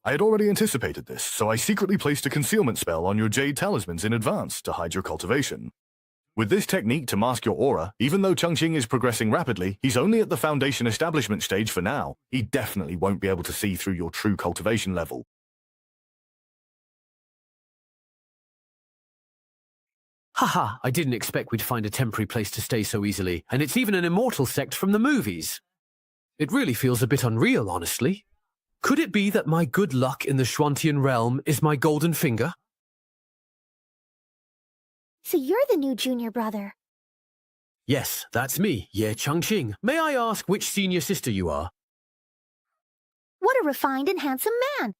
I had already anticipated this, so I secretly placed a concealment spell on your jade talismans in advance to hide your cultivation. With this technique to mask your aura, even though Changqing is progressing rapidly, he's only at the foundation establishment stage for now. He definitely won't be able to see through your true cultivation level. Haha, I didn't expect we'd find a temporary place to stay so easily, and it's even an immortal sect from the movies. It really feels a bit unreal, honestly. Could it be that my good luck in the Xuantian realm is my golden finger? So you're the new junior brother. Yes, that's me, Ye Changqing. May I ask which senior sister you are? What a refined and handsome man!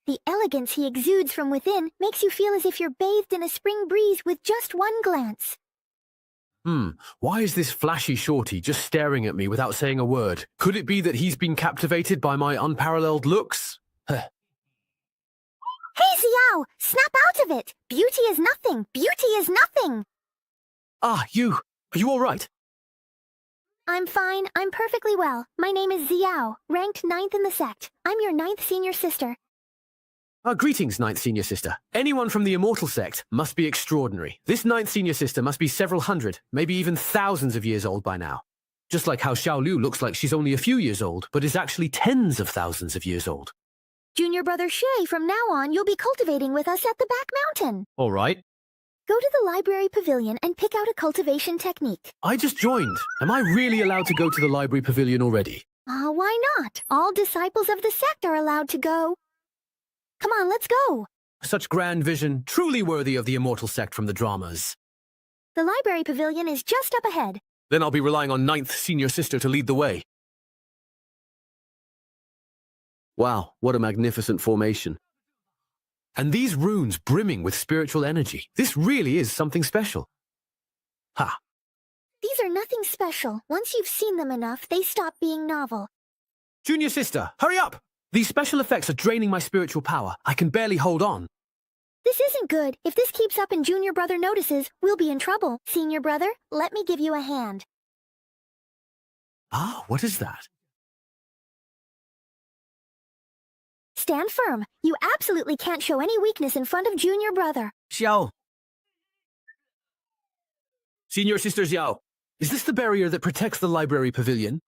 The elegance he exudes from within makes you feel as if you're bathed in a spring breeze with just one glance. Why is this flashy shorty just staring at me without saying a word? Could it be that he's been captivated by my unparalleled looks? Hey, Xiao! Snap out of it! Beauty is nothing! Beauty is nothing! Ah, you! Are you all right? I'm fine. I'm perfectly well. My name is Xiao, ranked 9th in the sect. I'm your 9th senior sister. Greetings, 9th senior sister. Anyone from the immortal sect must be extraordinary. This 9th senior sister must be several hundred, maybe even thousands of years old by now. Just like how Xiaolu looks like she's only a few years old, but is actually tens of thousands of years old. Junior brother Shay, from now on, you'll be cultivating with us at the back mountain. All right. Go to the library pavilion and pick out a cultivation technique. I just joined. Am I really allowed to go to the library pavilion already? Why not? All disciples of the sect are allowed to go. Come on, let's go. Such grand vision, truly worthy of the immortal sect from the dramas. The library pavilion is just up ahead. Then I'll be relying on 9th senior sister to lead the way. Wow, what a magnificent formation. And these runes brimming with spiritual energy. This really is something special. Ha! These are nothing special. Once you've seen them enough, they stop being novel. Junior sister, hurry up! These special effects are draining my spiritual power. I can barely hold on. This isn't good. If this keeps up and junior brother notices, we'll be in trouble. Senior brother, let me give you a hand. Ah, what is that? Stand firm. You absolutely can't show any weakness in front of junior brother. Xiao. Senior sister Xiao, is this the barrier that protects the library pavilion?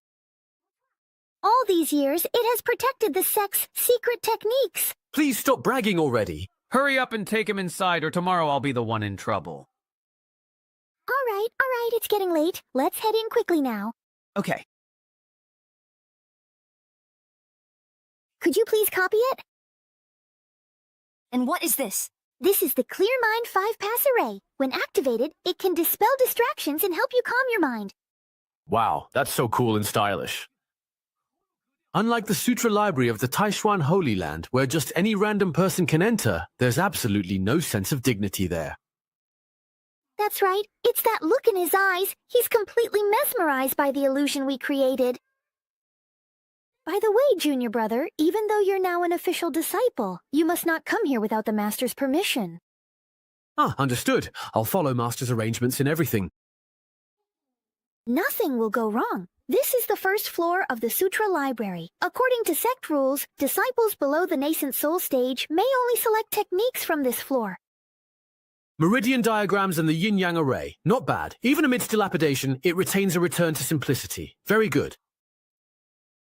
All these years, it has protected the sect's secret techniques. Please stop bragging already. Hurry up and take him inside, or tomorrow I'll be the one in trouble. All right, it's getting late. Let's head in quickly now. Okay. Could you please copy it? And what is this? This is the Clear Mind 5-pass array. When activated, it can dispel distractions and help you calm your mind. Wow, that's so cool and stylish. Unlike the Sutra Library of the Taishuan Holy Land, where just any random person can enter, there's absolutely no sense of dignity there. That's right. It's that look in his eyes. He's completely mesmerized by the illusion we created. By the way, junior brother, even though you're now an official disciple, you must not come here without the master's permission. Ah, understood. I'll follow master's arrangements in everything. Nothing will go wrong. This is the first floor of the Sutra Library. According to sect rules, disciples below the nascent soul stage may only select techniques from this floor. Meridian diagrams and the yin-yang array. Not bad. Even amidst dilapidation, it retains a return to simplicity. Very good.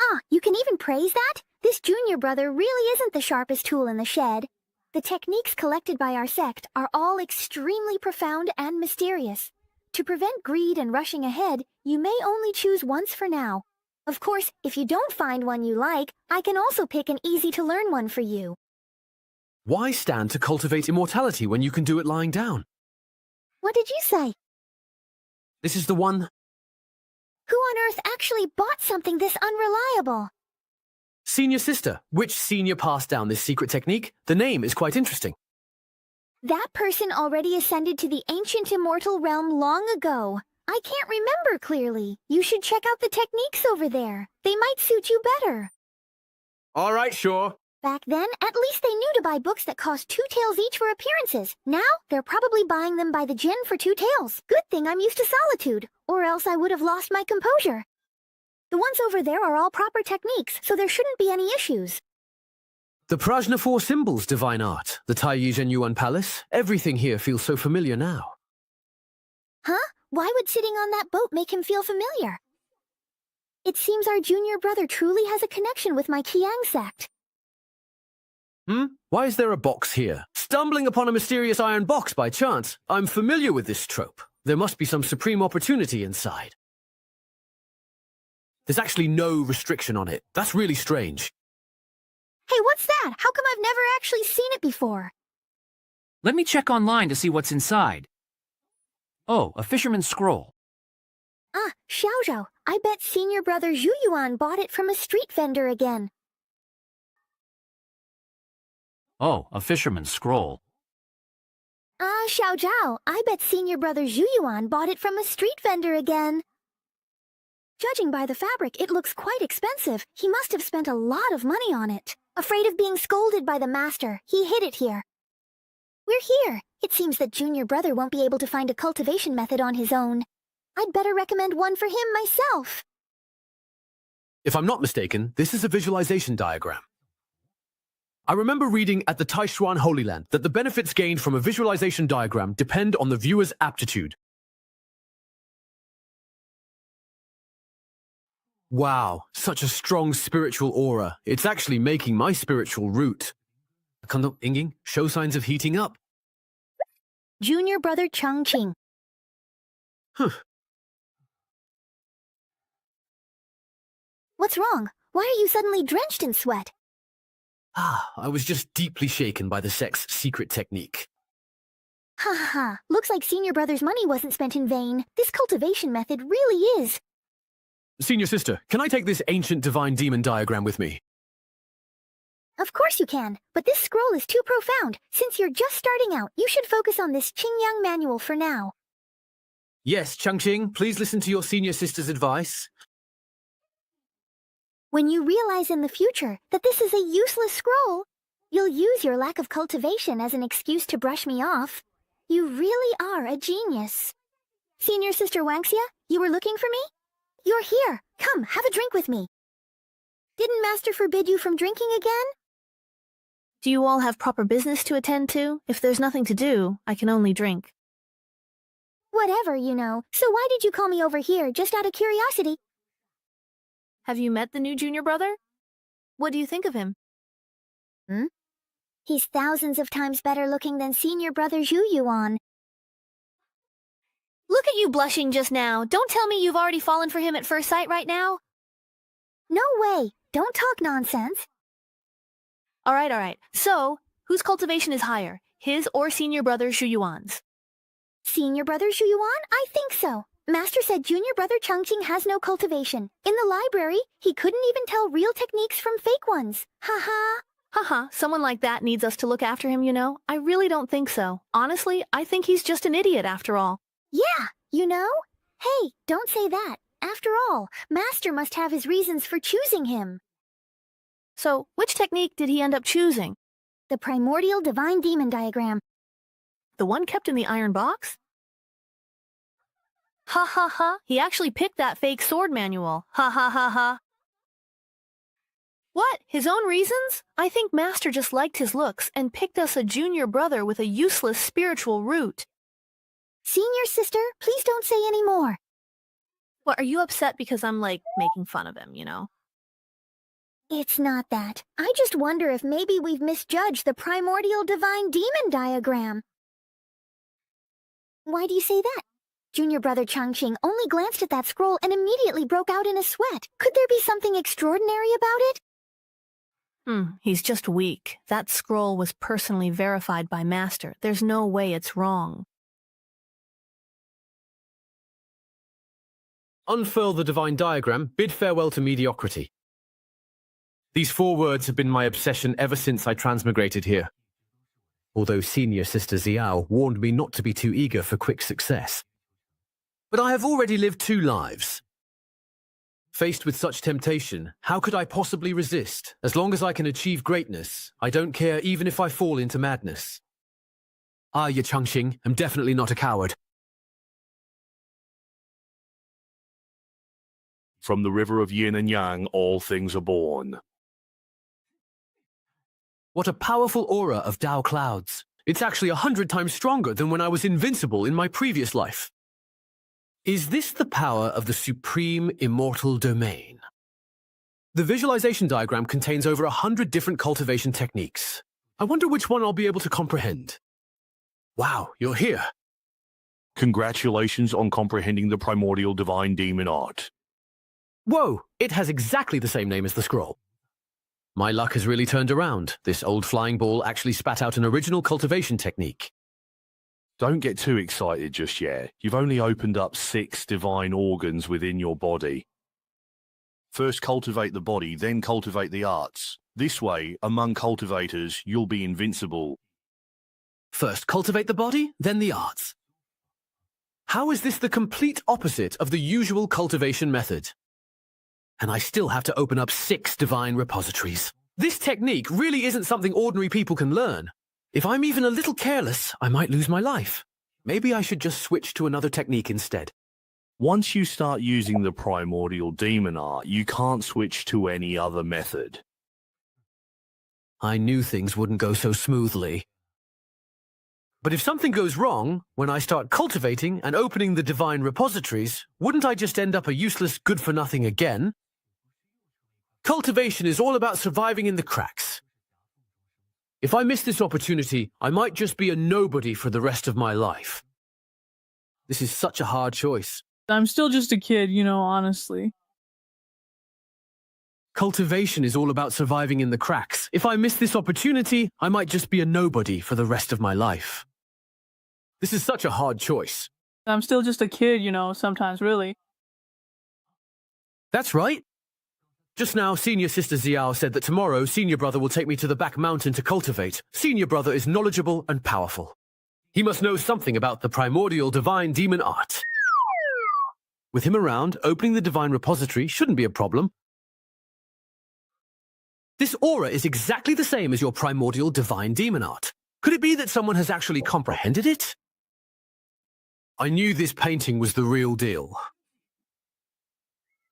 Ah, you can even praise that? This junior brother really isn't the sharpest tool in the shed. The techniques collected by our sect are all extremely profound and mysterious. To prevent greed and rushing ahead, you may only choose once for now. Of course, if you don't find one you like, I can also pick an easy-to-learn one for you. Why stand to cultivate immortality when you can do it lying down? What did you say? This is the one. Who on earth actually bought something this unreliable? Senior sister. Which senior passed down this secret technique? The name is quite interesting. That person already ascended to the ancient immortal realm long ago. I can't remember clearly. You should check out the techniques over there. They might suit you better. All right, sure. Back then, at least they knew to buy books that cost 2 taels each for appearances. Now, they're probably buying them by the gin for 2 taels. Good thing I'm used to solitude, or else I would have lost my composure. The ones over there are all proper techniques, so there shouldn't be any issues. The Prajna Four Symbols Divine Art, the Taiyi Zhenyuan Palace, everything here feels so familiar now. Huh? Why would sitting on that boat make him feel familiar? It seems our junior brother truly has a connection with my Qiang sect. Why is there a box here? Stumbling upon a mysterious iron box by chance. I'm familiar with this trope. There must be some supreme opportunity inside. There's actually no restriction on it. That's really strange. Hey, what's that? How come I've never actually seen it before? Let me check online to see what's inside. Oh, a fisherman's scroll. Ah, Xiaozhou, I bet senior brother Zhu Yuan bought it from a street vendor again. Oh, a fisherman's scroll. Ah, Xiaozhou, I bet senior brother Zhu Yuan bought it from a street vendor again. Judging by the fabric, it looks quite expensive. He must have spent a lot of money on it. Afraid of being scolded by the master, he hid it here. We're here. It seems that junior brother won't be able to find a cultivation method on his own. I'd better recommend one for him myself. If I'm not mistaken, this is a visualization diagram. I remember reading at the Taishuan Holy Land that the benefits gained from a visualization diagram depend on the viewer's aptitude. Wow, such a strong spiritual aura. It's actually making my spiritual root. Kando Inging, show signs of heating up. Junior brother Changqing. What's wrong? Why are you suddenly drenched in sweat? I was just deeply shaken by the sect's secret technique. Ha ha ha. Looks like senior brother's money wasn't spent in vain. This cultivation method really is. Senior sister, can I take this ancient divine demon diagram with me? Of course you can, but this scroll is too profound. Since you're just starting out, you should focus on this Qingyang manual for now. Yes, Changqing, please listen to your senior sister's advice. When you realize in the future that this is a useless scroll, you'll use your lack of cultivation as an excuse to brush me off. You really are a genius. Senior sister Wangxia, you were looking for me? You're here. Come, have a drink with me. Didn't Master forbid you from drinking again? Do you all have proper business to attend to? If there's nothing to do, I can only drink. Whatever, you know. So why did you call me over here, just out of curiosity? Have you met the new junior brother? What do you think of him? He's thousands of times better looking than senior brother Zhu Yuan. Look at you blushing just now. Don't tell me you've already fallen for him at first sight right now. No way. Don't talk nonsense. All right. So, whose cultivation is higher, his or senior brother Zhu Yuan's? Senior brother Zhu Yuan? I think so. Master said junior brother Changqing has no cultivation. In the library, he couldn't even tell real techniques from fake ones. Ha. Haha, someone like that needs us to look after him, you know? I really don't think so. Honestly, I think he's just an idiot after all. Yeah, you know? Hey, don't say that. After all, Master must have his reasons for choosing him. So, which technique did he end up choosing? The primordial divine demon diagram. The one kept in the iron box? Ha. He actually picked that fake sword manual. Ha. What? His own reasons? I think Master just liked his looks and picked us a junior brother with a useless spiritual root. Senior sister, please don't say any more. What, are you upset because I'm, making fun of him, you know? It's not that. I just wonder if maybe we've misjudged the primordial divine demon diagram. Why do you say that? Junior brother Changqing only glanced at that scroll and immediately broke out in a sweat. Could there be something extraordinary about it? He's just weak. That scroll was personally verified by Master. There's no way it's wrong. Unfurl the divine diagram, bid farewell to mediocrity. These 4 words have been my obsession ever since I transmigrated here. Although senior sister Xiao warned me not to be too eager for quick success. But I have already lived 2 lives. Faced with such temptation, how could I possibly resist? As long as I can achieve greatness, I don't care even if I fall into madness. I, Changqing, am definitely not a coward. From the river of yin and yang, all things are born. What a powerful aura of Dao clouds. It's actually 100 times stronger than when I was invincible in my previous life. Is this the power of the supreme immortal domain? The visualization diagram contains over 100 different cultivation techniques. I wonder which one I'll be able to comprehend. Wow, you're here. Congratulations on comprehending the primordial divine demon art. Whoa, it has exactly the same name as the scroll. My luck has really turned around. This old flying ball actually spat out an original cultivation technique. Don't get too excited just yet. You've only opened up 6 divine organs within your body. First cultivate the body, then cultivate the arts. This way, among cultivators, you'll be invincible. First cultivate the body, then the arts. How is this the complete opposite of the usual cultivation method? And I still have to open up 6 divine repositories. This technique really isn't something ordinary people can learn. If I'm even a little careless, I might lose my life. Maybe I should just switch to another technique instead. Once you start using the primordial demon art, you can't switch to any other method. I knew things wouldn't go so smoothly. But if something goes wrong, when I start cultivating and opening the divine repositories, wouldn't I just end up a useless good-for-nothing again? Cultivation is all about surviving in the cracks. If I miss this opportunity, I might just be a nobody for the rest of my life. This is such a hard choice. I'm still just a kid, you know, honestly. Cultivation is all about surviving in the cracks. If I miss this opportunity, I might just be a nobody for the rest of my life. This is such a hard choice. I'm still just a kid, you know, sometimes really. That's right. Just now, Senior Sister Xiao said that tomorrow, Senior Brother will take me to the back mountain to cultivate. Senior Brother is knowledgeable and powerful. He must know something about the primordial divine demon art. With him around, opening the divine repository shouldn't be a problem. This aura is exactly the same as your primordial divine demon art. Could it be that someone has actually comprehended it? I knew this painting was the real deal.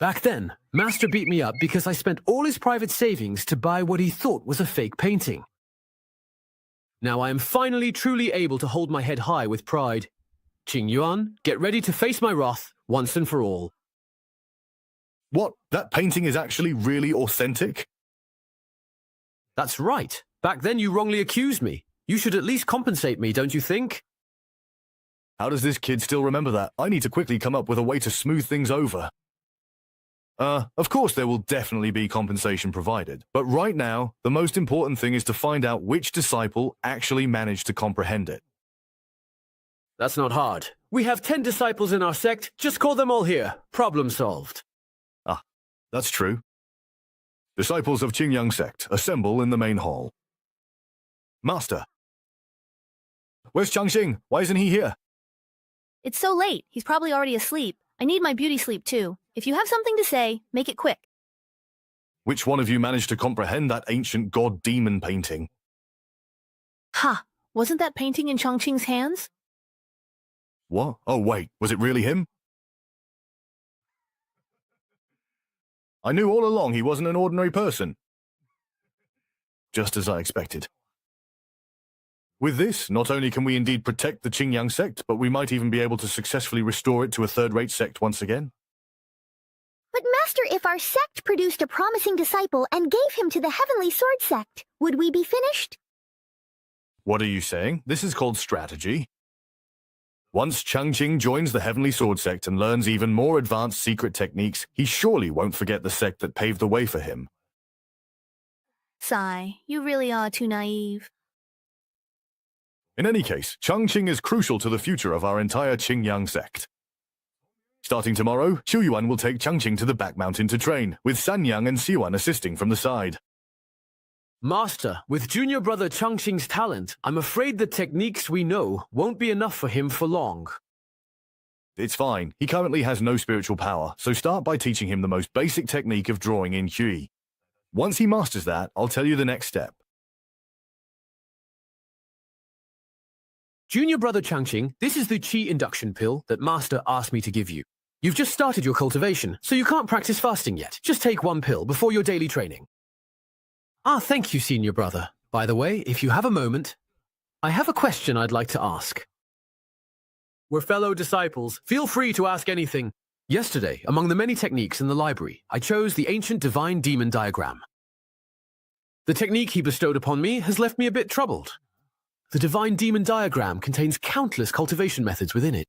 Back then, Master beat me up because I spent all his private savings to buy what he thought was a fake painting. Now I am finally truly able to hold my head high with pride. Qing Yuan, get ready to face my wrath once and for all. What? That painting is actually really authentic? That's right. Back then you wrongly accused me. You should at least compensate me, don't you think? How does this kid still remember that? I need to quickly come up with a way to smooth things over. Of course there will definitely be compensation provided, but right now, the most important thing is to find out which disciple actually managed to comprehend it. That's not hard. We have 10 disciples in our sect. Just call them all here. Problem solved. Ah, that's true. Disciples of Qingyang sect, assemble in the main hall. Master. Where's Changxing? Why isn't he here? It's so late. He's probably already asleep. I need my beauty sleep too. If you have something to say, make it quick. Which one of you managed to comprehend that ancient god-demon painting? Ha! Wasn't that painting in Changqing's hands? What? Oh wait, was it really him? I knew all along he wasn't an ordinary person. Just as I expected. With this, not only can we indeed protect the Qingyang sect, but we might even be able to successfully restore it to a third-rate sect once again. But Master, if our sect produced a promising disciple and gave him to the Heavenly Sword sect, would we be finished? What are you saying? This is called strategy. Once Changqing joins the Heavenly Sword sect and learns even more advanced secret techniques, he surely won't forget the sect that paved the way for him. Sigh, you really are too naive. In any case, Changqing is crucial to the future of our entire Qingyang sect. Starting tomorrow, Xuyuan will take Changqing to the back mountain to train, with Sanyang and Siwan assisting from the side. Master, with junior brother Changqing's talent, I'm afraid the techniques we know won't be enough for him for long. It's fine. He currently has no spiritual power, so start by teaching him the most basic technique of drawing in Hui. Once he masters that, I'll tell you the next step. Junior brother Changqing, this is the Qi induction pill that Master asked me to give you. You've just started your cultivation, so you can't practice fasting yet. Just take one pill before your daily training. Ah, thank you, senior brother. By the way, if you have a moment, I have a question I'd like to ask. We're fellow disciples. Feel free to ask anything. Yesterday, among the many techniques in the library, I chose the ancient divine demon diagram. The technique he bestowed upon me has left me a bit troubled. The divine demon diagram contains countless cultivation methods within it.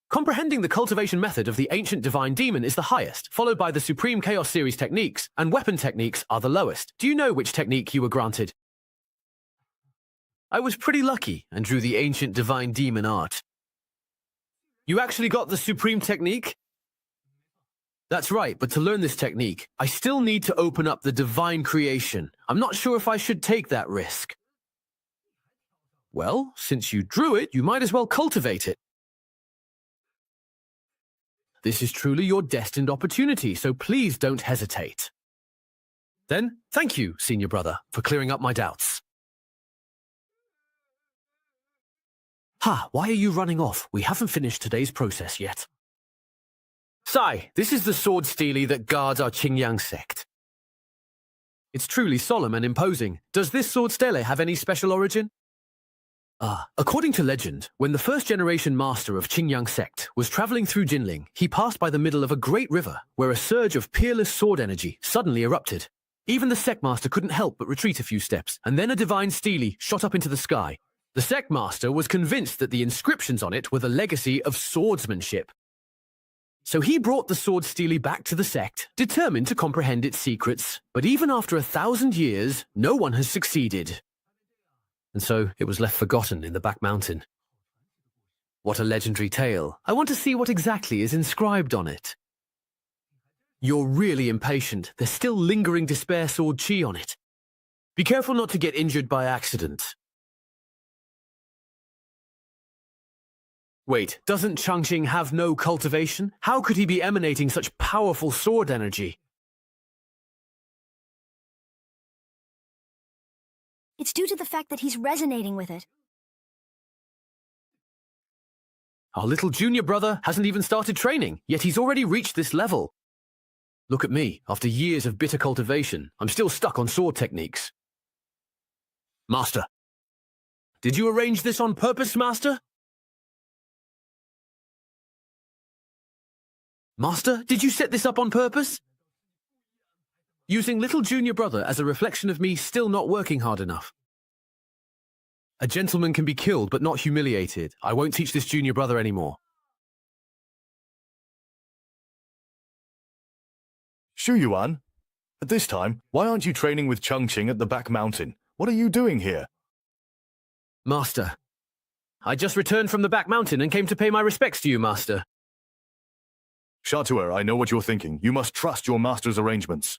Comprehending the cultivation method of the ancient divine demon is the highest, followed by the Supreme Chaos Series techniques, and weapon techniques are the lowest. Do you know which technique you were granted? I was pretty lucky and drew the ancient divine demon art. You actually got the Supreme technique? That's right, but to learn this technique, I still need to open up the divine creation. I'm not sure if I should take that risk. Well, since you drew it, you might as well cultivate it. This is truly your destined opportunity, so please don't hesitate. Then, thank you, senior brother, for clearing up my doubts. Why are you running off? We haven't finished today's process yet. Sai, this is the sword stele that guards our Qingyang sect. It's truly solemn and imposing. Does this sword stele have any special origin? According to legend, when the first-generation master of Qingyang sect was traveling through Jinling, he passed by the middle of a great river, where a surge of peerless sword energy suddenly erupted. Even the sect master couldn't help but retreat a few steps, and then a divine stele shot up into the sky. The sect master was convinced that the inscriptions on it were the legacy of swordsmanship. So he brought the sword stele back to the sect, determined to comprehend its secrets. But even after 1,000 years, no one has succeeded. And so it was left forgotten in the back mountain. What a legendary tale. I want to see what exactly is inscribed on it. You're really impatient. There's still lingering despair sword chi on it. Be careful not to get injured by accident. Wait, doesn't Changqing have no cultivation? How could he be emanating such powerful sword energy? It's due to the fact that he's resonating with it. Our little junior brother hasn't even started training, yet he's already reached this level. Look at me, after years of bitter cultivation, I'm still stuck on sword techniques. Master. Did you arrange this on purpose, Master? Master, did you set this up on purpose? Using little junior brother as a reflection of me still not working hard enough. A gentleman can be killed but not humiliated. I won't teach this junior brother anymore. Shu Yuan, at this time, why aren't you training with Changqing at the back mountain? What are you doing here? Master, I just returned from the back mountain and came to pay my respects to you, Master. Shatuer, I know what you're thinking. You must trust your master's arrangements.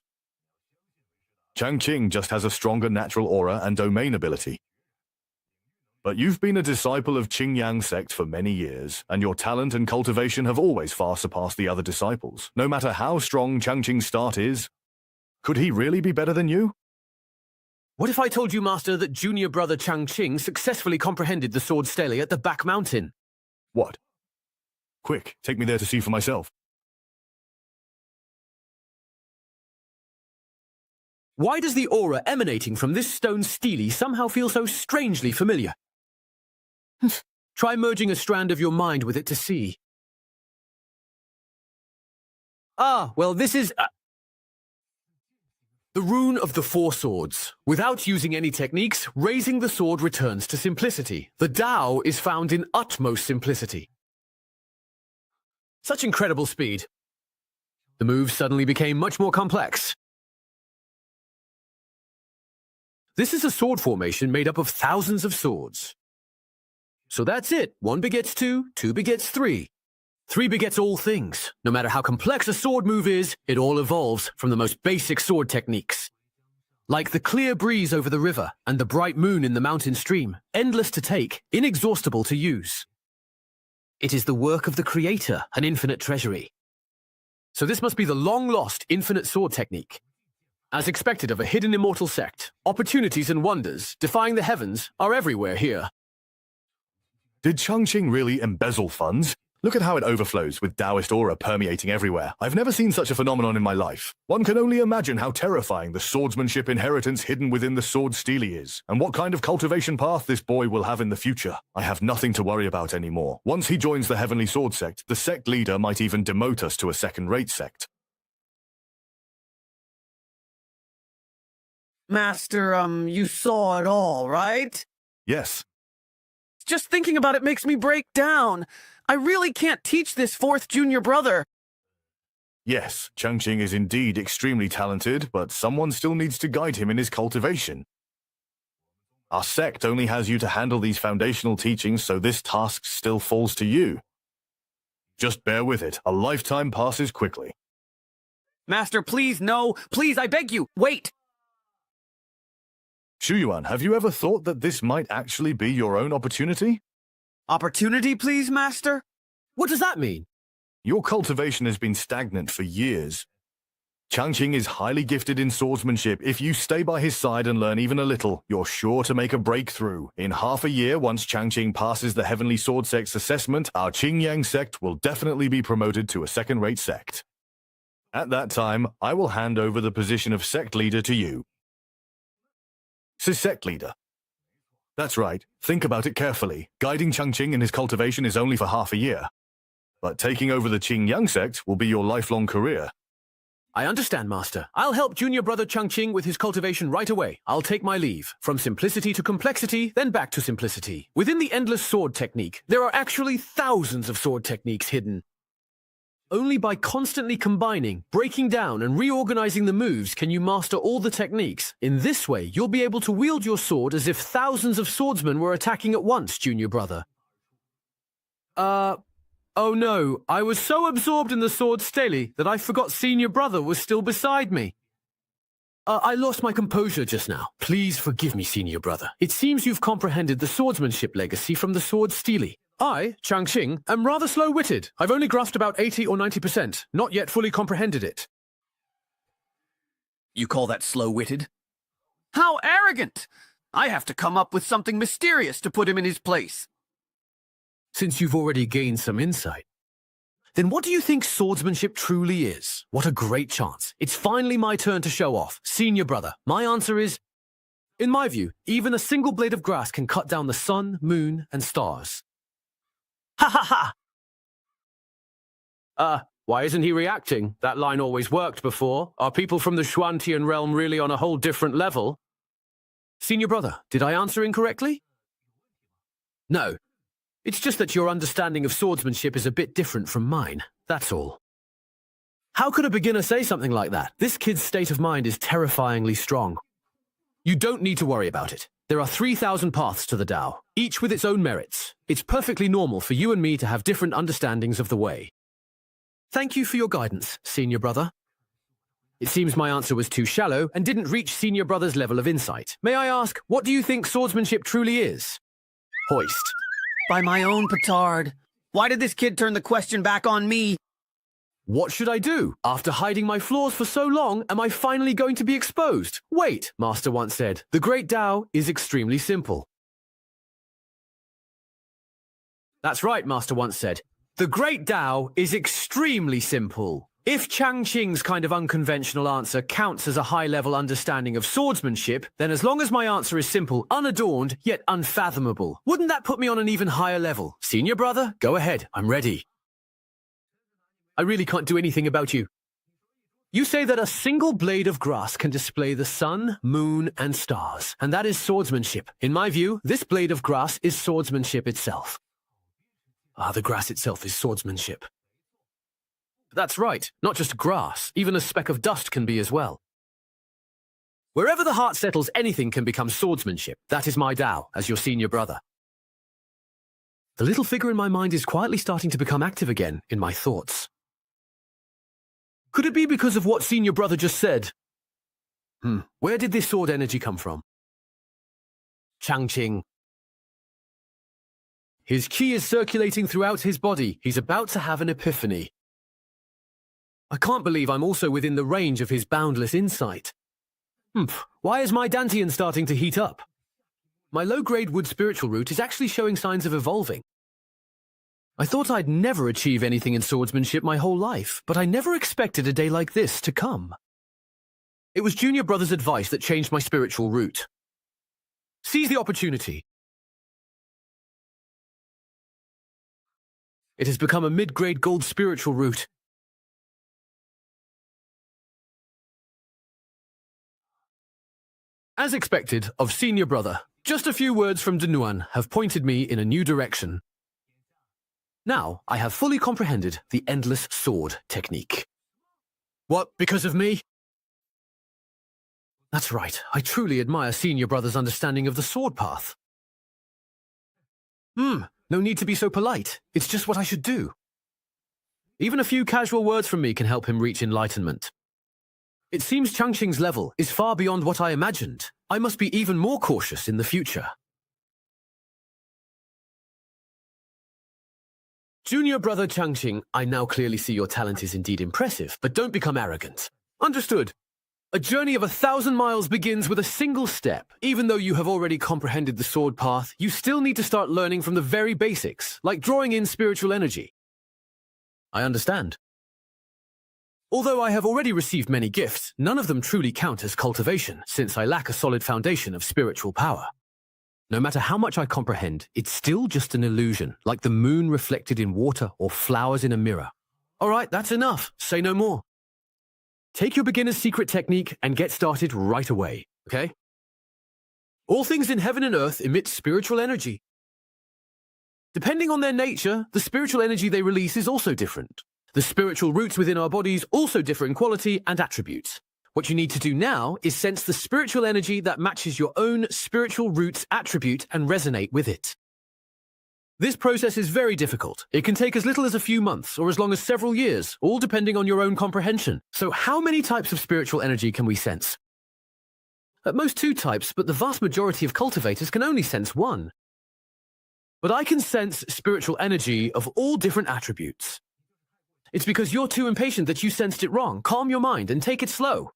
Changqing just has a stronger natural aura and domain ability. But you've been a disciple of Qingyang sect for many years, and your talent and cultivation have always far surpassed the other disciples. No matter how strong Changqing's start is, could he really be better than you? What if I told you, Master, that junior brother Changqing successfully comprehended the sword stele at the back mountain? What? Quick, take me there to see for myself. Why does the aura emanating from this stone stele somehow feel so strangely familiar? Try merging a strand of your mind with it to see. Well, this is... the rune of the four swords. Without using any techniques, raising the sword returns to simplicity. The Tao is found in utmost simplicity. Such incredible speed. The move suddenly became much more complex. This is a sword formation made up of thousands of swords. So that's it. 1 begets 2, 2 begets 3. 3 begets all things. No matter how complex a sword move is, it all evolves from the most basic sword techniques. Like the clear breeze over the river and the bright moon in the mountain stream, endless to take, inexhaustible to use. It is the work of the Creator, an infinite treasury. So this must be the long-lost infinite sword technique. As expected of a hidden immortal sect, opportunities and wonders, defying the heavens, are everywhere here. Did Changqing really embezzle funds? Look at how it overflows, with Taoist aura permeating everywhere. I've never seen such a phenomenon in my life. One can only imagine how terrifying the swordsmanship inheritance hidden within the sword stele is, and what kind of cultivation path this boy will have in the future. I have nothing to worry about anymore. Once he joins the Heavenly Sword sect, the sect leader might even demote us to a second-rate sect. Master, you saw it all, right? Yes. Just thinking about it makes me break down. I really can't teach this fourth junior brother. Yes, Changqing is indeed extremely talented, but someone still needs to guide him in his cultivation. Our sect only has you to handle these foundational teachings, so this task still falls to you. Just bear with it. A lifetime passes quickly. Master, please, no. Please, I beg you, wait. Shuyuan, have you ever thought that this might actually be your own opportunity? Opportunity, please, Master? What does that mean? Your cultivation has been stagnant for years. Changqing is highly gifted in swordsmanship. If you stay by his side and learn even a little, you're sure to make a breakthrough. In half a year, once Changqing passes the Heavenly Sword Sect's assessment, our Qingyang sect will definitely be promoted to a second-rate sect. At that time, I will hand over the position of sect leader to you. Sect leader. That's right. Think about it carefully. Guiding Changqing in his cultivation is only for half a year. But taking over the Qingyang sect will be your lifelong career. I understand, Master. I'll help junior brother Changqing with his cultivation right away. I'll take my leave. From simplicity to complexity, then back to simplicity. Within the endless sword technique, there are actually thousands of sword techniques hidden. Only by constantly combining, breaking down, and reorganizing the moves can you master all the techniques. In this way, you'll be able to wield your sword as if thousands of swordsmen were attacking at once, junior brother. Oh no, I was so absorbed in the sword stele that I forgot senior brother was still beside me. I lost my composure just now. Please forgive me, senior brother. It seems you've comprehended the swordsmanship legacy from the sword stele. I, Changqing, am rather slow-witted. I've only grasped about 80 or 90%, not yet fully comprehended it. You call that slow-witted? How arrogant! I have to come up with something mysterious to put him in his place. Since you've already gained some insight, then what do you think swordsmanship truly is? What a great chance. It's finally my turn to show off. Senior brother, my answer is, in my view, even a single blade of grass can cut down the sun, moon, and stars. Ha ha ha! Why isn't he reacting? That line always worked before. Are people from the Xuantian realm really on a whole different level? Senior brother, did I answer incorrectly? No. It's just that your understanding of swordsmanship is a bit different from mine, that's all. How could a beginner say something like that? This kid's state of mind is terrifyingly strong. You don't need to worry about it. There are 3,000 paths to the Tao, each with its own merits. It's perfectly normal for you and me to have different understandings of the way. Thank you for your guidance, senior brother. It seems my answer was too shallow and didn't reach senior brother's level of insight. May I ask, what do you think swordsmanship truly is? Hoist. By my own petard. Why did this kid turn the question back on me? What should I do? After hiding my flaws for so long, am I finally going to be exposed? Wait, Master once said, the great Tao is extremely simple. That's right, Master once said. The great Tao is extremely simple. If Changqing's kind of unconventional answer counts as a high-level understanding of swordsmanship, then as long as my answer is simple, unadorned, yet unfathomable, wouldn't that put me on an even higher level? Senior brother, go ahead, I'm ready. I really can't do anything about you. You say that a single blade of grass can display the sun, moon, and stars, and that is swordsmanship. In my view, this blade of grass is swordsmanship itself. The grass itself is swordsmanship. That's right, not just grass, even a speck of dust can be as well. Wherever the heart settles, anything can become swordsmanship. That is my Tao, as your senior brother. The little figure in my mind is quietly starting to become active again in my thoughts. Could it be because of what senior brother just said? Where did this sword energy come from? Changqing. His qi is circulating throughout his body. He's about to have an epiphany. I can't believe I'm also within the range of his boundless insight. Why is my Dantian starting to heat up? My low-grade wood spiritual root is actually showing signs of evolving. I thought I'd never achieve anything in swordsmanship my whole life, but I never expected a day like this to come. It was Junior Brother's advice that changed my spiritual route. Seize the opportunity. It has become a mid-grade gold spiritual route. As expected of Senior Brother, just a few words from Danuan have pointed me in a new direction. Now, I have fully comprehended the endless sword technique. What, because of me? That's right, I truly admire Senior Brother's understanding of the sword path. No need to be so polite. It's just what I should do. Even a few casual words from me can help him reach enlightenment. It seems Changqing's level is far beyond what I imagined. I must be even more cautious in the future. Junior Brother Changqing, I now clearly see your talent is indeed impressive, but don't become arrogant. Understood. A journey of 1,000 miles begins with a single step. Even though you have already comprehended the sword path, you still need to start learning from the very basics, like drawing in spiritual energy. I understand. Although I have already received many gifts, none of them truly count as cultivation, since I lack a solid foundation of spiritual power. No matter how much I comprehend, it's still just an illusion, like the moon reflected in water or flowers in a mirror. All right, that's enough. Say no more. Take your beginner's secret technique and get started right away, okay? All things in heaven and earth emit spiritual energy. Depending on their nature, the spiritual energy they release is also different. The spiritual roots within our bodies also differ in quality and attributes. What you need to do now is sense the spiritual energy that matches your own spiritual root's attribute and resonate with it. This process is very difficult. It can take as little as a few months or as long as several years, all depending on your own comprehension. So how many types of spiritual energy can we sense? At most 2 types, but the vast majority of cultivators can only sense 1. But I can sense spiritual energy of all different attributes. It's because you're too impatient that you sensed it wrong. Calm your mind and take it slow.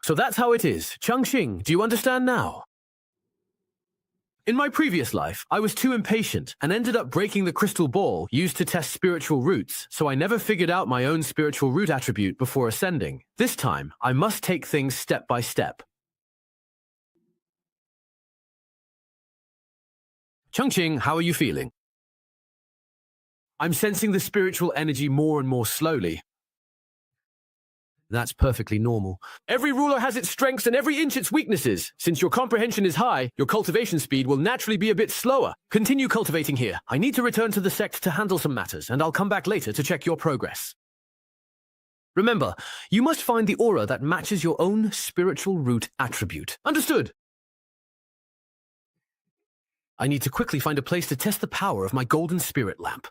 So that's how it is. Changqing, do you understand now? In my previous life, I was too impatient and ended up breaking the crystal ball used to test spiritual roots, so I never figured out my own spiritual root attribute before ascending. This time, I must take things step by step. Changqing, how are you feeling? I'm sensing the spiritual energy more and more slowly. That's perfectly normal. Every ruler has its strengths and every inch its weaknesses. Since your comprehension is high, your cultivation speed will naturally be a bit slower. Continue cultivating here. I need to return to the sect to handle some matters, and I'll come back later to check your progress. Remember, you must find the aura that matches your own spiritual root attribute. Understood? I need to quickly find a place to test the power of my golden spirit lamp.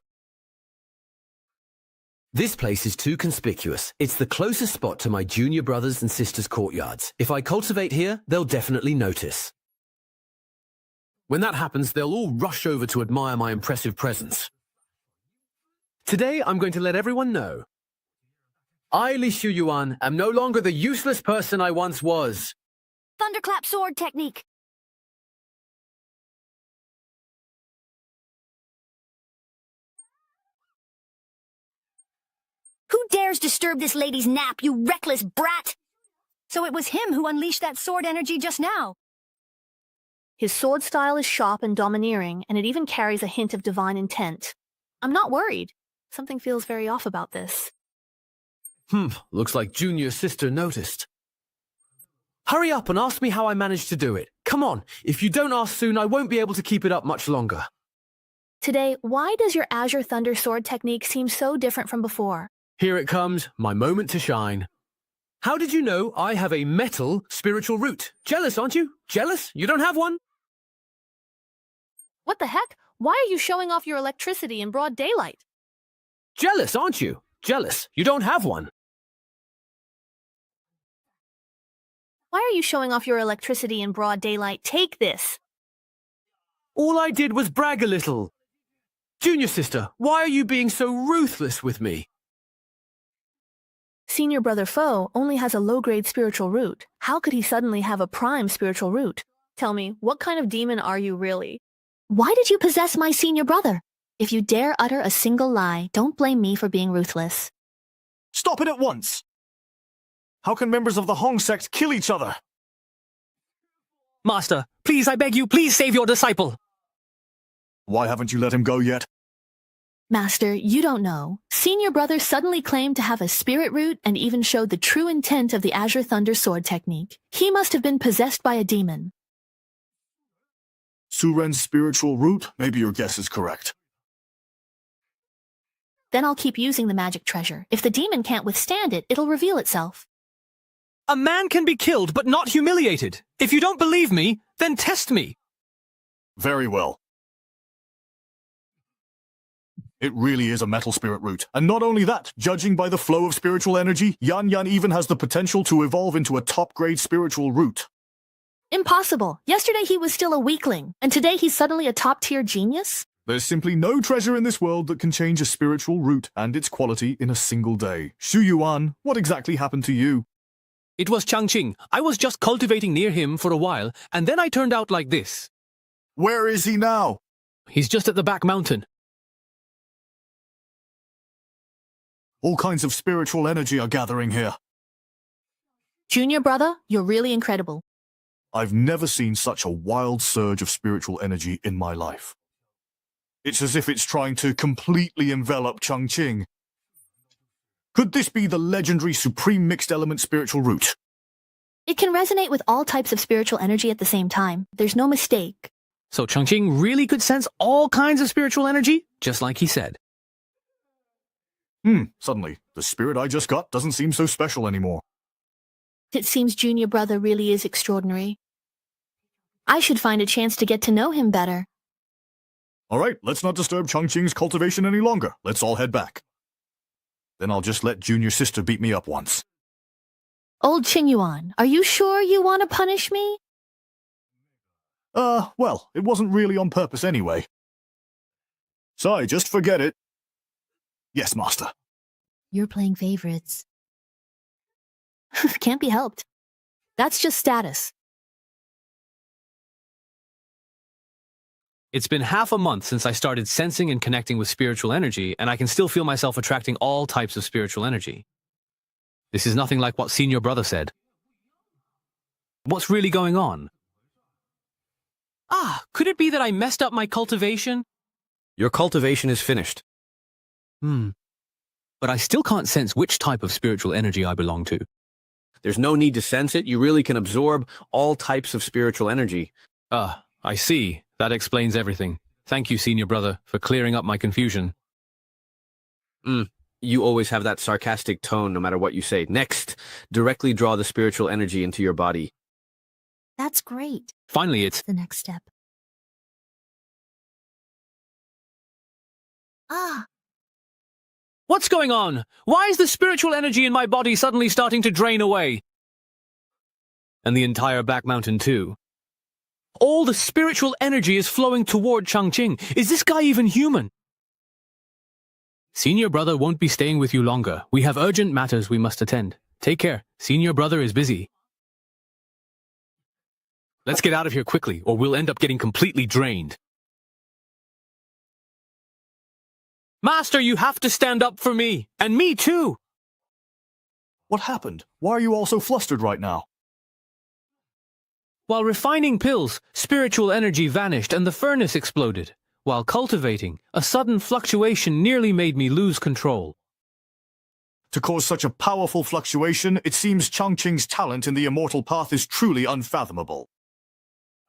This place is too conspicuous. It's the closest spot to my junior brothers and sisters' courtyards. If I cultivate here, they'll definitely notice. When that happens, they'll all rush over to admire my impressive presence. Today, I'm going to let everyone know. I, Li Shuyuan, am no longer the useless person I once was. Thunderclap sword technique. Who dares disturb this lady's nap, you reckless brat? So it was him who unleashed that sword energy just now. His sword style is sharp and domineering, and it even carries a hint of divine intent. I'm not worried. Something feels very off about this. Looks like Junior Sister noticed. Hurry up and ask me how I managed to do it. Come on, if you don't ask soon, I won't be able to keep it up much longer. Today, why does your Azure Thunder sword technique seem so different from before? Here it comes, my moment to shine. How did you know I have a metal spiritual root? Jealous, aren't you? Jealous? You don't have one? What the heck? Why are you showing off your electricity in broad daylight? Jealous, aren't you? Jealous. You don't have one. Why are you showing off your electricity in broad daylight? Take this. All I did was brag a little. Junior Sister, why are you being so ruthless with me? Senior Brother Foe only has a low-grade spiritual root. How could he suddenly have a prime spiritual root? Tell me, what kind of demon are you really? Why did you possess my senior brother? If you dare utter a single lie, don't blame me for being ruthless. Stop it at once! How can members of the Hong sect kill each other? Master, please, I beg you, please save your disciple. Why haven't you let him go yet? Master, you don't know. Senior brother suddenly claimed to have a spirit root and even showed the true intent of the Azure Thunder sword technique. He must have been possessed by a demon. Suren's spiritual root? Maybe your guess is correct. Then I'll keep using the magic treasure. If the demon can't withstand it, it'll reveal itself. A man can be killed, but not humiliated. If you don't believe me, then test me. Very well. It really is a metal spirit root. And not only that, judging by the flow of spiritual energy, Yan Yan even has the potential to evolve into a top-grade spiritual root. Impossible. Yesterday he was still a weakling, and today he's suddenly a top-tier genius? There's simply no treasure in this world that can change a spiritual root and its quality in a single day. Xu Yuan, what exactly happened to you? It was Changqing. I was just cultivating near him for a while, and then I turned out like this. Where is he now? He's just at the back mountain. All kinds of spiritual energy are gathering here. Junior brother, you're really incredible. I've never seen such a wild surge of spiritual energy in my life. It's as if it's trying to completely envelop Changqing. Could this be the legendary Supreme Mixed Element Spiritual Root? It can resonate with all types of spiritual energy at the same time. There's no mistake. So Changqing really could sense all kinds of spiritual energy, just like he said. Suddenly, the spirit I just got doesn't seem so special anymore. It seems Junior brother really is extraordinary. I should find a chance to get to know him better. All right, let's not disturb Changqing's cultivation any longer. Let's all head back. Then I'll just let Junior Sister beat me up once. Old Qingyuan, are you sure you want to punish me? Well, it wasn't really on purpose anyway. Sai, just forget it. Yes, Master. You're playing favorites. Can't be helped. That's just status. It's been half a month since I started sensing and connecting with spiritual energy, and I can still feel myself attracting all types of spiritual energy. This is nothing like what Senior Brother said. What's really going on? Could it be that I messed up my cultivation? Your cultivation is finished. But I still can't sense which type of spiritual energy I belong to. There's no need to sense it. You really can absorb all types of spiritual energy. I see. That explains everything. Thank you, Senior Brother, for clearing up my confusion. You always have that sarcastic tone no matter what you say. Next, directly draw the spiritual energy into your body. That's great. Finally, it's The next step. What's going on? Why is the spiritual energy in my body suddenly starting to drain away? And the entire back mountain too. All the spiritual energy is flowing toward Changqing. Is this guy even human? Senior Brother won't be staying with you longer. We have urgent matters we must attend. Take care. Senior Brother is busy. Let's get out of here quickly, or we'll end up getting completely drained. Master, you have to stand up for me. And me too. What happened? Why are you all so flustered right now? While refining pills, spiritual energy vanished and the furnace exploded. While cultivating, a sudden fluctuation nearly made me lose control. To cause such a powerful fluctuation, it seems Changqing's talent in the immortal path is truly unfathomable.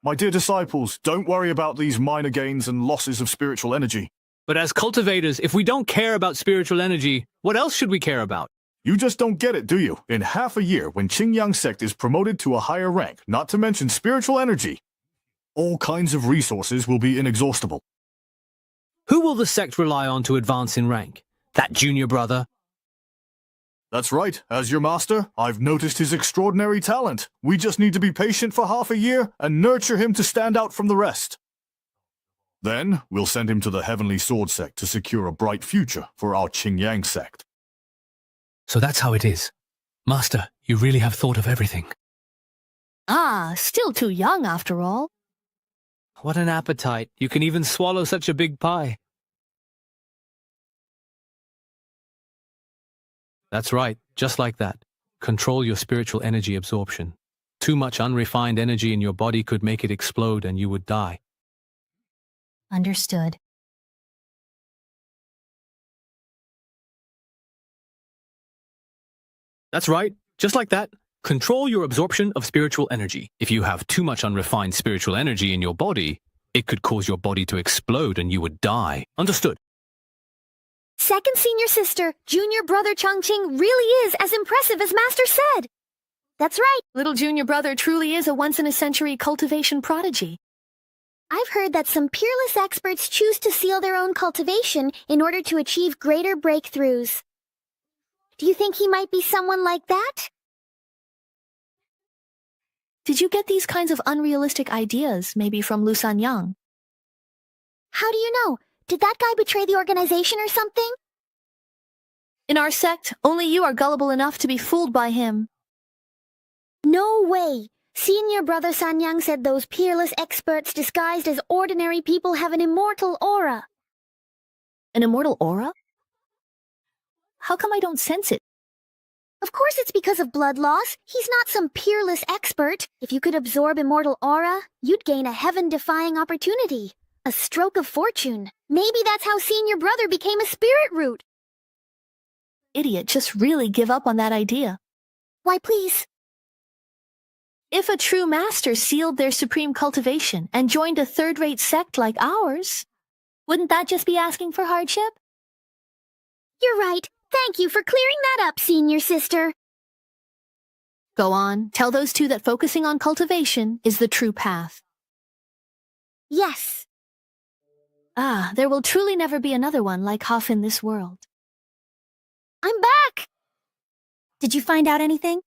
My dear disciples, don't worry about these minor gains and losses of spiritual energy. But as cultivators, if we don't care about spiritual energy, what else should we care about? You just don't get it, do you? In half a year, when Qingyang sect is promoted to a higher rank, not to mention spiritual energy, all kinds of resources will be inexhaustible. Who will the sect rely on to advance in rank? That Junior Brother? That's right. As your master, I've noticed his extraordinary talent. We just need to be patient for half a year and nurture him to stand out from the rest. Then, we'll send him to the Heavenly Sword sect to secure a bright future for our Qingyang sect. So that's how it is. Master, you really have thought of everything. Still too young after all. What an appetite. You can even swallow such a big pie. That's right, just like that. Control your spiritual energy absorption. Too much unrefined energy in your body could make it explode and you would die. Understood. That's right, just like that. Control your absorption of spiritual energy. If you have too much unrefined spiritual energy in your body, it could cause your body to explode and you would die. Understood? Second senior sister, junior brother Chongqing really is as impressive as Master said. That's right. Little junior brother truly is a once-in-a-century cultivation prodigy. I've heard that some peerless experts choose to seal their own cultivation in order to achieve greater breakthroughs. Do you think he might be someone like that? Did you get these kinds of unrealistic ideas maybe from Lu Sanyang? How do you know? Did that guy betray the organization or something? In our sect, only you are gullible enough to be fooled by him. No way! Senior brother Sanyang said those peerless experts disguised as ordinary people have an immortal aura. An immortal aura? How come I don't sense it? Of course it's because of blood loss. He's not some peerless expert. If you could absorb immortal aura, you'd gain a heaven-defying opportunity. A stroke of fortune. Maybe that's how senior brother became a spirit root. Idiot, just really give up on that idea. Why, please? If a true master sealed their supreme cultivation and joined a third-rate sect like ours, wouldn't that just be asking for hardship? You're right. Thank you for clearing that up, senior sister. Go on, tell those two that focusing on cultivation is the true path. Yes. Ah, there will truly never be another one like Huff in this world. I'm back! Did you find out anything?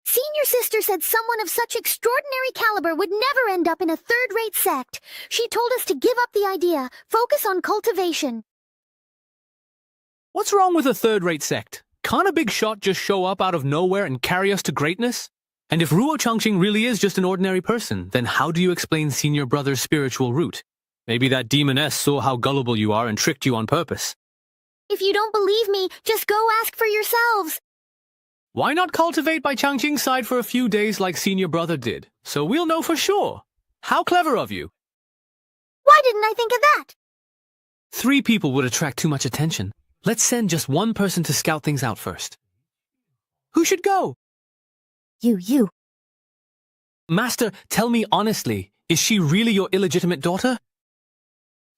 Senior sister said someone of such extraordinary caliber would never end up in a third-rate sect. She told us to give up the idea, focus on cultivation. What's wrong with a third-rate sect? Can't a big shot just show up out of nowhere and carry us to greatness? And if Ruo Changqing really is just an ordinary person, then how do you explain senior brother's spiritual root? Maybe that demoness saw how gullible you are and tricked you on purpose. If you don't believe me, just go ask for yourselves. Why not cultivate by Changqing's side for a few days like senior brother did? So we'll know for sure. How clever of you. Why didn't I think of that? 3 people would attract too much attention. Let's send just one person to scout things out first. Who should go? You. Master, tell me honestly, is she really your illegitimate daughter?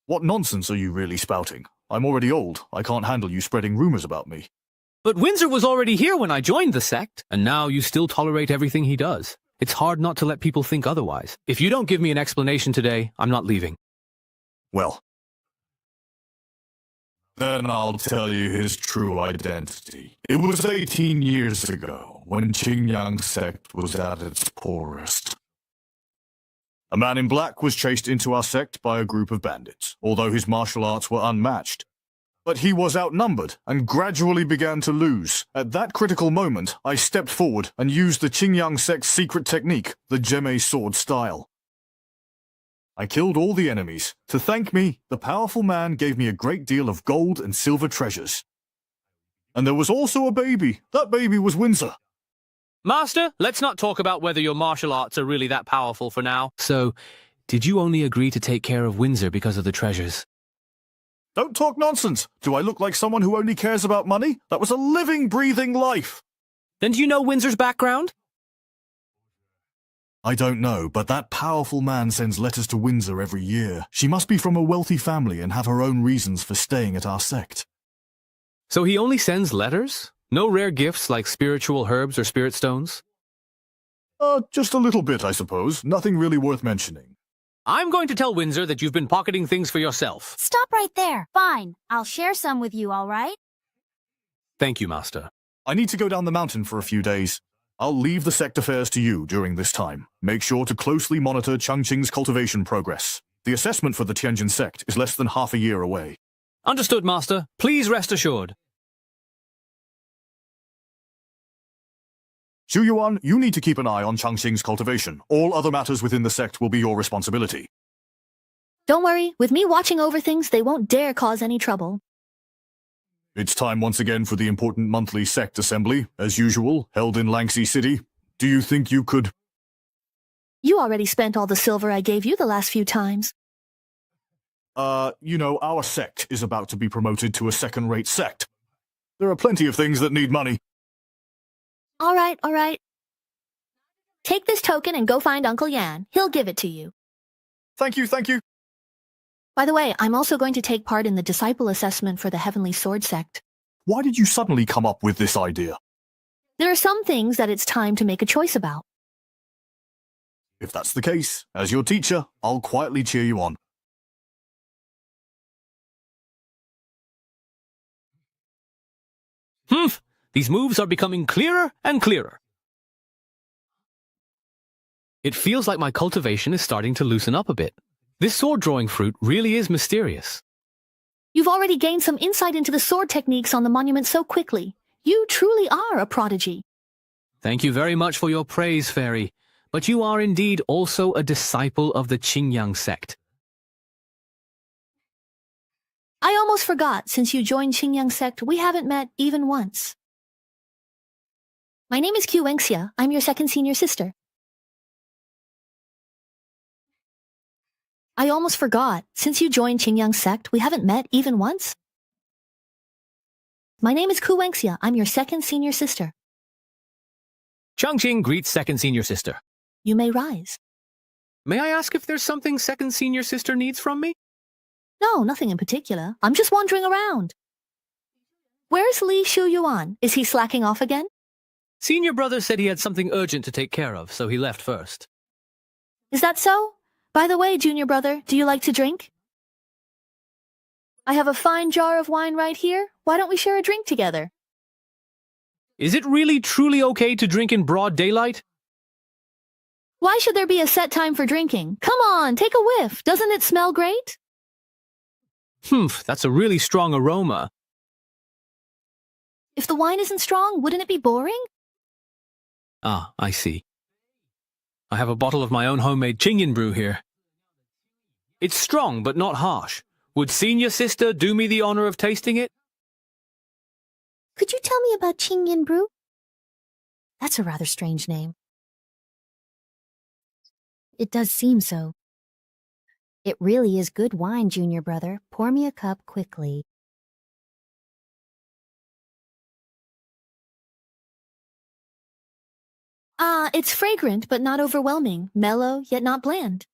What nonsense are you really spouting? I'm already old. I can't handle you spreading rumors about me. But Windsor was already here when I joined the sect, and now you still tolerate everything he does. It's hard not to let people think otherwise. If you don't give me an explanation today, I'm not leaving. Well, then I'll tell you his true identity. It was 18 years ago, when Qingyang sect was at its poorest. A man in black was chased into our sect by a group of bandits, although his martial arts were unmatched. But he was outnumbered and gradually began to lose. At that critical moment, I stepped forward and used the Qingyang sect's secret technique, the Gemme sword style. I killed all the enemies. To thank me, the powerful man gave me a great deal of gold and silver treasures. And there was also a baby. That baby was Windsor. Master, let's not talk about whether your martial arts are really that powerful for now. So, did you only agree to take care of Windsor because of the treasures? Don't talk nonsense. Do I look like someone who only cares about money? That was a living, breathing life. Then do you know Windsor's background? I don't know, but that powerful man sends letters to Windsor every year. She must be from a wealthy family and have her own reasons for staying at our sect. So he only sends letters? No rare gifts like spiritual herbs or spirit stones? Just a little bit, I suppose. Nothing really worth mentioning. I'm going to tell Windsor that you've been pocketing things for yourself. Stop right there. Fine. I'll share some with you, all right? Thank you, Master. I need to go down the mountain for a few days. I'll leave the sect affairs to you during this time. Make sure to closely monitor Changqing's cultivation progress. The assessment for the Tianjin sect is less than half a year away. Understood, Master. Please rest assured. Xu Yuan, you need to keep an eye on Changqing's cultivation. All other matters within the sect will be your responsibility. Don't worry, with me watching over things, they won't dare cause any trouble. It's time once again for the important monthly sect assembly, as usual, held in Langsy City. Do you think you could... You already spent all the silver I gave you the last few times. Our sect is about to be promoted to a second-rate sect. There are plenty of things that need money. All right. Take this token and go find Uncle Yan. He'll give it to you. Thank you. By the way, I'm also going to take part in the disciple assessment for the Heavenly Sword sect. Why did you suddenly come up with this idea? There are some things that it's time to make a choice about. If that's the case, as your teacher, I'll quietly cheer you on. These moves are becoming clearer and clearer. It feels like my cultivation is starting to loosen up a bit. This sword-drawing fruit really is mysterious. You've already gained some insight into the sword techniques on the monument so quickly. You truly are a prodigy. Thank you very much for your praise, Fairy. But you are indeed also a disciple of the Qingyang sect. I almost forgot, since you joined Qingyang sect, we haven't met even once. My name is Wenxia. I'm your second senior sister. I almost forgot, since you joined Qingyang sect, we haven't met even once. My name is Wenxia. I'm your second senior sister. Changqing greets second senior sister. You may rise. May I ask if there's something second senior sister needs from me? No, nothing in particular. I'm just wandering around. Where's Li Shuyuan? Is he slacking off again? Senior brother said he had something urgent to take care of, so he left first. Is that so? By the way, junior brother, do you like to drink? I have a fine jar of wine right here. Why don't we share a drink together? Is it really truly okay to drink in broad daylight? Why should there be a set time for drinking? Come on, take a whiff. Doesn't it smell great? That's a really strong aroma. If the wine isn't strong, wouldn't it be boring? Ah, I see. I have a bottle of my own homemade Qingyan brew here. It's strong, but not harsh. Would senior sister do me the honor of tasting it? Could you tell me about Qingyan brew? That's a rather strange name. It does seem so. It really is good wine, junior brother. Pour me a cup quickly. It's fragrant but not overwhelming, mellow yet not bland.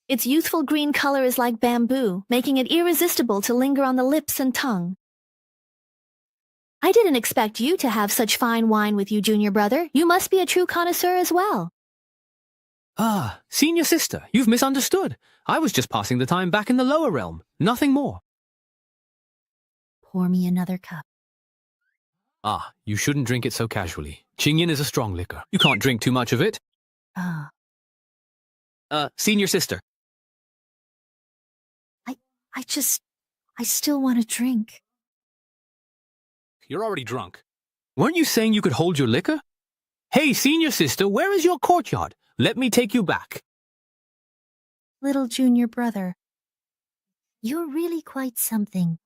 Its youthful green color is like bamboo, making it irresistible to linger on the lips and tongue. I didn't expect you to have such fine wine with you, junior brother. You must be a true connoisseur as well. Ah, senior sister, you've misunderstood. I was just passing the time back in the lower realm, nothing more. Pour me another cup. Ah, you shouldn't drink it so casually. Qingyan is a strong liquor. You can't drink too much of it. Ah. Senior sister. I still want to drink. You're already drunk. Weren't you saying you could hold your liquor? Hey, senior sister, where is your courtyard? Let me take you back. Little junior brother, you're really quite something.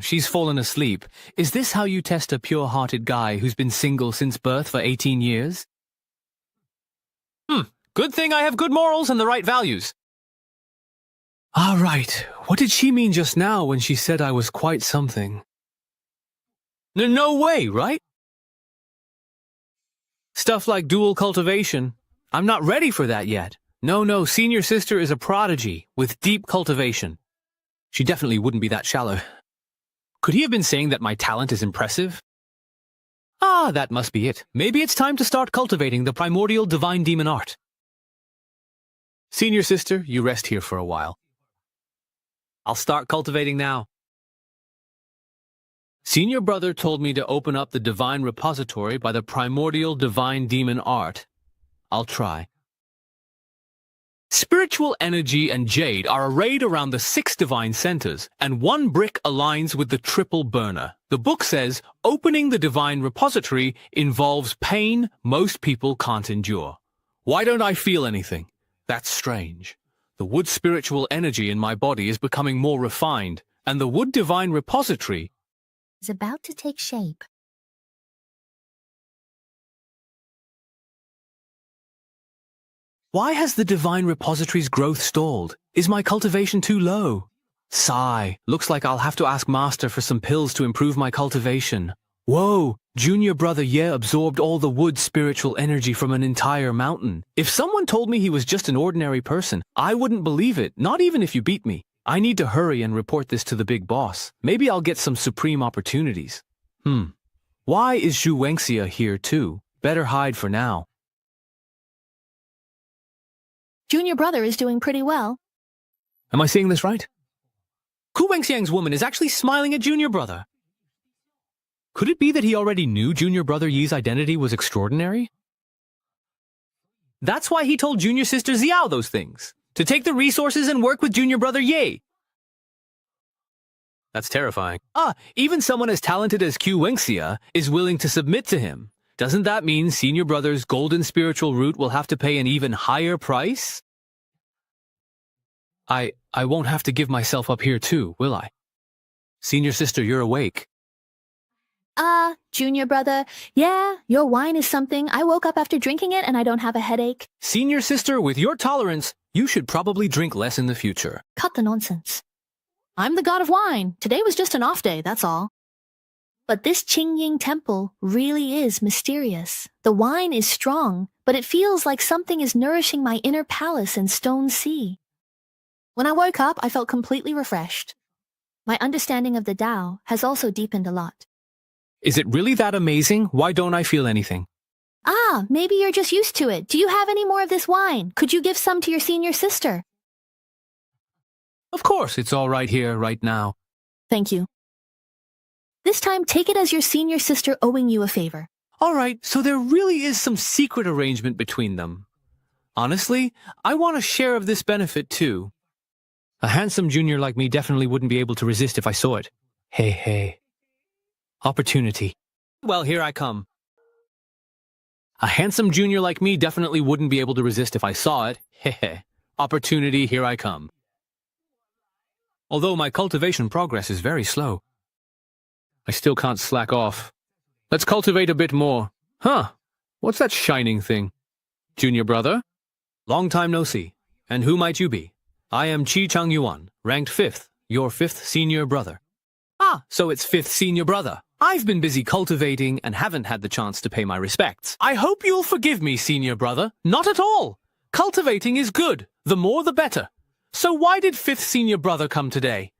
She's fallen asleep. Is this how you test a pure-hearted guy who's been single since birth for 18 years? Good thing I have good morals and the right values. All right, what did she mean just now when she said I was quite something? No way, right? Stuff like dual cultivation. I'm not ready for that yet. No, senior sister is a prodigy with deep cultivation. She definitely wouldn't be that shallow. Could he have been saying that my talent is impressive? Ah, that must be it. Maybe it's time to start cultivating the primordial divine demon art. Senior sister, you rest here for a while. I'll start cultivating now. Senior brother told me to open up the divine repository by the primordial divine demon art. I'll try. Spiritual energy and jade are arrayed around the 6 divine centers, and 1 brick aligns with the triple burner. The book says, opening the divine repository involves pain most people can't endure. Why don't I feel anything? That's strange. The wood spiritual energy in my body is becoming more refined, and the wood divine repository Is about to take shape. Why has the divine repository's growth stalled? Is my cultivation too low? Sigh. Looks like I'll have to ask Master for some pills to improve my cultivation. Whoa! Junior brother Ye absorbed all the wood spiritual energy from an entire mountain. If someone told me he was just an ordinary person, I wouldn't believe it, not even if you beat me. I need to hurry and report this to the big boss. Maybe I'll get some supreme opportunities. Why is Zhu Wenxia here too? Better hide for now. Junior brother is doing pretty well. Am I seeing this right? Ku Wenxiang's woman is actually smiling at Junior brother. Could it be that he already knew Junior brother Yi's identity was extraordinary? That's why he told Junior sister Xiao those things. To take the resources and work with Junior brother Ye. That's terrifying. Even someone as talented as Ku Wenxia is willing to submit to him. Doesn't that mean Senior brother's golden spiritual root will have to pay an even higher price? I won't have to give myself up here too, will I? Senior sister, you're awake. Junior brother, yeah, your wine is something. I woke up after drinking it and I don't have a headache. Senior sister, with your tolerance, you should probably drink less in the future. Cut the nonsense. I'm the god of wine. Today was just an off day, that's all. But this Qingying temple really is mysterious. The wine is strong, but it feels like something is nourishing my inner palace in Stone Sea. When I woke up, I felt completely refreshed. My understanding of the Tao has also deepened a lot. Is it really that amazing? Why don't I feel anything? Maybe you're just used to it. Do you have any more of this wine? Could you give some to your senior sister? Of course, it's all right here, right now. Thank you. This time, take it as your senior sister owing you a favor. All right, so there really is some secret arrangement between them. Honestly, I want a share of this benefit too. A handsome junior like me definitely wouldn't be able to resist if I saw it. Hey. Opportunity. Well, here I come. A handsome junior like me definitely wouldn't be able to resist if I saw it. Hehe. Opportunity, here I come. Although my cultivation progress is very slow, I still can't slack off. Let's cultivate a bit more. What's that shining thing? Junior brother? Long time no see. And who might you be? I am Qi Chang Yuan, ranked 5th, your 5th senior brother. So it's 5th senior brother. I've been busy cultivating and haven't had the chance to pay my respects. I hope you'll forgive me, senior brother. Not at all. Cultivating is good. The more the better. So why did 5th senior brother come today?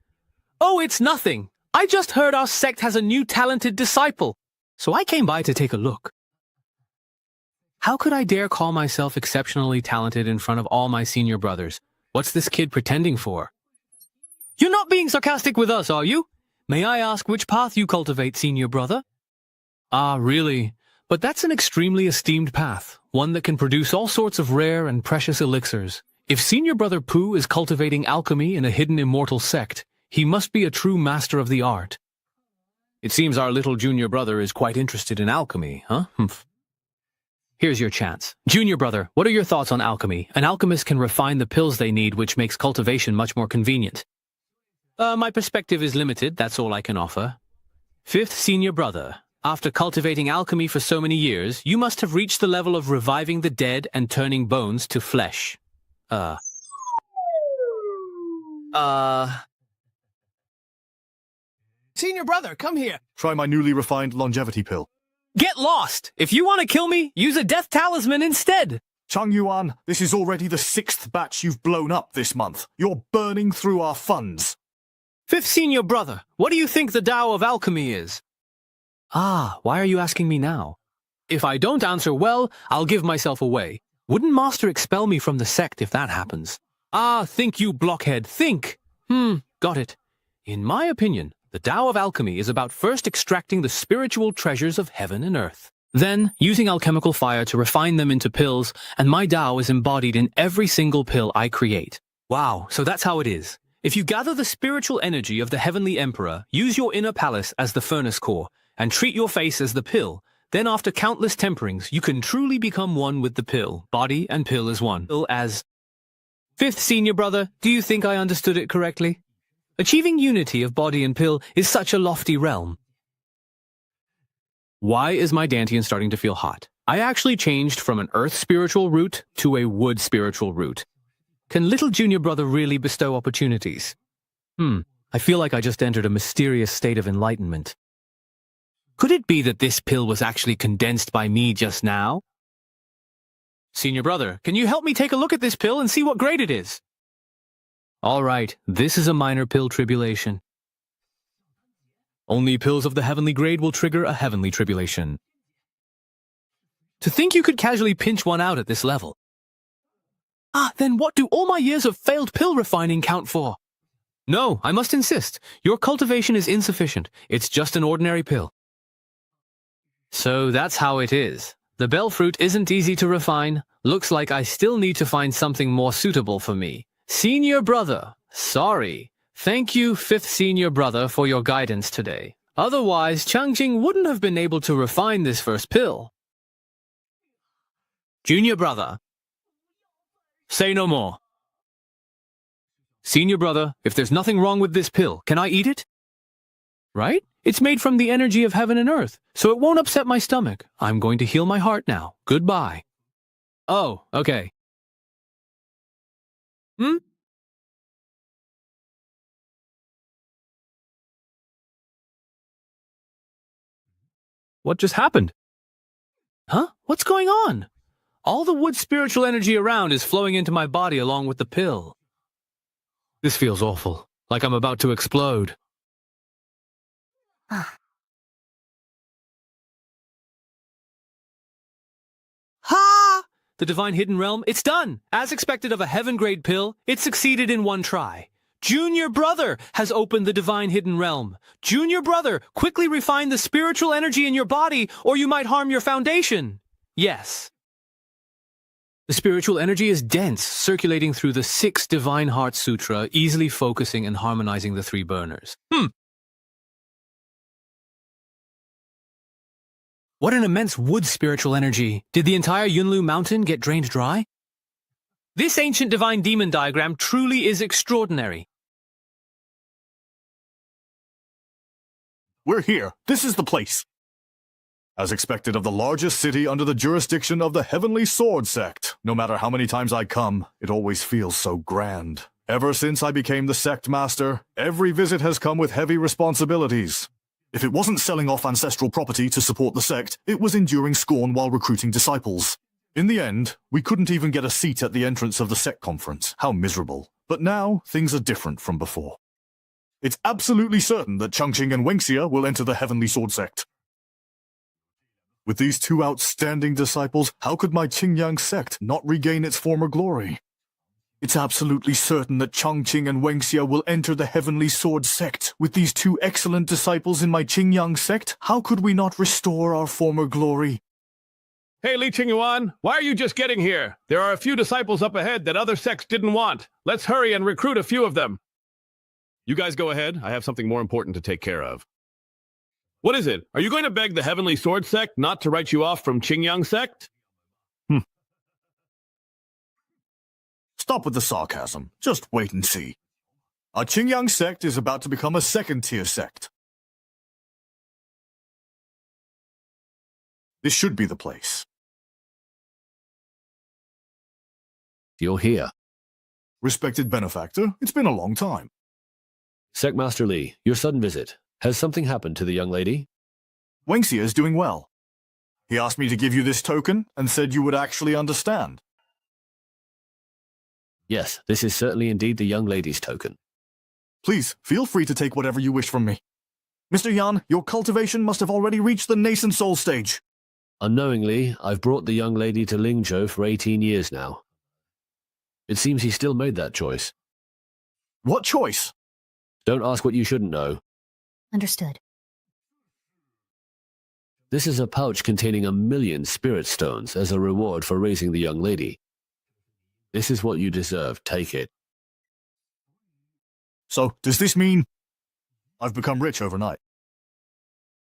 Oh, it's nothing. I just heard our sect has a new talented disciple. So I came by to take a look. How could I dare call myself exceptionally talented in front of all my senior brothers? What's this kid pretending for? You're not being sarcastic with us, are you? May I ask which path you cultivate, senior brother? Really? But that's an extremely esteemed path, one that can produce all sorts of rare and precious elixirs. If senior brother Pooh is cultivating alchemy in a hidden immortal sect, he must be a true master of the art. It seems our little junior brother is quite interested in alchemy, huh? Here's your chance. Junior brother, what are your thoughts on alchemy? An alchemist can refine the pills they need, which makes cultivation much more convenient. My perspective is limited, that's all I can offer. 5th senior brother, after cultivating alchemy for so many years, you must have reached the level of reviving the dead and turning bones to flesh. Senior brother, come here. Try my newly refined longevity pill. Get lost! If you want to kill me, use a death talisman instead! Chang Yuan, this is already the 6th batch you've blown up this month. You're burning through our funds. 5th senior brother, what do you think the Tao of alchemy is? Why are you asking me now? If I don't answer well, I'll give myself away. Wouldn't Master expel me from the sect if that happens? Think, you blockhead, think! Got it. In my opinion, the Tao of alchemy is about first extracting the spiritual treasures of heaven and earth. Then, using alchemical fire to refine them into pills, and my Tao is embodied in every single pill I create. Wow, so that's how it is. If you gather the spiritual energy of the Heavenly Emperor, use your inner palace as the furnace core, and treat your face as the pill, then after countless temperings, you can truly become one with the pill, body and pill as one. Fifth senior brother, do you think I understood it correctly? Achieving unity of body and pill is such a lofty realm. Why is my Dantian starting to feel hot? I actually changed from an earth spiritual route to a wood spiritual route. Can little junior brother really bestow opportunities? I feel like I just entered a mysterious state of enlightenment. Could it be that this pill was actually condensed by me just now? Senior brother, can you help me take a look at this pill and see what grade it is? All right, this is a minor pill tribulation. Only pills of the heavenly grade will trigger a heavenly tribulation. To think you could casually pinch one out at this level. Then what do all my years of failed pill refining count for? No, I must insist. Your cultivation is insufficient. It's just an ordinary pill. So that's how it is. The bell fruit isn't easy to refine. Looks like I still need to find something more suitable for me. Senior brother, sorry. Thank you, fifth senior brother, for your guidance today. Otherwise, Changjing wouldn't have been able to refine this first pill. Junior brother, say no more. Senior brother, if there's nothing wrong with this pill, can I eat it? Right? It's made from the energy of heaven and earth, so it won't upset my stomach. I'm going to heal my heart now. Goodbye. Oh, okay. What just happened? Huh? What's going on? All the wood spiritual energy around is flowing into my body along with the pill. This feels awful, like I'm about to explode. Ha! The divine hidden realm, it's done! As expected of a heaven-grade pill, it succeeded in one try. Junior brother has opened the divine hidden realm. Junior brother, quickly refine the spiritual energy in your body, or you might harm your foundation. Yes. The spiritual energy is dense, circulating through the 6 Divine Heart Sutra, easily focusing and harmonizing the 3 burners. What an immense wood spiritual energy. Did the entire Yunlu mountain get drained dry? This ancient divine demon diagram truly is extraordinary. We're here. This is the place. As expected of the largest city under the jurisdiction of the Heavenly Sword Sect. No matter how many times I come, it always feels so grand. Ever since I became the sect master, every visit has come with heavy responsibilities. If it wasn't selling off ancestral property to support the sect, it was enduring scorn while recruiting disciples. In the end, we couldn't even get a seat at the entrance of the sect conference. How miserable. But now, things are different from before. It's absolutely certain that Changqing and Wenxia will enter the Heavenly Sword Sect. With these 2 outstanding disciples, how could my Qingyang sect not regain its former glory? It's absolutely certain that Changqing and Wenxia will enter the Heavenly Sword Sect. With these 2 excellent disciples in my Qingyang sect, how could we not restore our former glory? Hey, Li Qingyuan, why are you just getting here? There are a few disciples up ahead that other sects didn't want. Let's hurry and recruit a few of them. You guys go ahead. I have something more important to take care of. What is it? Are you going to beg the Heavenly Sword Sect not to write you off from Qingyang sect? Stop with the sarcasm. Just wait and see. Our Qingyang sect is about to become a second-tier sect. This should be the place. You're here. Respected benefactor, it's been a long time. Sectmaster Li, your sudden visit. Has something happened to the young lady? Wenxia is doing well. He asked me to give you this token and said you would actually understand. Yes, this is certainly indeed the young lady's token. Please, feel free to take whatever you wish from me. Mr. Yan, your cultivation must have already reached the nascent soul stage. Unknowingly, I've brought the young lady to Lingzhou for 18 years now. It seems he still made that choice. What choice? Don't ask what you shouldn't know. Understood. This is a pouch containing 1,000,000 spirit stones as a reward for raising the young lady. This is what you deserve. Take it. So, does this mean I've become rich overnight?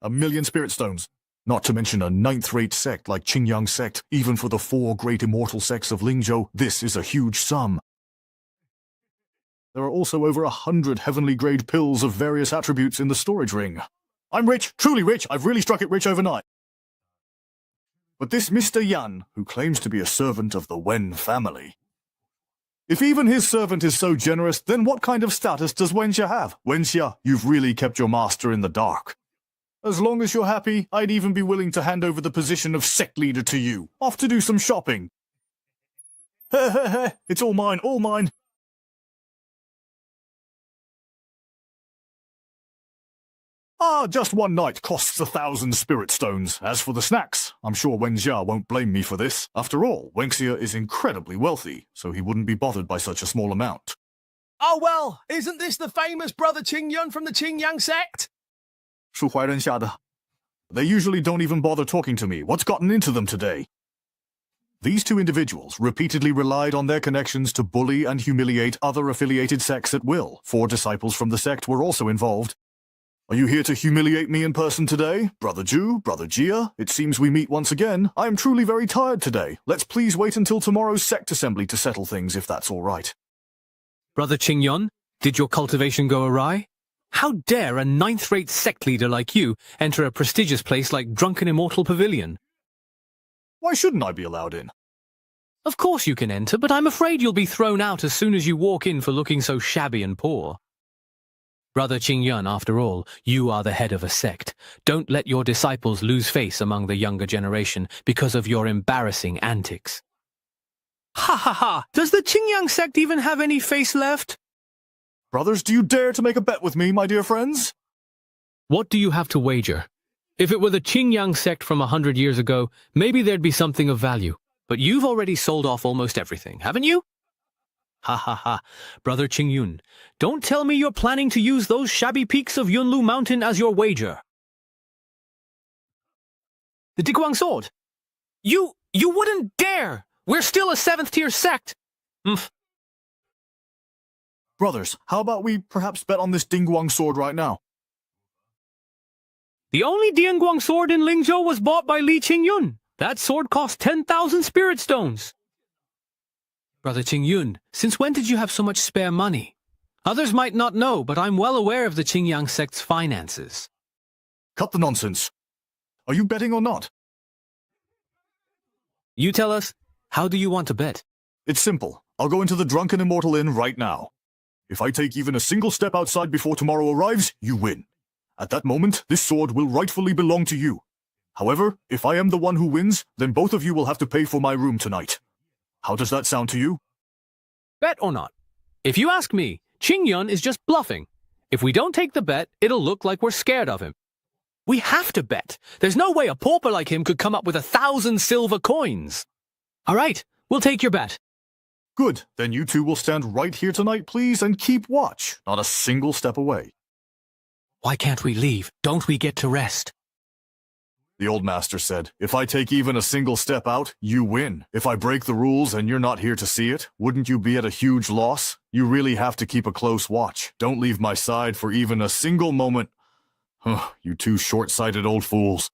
1,000,000 spirit stones. Not to mention a 9th-rate sect like Qingyang sect. Even for the 4 great immortal sects of Lingzhou, this is a huge sum. There are also over 100 heavenly-grade pills of various attributes in the storage ring. I'm rich, truly rich. I've really struck it rich overnight. But this Mr. Yan, who claims to be a servant of the Wen family. If even his servant is so generous, then what kind of status does Wenxia have? Wenxia, you've really kept your master in the dark. As long as you're happy, I'd even be willing to hand over the position of sect leader to you. Off to do some shopping. Heh heh heh, it's all mine, all mine. Ah, just one night costs 1,000 spirit stones. As for the snacks, I'm sure Wenxia won't blame me for this. After all, Wenxia is incredibly wealthy, so he wouldn't be bothered by such a small amount. Oh well, isn't this the famous brother Qingyun from the Qingyang sect? 恕怀人下的. They usually don't even bother talking to me. What's gotten into them today? These two individuals repeatedly relied on their connections to bully and humiliate other affiliated sects at will. 4 disciples from the sect were also involved. Are you here to humiliate me in person today? Brother Ju, Brother Jia, it seems we meet once again. I am truly very tired today. Let's please wait until tomorrow's sect assembly to settle things, if that's all right. Brother Qingyun, did your cultivation go awry? How dare a 9th-rate sect leader like you enter a prestigious place like Drunken Immortal Pavilion? Why shouldn't I be allowed in? Of course you can enter, but I'm afraid you'll be thrown out as soon as you walk in for looking so shabby and poor. Brother Qingyun, after all, you are the head of a sect. Don't let your disciples lose face among the younger generation because of your embarrassing antics. Ha ha ha! Does the Qingyang sect even have any face left? Brothers, do you dare to make a bet with me, my dear friends? What do you have to wager? If it were the Qingyang sect from 100 years ago, maybe there'd be something of value. But you've already sold off almost everything, haven't you? Ha ha ha. Brother Qingyun, don't tell me you're planning to use those shabby peaks of Yunlu Mountain as your wager. The Diguang sword? You wouldn't dare! We're still a 7th-tier sect! Brothers, how about we perhaps bet on this Dingguang sword right now? The only Dingguang sword in Lingzhou was bought by Li Qingyun. That sword cost 10,000 spirit stones. Brother Qingyun, since when did you have so much spare money? Others might not know, but I'm well aware of the Qingyang sect's finances. Cut the nonsense. Are you betting or not? You tell us, how do you want to bet? It's simple. I'll go into the Drunken Immortal Inn right now. If I take even a single step outside before tomorrow arrives, you win. At that moment, this sword will rightfully belong to you. However, if I am the one who wins, then both of you will have to pay for my room tonight. How does that sound to you? Bet or not? If you ask me, Qingyun is just bluffing. If we don't take the bet, it'll look like we're scared of him. We have to bet. There's no way a pauper like him could come up with 1,000 silver coins. All right, we'll take your bet. Good. Then you two will stand right here tonight, please, and keep watch. Not a single step away. Why can't we leave? Don't we get to rest? The old master said, if I take even a single step out, you win. If I break the rules and you're not here to see it, wouldn't you be at a huge loss? You really have to keep a close watch. Don't leave my side for even a single moment. You two short-sighted old fools.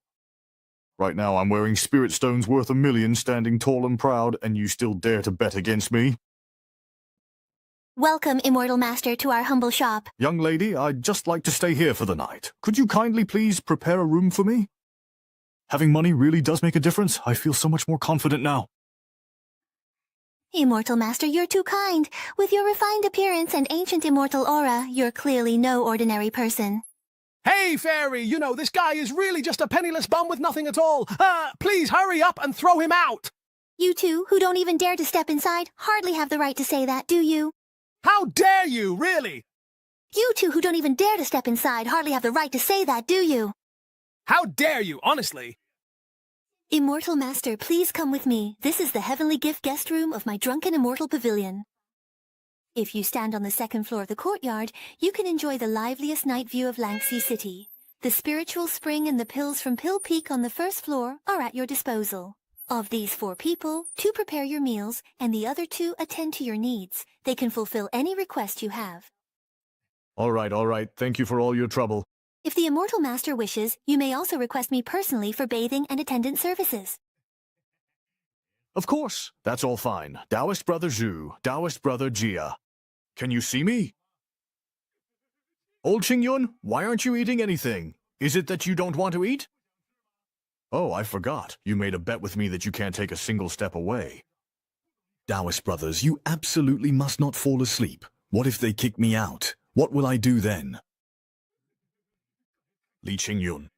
Right now I'm wearing spirit stones worth 1 million, standing tall and proud, and you still dare to bet against me? Welcome, Immortal Master, to our humble shop. Young lady, I'd just like to stay here for the night. Could you kindly please prepare a room for me? Having money really does make a difference. I feel so much more confident now. Immortal Master, you're too kind. With your refined appearance and ancient immortal aura, you're clearly no ordinary person. Hey, Fairy, you know, this guy is really just a penniless bum with nothing at all. Please hurry up and throw him out. You two, who don't even dare to step inside, hardly have the right to say that, do you? How dare you, really? You two, who don't even dare to step inside, hardly have the right to say that, do you? How dare you, honestly? Immortal Master, please come with me. This is the heavenly gift guest room of my Drunken Immortal Pavilion. If you stand on the 2nd floor of the courtyard, you can enjoy the liveliest night view of Langxi City. The spiritual spring and the pills from Pill Peak on the 1st floor are at your disposal. Of these 4 people, 2 prepare your meals, and the other 2 attend to your needs. They can fulfill any request you have. All right. Thank you for all your trouble. If the Immortal Master wishes, you may also request me personally for bathing and attendant services. Of course. That's all fine. Taoist Brother Zhu, Taoist Brother Jia. Can you see me? Old Qingyun, why aren't you eating anything? Is it that you don't want to eat? Oh, I forgot. You made a bet with me that you can't take a single step away. Taoist brothers, you absolutely must not fall asleep. What if they kick me out? What will I do then? Li Qingyun.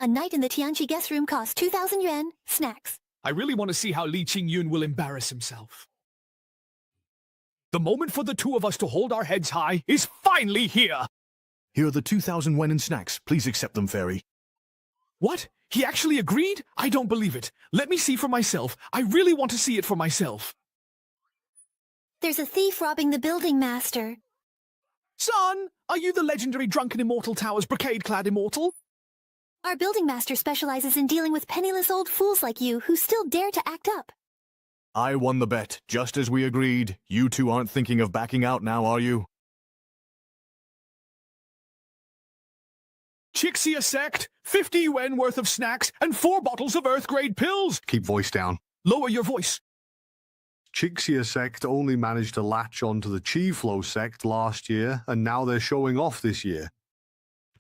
A night in the Tianqi guest room costs 2,000 yuan. Snacks. I really want to see how Li Qingyun will embarrass himself. The moment for the two of us to hold our heads high is finally here! Here are the 2,000 wen in snacks. Please accept them, fairy. What? He actually agreed? I don't believe it. Let me see for myself. I really want to see it for myself. There's a thief robbing the building master. Son, are you the legendary drunken immortal tower's brocade-clad immortal? Our building master specializes in dealing with penniless old fools like you who still dare to act up. I won the bet, just as we agreed. You two aren't thinking of backing out now, are you? Chixia sect, 50 yuan worth of snacks, and 4 bottles of Earth-grade pills! Keep voice down. Lower your voice. Chixia sect only managed to latch onto the Chi Flow sect last year, and now they're showing off this year.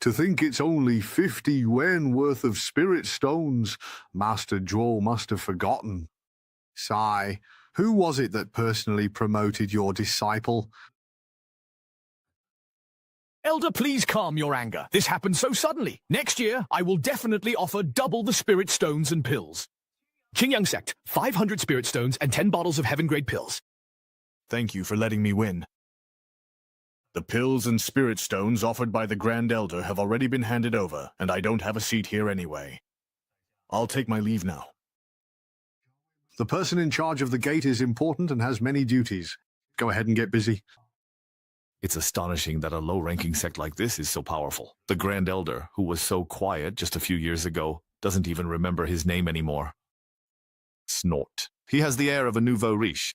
To think it's only 50 yuan worth of spirit stones, Master Zhuo must have forgotten. Sigh, who was it that personally promoted your disciple? Elder, please calm your anger. This happened so suddenly. Next year, I will definitely offer double the spirit stones and pills. Qingyang sect, 500 spirit stones and 10 bottles of heaven-grade pills. Thank you for letting me win. The pills and spirit stones offered by the Grand Elder have already been handed over, and I don't have a seat here anyway. I'll take my leave now. The person in charge of the gate is important and has many duties. Go ahead and get busy. It's astonishing that a low-ranking sect like this is so powerful. The Grand Elder, who was so quiet just a few years ago, doesn't even remember his name anymore. Snort. He has the air of a nouveau riche.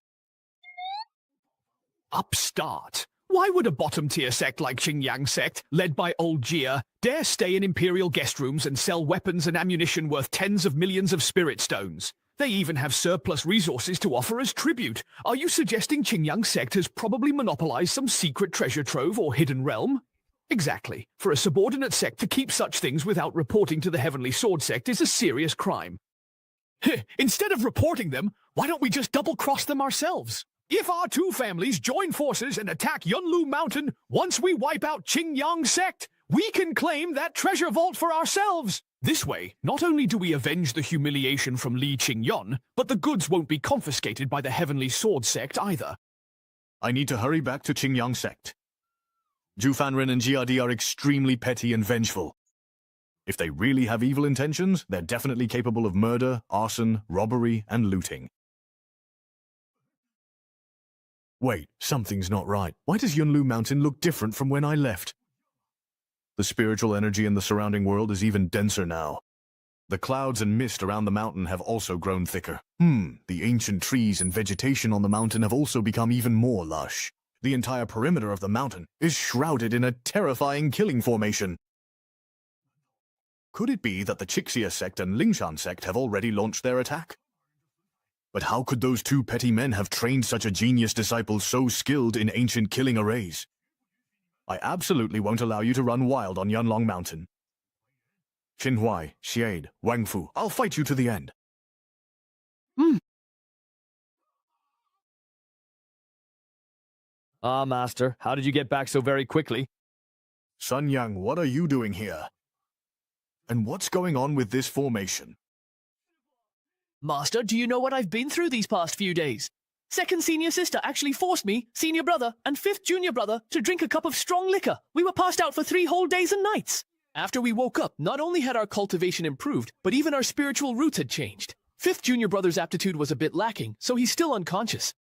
Upstart. Why would a bottom-tier sect like Qingyang sect, led by old Jia, dare stay in imperial guest rooms and sell weapons and ammunition worth tens of millions of spirit stones? They even have surplus resources to offer as tribute. Are you suggesting Qingyang sect has probably monopolized some secret treasure trove or hidden realm? Exactly. For a subordinate sect to keep such things without reporting to the Heavenly Sword sect is a serious crime. Instead of reporting them, why don't we just double-cross them ourselves? If our two families join forces and attack Yunlu Mountain, once we wipe out Qingyang sect, we can claim that treasure vault for ourselves. This way, not only do we avenge the humiliation from Li Qingyun, but the goods won't be confiscated by the Heavenly Sword sect either. I need to hurry back to Qingyang sect. Zhu Fanren and GRD are extremely petty and vengeful. If they really have evil intentions, they're definitely capable of murder, arson, robbery, and looting. Wait, something's not right. Why does Yunlu Mountain look different from when I left? The spiritual energy in the surrounding world is even denser now. The clouds and mist around the mountain have also grown thicker. The ancient trees and vegetation on the mountain have also become even more lush. The entire perimeter of the mountain is shrouded in a terrifying killing formation. Could it be that the Chixia sect and Lingshan sect have already launched their attack? But how could those two petty men have trained such a genius disciple so skilled in ancient killing arrays? I absolutely won't allow you to run wild on Yunlong Mountain. Xinhuai, Xiade, Wangfu, I'll fight you to the end. Ah, Master, how did you get back so very quickly? Sun Yang, what are you doing here? And what's going on with this formation? Master, do you know what I've been through these past few days? Second senior sister actually forced me, senior brother, and fifth junior brother to drink a cup of strong liquor. We were passed out for 3 whole days and nights. After we woke up, not only had our cultivation improved, but even our spiritual roots had changed. Fifth junior brother's aptitude was a bit lacking, so he's still unconscious.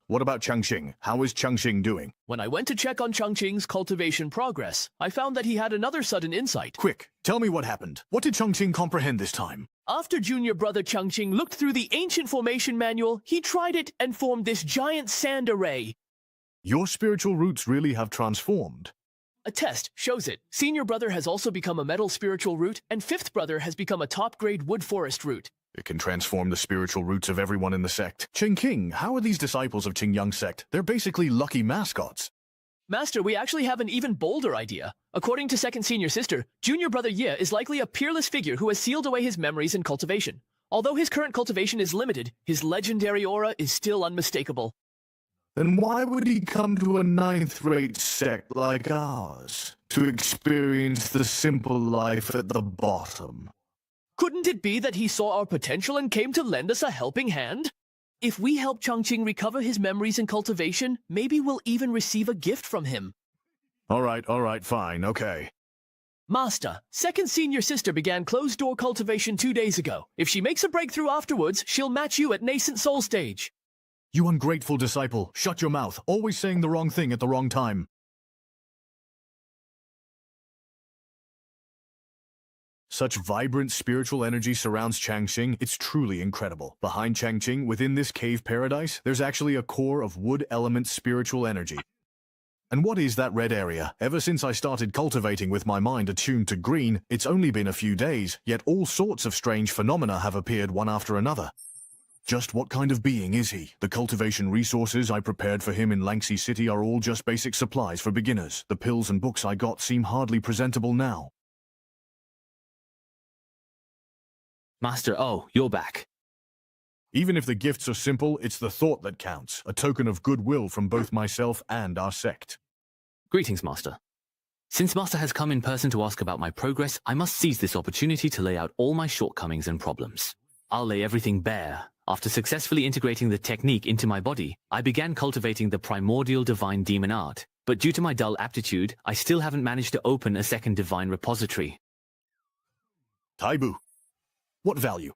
What about Changxing? How is Changxing doing? When I went to check on Changqing's cultivation progress, I found that he had another sudden insight. Quick, tell me what happened. What did Changxing comprehend this time? After junior brother Changqing looked through the ancient formation manual, he tried it and formed this giant sand array. Your spiritual roots really have transformed. A test shows it. Senior brother has also become a metal spiritual root, and fifth brother has become a top-grade wood forest root. It can transform the spiritual roots of everyone in the sect. Chengqing, how are these disciples of Qingyang sect? They're basically lucky mascots. Master, we actually have an even bolder idea. According to second senior sister, junior brother Ye is likely a peerless figure who has sealed away his memories and cultivation. Although his current cultivation is limited, his legendary aura is still unmistakable. Then why would he come to a ninth-rate sect like ours to experience the simple life at the bottom? Couldn't it be that he saw our potential and came to lend us a helping hand? If we help Chongqing recover his memories and cultivation, maybe we'll even receive a gift from him. All right, fine, okay. Master, second senior sister began closed-door cultivation 2 days ago. If she makes a breakthrough afterwards, she'll match you at nascent soul stage. You ungrateful disciple, shut your mouth, always saying the wrong thing at the wrong time. Such vibrant spiritual energy surrounds Changqing, it's truly incredible. Behind Changqing, within this cave paradise, there's actually a core of wood element spiritual energy. And what is that red area? Ever since I started cultivating with my mind attuned to green, it's only been a few days, yet all sorts of strange phenomena have appeared one after another. Just what kind of being is he? The cultivation resources I prepared for him in Langxi City are all just basic supplies for beginners. The pills and books I got seem hardly presentable now. Master, oh, you're back. Even if the gifts are simple, it's the thought that counts, a token of goodwill from both myself and our sect. Greetings, Master. Since Master has come in person to ask about my progress, I must seize this opportunity to lay out all my shortcomings and problems. I'll lay everything bare. After successfully integrating the technique into my body, I began cultivating the primordial divine demon art. But due to my dull aptitude, I still haven't managed to open a second divine repository. Taibu. What value?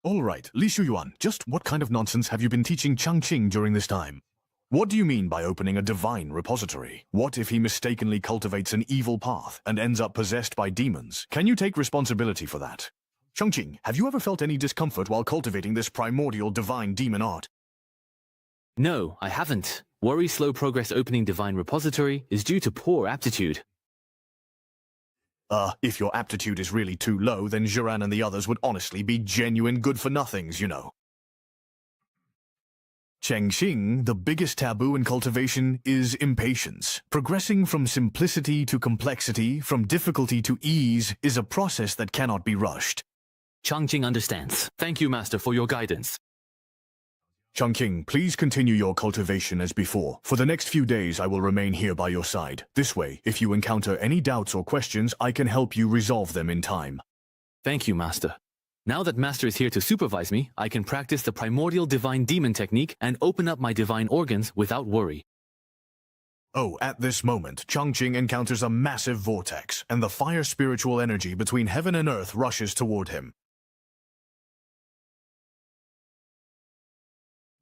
All right, Li Shuyuan, just what kind of nonsense have you been teaching Changqing during this time? What do you mean by opening a divine repository? What if he mistakenly cultivates an evil path and ends up possessed by demons? Can you take responsibility for that? Changqing, have you ever felt any discomfort while cultivating this primordial divine demon art? No, I haven't. Worry slow progress opening divine repository is due to poor aptitude. If your aptitude is really too low, then Jiran and the others would honestly be genuine good-for-nothings, you know. Changqing, the biggest taboo in cultivation is impatience. Progressing from simplicity to complexity, from difficulty to ease, is a process that cannot be rushed. Changqing understands. Thank you, Master, for your guidance. Changqing, please continue your cultivation as before. For the next few days, I will remain here by your side. This way, if you encounter any doubts or questions, I can help you resolve them in time. Thank you, Master. Now that Master is here to supervise me, I can practice the primordial divine demon technique and open up my divine organs without worry. Oh, at this moment, Changqing encounters a massive vortex, and the fire spiritual energy between heaven and earth rushes toward him.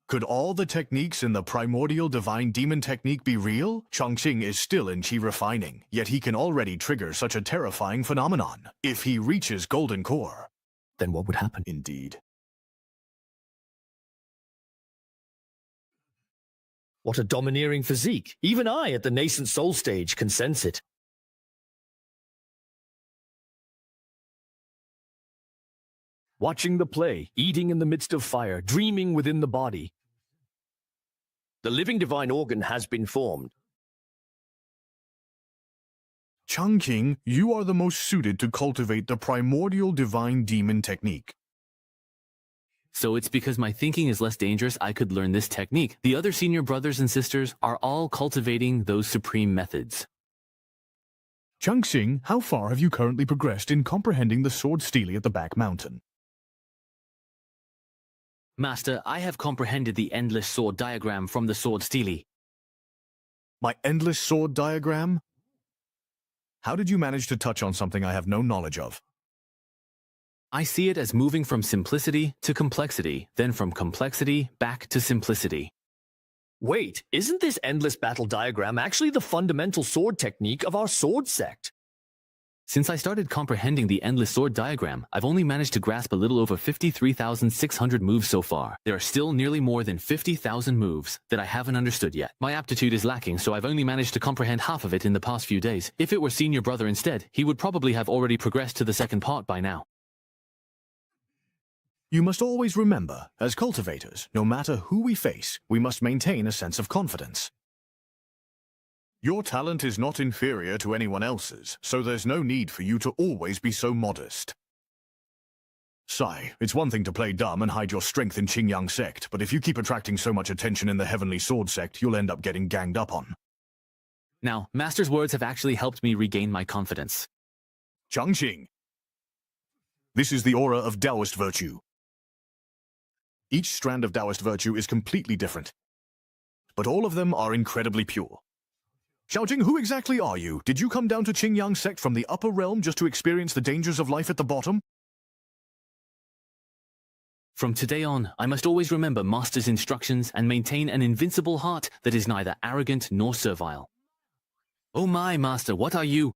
Could all the techniques in the primordial divine demon technique be real? Changqing is still in chi refining, yet he can already trigger such a terrifying phenomenon. If he reaches golden core, then what would happen? Indeed. What a domineering physique. Even I, at the nascent soul stage, can sense it. Watching the play, eating in the midst of fire, dreaming within the body. The living divine organ has been formed. Changqing, you are the most suited to cultivate the primordial divine demon technique. So it's because my thinking is less dangerous I could learn this technique. The other senior brothers and sisters are all cultivating those supreme methods. Changqing, how far have you currently progressed in comprehending the sword stele at the back mountain? Master, I have comprehended the endless sword diagram from the sword stele. My endless sword diagram? How did you manage to touch on something I have no knowledge of? I see it as moving from simplicity to complexity, then from complexity back to simplicity. Wait, isn't this endless battle diagram actually the fundamental sword technique of our sword sect? Since I started comprehending the endless sword diagram, I've only managed to grasp a little over 53,600 moves so far. There are still nearly more than 50,000 moves that I haven't understood yet. My aptitude is lacking, so I've only managed to comprehend half of it in the past few days. If it were Senior Brother instead, he would probably have already progressed to the second part by now. You must always remember, as cultivators, no matter who we face, we must maintain a sense of confidence. Your talent is not inferior to anyone else's, so there's no need for you to always be so modest. Sai, it's one thing to play dumb and hide your strength in Qingyang sect, but if you keep attracting so much attention in the Heavenly Sword sect, you'll end up getting ganged up on. Now, Master's words have actually helped me regain my confidence. Changqing. This is the aura of Taoist virtue. Each strand of Taoist virtue is completely different, but all of them are incredibly pure. Xiaojing, who exactly are you? Did you come down to Qingyang sect from the upper realm just to experience the dangers of life at the bottom? From today on, I must always remember Master's instructions and maintain an invincible heart that is neither arrogant nor servile. Oh my, Master, what are you?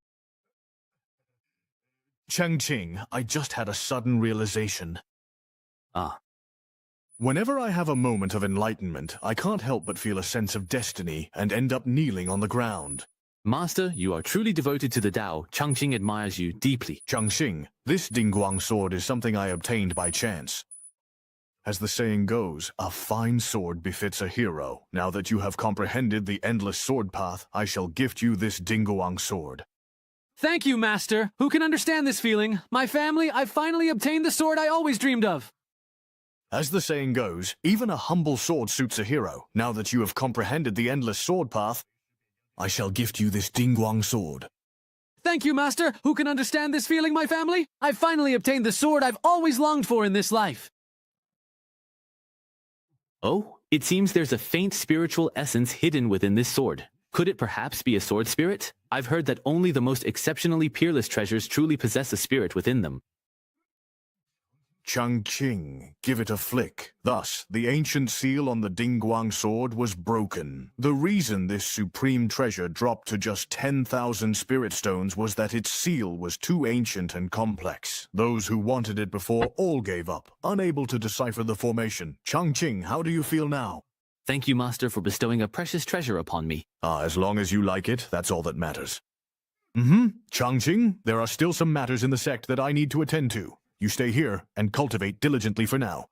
Changqing, I just had a sudden realization. Ah. Whenever I have a moment of enlightenment, I can't help but feel a sense of destiny and end up kneeling on the ground. Master, you are truly devoted to the Tao. Changqing admires you deeply. Changqing, this Dingguang sword is something I obtained by chance. As the saying goes, a fine sword befits a hero. Now that you have comprehended the endless sword path, I shall gift you this Dingguang sword. Thank you, Master. Who can understand this feeling? My family, I've finally obtained the sword I always dreamed of. As the saying goes, even a humble sword suits a hero. Now that you have comprehended the endless sword path, I shall gift you this Dingguang sword. Thank you, Master. Who can understand this feeling, my family? I've finally obtained the sword I've always longed for in this life. Oh, it seems there's a faint spiritual essence hidden within this sword. Could it perhaps be a sword spirit? I've heard that only the most exceptionally peerless treasures truly possess a spirit within them. Changqing, give it a flick. Thus, the ancient seal on the Dingguang sword was broken. The reason this supreme treasure dropped to just 10,000 spirit stones was that its seal was too ancient and complex. Those who wanted it before all gave up, unable to decipher the formation. Changqing, how do you feel now? Thank you, Master, for bestowing a precious treasure upon me. As long as you like it, that's all that matters. Changqing, there are still some matters in the sect that I need to attend to. You stay here and cultivate diligently for now.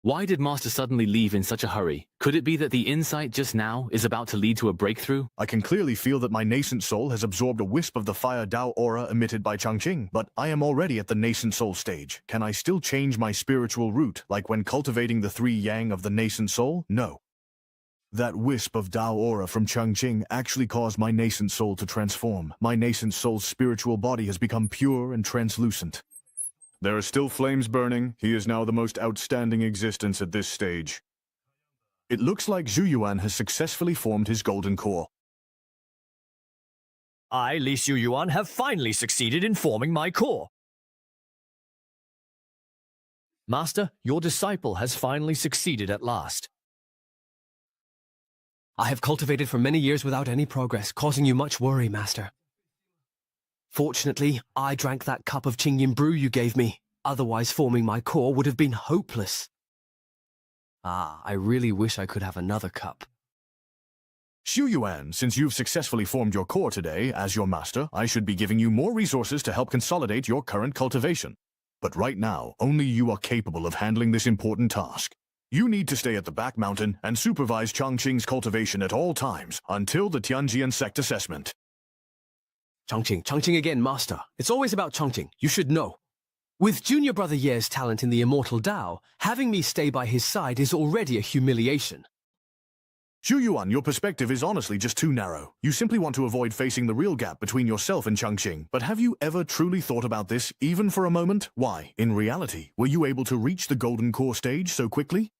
Why did Master suddenly leave in such a hurry? Could it be that the insight just now is about to lead to a breakthrough? I can clearly feel that my nascent soul has absorbed a wisp of the fire Dao aura emitted by Changqing, but I am already at the nascent soul stage. Can I still change my spiritual root, like when cultivating the 3 yang of the nascent soul? No. That wisp of Dao aura from Changqing actually caused my nascent soul to transform. My nascent soul's spiritual body has become pure and translucent. There are still flames burning. He is now the most outstanding existence at this stage. It looks like Zhu Yuan has successfully formed his golden core. I, Li Xu Yuan, have finally succeeded in forming my core. Master, your disciple has finally succeeded at last. I have cultivated for many years without any progress, causing you much worry, Master. Fortunately, I drank that cup of Qingyin brew you gave me. Otherwise, forming my core would have been hopeless. I really wish I could have another cup. Xu Yuan, since you've successfully formed your core today, as your master, I should be giving you more resources to help consolidate your current cultivation. But right now, only you are capable of handling this important task. You need to stay at the back mountain and supervise Changqing's cultivation at all times until the Tianjian sect assessment. Changqing again, Master. It's always about Changqing. You should know. With Junior Brother Ye's talent in the immortal Tao, having me stay by his side is already a humiliation. Xu Yuan, your perspective is honestly just too narrow. You simply want to avoid facing the real gap between yourself and Changqing. But have you ever truly thought about this, even for a moment? Why, in reality, were you able to reach the golden core stage so quickly?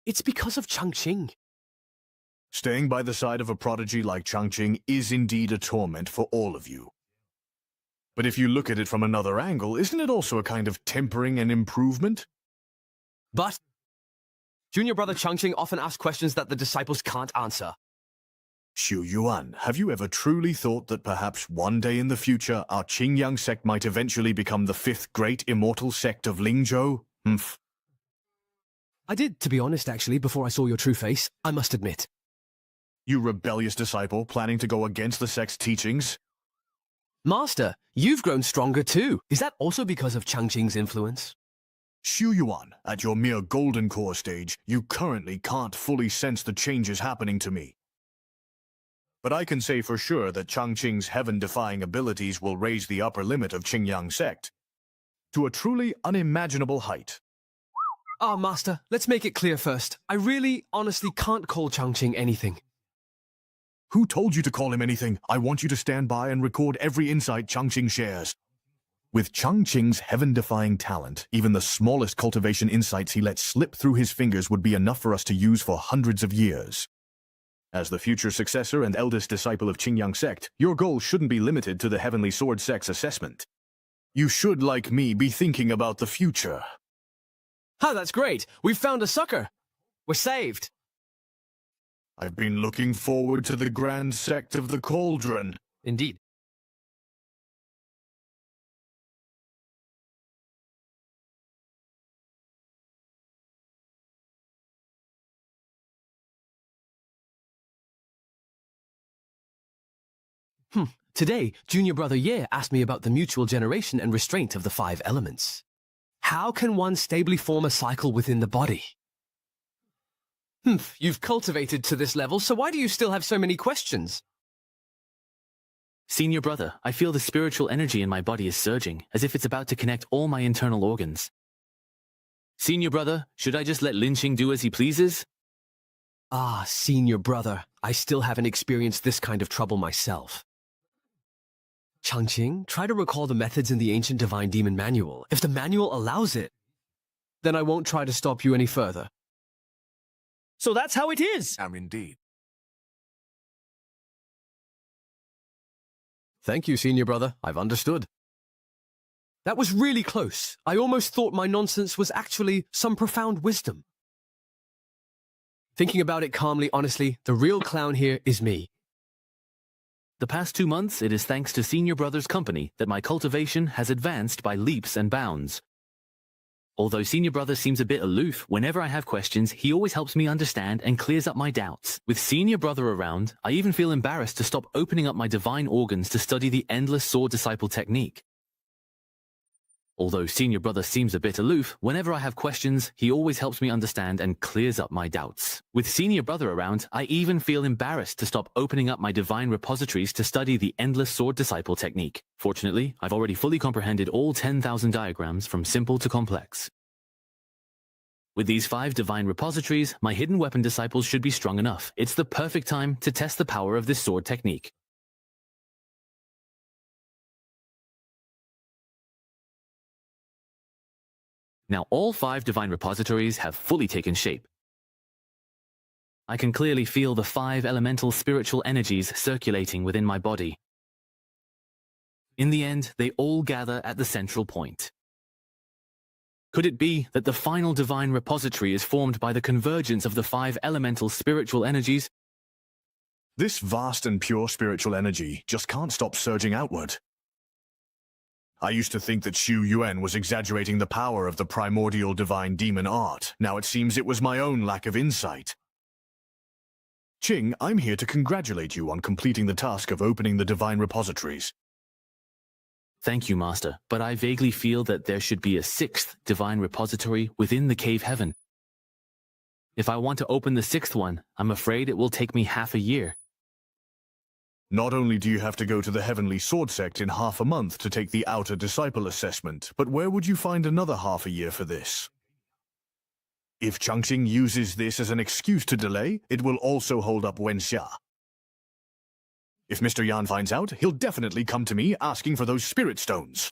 It's because of Changqing. Staying by the side of a prodigy like Changqing is indeed a torment for all of you. But if you look at it from another angle, isn't it also a kind of tempering and improvement? But Junior Brother Changqing often asks questions that the disciples can't answer. Xu Yuan, have you ever truly thought that perhaps one day in the future our Qingyang sect might eventually become the fifth great immortal sect of Lingzhou? Humph. I did, to be honest, actually, before I saw your true face, I must admit. You rebellious disciple planning to go against the sect's teachings? Master, you've grown stronger too. Is that also because of Changqing's influence? Xu Yuan, at your mere golden core stage, you currently can't fully sense the changes happening to me. But I can say for sure that Changqing's heaven-defying abilities will raise the upper limit of Qingyang sect to a truly unimaginable height. Ah, Master, let's make it clear first. I really, honestly can't call Changqing anything. Who told you to call him anything? I want you to stand by and record every insight Changqing shares. With Changqing's heaven-defying talent, even the smallest cultivation insights he lets slip through his fingers would be enough for us to use for hundreds of years. As the future successor and eldest disciple of Qingyang sect, your goal shouldn't be limited to the Heavenly Sword sect's assessment. You should, like me, be thinking about the future. Ah, that's great. We've found a sucker. We're saved. I've been looking forward to the grand sect of the Cauldron. Indeed. Today, Junior Brother Ye asked me about the mutual generation and restraint of the 5 elements. How can one stably form a cycle within the body? You've cultivated to this level, so why do you still have so many questions? Senior brother, I feel the spiritual energy in my body is surging, as if it's about to connect all my internal organs. Senior brother, should I just let Lin Qing do as he pleases? Ah, Senior Brother, I still haven't experienced this kind of trouble myself. Changqing, try to recall the methods in the ancient Divine Demon Manual. If the manual allows it, then I won't try to stop you any further. So that's how it is! Indeed. Thank you, Senior Brother. I've understood. That was really close. I almost thought my nonsense was actually some profound wisdom. Thinking about it calmly, honestly, the real clown here is me. The past 2 months, it is thanks to Senior Brother's company that my cultivation has advanced by leaps and bounds. Although Senior Brother seems a bit aloof, whenever I have questions, he always helps me understand and clears up my doubts. With Senior Brother around, I even feel embarrassed to stop opening up my divine organs to study the endless sword disciple technique. Although Senior Brother seems a bit aloof, whenever I have questions, he always helps me understand and clears up my doubts. With Senior Brother around, I even feel embarrassed to stop opening up my divine repositories to study the endless sword disciple technique. Fortunately, I've already fully comprehended all 10,000 diagrams from simple to complex. With these 5 divine repositories, my hidden weapon disciples should be strong enough. It's the perfect time to test the power of this sword technique. Now all 5 divine repositories have fully taken shape. I can clearly feel the 5 elemental spiritual energies circulating within my body. In the end, they all gather at the central point. Could it be that the final divine repository is formed by the convergence of the 5 elemental spiritual energies? This vast and pure spiritual energy just can't stop surging outward. I used to think that Xu Yuan was exaggerating the power of the primordial divine demon art. Now it seems it was my own lack of insight. Qing, I'm here to congratulate you on completing the task of opening the divine repositories. Thank you, Master, but I vaguely feel that there should be a 6th divine repository within the cave heaven. If I want to open the 6th one, I'm afraid it will take me half a year. Not only do you have to go to the Heavenly Sword Sect in half a month to take the Outer Disciple Assessment, but where would you find another half a year for this? If Changqing uses this as an excuse to delay, it will also hold up Wenxia. If Mr. Yan finds out, he'll definitely come to me asking for those spirit stones.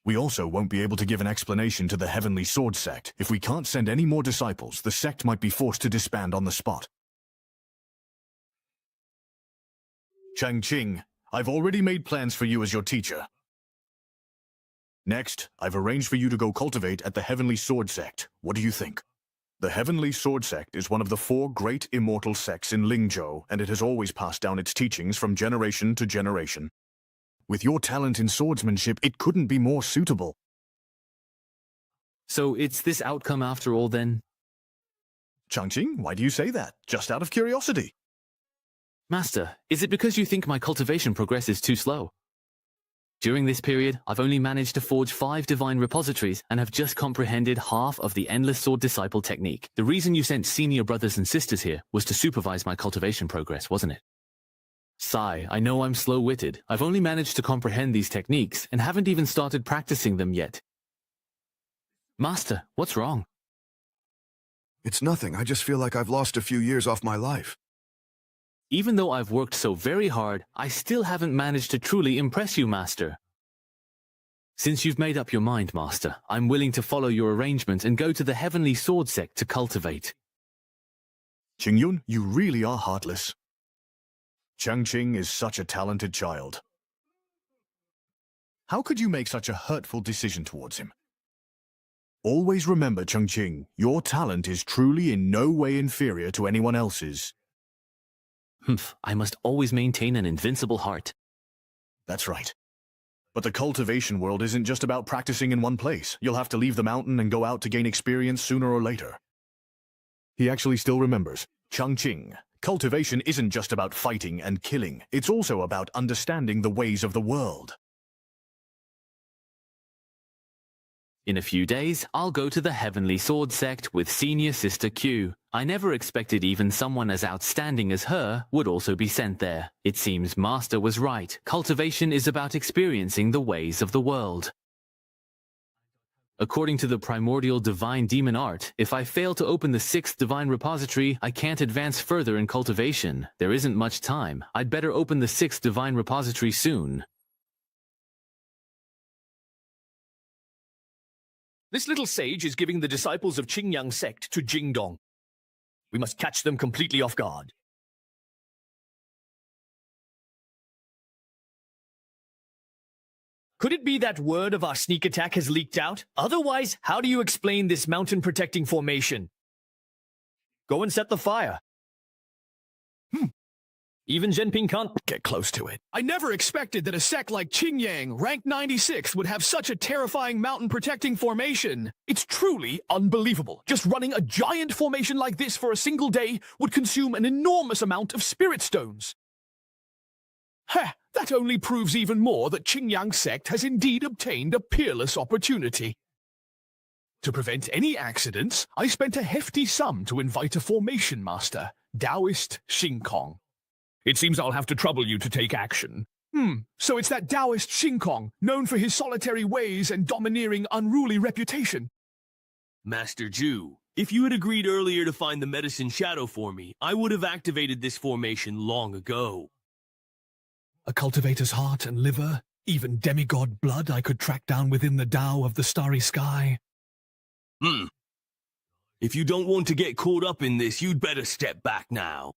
We also won't be able to give an explanation to the Heavenly Sword Sect. If we can't send any more disciples, the sect might be forced to disband on the spot. Changqing, I've already made plans for you as your teacher. Next, I've arranged for you to go cultivate at the Heavenly Sword Sect. What do you think? The Heavenly Sword Sect is one of the 4 great immortal sects in Lingzhou, and it has always passed down its teachings from generation to generation. With your talent in swordsmanship, it couldn't be more suitable. So it's this outcome after all then? Changqing, why do you say that? Just out of curiosity. Master, is it because you think my cultivation progress is too slow? During this period, I've only managed to forge 5 divine repositories and have just comprehended half of the Endless Sword Disciple technique. The reason you sent senior brothers and sisters here was to supervise my cultivation progress, wasn't it? Sigh, I know I'm slow-witted. I've only managed to comprehend these techniques and haven't even started practicing them yet. Master, what's wrong? It's nothing. I just feel like I've lost a few years off my life. Even though I've worked so very hard, I still haven't managed to truly impress you, Master. Since you've made up your mind, Master, I'm willing to follow your arrangement and go to the Heavenly Sword Sect to cultivate. Qingyun, you really are heartless. Changqing is such a talented child. How could you make such a hurtful decision towards him? Always remember, Changqing, your talent is truly in no way inferior to anyone else's. Humph, I must always maintain an invincible heart. That's right. But the cultivation world isn't just about practicing in one place. You'll have to leave the mountain and go out to gain experience sooner or later. He actually still remembers. Changqing, cultivation isn't just about fighting and killing. It's also about understanding the ways of the world. In a few days, I'll go to the Heavenly Sword Sect with Senior Sister Q. I never expected even someone as outstanding as her would also be sent there. It seems Master was right. Cultivation is about experiencing the ways of the world. According to the primordial divine demon art, if I fail to open the 6th divine repository, I can't advance further in cultivation. There isn't much time. I'd better open the 6th divine repository soon. This little sage is giving the disciples of Qingyang sect to Jingdong. We must catch them completely off guard. Could it be that word of our sneak attack has leaked out? Otherwise, how do you explain this mountain-protecting formation? Go and set the fire. Even Zhenping can't get close to it. I never expected that a sect like Qingyang, ranked 96th, would have such a terrifying mountain-protecting formation. It's truly unbelievable. Just running a giant formation like this for a single day would consume an enormous amount of spirit stones. Heh, that only proves even more that Qingyang sect has indeed obtained a peerless opportunity. To prevent any accidents, I spent a hefty sum to invite a formation master, Taoist Xingkong. It seems I'll have to trouble you to take action. So it's that Taoist Xingkong, known for his solitary ways and domineering, unruly reputation. Master Zhu, if you had agreed earlier to find the medicine shadow for me, I would have activated this formation long ago. A cultivator's heart and liver, even demigod blood I could track down within the Tao of the starry sky. If you don't want to get caught up in this, you'd better step back now.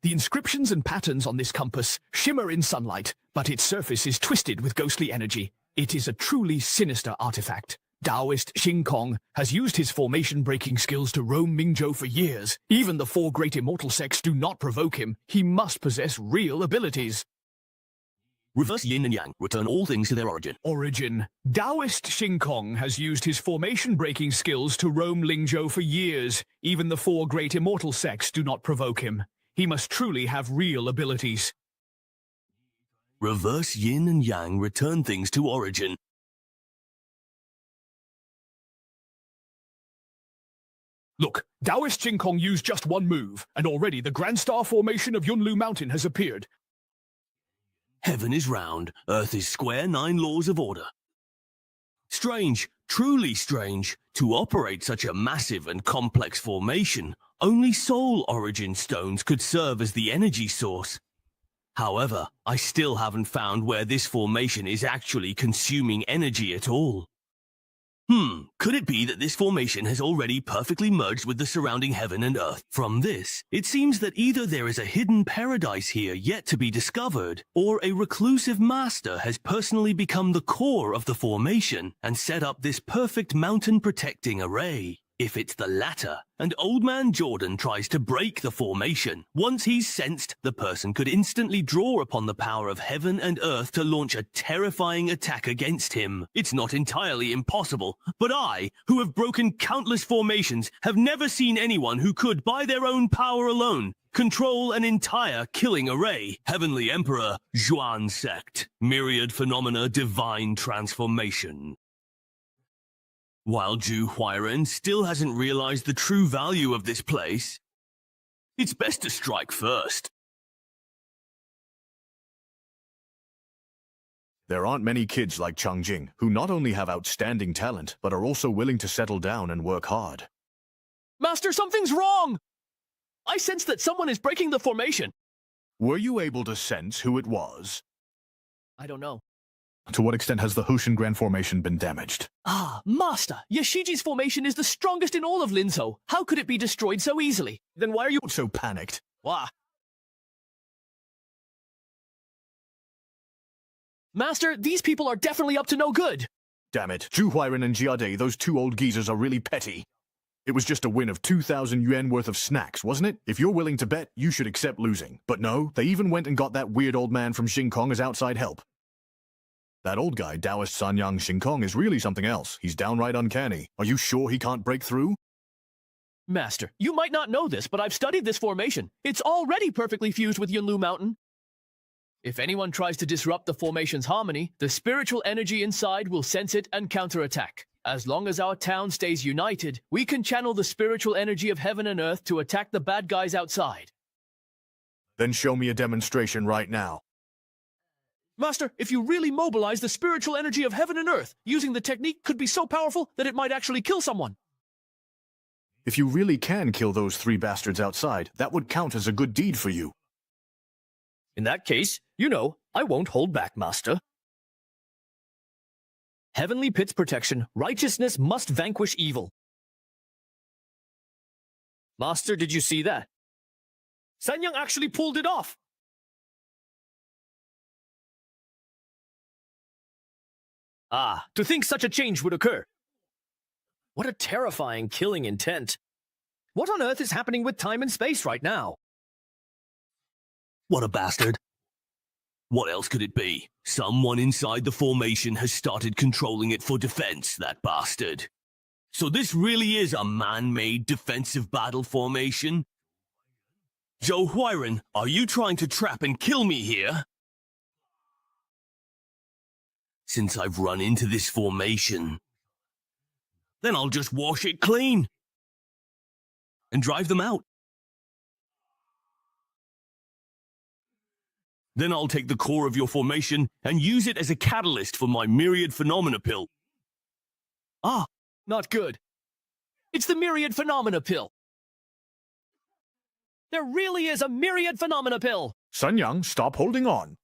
The inscriptions and patterns on this compass shimmer in sunlight, but its surface is twisted with ghostly energy. It is a truly sinister artifact. Taoist Xingkong has used his formation-breaking skills to roam Mingzhou for years. Even the 4 great immortal sects do not provoke him. He must possess real abilities. Reverse yin and yang. Return all things to their origin. Origin. Taoist Xingkong has used his formation-breaking skills to roam Lingzhou for years. Even the 4 great immortal sects do not provoke him. He must truly have real abilities. Reverse yin and yang. Return things to origin. Look, Taoist Xingkong used just one move, and already the Grand Star formation of Yunlu Mountain has appeared. Heaven is round, earth is square, 9 laws of order. Strange, truly strange, to operate such a massive and complex formation, only soul origin stones could serve as the energy source. However, I still haven't found where this formation is actually consuming energy at all. Could it be that this formation has already perfectly merged with the surrounding heaven and earth? From this, it seems that either there is a hidden paradise here yet to be discovered, or a reclusive master has personally become the core of the formation and set up this perfect mountain-protecting array. If it's the latter, and Old Man Jordan tries to break the formation, once he's sensed, the person could instantly draw upon the power of heaven and earth to launch a terrifying attack against him. It's not entirely impossible, but I, who have broken countless formations, have never seen anyone who could, by their own power alone, control an entire killing array. Heavenly Emperor, Zhuan Sect. Myriad Phenomena Divine Transformation. While Zhu Huairen still hasn't realized the true value of this place, it's best to strike first. There aren't many kids like Changjing who not only have outstanding talent, but are also willing to settle down and work hard. Master, something's wrong! I sense that someone is breaking the formation. Were you able to sense who it was? I don't know. To what extent has the Hoshin Grand Formation been damaged? Ah, Master, Yashiji's formation is the strongest in all of Linzhou. How could it be destroyed so easily? Then why are you so panicked? Wah. Master, these people are definitely up to no good. Damn it, Zhu Huairen and Jiade, those two old geezers are really petty. It was just a win of 2,000 yuan worth of snacks, wasn't it? If you're willing to bet, you should accept losing. But no, they even went and got that weird old man from Xingkong as outside help. That old guy, Taoist Sanyang Xingkong, is really something else. He's downright uncanny. Are you sure he can't break through? Master, you might not know this, but I've studied this formation. It's already perfectly fused with Yunlu Mountain. If anyone tries to disrupt the formation's harmony, the spiritual energy inside will sense it and counterattack. As long as our town stays united, we can channel the spiritual energy of heaven and earth to attack the bad guys outside. Then show me a demonstration right now. Master, if you really mobilize the spiritual energy of heaven and earth, using the technique could be so powerful that it might actually kill someone. If you really can kill those three bastards outside, that would count as a good deed for you. In that case, you know, I won't hold back, Master. Heavenly Pit's protection, righteousness must vanquish evil. Master, did you see that? Sanyang actually pulled it off. Ah, to think such a change would occur. What a terrifying killing intent. What on earth is happening with time and space right now? What a bastard. What else could it be? Someone inside the formation has started controlling it for defense, that bastard. So this really is a man-made defensive battle formation? Zhou Huairen, are you trying to trap and kill me here? Since I've run into this formation, then I'll just wash it clean and drive them out. Then I'll take the core of your formation and use it as a catalyst for my Myriad Phenomena Pill. Ah, not good. It's the Myriad Phenomena Pill. There really is a Myriad Phenomena Pill. Sanyang, stop holding on.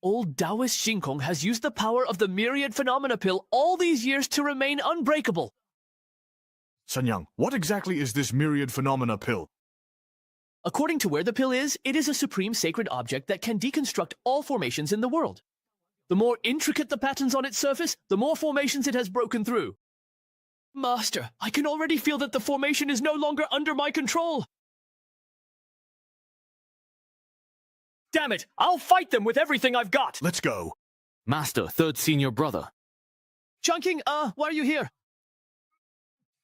Old Taoist Xingkong has used the power of the Myriad Phenomena Pill all these years to remain unbreakable. Sanyang, what exactly is this Myriad Phenomena Pill? According to where the pill is, it is a supreme sacred object that can deconstruct all formations in the world. The more intricate the patterns on its surface, the more formations it has broken through. Master, I can already feel that the formation is no longer under my control. Damn it! I'll fight them with everything I've got! Let's go. Master, third senior brother. Chungking, why are you here?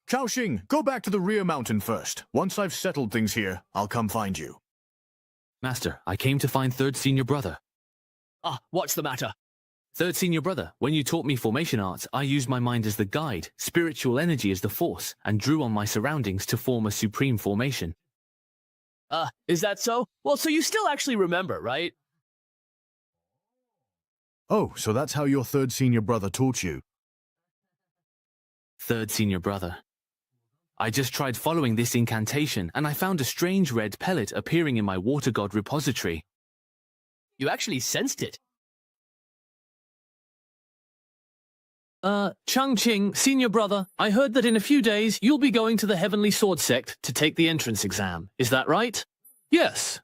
Chaoxing, go back to the rear mountain first. Once I've settled things here, I'll come find you. Master, I came to find third senior brother. Ah, what's the matter? Third senior brother, when you taught me formation arts, I used my mind as the guide, spiritual energy as the force, and drew on my surroundings to form a supreme formation. Is that so? Well, so you still actually remember, right? Oh, so that's how your third senior brother taught you. Third senior brother. I just tried following this incantation, and I found a strange red pellet appearing in my water god repository. You actually sensed it. Changqing, senior brother, I heard that in a few days you'll be going to the Heavenly Sword Sect to take the entrance exam. Is that right? Yes.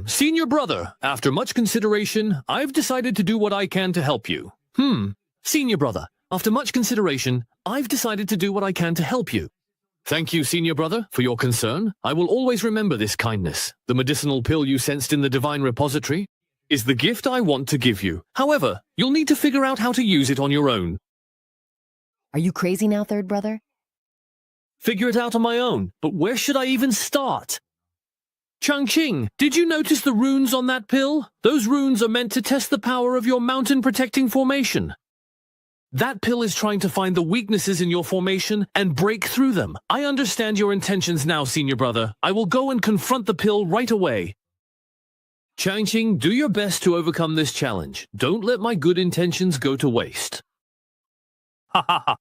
Senior brother, after much consideration, I've decided to do what I can to help you. Senior brother, After much consideration, I've decided to do what I can to help you. Thank you, senior brother, for your concern. I will always remember this kindness. The medicinal pill you sensed in the divine repository is the gift I want to give you. However, you'll need to figure out how to use it on your own. Are you crazy now, third brother? Figure it out on my own, but where should I even start? Changqing, did you notice the runes on that pill? Those runes are meant to test the power of your mountain-protecting formation. That pill is trying to find the weaknesses in your formation and break through them. I understand your intentions now, senior brother. I will go and confront the pill right away. Changqing, do your best to overcome this challenge. Don't let my good intentions go to waste. Ha ha ha.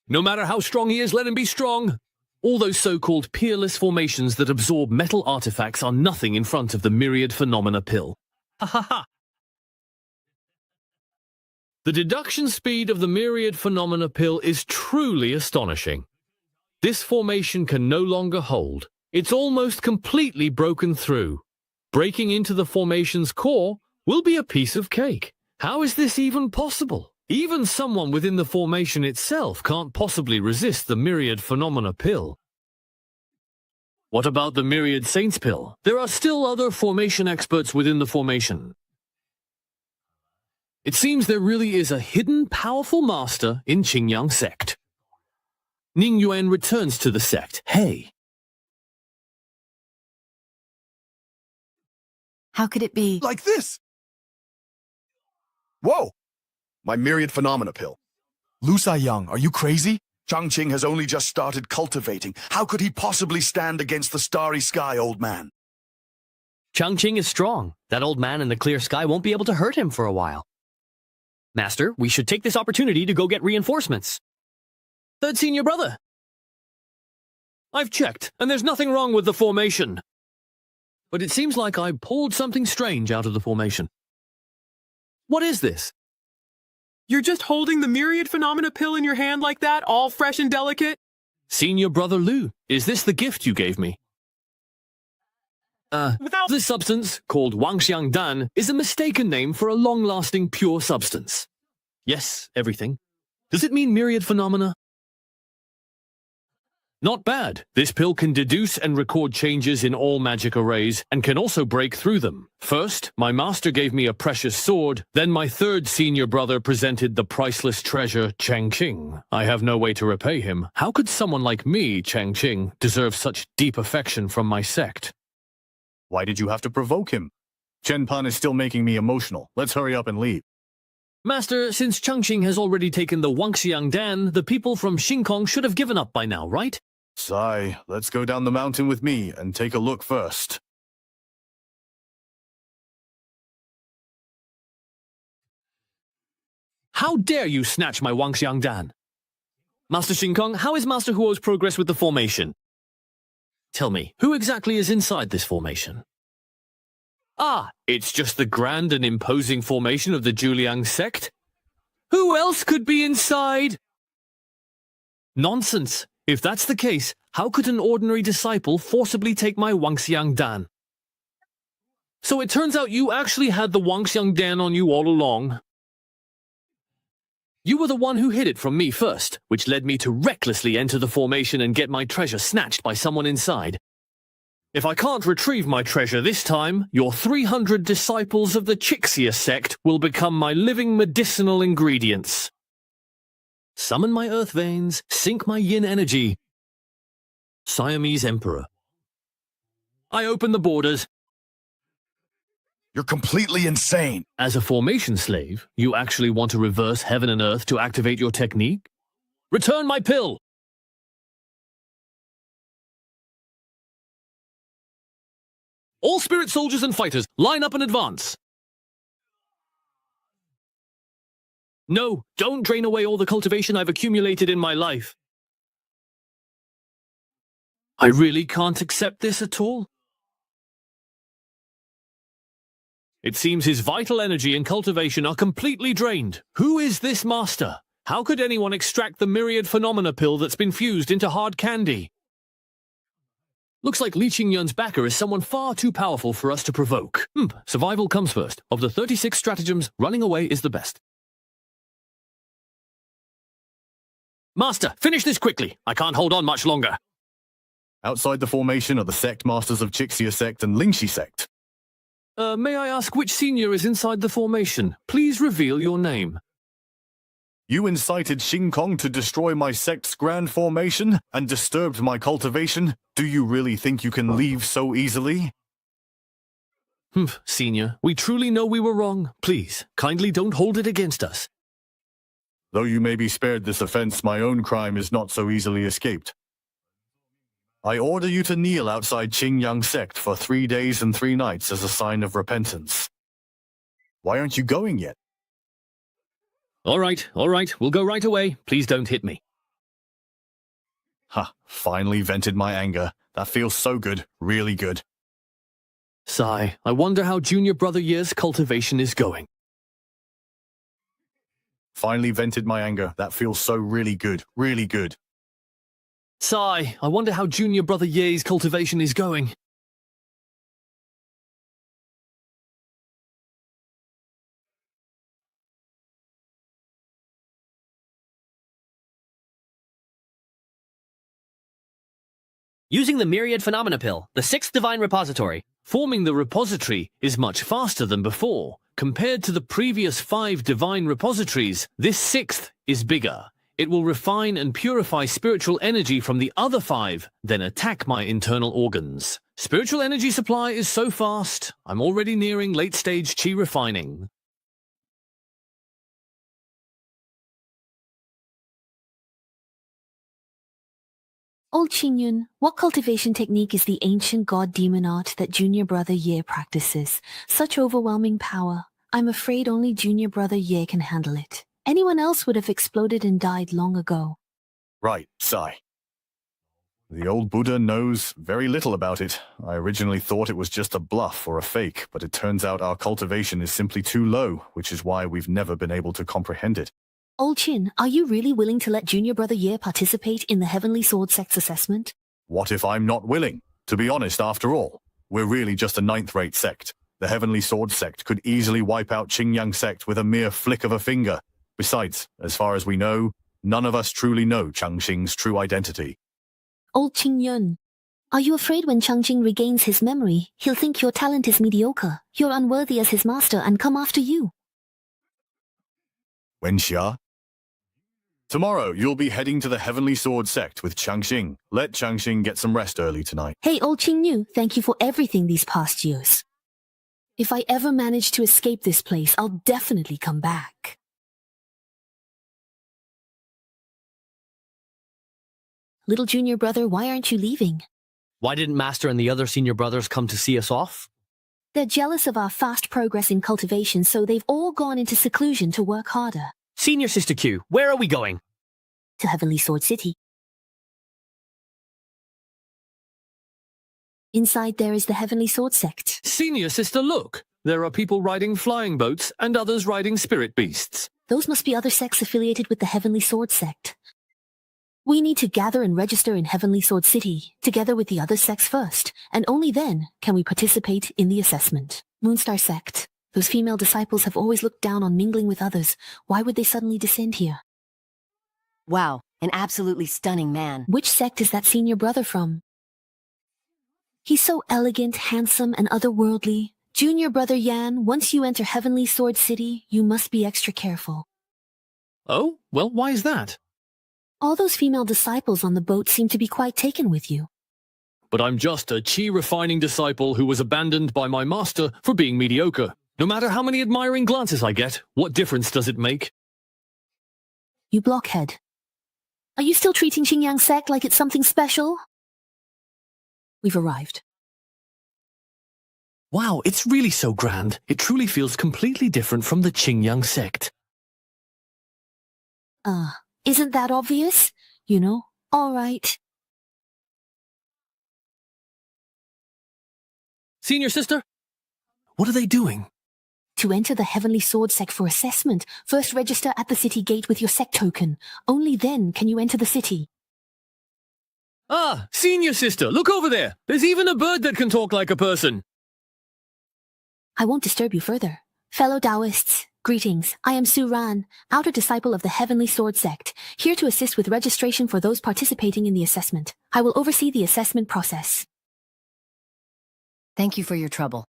No matter how strong he is, let him be strong. All those so-called peerless formations that absorb metal artifacts are nothing in front of the myriad phenomena pill. Ha ha ha. The deduction speed of the myriad phenomena pill is truly astonishing. This formation can no longer hold. It's almost completely broken through. Breaking into the formation's core will be a piece of cake. How is this even possible? Even someone within the formation itself can't possibly resist the myriad phenomena pill. What about the myriad saints pill? There are still other formation experts within the formation. It seems there really is a hidden, powerful master in Qingyang sect. Ning Yuan returns to the sect. Hey. How could it be? Like this! Whoa! My myriad phenomena pill. Lu Saiyang, are you crazy? Changqing has only just started cultivating. How could he possibly stand against the starry sky, old man? Changqing is strong. That old man in the clear sky won't be able to hurt him for a while. Master, we should take this opportunity to go get reinforcements. Third senior brother. I've checked, and there's nothing wrong with the formation. But it seems like I pulled something strange out of the formation. What is this? You're just holding the myriad phenomena pill in your hand like that, all fresh and delicate? Senior brother Lu, is this the gift you gave me? This substance, called Wangxiang Dan, is a mistaken name for a long-lasting pure substance. Yes, everything. Does it mean myriad phenomena? Not bad. This pill can deduce and record changes in all magic arrays, and can also break through them. First, my master gave me a precious sword, then my third senior brother presented the priceless treasure, Changqing. I have no way to repay him. How could someone like me, Changqing, deserve such deep affection from my sect? Why did you have to provoke him? Chen Pan is still making me emotional. Let's hurry up and leave. Master, since Changqing has already taken the Wangxiang Dan, the people from Xingkong should have given up by now, right? Sai, let's go down the mountain with me and take a look first. How dare you snatch my Wangxiang Dan? Master Xingkong, how is Master Huo's progress with the formation? Tell me, who exactly is inside this formation? Ah, it's just the grand and imposing formation of the Juliang sect? Who else could be inside? Nonsense. If that's the case, how could an ordinary disciple forcibly take my Wangxiang Dan? So it turns out you actually had the Wangxiang Dan on you all along. You were the one who hid it from me first, which led me to recklessly enter the formation and get my treasure snatched by someone inside. If I can't retrieve my treasure this time, your 300 disciples of the Chixia sect will become my living medicinal ingredients. Summon my earth veins, sink my yin energy. Siamese Emperor. I open the borders. You're completely insane. As a formation slave, you actually want to reverse heaven and earth to activate your technique? Return my pill! All spirit soldiers and fighters, line up and advance! No, don't drain away all the cultivation I've accumulated in my life. I really can't accept this at all. It seems his vital energy and cultivation are completely drained. Who is this master? How could anyone extract the myriad phenomena pill that's been fused into hard candy? Looks like Li Qingyun's backer is someone far too powerful for us to provoke. Survival comes first. Of the 36 stratagems, running away is the best. Master, finish this quickly. I can't hold on much longer. Outside the formation are the sect masters of Chixia sect and Lingxi sect. May I ask which senior is inside the formation? Please reveal your name. You incited Xing Kong to destroy my sect's grand formation and disturbed my cultivation. Do you really think you can leave so easily? Senior, we truly know we were wrong. Please, kindly don't hold it against us. Though you may be spared this offense, my own crime is not so easily escaped. I order you to kneel outside Qingyang sect for 3 days and 3 nights as a sign of repentance. Why aren't you going yet? All right, we'll go right away. Please don't hit me. Finally vented my anger. That feels so good, really good. Sigh, I wonder how Junior Brother Ye's cultivation is going. Finally vented my anger. That feels so really good, really good. Sigh, I wonder how Junior Brother Ye's cultivation is going. Using the Myriad Phenomena Pill, the 6th Divine Repository. Forming the repository is much faster than before. Compared to the previous 5 divine repositories, this 6th is bigger. It will refine and purify spiritual energy from the other 5, then attack my internal organs. Spiritual energy supply is so fast, I'm already nearing late-stage chi refining. Old Qingyun, what cultivation technique is the ancient god-demon art that Junior Brother Ye practices? Such overwhelming power. I'm afraid only Junior Brother Ye can handle it. Anyone else would have exploded and died long ago. Right, Sai. The old Buddha knows very little about it. I originally thought it was just a bluff or a fake, but it turns out our cultivation is simply too low, which is why we've never been able to comprehend it. Old Qin, are you really willing to let Junior Brother Ye participate in the Heavenly Sword Sect's assessment? What if I'm not willing? To be honest, after all, we're really just a 9th-rate sect. The Heavenly Sword Sect could easily wipe out Qingyang sect with a mere flick of a finger. Besides, as far as we know, none of us truly know Changxing's true identity. Old Qingyun, are you afraid when Changxing regains his memory, he'll think your talent is mediocre, you're unworthy as his master and come after you? Wenxia? Tomorrow, you'll be heading to the Heavenly Sword Sect with Changxing. Let Changxing get some rest early tonight. Hey, Old Qingyu, thank you for everything these past years. If I ever manage to escape this place, I'll definitely come back. Little Junior Brother, why aren't you leaving? Why didn't Master and the other senior brothers come to see us off? They're jealous of our fast progress in cultivation, so they've all gone into seclusion to work harder. Senior Sister Q, where are we going? To Heavenly Sword City. Inside there is the Heavenly Sword Sect. Senior Sister, look! There are people riding flying boats and others riding spirit beasts. Those must be other sects affiliated with the Heavenly Sword Sect. We need to gather and register in Heavenly Sword City, together with the other sects first, and only then can we participate in the assessment. Moonstar Sect. Those female disciples have always looked down on mingling with others. Why would they suddenly descend here? Wow, an absolutely stunning man. Which sect is that senior brother from? He's so elegant, handsome, and otherworldly. Junior Brother Yan, once you enter Heavenly Sword City, you must be extra careful. Oh? Well, why is that? All those female disciples on the boat seem to be quite taken with you. But I'm just a chi-refining disciple who was abandoned by my master for being mediocre. No matter how many admiring glances I get, what difference does it make? You blockhead. Are you still treating Qingyang sect like it's something special? We've arrived. Wow, it's really so grand. It truly feels completely different from the Qingyang sect. Isn't that obvious? You know, all right. Senior Sister? What are they doing? To enter the Heavenly Sword Sect for assessment, first register at the city gate with your sect token. Only then can you enter the city. Ah, Senior Sister, look over there. There's even a bird that can talk like a person. I won't disturb you further. Fellow Taoists, greetings. I am Su Ran, outer disciple of the Heavenly Sword Sect, here to assist with registration for those participating in the assessment. I will oversee the assessment process. Thank you for your trouble.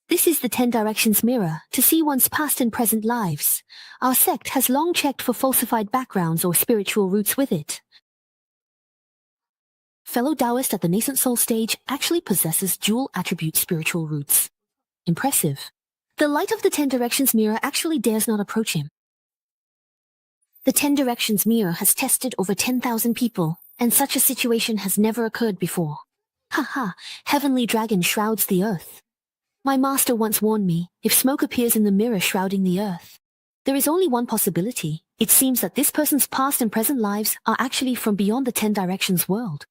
This is the 10 Directions mirror to see one's past and present lives. Our sect has long checked for falsified backgrounds or spiritual roots with it. Fellow Taoist at the nascent soul stage actually possesses dual attribute spiritual roots. Impressive. The light of the 10 Directions mirror actually dares not approach him. The 10 Directions mirror has tested over 10,000 people, and such a situation has never occurred before. Haha, heavenly dragon shrouds the earth. My master once warned me, if smoke appears in the mirror shrouding the earth, there is only one possibility. It seems that this person's past and present lives are actually from beyond the 10 Directions world.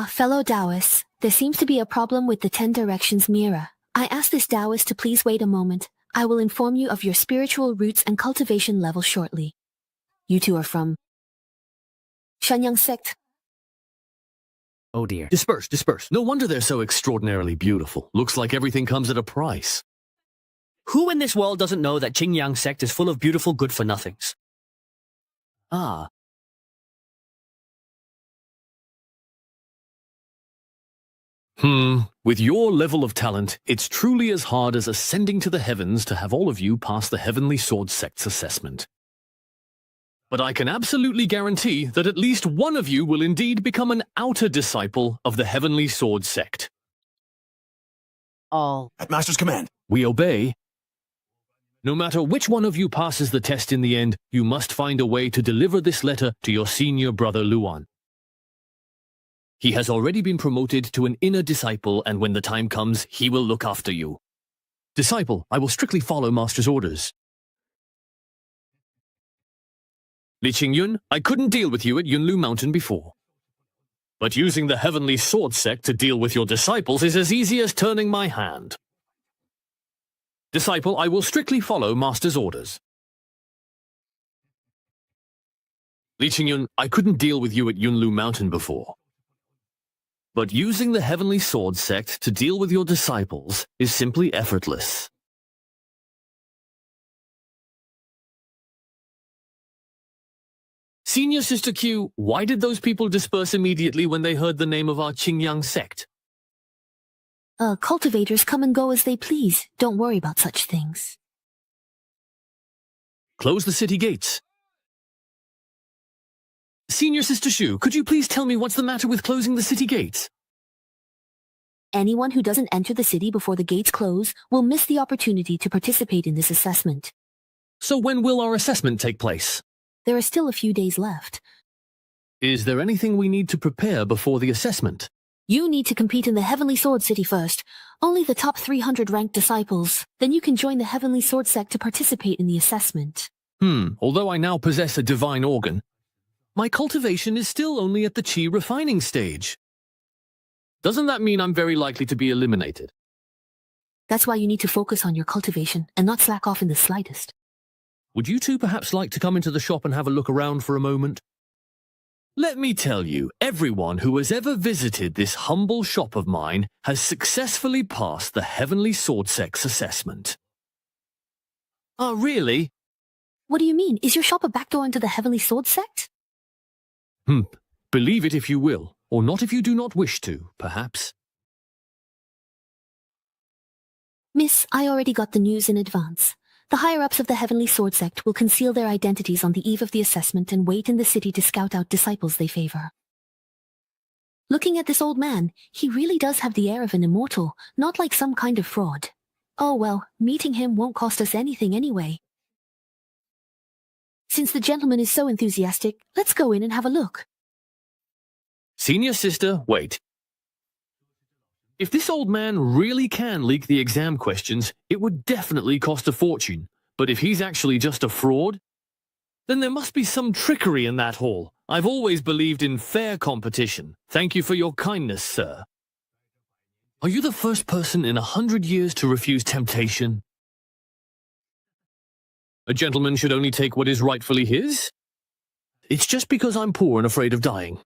Fellow Taoists, there seems to be a problem with the 10 Directions mirror. I ask this Taoist to please wait a moment. I will inform you of your spiritual roots and cultivation level shortly. You two are from Shenyang sect. Oh dear. Disperse, disperse. No wonder they're so extraordinarily beautiful. Looks like everything comes at a price. Who in this world doesn't know that Qingyang sect is full of beautiful good-for-nothings? Ah. With your level of talent, it's truly as hard as ascending to the heavens to have all of you pass the Heavenly Sword Sect's assessment. But I can absolutely guarantee that at least one of you will indeed become an outer disciple of the Heavenly Sword Sect. All. At Master's command. We obey. No matter which one of you passes the test in the end, you must find a way to deliver this letter to your senior brother Luan. He has already been promoted to an inner disciple, and when the time comes, he will look after you. Disciple, I will strictly follow Master's orders. Li Qingyun, I couldn't deal with you at Yunlu Mountain before. But using the Heavenly Sword Sect to deal with your disciples is as easy as turning my hand. Disciple, I will strictly follow Master's orders. Li Qingyun, I couldn't deal with you at Yunlu Mountain before. But using the Heavenly Sword Sect to deal with your disciples is simply effortless. Senior Sister Q, why did those people disperse immediately when they heard the name of our Qingyang sect? Cultivators come and go as they please. Don't worry about such things. Close the city gates. Senior Sister Shu, could you please tell me what's the matter with closing the city gates? Anyone who doesn't enter the city before the gates close will miss the opportunity to participate in this assessment. So when will our assessment take place? There are still a few days left. Is there anything we need to prepare before the assessment? You need to compete in the Heavenly Sword City first. Only the top 300 ranked disciples. Then you can join the Heavenly Sword Sect to participate in the assessment. Although I now possess a divine organ, my cultivation is still only at the Qi refining stage. Doesn't that mean I'm very likely to be eliminated? That's why you need to focus on your cultivation and not slack off in the slightest. Would you two perhaps like to come into the shop and have a look around for a moment? Let me tell you, everyone who has ever visited this humble shop of mine has successfully passed the Heavenly Sword Sect's assessment. Oh, really? What do you mean? Is your shop a backdoor into the Heavenly Sword Sect? Believe it if you will, or not if you do not wish to, perhaps. Miss, I already got the news in advance. The higher-ups of the Heavenly Sword Sect will conceal their identities on the eve of the assessment and wait in the city to scout out disciples they favor. Looking at this old man, he really does have the air of an immortal, not like some kind of fraud. Oh well, meeting him won't cost us anything anyway. Since the gentleman is so enthusiastic, let's go in and have a look. Senior Sister, wait. If this old man really can leak the exam questions, it would definitely cost a fortune. But if he's actually just a fraud, then there must be some trickery in that hall. I've always believed in fair competition. Thank you for your kindness, sir. Are you the first person in 100 years to refuse temptation? A gentleman should only take what is rightfully his? It's just because I'm poor and afraid of dying.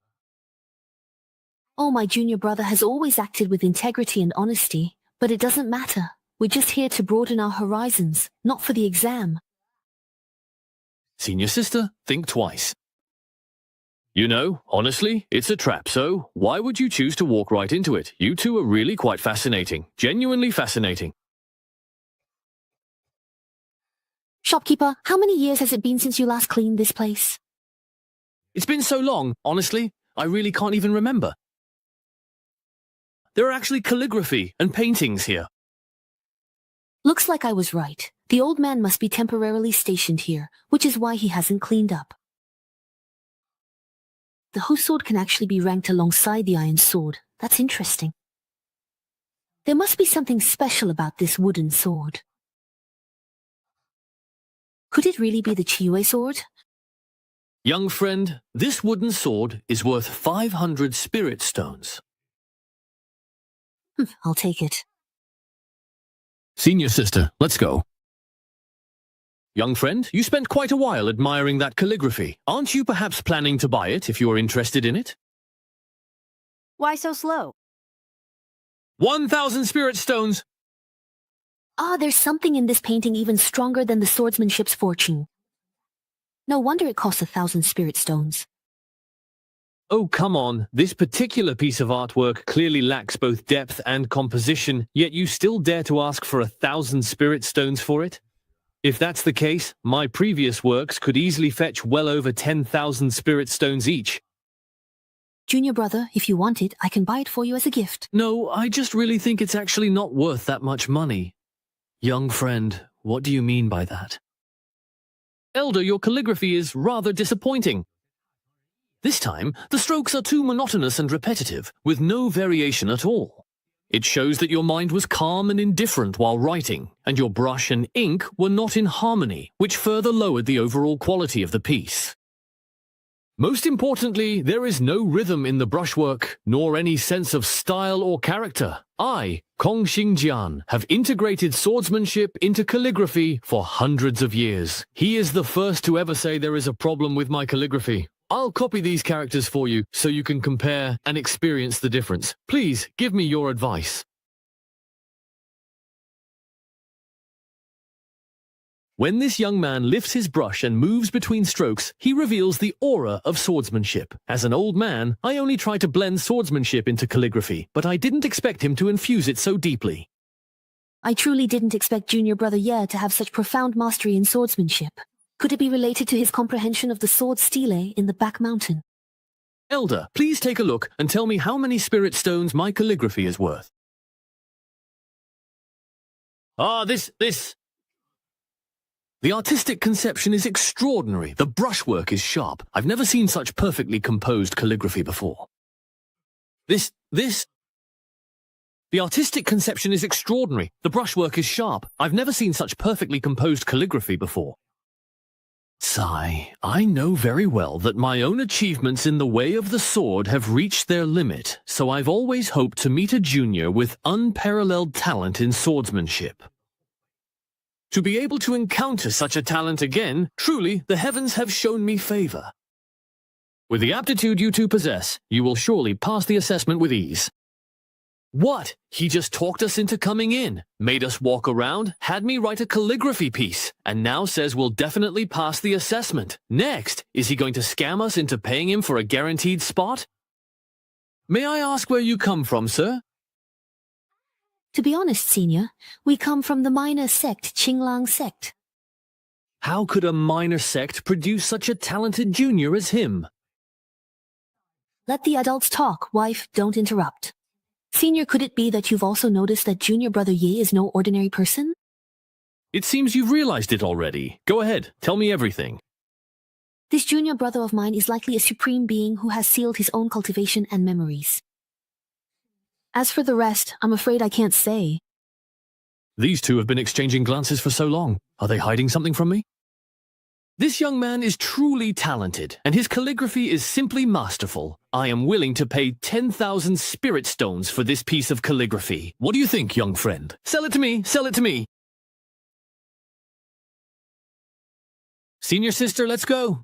Oh, my junior brother has always acted with integrity and honesty, but it doesn't matter. We're just here to broaden our horizons, not for the exam. Senior sister, think twice. You know, honestly, it's a trap, so why would you choose to walk right into it? You two are really quite fascinating. Genuinely fascinating. Shopkeeper, how many years has it been since you last cleaned this place? It's been so long, honestly, I really can't even remember. There are actually calligraphy and paintings here. Looks like I was right. The old man must be temporarily stationed here, which is why he hasn't cleaned up. The host sword can actually be ranked alongside the iron sword. That's interesting. There must be something special about this wooden sword. Could it really be the Chiwe sword? Young friend, this wooden sword is worth 500 spirit stones. I'll take it. Senior sister, let's go. Young friend, you spent quite a while admiring that calligraphy. Aren't you perhaps planning to buy it if you're interested in it? Why so slow? 1,000 spirit stones! There's something in this painting even stronger than the swordsmanship's fortune. No wonder it costs 1,000 spirit stones. Oh, come on. This particular piece of artwork clearly lacks both depth and composition, yet you still dare to ask for 1,000 spirit stones for it? If that's the case, my previous works could easily fetch well over 10,000 spirit stones each. Junior brother, if you want it, I can buy it for you as a gift. No, I just really think it's actually not worth that much money. Young friend, what do you mean by that? Elder, your calligraphy is rather disappointing. This time, the strokes are too monotonous and repetitive, with no variation at all. It shows that your mind was calm and indifferent while writing, and your brush and ink were not in harmony, which further lowered the overall quality of the piece. Most importantly, there is no rhythm in the brushwork, nor any sense of style or character. I, Kong Xingjian, have integrated swordsmanship into calligraphy for hundreds of years. He is the first to ever say there is a problem with my calligraphy. I'll copy these characters for you so you can compare and experience the difference. Please, give me your advice. When this young man lifts his brush and moves between strokes, he reveals the aura of swordsmanship. As an old man, I only try to blend swordsmanship into calligraphy, but I didn't expect him to infuse it so deeply. I truly didn't expect junior brother Ye to have such profound mastery in swordsmanship. Could it be related to his comprehension of the sword stele in the back mountain? Elder, please take a look and tell me how many spirit stones my calligraphy is worth. This... The artistic conception is extraordinary. The brushwork is sharp. I've never seen such perfectly composed calligraphy before. The artistic conception is extraordinary. The brushwork is sharp. I've never seen such perfectly composed calligraphy before. Sigh, I know very well that my own achievements in the way of the sword have reached their limit, so I've always hoped to meet a junior with unparalleled talent in swordsmanship. To be able to encounter such a talent again, truly, the heavens have shown me favor. With the aptitude you two possess, you will surely pass the assessment with ease. What? He just talked us into coming in, made us walk around, had me write a calligraphy piece, and now says we'll definitely pass the assessment. Next, is he going to scam us into paying him for a guaranteed spot? May I ask where you come from, sir? To be honest, Senior, we come from the minor sect, Qinglang sect. How could a minor sect produce such a talented junior as him? Let the adults talk, wife, don't interrupt. Senior, could it be that you've also noticed that junior brother Ye is no ordinary person? It seems you've realized it already. Go ahead, tell me everything. This junior brother of mine is likely a supreme being who has sealed his own cultivation and memories. As for the rest, I'm afraid I can't say. These two have been exchanging glances for so long. Are they hiding something from me? This young man is truly talented, and his calligraphy is simply masterful. I am willing to pay 10,000 spirit stones for this piece of calligraphy. What do you think, young friend? Sell it to me! Sell it to me! Senior sister, let's go!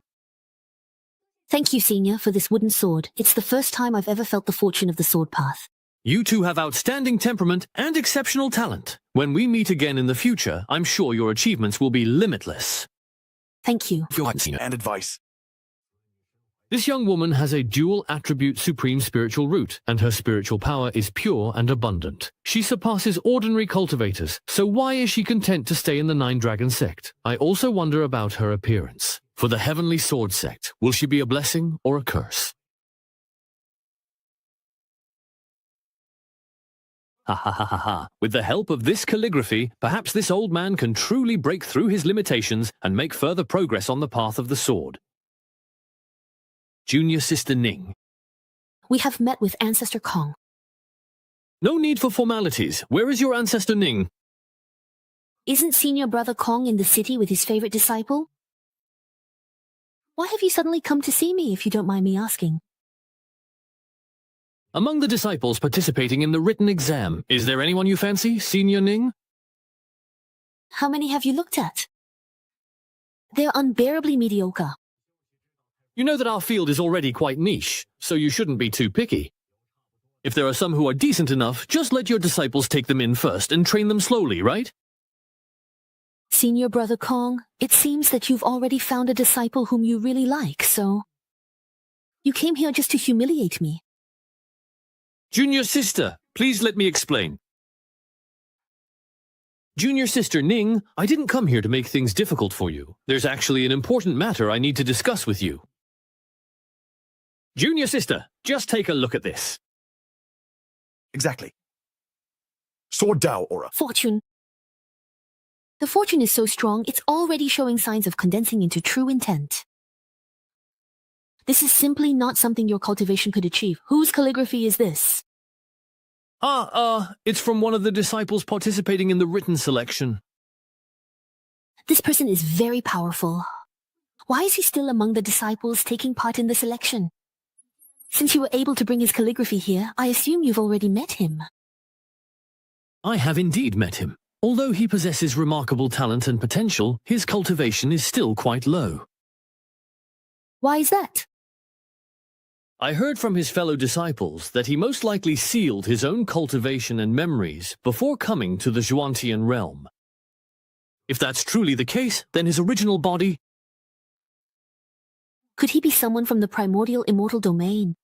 Thank you, Senior, for this wooden sword. It's the first time I've ever felt the fortune of the sword path. You two have outstanding temperament and exceptional talent. When we meet again in the future, I'm sure your achievements will be limitless. Thank you. And advice. This young woman has a dual attribute supreme spiritual root, and her spiritual power is pure and abundant. She surpasses ordinary cultivators, so why is she content to stay in the Nine Dragon sect? I also wonder about her appearance. For the Heavenly Sword sect, will she be a blessing or a curse? Ha ha ha ha ha. With the help of this calligraphy, perhaps this old man can truly break through his limitations and make further progress on the path of the sword. Junior Sister Ning. We have met with Ancestor Kong. No need for formalities. Where is your Ancestor Ning? Isn't Senior Brother Kong in the city with his favorite disciple? Why have you suddenly come to see me, if you don't mind me asking? Among the disciples participating in the written exam, is there anyone you fancy, Senior Ning? How many have you looked at? They're unbearably mediocre. You know that our field is already quite niche, so you shouldn't be too picky. If there are some who are decent enough, just let your disciples take them in first and train them slowly, right? Senior Brother Kong, it seems that you've already found a disciple whom you really like, so... You came here just to humiliate me. Junior Sister, please let me explain. Junior Sister Ning, I didn't come here to make things difficult for you. There's actually an important matter I need to discuss with you. Junior Sister, just take a look at this. Exactly. Sword Dao aura. Fortune. The fortune is so strong, it's already showing signs of condensing into true intent. This is simply not something your cultivation could achieve. Whose calligraphy is this? It's from one of the disciples participating in the written selection. This person is very powerful. Why is he still among the disciples taking part in the selection? Since you were able to bring his calligraphy here, I assume you've already met him. I have indeed met him. Although he possesses remarkable talent and potential, his cultivation is still quite low. Why is that? I heard from his fellow disciples that he most likely sealed his own cultivation and memories before coming to the Zhuantian realm. If that's truly the case, then his original body... Could he be someone from the primordial immortal domain?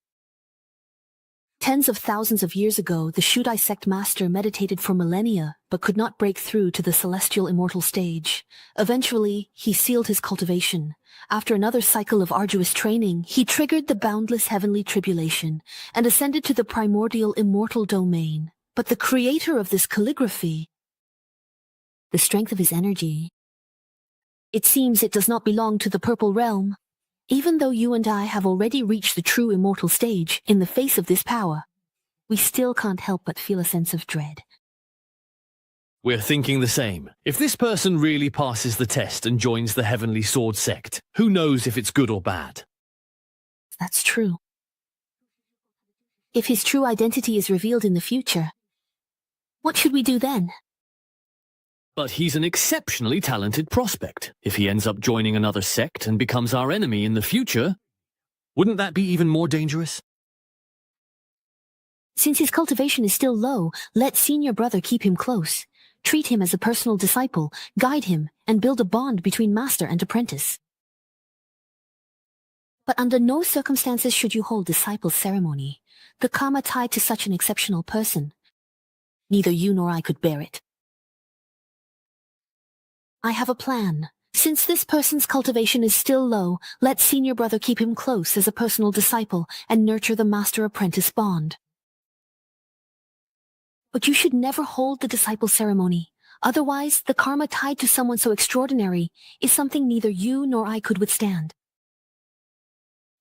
Tens of thousands of years ago, the Shudai sect master meditated for millennia, but could not break through to the celestial immortal stage. Eventually, he sealed his cultivation. After another cycle of arduous training, he triggered the boundless heavenly tribulation and ascended to the primordial immortal domain. But the creator of this calligraphy, the strength of his energy, it seems it does not belong to the purple realm. Even though you and I have already reached the true immortal stage, in the face of this power, we still can't help but feel a sense of dread. We're thinking the same. If this person really passes the test and joins the Heavenly Sword sect, who knows if it's good or bad? That's true. If his true identity is revealed in the future, what should we do then? But he's an exceptionally talented prospect. If he ends up joining another sect and becomes our enemy in the future, wouldn't that be even more dangerous? Since his cultivation is still low, let Senior Brother keep him close. Treat him as a personal disciple, guide him, and build a bond between master and apprentice. But under no circumstances should you hold disciple ceremony. The karma tied to such an exceptional person. Neither you nor I could bear it. I have a plan. Since this person's cultivation is still low, let Senior Brother keep him close as a personal disciple and nurture the master-apprentice bond. But you should never hold the disciple ceremony. Otherwise, the karma tied to someone so extraordinary is something neither you nor I could withstand.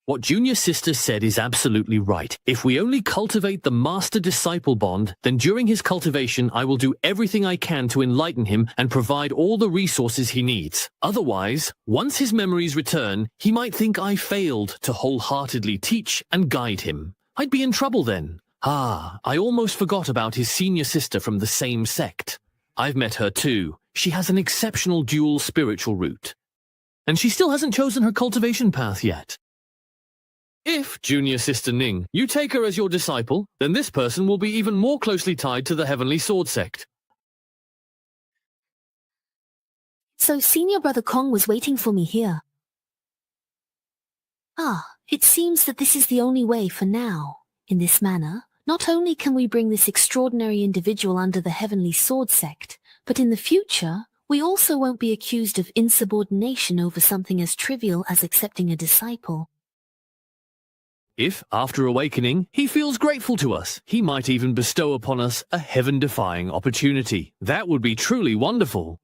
What Junior Sister said is absolutely right. If we only cultivate the master-disciple bond, then during his cultivation I will do everything I can to enlighten him and provide all the resources he needs. Otherwise, once his memories return, he might think I failed to wholeheartedly teach and guide him. I'd be in trouble then. I almost forgot about his senior sister from the same sect. I've met her too. She has an exceptional dual spiritual root. And she still hasn't chosen her cultivation path yet. If, Junior Sister Ning, you take her as your disciple, then this person will be even more closely tied to the Heavenly Sword sect. So senior brother Kong was waiting for me here. Ah, it seems that this is the only way for now. In this manner, not only can we bring this extraordinary individual under the Heavenly Sword sect, but in the future, we also won't be accused of insubordination over something as trivial as accepting a disciple. If, after awakening, he feels grateful to us, he might even bestow upon us a heaven-defying opportunity. That would be truly wonderful.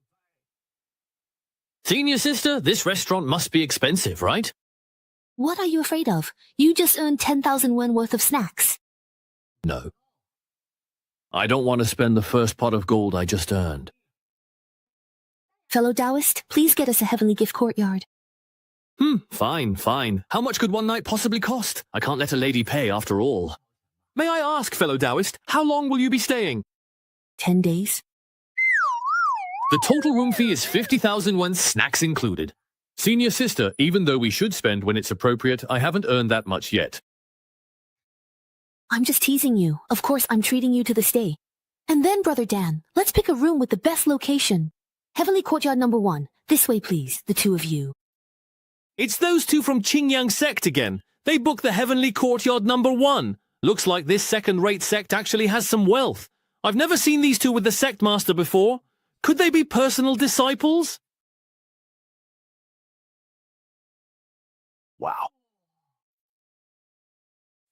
Senior sister, this restaurant must be expensive, right? What are you afraid of? You just earned 10,000 won worth of snacks. No. I don't want to spend the first pot of gold I just earned. Fellow Taoist, please get us a heavenly gift courtyard. Fine. How much could one night possibly cost? I can't let a lady pay after all. May I ask, fellow Taoist, how long will you be staying? 10 days. The total room fee is 50,000 won, snacks included. Senior sister, even though we should spend when it's appropriate, I haven't earned that much yet. I'm just teasing you. Of course, I'm treating you to the stay. And then, Brother Dan, let's pick a room with the best location. Heavenly Courtyard number 1. This way, please, the two of you. It's those two from Qingyang sect again. They booked the Heavenly Courtyard number 1. Looks like this second-rate sect actually has some wealth. I've never seen these two with the sect master before. Could they be personal disciples? Wow.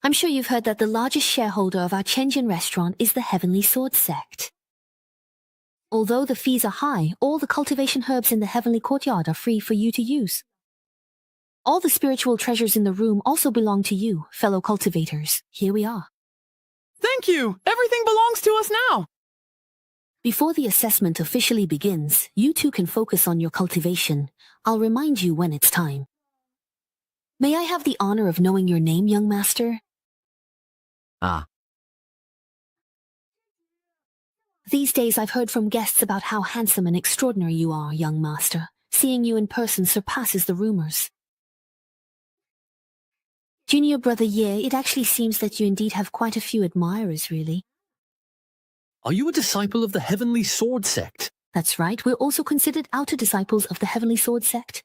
I'm sure you've heard that the largest shareholder of our Chenjian restaurant is the Heavenly Sword sect. Although the fees are high, all the cultivation herbs in the Heavenly Courtyard are free for you to use. All the spiritual treasures in the room also belong to you, fellow cultivators. Here we are. Thank you! Everything belongs to us now! Before the assessment officially begins, you two can focus on your cultivation. I'll remind you when it's time. May I have the honor of knowing your name, young master? These days I've heard from guests about how handsome and extraordinary you are, young master. Seeing you in person surpasses the rumors. Junior brother Ye, it actually seems that you indeed have quite a few admirers, really. Are you a disciple of the Heavenly Sword sect? That's right, we're also considered outer disciples of the Heavenly Sword sect.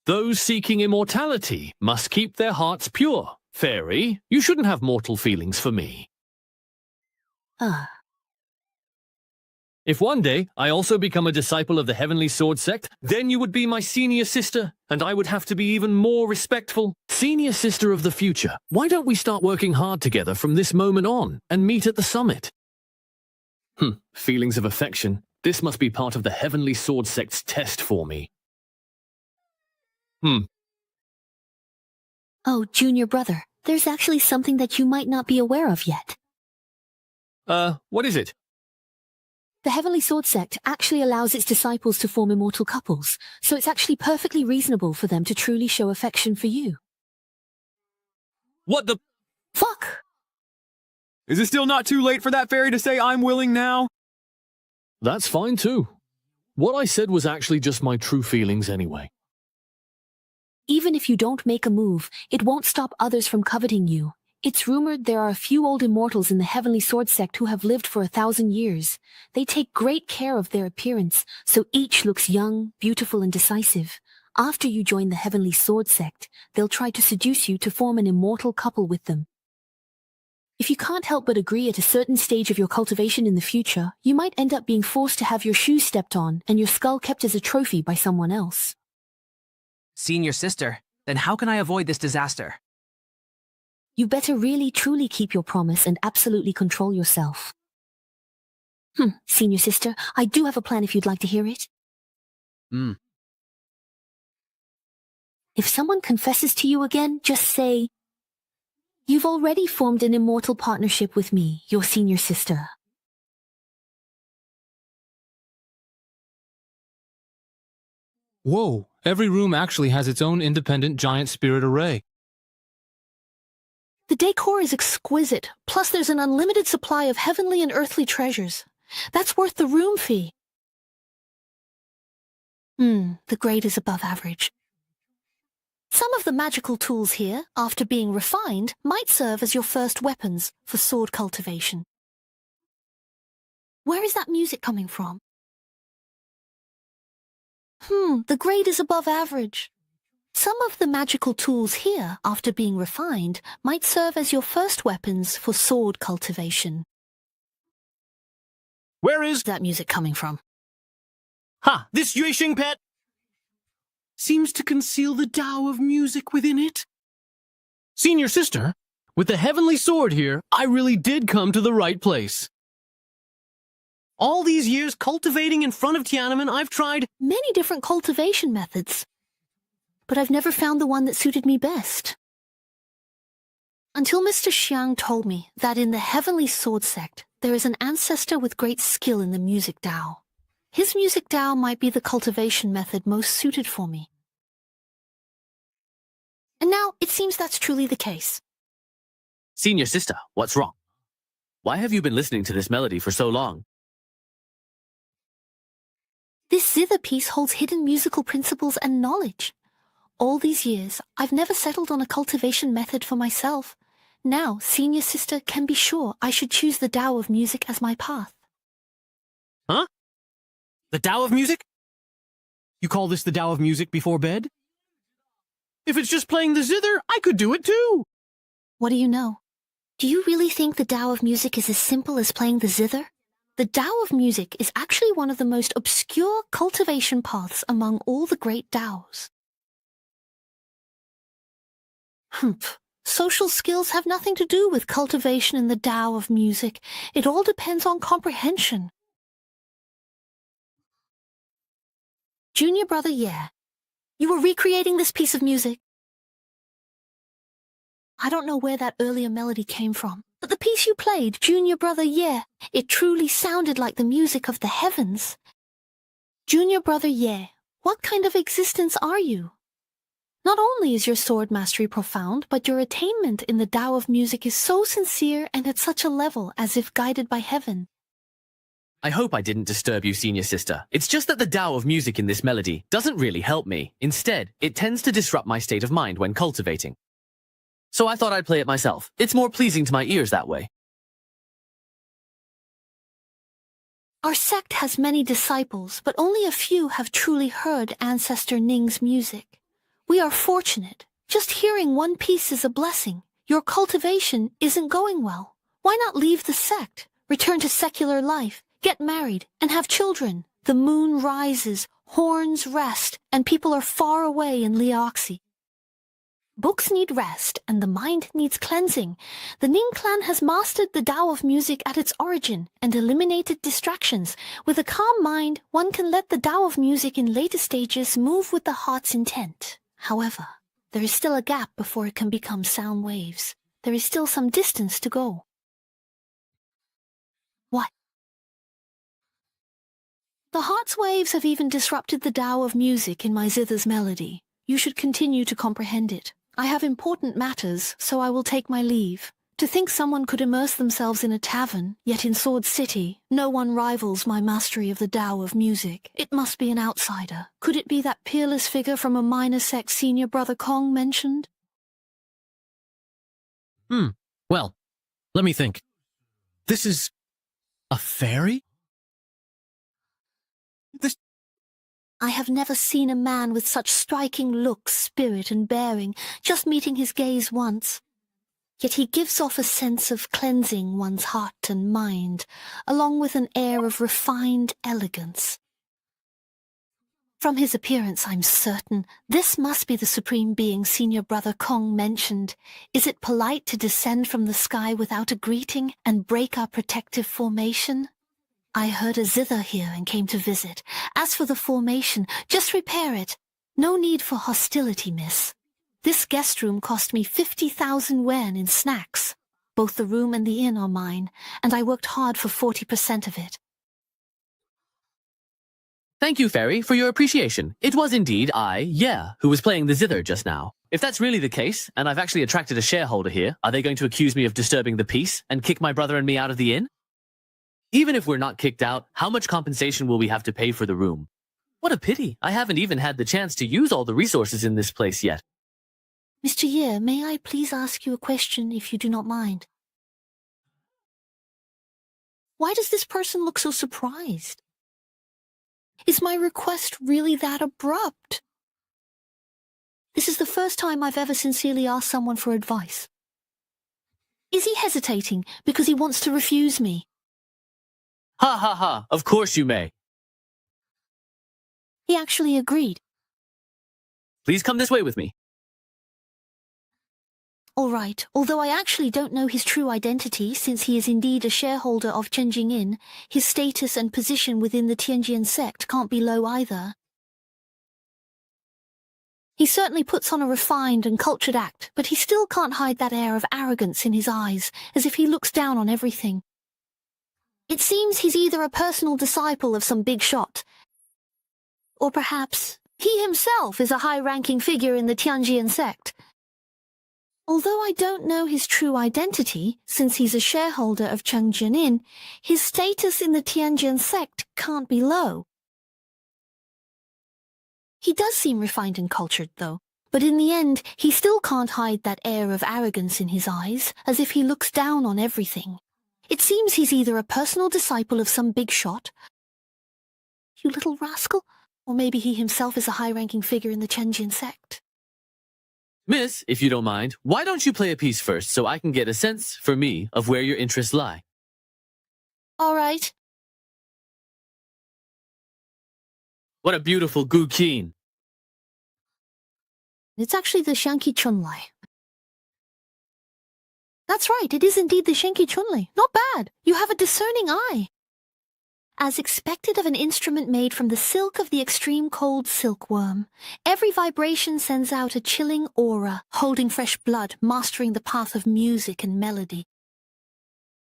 Those seeking immortality must keep their hearts pure. Fairy, you shouldn't have mortal feelings for me. If one day I also become a disciple of the Heavenly Sword sect, then you would be my senior sister, and I would have to be even more respectful. Senior sister of the future, why don't we start working hard together from this moment on and meet at the summit? Feelings of affection. This must be part of the Heavenly Sword sect's test for me. Oh, junior brother, there's actually something that you might not be aware of yet. What is it? The Heavenly Sword sect actually allows its disciples to form immortal couples, so it's actually perfectly reasonable for them to truly show affection for you. What the... Fuck! Is it still not too late for that fairy to say I'm willing now? That's fine too. What I said was actually just my true feelings anyway. Even if you don't make a move, it won't stop others from coveting you. It's rumored there are a few old immortals in the Heavenly Sword sect who have lived for 1,000 years. They take great care of their appearance, so each looks young, beautiful, and decisive. After you join the Heavenly Sword sect, they'll try to seduce you to form an immortal couple with them. If you can't help but agree at a certain stage of your cultivation in the future, you might end up being forced to have your shoes stepped on and your skull kept as a trophy by someone else. Senior sister, then how can I avoid this disaster? You better really truly keep your promise and absolutely control yourself. Senior sister, I do have a plan if you'd like to hear it. If someone confesses to you again, just say, "You've already formed an immortal partnership with me, your senior sister." Whoa, every room actually has its own independent giant spirit array. The decor is exquisite, plus there's an unlimited supply of heavenly and earthly treasures. That's worth the room fee. The grade is above average. Some of the magical tools here, after being refined, might serve as your first weapons for sword cultivation. Where is that music coming from? The grade is above average. Some of the magical tools here, after being refined, might serve as your first weapons for sword cultivation. Where is that music coming from? Ha! This Yuexing pet seems to conceal the Tao of music within it. Senior sister, with the heavenly sword here, I really did come to the right place. All these years cultivating in front of Tiananmen, I've tried many different cultivation methods, but I've never found the one that suited me best. Until Mr. Xiang told me that in the Heavenly Sword sect, there is an ancestor with great skill in the music Tao. His music Tao might be the cultivation method most suited for me. And now it seems that's truly the case. Senior sister, what's wrong? Why have you been listening to this melody for so long? This zither piece holds hidden musical principles and knowledge. All these years, I've never settled on a cultivation method for myself. Now, senior sister can be sure I should choose the Tao of music as my path. Huh? The Tao of music? You call this the Tao of music before bed? If it's just playing the zither, I could do it too. What do you know? Do you really think the Tao of music is as simple as playing the zither? The Tao of music is actually one of the most obscure cultivation paths among all the great Taos. Social skills have nothing to do with cultivation in the Tao of music. It all depends on comprehension. Junior brother Ye, you were recreating this piece of music. I don't know where that earlier melody came from, but the piece you played, Junior brother Ye, it truly sounded like the music of the heavens. Junior brother Ye, what kind of existence are you? Not only is your sword mastery profound, but your attainment in the Tao of music is so sincere and at such a level as if guided by heaven. I hope I didn't disturb you, senior sister. It's just that the Tao of music in this melody doesn't really help me. Instead, it tends to disrupt my state of mind when cultivating. So I thought I'd play it myself. It's more pleasing to my ears that way. Our sect has many disciples, but only a few have truly heard Ancestor Ning's music. We are fortunate. Just hearing one piece is a blessing. Your cultivation isn't going well. Why not leave the sect, return to secular life, get married, and have children? The moon rises, horns rest, and people are far away in Liaoxi. Books need rest, and the mind needs cleansing. The Ning clan has mastered the Tao of music at its origin and eliminated distractions. With a calm mind, one can let the Tao of music in later stages move with the heart's intent. However, there is still a gap before it can become sound waves. There is still some distance to go. What? The heart's waves have even disrupted the Tao of music in my zither's melody. You should continue to comprehend it. I have important matters, so I will take my leave. To think someone could immerse themselves in a tavern, yet in Sword City, no one rivals my mastery of the Tao of music. It must be an outsider. Could it be that peerless figure from a minor sect senior brother Kong mentioned? Well, let me think. This is a fairy? I have never seen a man with such striking looks, spirit, and bearing, just meeting his gaze once. Yet he gives off a sense of cleansing one's heart and mind, along with an air of refined elegance. From his appearance, I'm certain this must be the supreme being senior brother Kong mentioned. Is it polite to descend from the sky without a greeting and break our protective formation? I heard a zither here and came to visit. As for the formation, just repair it. No need for hostility, miss. This guest room cost me 50,000 yen in snacks. Both the room and the inn are mine, and I worked hard for 40% of it. Thank you, Fairy, for your appreciation. It was indeed who was playing the zither just now. If that's really the case, and I've actually attracted a shareholder here, are they going to accuse me of disturbing the peace and kick my brother and me out of the inn? Even if we're not kicked out, how much compensation will we have to pay for the room? What a pity. I haven't even had the chance to use all the resources in this place yet. Mr. Ye, may I please ask you a question if you do not mind? Why does this person look so surprised? Is my request really that abrupt? This is the first time I've ever sincerely asked someone for advice. Is he hesitating because he wants to refuse me? Ha ha ha, of course you may. He actually agreed. Please come this way with me. All right, although I actually don't know his true identity since he is indeed a shareholder of Chenjing Inn, his status and position within the Tianjian sect can't be low either. He certainly puts on a refined and cultured act, but he still can't hide that air of arrogance in his eyes, as if he looks down on everything. It seems he's either a personal disciple of some big shot, or perhaps he himself is a high-ranking figure in the Tianjian sect. Although I don't know his true identity, since he's a shareholder of Chenjing Inn, his status in the Tianjian sect can't be low. He does seem refined and cultured, though, but in the end, he still can't hide that air of arrogance in his eyes, as if he looks down on everything. It seems he's either a personal disciple of some big shot, you little rascal, or maybe he himself is a high-ranking figure in the Chenjin sect. Miss, if you don't mind, why don't you play a piece first so I can get a sense, for me, of where your interests lie? All right. What a beautiful Gu Qin. It's actually the Shanqi Chunlai. That's right, it is indeed the Shanqi Chunlai. Not bad. You have a discerning eye. As expected of an instrument made from the silk of the extreme cold silkworm, every vibration sends out a chilling aura, holding fresh blood, mastering the path of music and melody.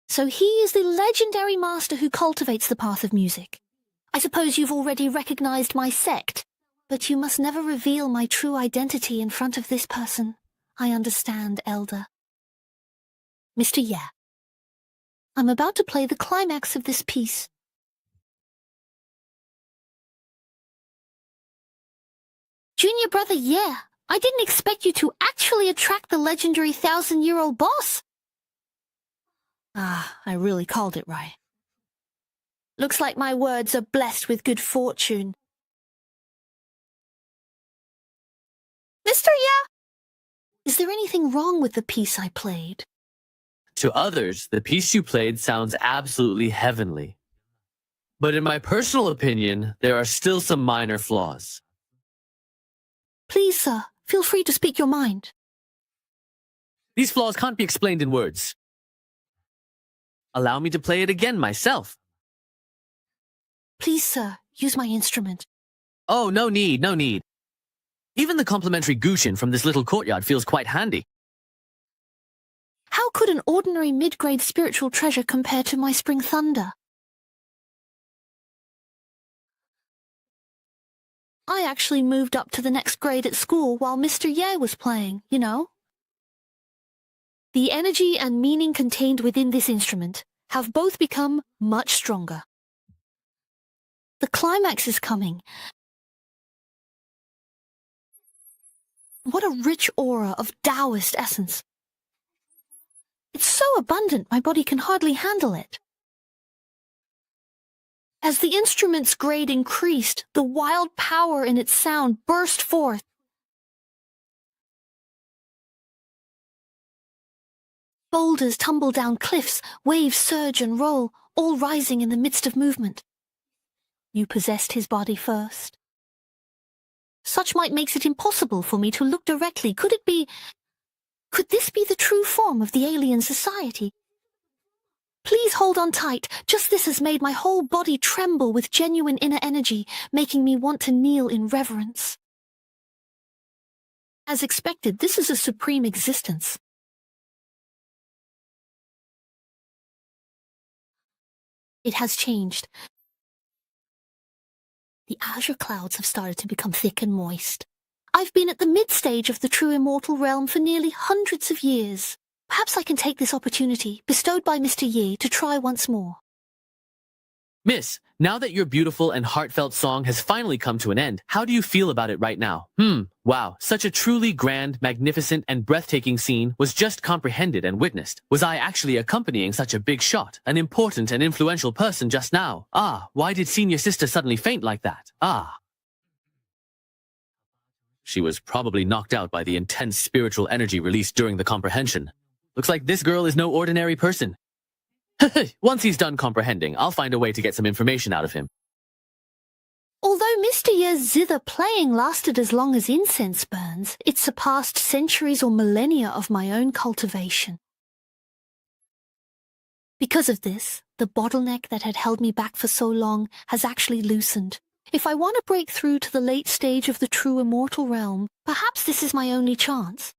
So he is the legendary master who cultivates the path of music. I suppose you've already recognized my sect, but you must never reveal my true identity in front of this person. I understand, Elder. Mr. Ye, I'm about to play the climax of this piece. Junior brother Ye, I didn't expect you to actually attract the legendary 1,000-year-old boss. Ah, I really called it right. Looks like my words are blessed with good fortune. Mr. Ye, is there anything wrong with the piece I played? To others, the piece you played sounds absolutely heavenly. But in my personal opinion, there are still some minor flaws. Please, sir, feel free to speak your mind. These flaws can't be explained in words. Allow me to play it again myself. Please, sir, use my instrument. Oh, no need, no need. Even the complimentary Gushin from this little courtyard feels quite handy. How could an ordinary mid-grade spiritual treasure compare to my spring thunder? I actually moved up to the next grade at school while Mr. Ye was playing, you know. The energy and meaning contained within this instrument have both become much stronger. The climax is coming. What a rich aura of Taoist essence. It's so abundant my body can hardly handle it. As the instrument's grade increased, the wild power in its sound burst forth. Boulders tumble down cliffs, waves surge and roll, all rising in the midst of movement. You possessed his body first. Such might makes it impossible for me to look directly. Could this be the true form of the alien society? Please hold on tight. Just this has made my whole body tremble with genuine inner energy, making me want to kneel in reverence. As expected, this is a supreme existence. It has changed. The azure clouds have started to become thick and moist. I've been at the mid-stage of the true immortal realm for nearly hundreds of years. Perhaps I can take this opportunity, bestowed by Mr. Yi, to try once more. Miss, now that your beautiful and heartfelt song has finally come to an end, how do you feel about it right now? Wow, such a truly grand, magnificent, and breathtaking scene was just comprehended and witnessed. Was I actually accompanying such a big shot, an important and influential person just now? Ah, why did senior sister suddenly faint like that? Ah. She was probably knocked out by the intense spiritual energy released during the comprehension. Looks like this girl is no ordinary person. Once he's done comprehending, I'll find a way to get some information out of him. Although Mr. Ye's zither playing lasted as long as incense burns, it surpassed centuries or millennia of my own cultivation. Because of this, the bottleneck that had held me back for so long has actually loosened. If I want to break through to the late stage of the true immortal realm, perhaps this is my only chance.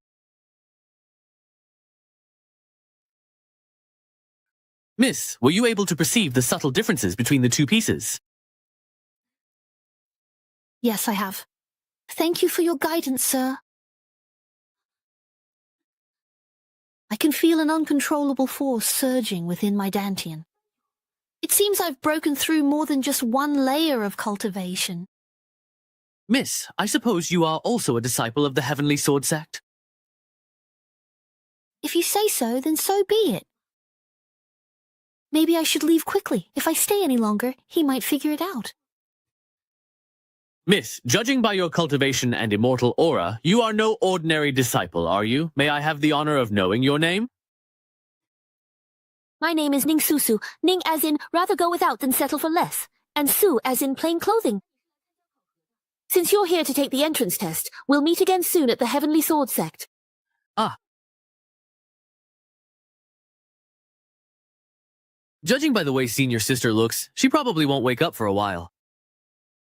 Miss, were you able to perceive the subtle differences between the two pieces? Yes, I have. Thank you for your guidance, sir. I can feel an uncontrollable force surging within my Dantian. It seems I've broken through more than just one layer of cultivation. Miss, I suppose you are also a disciple of the Heavenly Sword Sect? If you say so, then so be it. Maybe I should leave quickly. If I stay any longer, he might figure it out. Miss, judging by your cultivation and immortal aura, you are no ordinary disciple, are you? May I have the honor of knowing your name? My name is Ning Susu. Ning as in rather go without than settle for less, and Su as in plain clothing. Since you're here to take the entrance test, we'll meet again soon at the Heavenly Sword Sect. Ah. Judging by the way senior sister looks, she probably won't wake up for a while.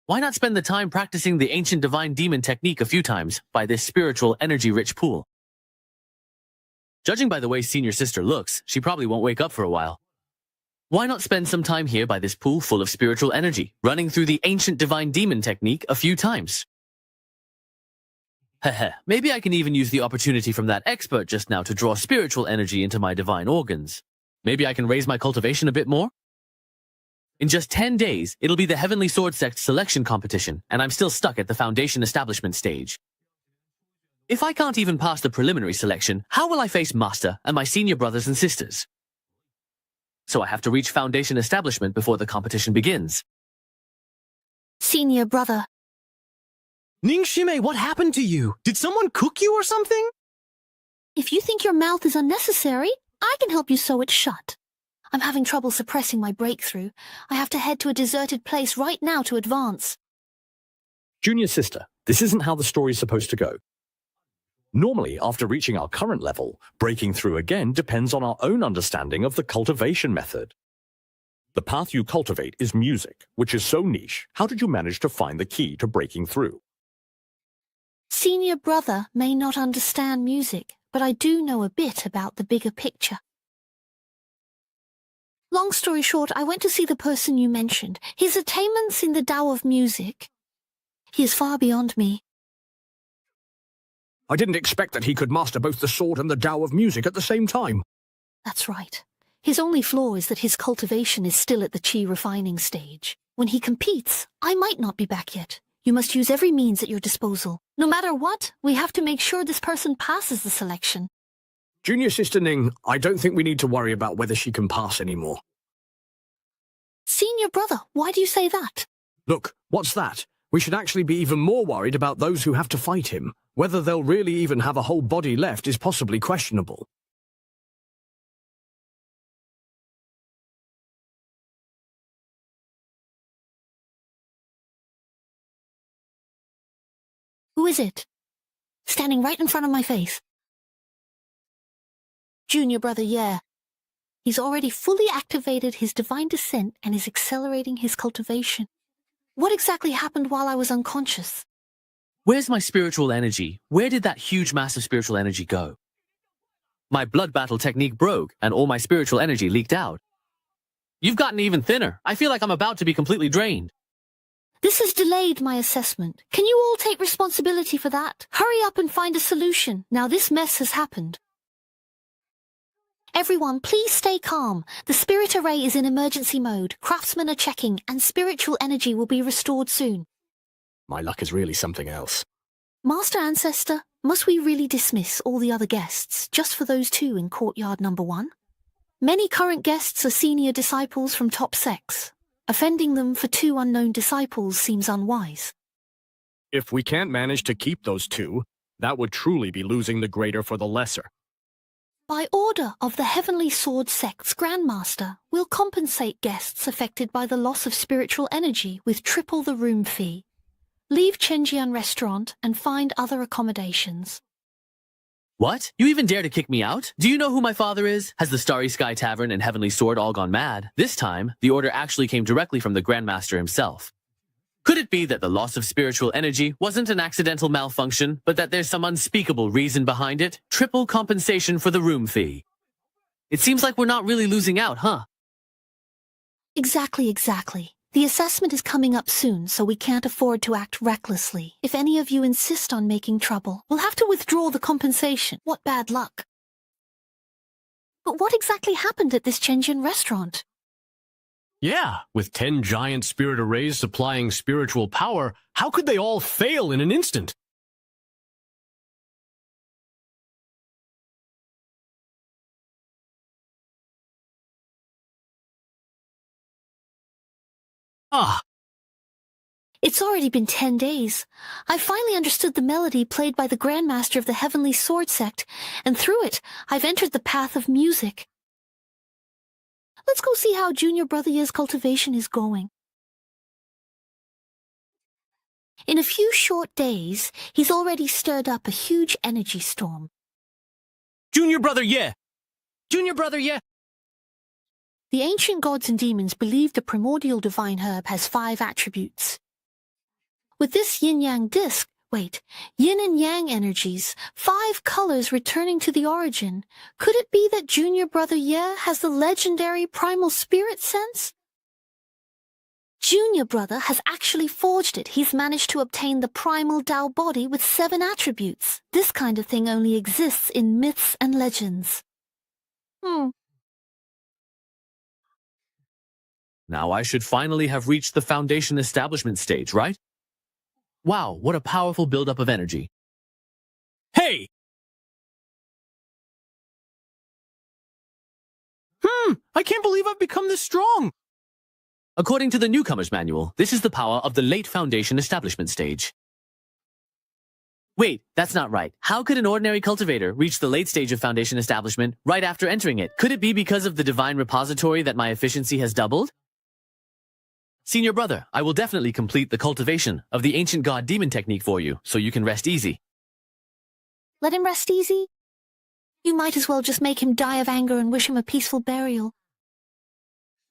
Why not spend the time practicing the ancient divine demon technique a few times by this spiritual energy-rich pool? Judging by the way senior sister looks, she probably won't wake up for a while. Why not spend some time here by this pool full of spiritual energy, running through the ancient divine demon technique a few times? Heh, maybe I can even use the opportunity from that expert just now to draw spiritual energy into my divine organs. Maybe I can raise my cultivation a bit more? In just 10 days, it'll be the Heavenly Sword Sect selection competition, and I'm still stuck at the Foundation establishment stage. If I can't even pass the preliminary selection, how will I face Master and my senior brothers and sisters? So I have to reach Foundation establishment before the competition begins. Senior brother. Ning Shime, what happened to you? Did someone cook you or something? If you think your mouth is unnecessary, I can help you sew it shut. I'm having trouble suppressing my breakthrough. I have to head to a deserted place right now to advance. Junior sister, this isn't how the story's supposed to go. Normally, after reaching our current level, breaking through again depends on our own understanding of the cultivation method. The path you cultivate is music, which is so niche. How did you manage to find the key to breaking through? Senior brother may not understand music, but I do know a bit about the bigger picture. Long story short, I went to see the person you mentioned. His attainments in the Tao of music. He is far beyond me. I didn't expect that he could master both the sword and the Tao of music at the same time. That's right. His only flaw is that his cultivation is still at the chi refining stage. When he competes, I might not be back yet. You must use every means at your disposal. No matter what, we have to make sure this person passes the selection. Junior Sister Ning, I don't think we need to worry about whether she can pass anymore. Senior brother, why do you say that? Look, what's that? We should actually be even more worried about those who have to fight him. Whether they'll really even have a whole body left is possibly questionable. Who is it? Standing right in front of my face. Junior brother, yeah. He's already fully activated his divine descent and is accelerating his cultivation. What exactly happened while I was unconscious? Where's my spiritual energy? Where did that huge mass of spiritual energy go? My blood battle technique broke, and all my spiritual energy leaked out. You've gotten even thinner. I feel like I'm about to be completely drained. This has delayed my assessment. Can you all take responsibility for that? Hurry up and find a solution. Now this mess has happened. Everyone, please stay calm. The spirit array is in emergency mode. Craftsmen are checking, and spiritual energy will be restored soon. My luck is really something else. Master Ancestor, must we really dismiss all the other guests just for those two in Courtyard number 1? Many current guests are senior disciples from top sects. Offending them for 2 unknown disciples seems unwise. If we can't manage to keep those 2, that would truly be losing the greater for the lesser. By order of the Heavenly Sword Sect's Grandmaster, we'll compensate guests affected by the loss of spiritual energy with triple the room fee. Leave Chenjian Restaurant and find other accommodations. What? You even dare to kick me out? Do you know who my father is? Has the Starry Sky Tavern and Heavenly Sword all gone mad? This time, the order actually came directly from the Grandmaster himself. Could it be that the loss of spiritual energy wasn't an accidental malfunction, but that there's some unspeakable reason behind it? Triple compensation for the room fee. It seems like we're not really losing out, huh? Exactly. The assessment is coming up soon, so we can't afford to act recklessly. If any of you insist on making trouble, we'll have to withdraw the compensation. What bad luck. But what exactly happened at this Chenjian restaurant? Yeah, with 10 giant spirit arrays supplying spiritual power, how could they all fail in an instant? It's already been 10 days. I finally understood the melody played by the Grandmaster of the Heavenly Sword Sect, and through it, I've entered the path of music. Let's go see how Junior Brother Ye's cultivation is going. In a few short days, he's already stirred up a huge energy storm. Junior Brother Ye! Junior Brother Ye! The ancient gods and demons believe the primordial divine herb has 5 attributes. With this yin-yang disc, yin and yang energies, 5 colors returning to the origin, could it be that Junior Brother Ye has the legendary primal spirit sense? Junior Brother has actually forged it. He's managed to obtain the primal Tao body with 7 attributes. This kind of thing only exists in myths and legends. Now I should finally have reached the foundation establishment stage, right? Wow, what a powerful buildup of energy. Hey! I can't believe I've become this strong! According to the Newcomer's Manual, this is the power of the late foundation establishment stage. Wait, that's not right. How could an ordinary cultivator reach the late stage of foundation establishment right after entering it? Could it be because of the divine repository that my efficiency has doubled? Senior Brother, I will definitely complete the cultivation of the ancient god demon technique for you, so you can rest easy. Let him rest easy? You might as well just make him die of anger and wish him a peaceful burial.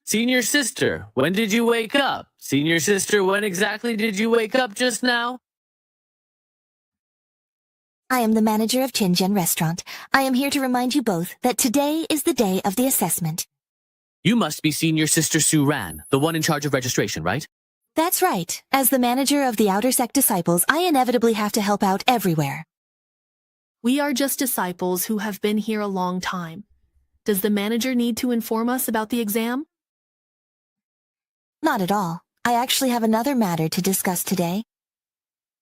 Senior Sister, when did you wake up? Senior Sister, when exactly did you wake up just now? I am the manager of Chenjian Restaurant. I am here to remind you both that today is the day of the assessment. You must be Senior Sister Su Ran, the one in charge of registration, right? That's right. As the manager of the Outer Sect Disciples, I inevitably have to help out everywhere. We are just disciples who have been here a long time. Does the manager need to inform us about the exam? Not at all. I actually have another matter to discuss today.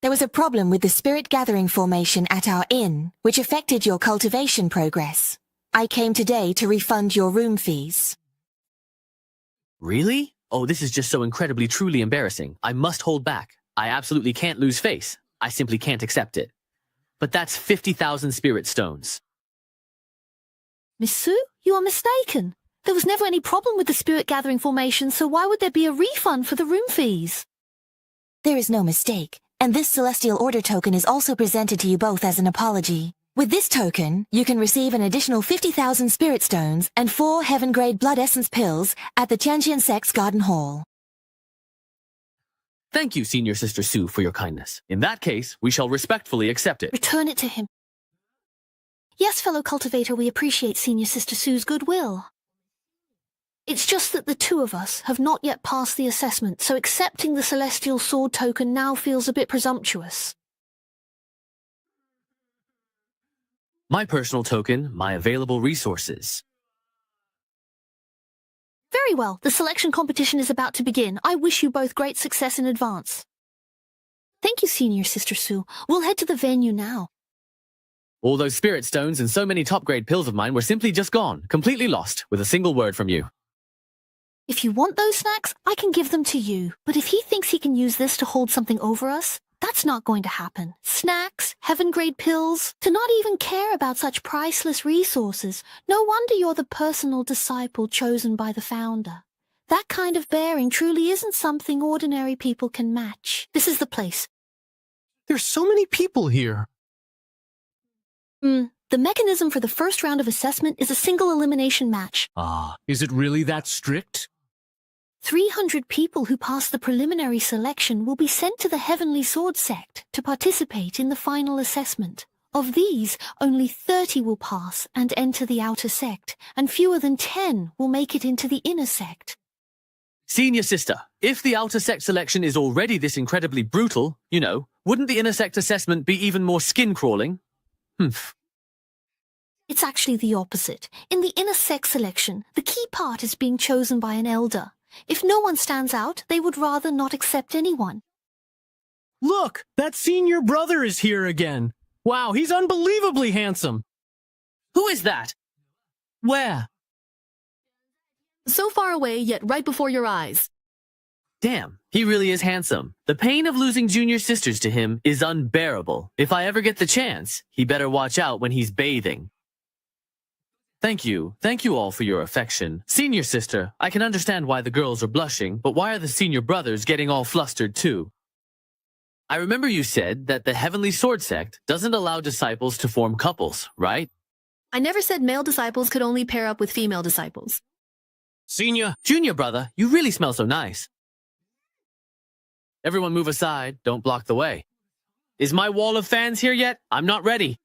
There was a problem with the spirit gathering formation at our inn, which affected your cultivation progress. I came today to refund your room fees. Really? Oh, this is just so incredibly truly embarrassing. I must hold back. I absolutely can't lose face. I simply can't accept it. But that's 50,000 spirit stones. Miss Su, you are mistaken. There was never any problem with the spirit gathering formation, so why would there be a refund for the room fees? There is no mistake, and this Celestial Order token is also presented to you both as an apology. With this token, you can receive an additional 50,000 Spirit Stones and 4 Heaven-grade Blood Essence Pills at the Tianjian Sect's Garden Hall. Thank you, Senior Sister Su, for your kindness. In that case, we shall respectfully accept it. Return it to him. Yes, fellow cultivator, we appreciate Senior Sister Su's goodwill. It's just that the 2 of us have not yet passed the assessment, so accepting the Celestial Sword token now feels a bit presumptuous. My personal token, my available resources. Very well, the selection competition is about to begin. I wish you both great success in advance. Thank you. you, Senior Sister Sue. We'll head to the venue now. All those spirit stones and so many top-grade pills of mine were simply just gone, completely lost, with a single word from you. If you want those snacks, I can give them to you. But if he thinks he can use this to hold something over us, that's not going to happen. Snacks, heaven-grade pills, to not even care about such priceless resources. No wonder you're the personal disciple chosen by the founder. That kind of bearing truly isn't something ordinary people can match. This is the place. There's so many people here. The mechanism for the first round of assessment is a single elimination match. Is it really that strict? 300 people who pass the preliminary selection will be sent to the Heavenly Sword Sect to participate in the final assessment. Of these, only 30 will pass and enter the outer sect, and fewer than 10 will make it into the inner sect. Senior Sister, if the outer sect selection is already this incredibly brutal, wouldn't the inner sect assessment be even more skin-crawling? It's actually the opposite. In the inner sect selection, the key part is being chosen by an elder. If no one stands out, they would rather not accept anyone. Look, that senior brother is here again. Wow, he's unbelievably handsome. Who is that? Where? So far away, yet right before your eyes. Damn, he really is handsome. The pain of losing junior sisters to him is unbearable. If I ever get the chance, he better watch out when he's bathing. Thank you all for your affection. Senior sister, I can understand why the girls are blushing, but why are the senior brothers getting all flustered too? I remember you said that the Heavenly Sword Sect doesn't allow disciples to form couples, right? I never said male disciples could only pair up with female disciples. Junior brother, you really smell so nice. Everyone move aside, don't block the way. Is my wall of fans here yet? I'm not ready.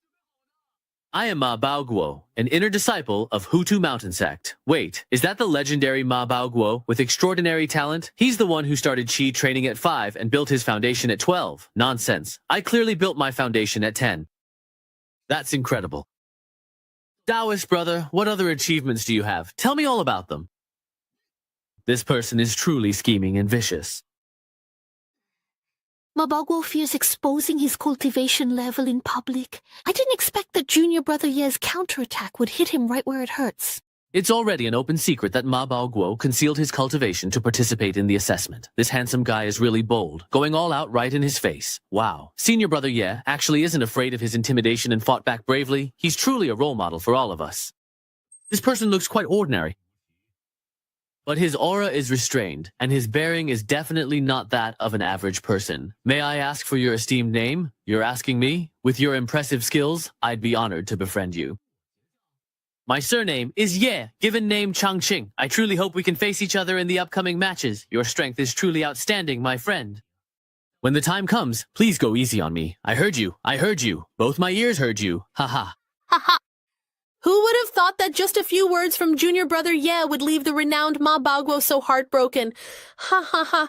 I am Ma Baoguo, an inner disciple of Hutu Mountain Sect. Wait, is that the legendary Ma Baoguo with extraordinary talent? He's the one who started Qi training at 5 and built his foundation at 12. Nonsense. I clearly built my foundation at 10. That's incredible. Taoist brother, what other achievements do you have? Tell me all about them. This person is truly scheming and vicious. Mabaguo fears exposing his cultivation level in public. I didn't expect that Junior Brother Ye's counterattack would hit him right where it hurts. It's already an open secret that Ma Baoguo concealed his cultivation to participate in the assessment. This handsome guy is really bold, going all out right in his face. Wow. Senior Brother Ye actually isn't afraid of his intimidation and fought back bravely. He's truly a role model for all of us. This person looks quite ordinary. But his aura is restrained, and his bearing is definitely not that of an average person. May I ask for your esteemed name? You're asking me? With your impressive skills, I'd be honored to befriend you. My surname is Ye, given name Changqing. I truly hope we can face each other in the upcoming matches. Your strength is truly outstanding, my friend. When the time comes, please go easy on me. I heard you. Both my ears heard you. Haha. Haha. Who would have thought that just a few words from Junior Brother Ye would leave the renowned Ma Baoguo so heartbroken? Ha ha ha.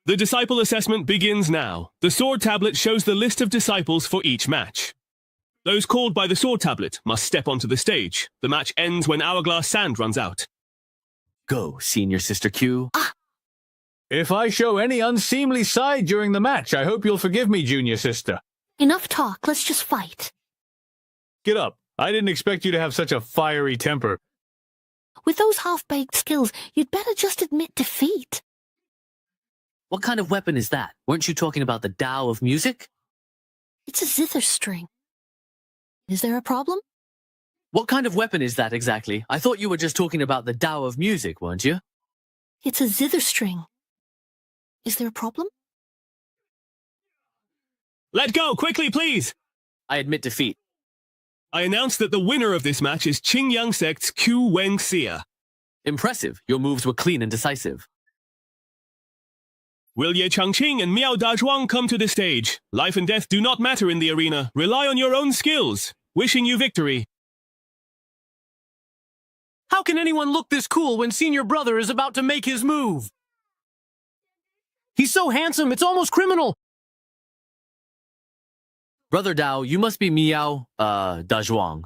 The disciple assessment begins now. The sword tablet shows the list of disciples for each match. Those called by the sword tablet must step onto the stage. The match ends when hourglass sand runs out. Go, Senior Sister Q. If I show any unseemly side during the match, I hope you'll forgive me, Junior Sister. Enough talk, let's just fight. Get up. I didn't expect you to have such a fiery temper. With those half-baked skills, you'd better just admit defeat. What kind of weapon is that? Weren't you talking about the Tao of music? It's a zither string. Is there a problem? What kind of weapon is that exactly? I thought you were just talking about the Tao of music, weren't you? It's a zither string. Is there a problem? Let go, quickly, please! I admit defeat. I announce that the winner of this match is Qingyang Sect's Q Weng Xia. Impressive. Your moves were clean and decisive. Will Ye Changqing and Miao Dazhuang come to the stage? Life and death do not matter in the arena. Rely on your own skills. Wishing you victory. How can anyone look this cool when Senior Brother is about to make his move? He's so handsome, it's almost criminal. Brother Dao, you must be Miao, Dazhuang.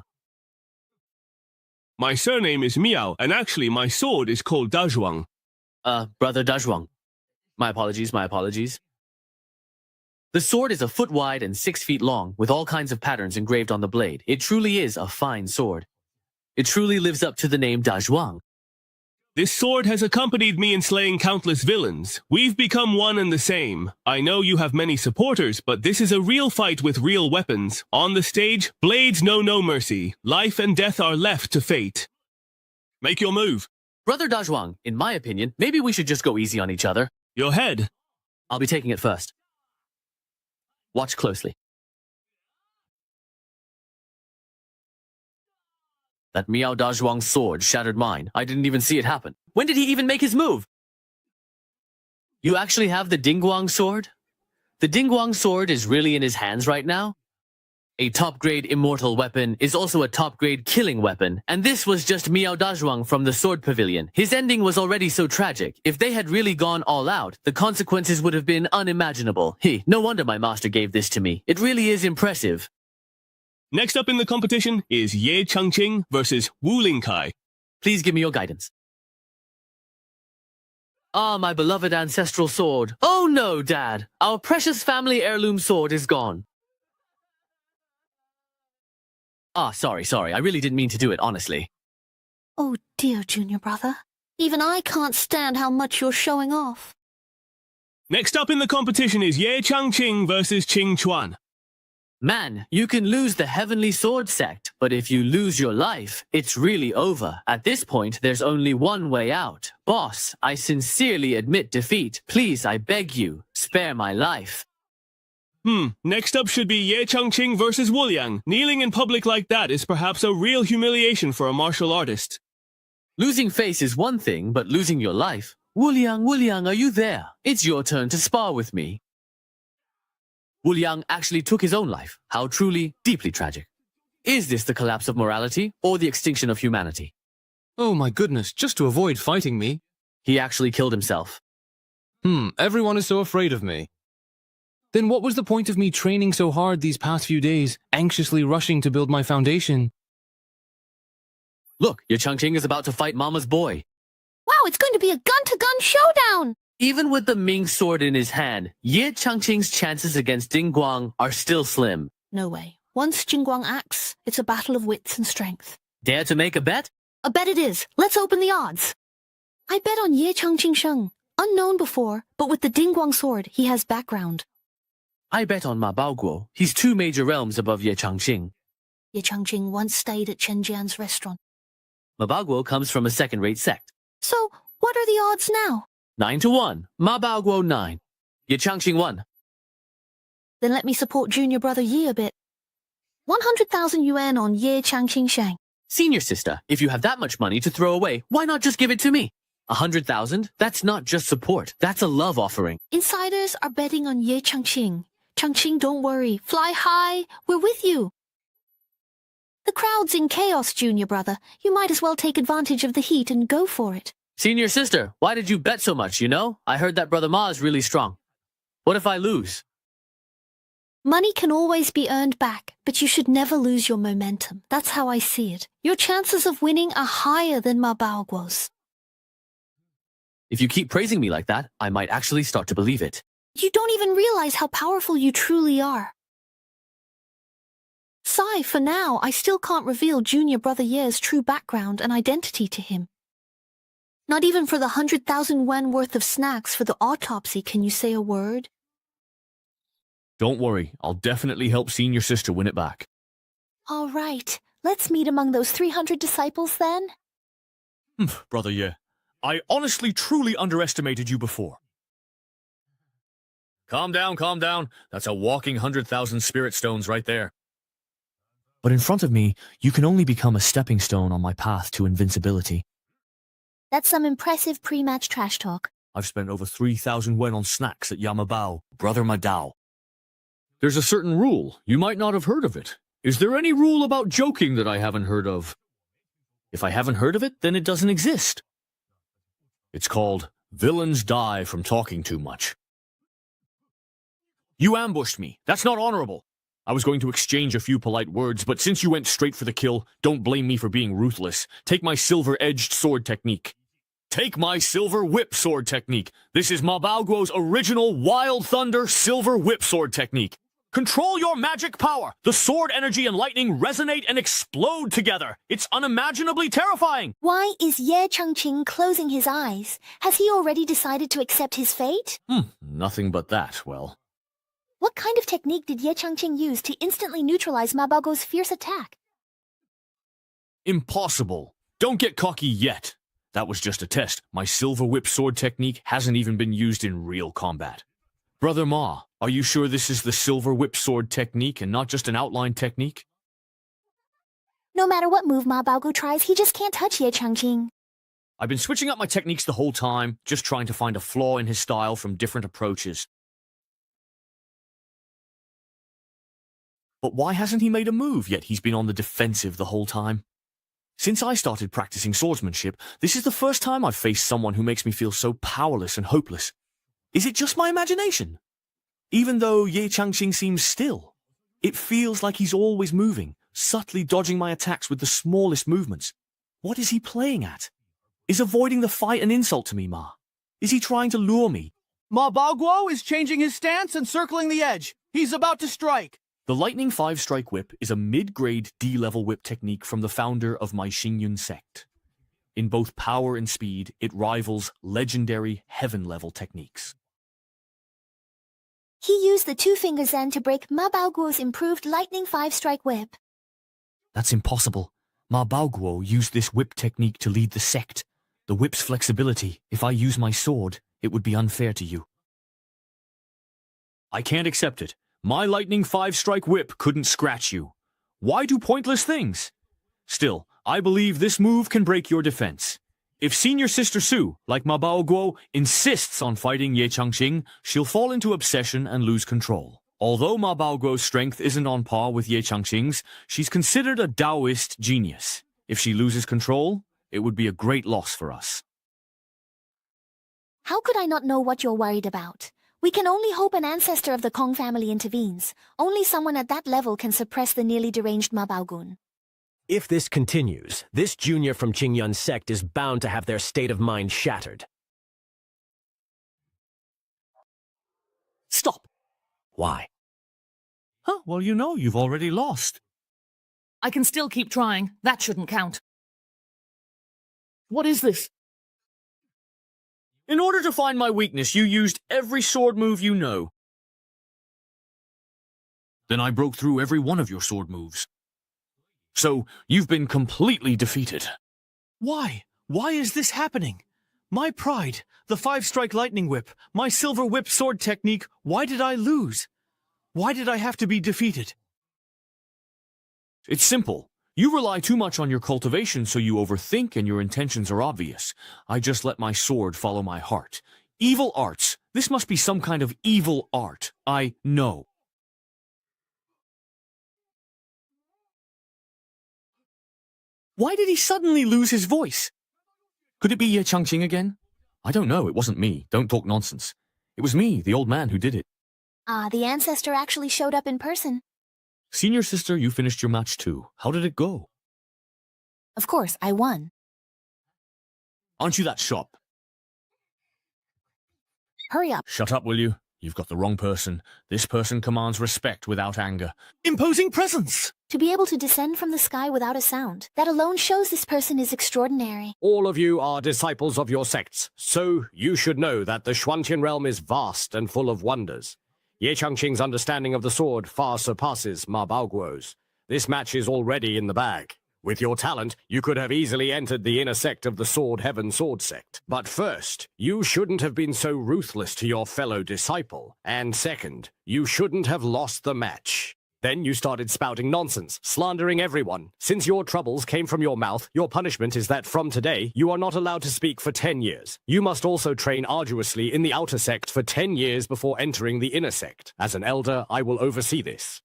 My surname is Miao, and actually my sword is called Dazhuang. Brother Dazhuang. My apologies, my apologies. The sword is a foot wide and 6 feet long, with all kinds of patterns engraved on the blade. It truly is a fine sword. It truly lives up to the name Dazhuang. This sword has accompanied me in slaying countless villains. We've become one and the same. I know you have many supporters, but this is a real fight with real weapons. On the stage, blades know no mercy. Life and death are left to fate. Make your move. Brother Dazhuang, in my opinion, maybe we should just go easy on each other. Your head. I'll be taking it first. Watch closely. That Miao Dazhuang's sword shattered mine. I didn't even see it happen. When did he even make his move? You actually have the Dingguang sword? The Dingguang sword is really in his hands right now? A top-grade immortal weapon is also a top-grade killing weapon, and this was just Miao Dazhuang from the Sword Pavilion. His ending was already so tragic. If they had really gone all out, the consequences would have been unimaginable. No wonder my master gave this to me. It really is impressive. Next up in the competition is Ye Changqing versus Wu Lingkai. Please give me your guidance. Ah, my beloved ancestral sword. Oh no, Dad. Our precious family heirloom sword is gone. Ah, sorry. I really didn't mean to do it, honestly. Oh dear, junior brother. Even I can't stand how much you're showing off. Next up in the competition is Ye Changqing versus Qing Chuan. Man, you can lose the Heavenly Sword sect, but if you lose your life, it's really over. At this point, there's only one way out. Boss, I sincerely admit defeat. Please, I beg you, spare my life. Next up should be Ye Changqing versus Wu Liang. Kneeling in public like that is perhaps a real humiliation for a martial artist. Losing face is one thing, but losing your life? Wu Liang, are you there? It's your turn to spar with me. Wu Liang actually took his own life. How truly, deeply tragic. Is this the collapse of morality or the extinction of humanity? Oh my goodness, just to avoid fighting me. He actually killed himself. Everyone is so afraid of me. Then what was the point of me training so hard these past few days, anxiously rushing to build my foundation? Look, your Changqing is about to fight Mama's boy. Wow, it's going to be a gun-to-gun showdown! Even with the Ming sword in his hand, Ye Changqing's chances against Dingguang are still slim. No way. Once Dingguang acts, it's a battle of wits and strength. Dare to make a bet? A bet it is. Let's open the odds. I bet on Ye Changqing Sheng. Unknown before, but with the Dingguang sword, he has background. I bet on Ma Baoguo. He's 2 major realms above Ye Changqing. Ye Changqing once stayed at Chen Jian's restaurant. Ma Baoguo comes from a second-rate sect. So, what are the odds now? 9-1. Ma Baoguo 9. Ye Changqing 1. Then let me support junior brother Ye a bit. 100,000 yuan on Ye Changqing Sheng. Senior sister, if you have that much money to throw away, why not just give it to me? 100,000? That's not just support. That's a love offering. Insiders are betting on Ye Changqing. Changqing, don't worry. Fly high. We're with you. The crowd's in chaos, junior brother. You might as well take advantage of the heat and go for it. Senior sister, why did you bet so much, you know? I heard that Brother Ma is really strong. What if I lose? Money can always be earned back, but you should never lose your momentum. That's how I see it. Your chances of winning are higher than Ma Baoguo's. If you keep praising me like that, I might actually start to believe it. You don't even realize how powerful you truly are. Sigh, for now, I still can't reveal junior brother Ye's true background and identity to him. Not even for the 100,000 yuan worth of snacks for the autopsy can you say a word. Don't worry, I'll definitely help senior sister win it back. All right, let's meet among those 300 disciples then. Brother Ye, I honestly truly underestimated you before. Calm down. That's a walking 100,000 spirit stones right there. But in front of me, you can only become a stepping stone on my path to invincibility. That's some impressive pre-match trash talk. I've spent over 3,000 yuan on snacks at Yamabao, Brother Madao. There's a certain rule. You might not have heard of it. Is there any rule about joking that I haven't heard of? If I haven't heard of it, then it doesn't exist. It's called villains die from talking too much. You ambushed me. That's not honorable. I was going to exchange a few polite words, but since you went straight for the kill, don't blame me for being ruthless. Take my silver-edged sword technique. Take my silver whip sword technique. This is Mabaoguo's original Wild Thunder silver whip sword technique. Control your magic power. The sword energy and lightning resonate and explode together. It's unimaginably terrifying. Why is Ye Changqing closing his eyes? Has he already decided to accept his fate? Nothing but that, well. What kind of technique did Ye Changqing use to instantly neutralize Mabaoguo's fierce attack? Impossible. Don't get cocky yet. That was just a test. My silver whip sword technique hasn't even been used in real combat. Brother Ma, are you sure this is the silver whip sword technique and not just an outline technique? No matter what move Mabaoguo tries, he just can't touch Ye Changqing. I've been switching up my techniques the whole time, just trying to find a flaw in his style from different approaches. But why hasn't he made a move, yet he's been on the defensive the whole time? Since I started practicing swordsmanship, this is the first time I've faced someone who makes me feel so powerless and hopeless. Is it just my imagination? Even though Ye Changqing seems still, it feels like he's always moving, subtly dodging my attacks with the smallest movements. What is he playing at? Is avoiding the fight an insult to me, Ma? Is he trying to lure me? Mabaoguo is changing his stance and circling the edge. He's about to strike. The Lightning 5-Strike Whip is a mid-grade D-level whip technique from the founder of my Xingyun sect. In both power and speed, it rivals legendary heaven-level techniques. He used the two-finger Zen to break Mabaoguo's improved Lightning 5-Strike Whip. That's impossible. Mabaoguo used this whip technique to lead the sect. The whip's flexibility, if I use my sword, it would be unfair to you. I can't accept it. My Lightning 5-Strike Whip couldn't scratch you. Why do pointless things? Still, I believe this move can break your defense. If Senior Sister Su, like Mabaoguo, insists on fighting Ye Changqing, she'll fall into obsession and lose control. Although Mabaoguo's strength isn't on par with Ye Changqing's, she's considered a Taoist genius. If she loses control, it would be a great loss for us. How could I not know what you're worried about? We can only hope an ancestor of the Kong family intervenes. Only someone at that level can suppress the nearly deranged Mabaogun. If this continues, this junior from Qingyun's sect is bound to have their state of mind shattered. Stop! Why? Huh, well, you know, you've already lost. I can still keep trying. That shouldn't count. What is this? In order to find my weakness, you used every sword move you know. Then I broke through every one of your sword moves. So, you've been completely defeated. Why? Why is this happening? My pride, the 5-Strike Lightning Whip, my silver whip sword technique, why did I lose? Why did I have to be defeated? It's simple. You rely too much on your cultivation, so you overthink and your intentions are obvious. I just let my sword follow my heart. Evil arts. This must be some kind of evil art. I know. Why did he suddenly lose his voice? Could it be Ye Changqing again? I don't know. It wasn't me. Don't talk nonsense. It was me, the old man, who did it. Ah, the ancestor actually showed up in person. Senior sister, you finished your match too. How did it go? Of course, I won. Aren't you that sharp? Hurry up. Shut up, will you? You've got the wrong person. This person commands respect without anger. Imposing presence! To be able to descend from the sky without a sound, that alone shows this person is extraordinary. All of you are disciples of your sects, so you should know that the Xuanqian realm is vast and full of wonders. Ye Changqing's understanding of the sword far surpasses Mabaoguo's. This match is already in the bag. With your talent, you could have easily entered the inner sect of the Sword Heaven Sword Sect. But first, you shouldn't have been so ruthless to your fellow disciple. And second, you shouldn't have lost the match. Then you started spouting nonsense, slandering everyone. Since your troubles came from your mouth, your punishment is that from today, you are not allowed to speak for 10 years. You must also train arduously in the outer sect for 10 years before entering the inner sect. As an elder, I will oversee this.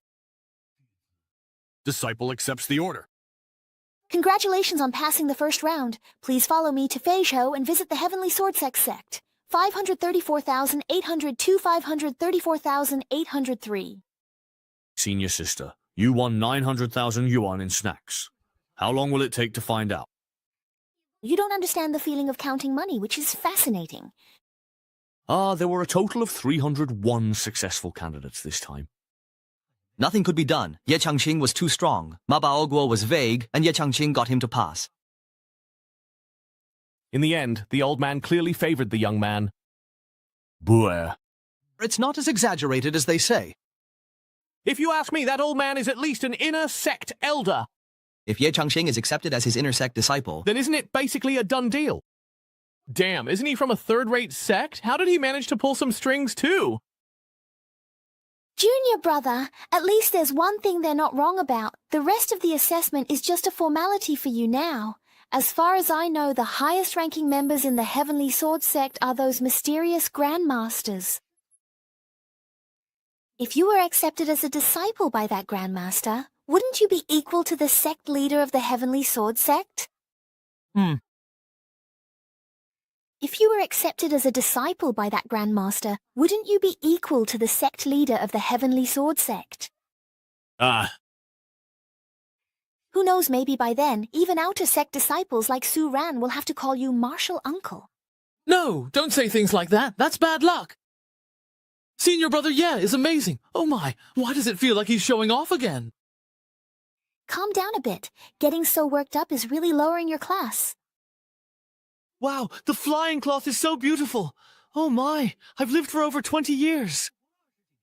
Disciple accepts the order. Congratulations on passing the first round. Please follow me to Feizhou and visit the Heavenly Sword sect. 534,802, 534,803. Senior sister, you won 900,000 yuan in snacks. How long will it take to find out? You don't understand the feeling of counting money, which is fascinating. There were a total of 301 successful candidates this time. Nothing could be done. Ye Changqing was too strong. Ma Baoguo was vague, and Ye Changqing got him to pass. In the end, the old man clearly favored the young man. Buer. It's not as exaggerated as they say. If you ask me, that old man is at least an inner sect elder. If Ye Changqing is accepted as his inner sect disciple, then isn't it basically a done deal? Damn, isn't he from a third-rate sect? How did he manage to pull some strings too? Junior brother, at least there's one thing they're not wrong about. The rest of the assessment is just a formality for you now. As far as I know, the highest-ranking members in the Heavenly Sword sect are those mysterious Grandmasters. If you were accepted as a disciple by that Grandmaster, wouldn't you be equal to the sect leader of the Heavenly Sword sect? If you were accepted as a disciple by that Grandmaster, wouldn't you be equal to the sect leader of the Heavenly Sword sect? Who knows, maybe by then, even outer sect disciples like Su Ran will have to call you Martial Uncle. No, don't say things like that. That's bad luck. Senior brother Ye is amazing. Oh my, why does it feel like he's showing off again? Calm down a bit. Getting so worked up is really lowering your class. Wow, the flying cloth is so beautiful. Oh my, I've lived for over 20 years.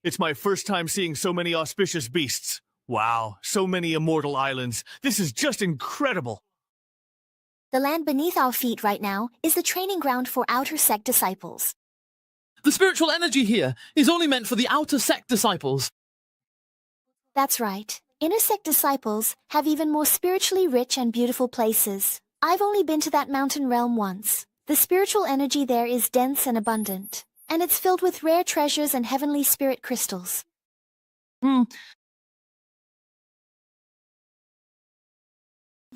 It's my first time seeing so many auspicious beasts. Wow, so many immortal islands. This is just incredible. The land beneath our feet right now is the training ground for outer sect disciples. The spiritual energy here is only meant for the outer sect disciples. That's right. Inner sect disciples have even more spiritually rich and beautiful places. I've only been to that mountain realm once. The spiritual energy there is dense and abundant, and it's filled with rare treasures and heavenly spirit crystals.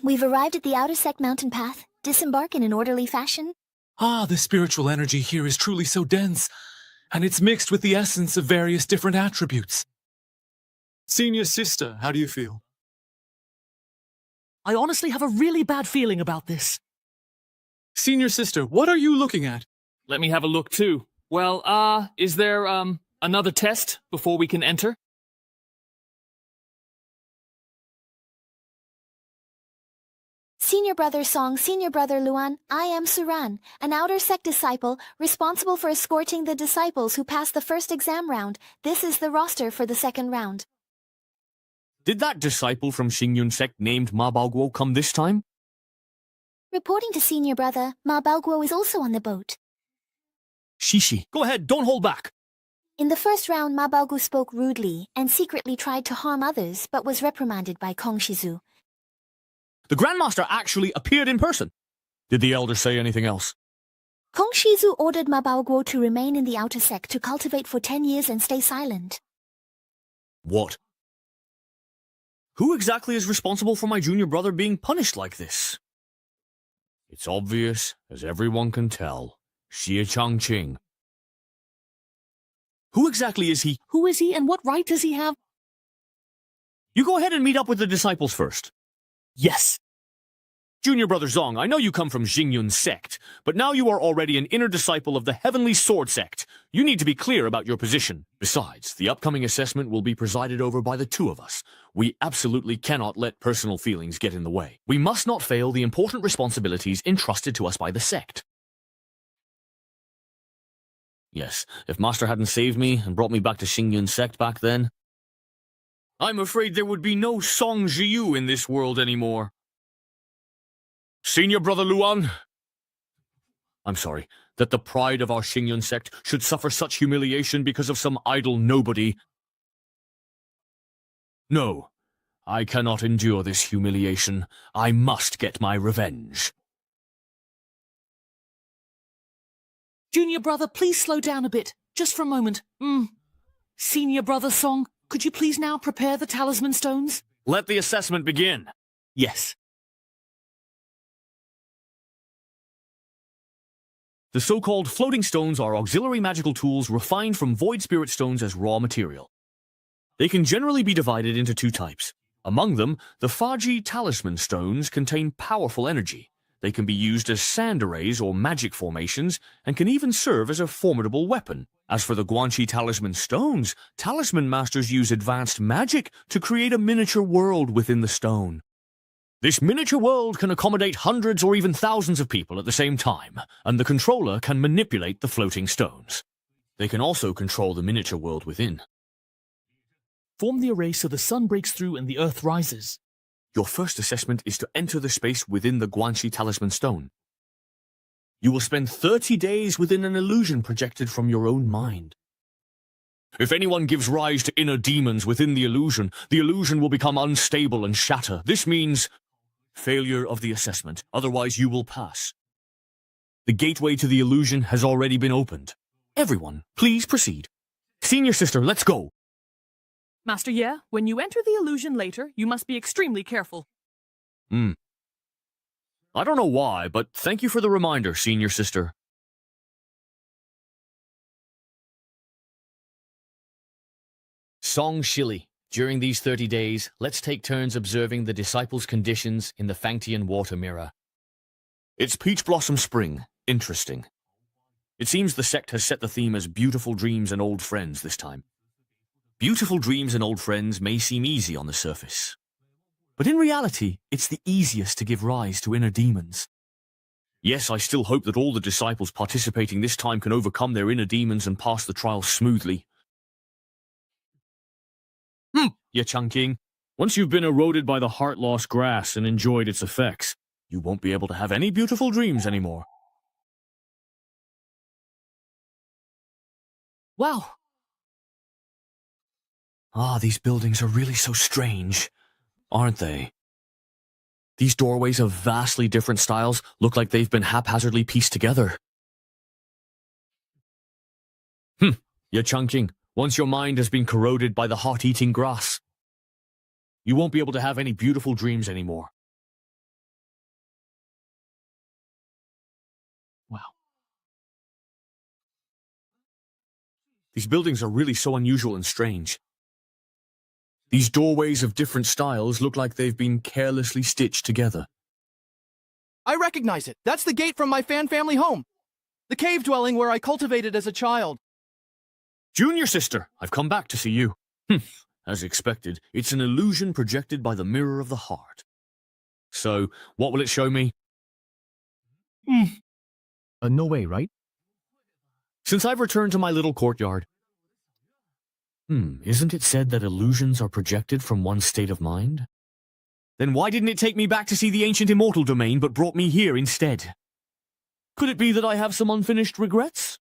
We've arrived at the outer sect mountain path. Disembark in an orderly fashion. The spiritual energy here is truly so dense, and it's mixed with the essence of various different attributes. Senior sister, how do you feel? I honestly have a really bad feeling about this. Senior sister, what are you looking at? Let me have a look too. Well, is there, another test before we can enter? Senior brother Song, senior brother Luan, I am Suran, an outer sect disciple responsible for escorting the disciples who passed the first exam round. This is the roster for the second round. Did that disciple from Xingyun sect named Ma Baoguo come this time? Reporting to senior brother, Ma Baoguo is also on the boat. Shishi, go ahead, don't hold back. In the first round, Ma Baoguo spoke rudely and secretly tried to harm others, but was reprimanded by Kong Shizu. The Grandmaster actually appeared in person. Did the Elder say anything else? Kong Shizu ordered Ma Baoguo to remain in the outer sect to cultivate for 10 years and stay silent. What? Who exactly is responsible for my junior brother being punished like this? It's obvious, as everyone can tell. Xie Changqing. Who exactly is he? Who is he and what right does he have? You go ahead and meet up with the disciples first. Yes. Junior brother Zong, I know you come from Xingyun sect, but now you are already an inner disciple of the Heavenly Sword sect. You need to be clear about your position. Besides, the upcoming assessment will be presided over by the two of us. We absolutely cannot let personal feelings get in the way. We must not fail the important responsibilities entrusted to us by the sect. Yes, if Master hadn't saved me and brought me back to Xingyun sect back then, I'm afraid there would be no Song Jiu in this world anymore. Senior brother Luan, I'm sorry that the pride of our Xingyun sect should suffer such humiliation because of some idle nobody. No, I cannot endure this humiliation. I must get my revenge. Junior brother, please slow down a bit, just for a moment. Senior brother Song, could you please now prepare the talisman stones? Let the assessment begin. Yes. The so-called floating stones are auxiliary magical tools refined from void spirit stones as raw material. They can generally be divided into two types. Among them, the Faji Talisman Stones contain powerful energy. They can be used as sand arrays or magic formations, and can even serve as a formidable weapon. As for the Guanxi Talisman Stones, Talisman Masters use advanced magic to create a miniature world within the stone. This miniature world can accommodate hundreds or even thousands of people at the same time, and the controller can manipulate the floating stones. They can also control the miniature world within. Form the array so the sun breaks through and the earth rises. Your first assessment is to enter the space within the Guanxi Talisman Stone. You will spend 30 days within an illusion projected from your own mind. If anyone gives rise to inner demons within the illusion will become unstable and shatter. This means failure of the assessment, otherwise you will pass. The gateway to the illusion has already been opened. Everyone, please proceed. Senior sister, let's go. Master Ye, when you enter the illusion later, you must be extremely careful. I don't know why, but thank you for the reminder, senior sister. Song Shili. During these 30 days, let's take turns observing the disciples' conditions in the Fangtian water mirror. It's Peach Blossom Spring. Interesting. It seems the sect has set the theme as beautiful dreams and old friends this time. Beautiful dreams and old friends may seem easy on the surface, but in reality, it's the easiest to give rise to inner demons. Yes, I still hope that all the disciples participating this time can overcome their inner demons and pass the trial smoothly. Ye Changqing, once you've been eroded by the heart-loss grass and enjoyed its effects, you won't be able to have any beautiful dreams anymore. Wow. These buildings are really so strange, aren't they? These doorways of vastly different styles look like they've been haphazardly pieced together. Ye Changqing, once your mind has been corroded by the heart-eating grass, you won't be able to have any beautiful dreams anymore. Wow. These buildings are really so unusual and strange. These doorways of different styles look like they've been carelessly stitched together. I recognize it. That's the gate from my fan family home. The cave dwelling where I cultivated as a child. Junior sister, I've come back to see you. As expected, it's an illusion projected by the mirror of the heart. So, what will it show me? No way, right? Since I've returned to my little courtyard. Isn't it said that illusions are projected from one state of mind? Then why didn't it take me back to see the ancient immortal domain but brought me here instead? Could it be that I have some unfinished regrets?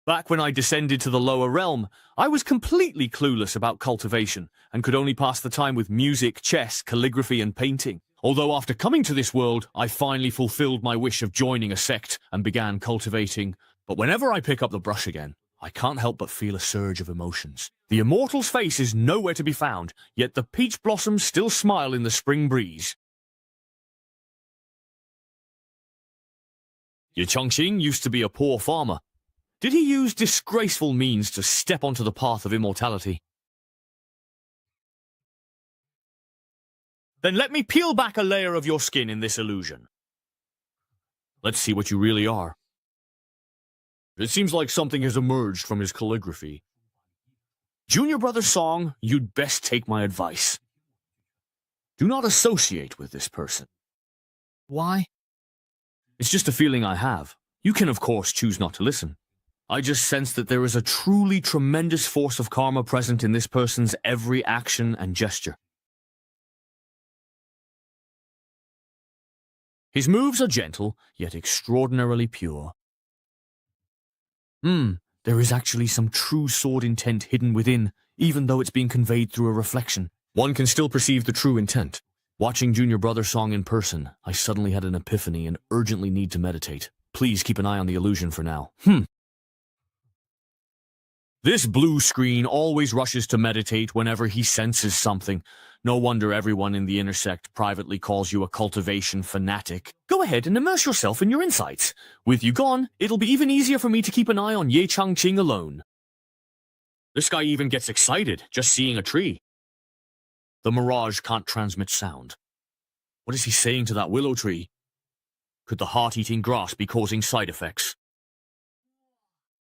Back when I descended to the lower realm, I was completely clueless about cultivation and could only pass the time with music, chess, calligraphy, and painting. Although after coming to this world, I finally fulfilled my wish of joining a sect and began cultivating. But whenever I pick up the brush again, I can't help but feel a surge of emotions. The immortal's face is nowhere to be found, yet the peach blossoms still smile in the spring breeze. Ye Changqing used to be a poor farmer. Did he use disgraceful means to step onto the path of immortality? Then let me peel back a layer of your skin in this illusion. Let's see what you really are. It seems like something has emerged from his calligraphy. Junior brother Song, you'd best take my advice. Do not associate with this person. Why? It's just a feeling I have. You can, of course, choose not to listen. I just sense that there is a truly tremendous force of karma present in this person's every action and gesture. His moves are gentle, yet extraordinarily pure. There is actually some true sword intent hidden within, even though it's being conveyed through a reflection. One can still perceive the true intent. Watching Junior Brother Song in person, I suddenly had an epiphany and urgently need to meditate. Please keep an eye on the illusion for now. This blue screen always rushes to meditate whenever he senses something. No wonder everyone in the intersect privately calls you a cultivation fanatic. Go ahead and immerse yourself in your insights. With you gone, it'll be even easier for me to keep an eye on Ye Changqing alone. This guy even gets excited just seeing a tree. The mirage can't transmit sound. What is he saying to that willow tree? Could the heart-eating grass be causing side effects?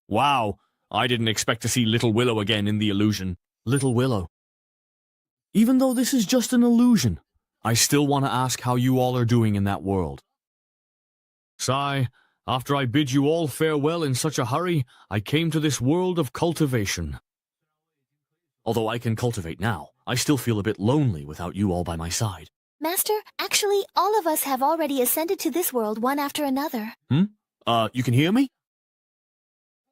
Wow, I didn't expect to see Little Willow again in the illusion. Little Willow. Even though this is just an illusion, I still want to ask how you all are doing in that world. Sigh, after I bid you all farewell in such a hurry, I came to this world of cultivation. Although I can cultivate now, I still feel a bit lonely without you all by my side. Master, actually, all of us have already ascended to this world one after another. You can hear me?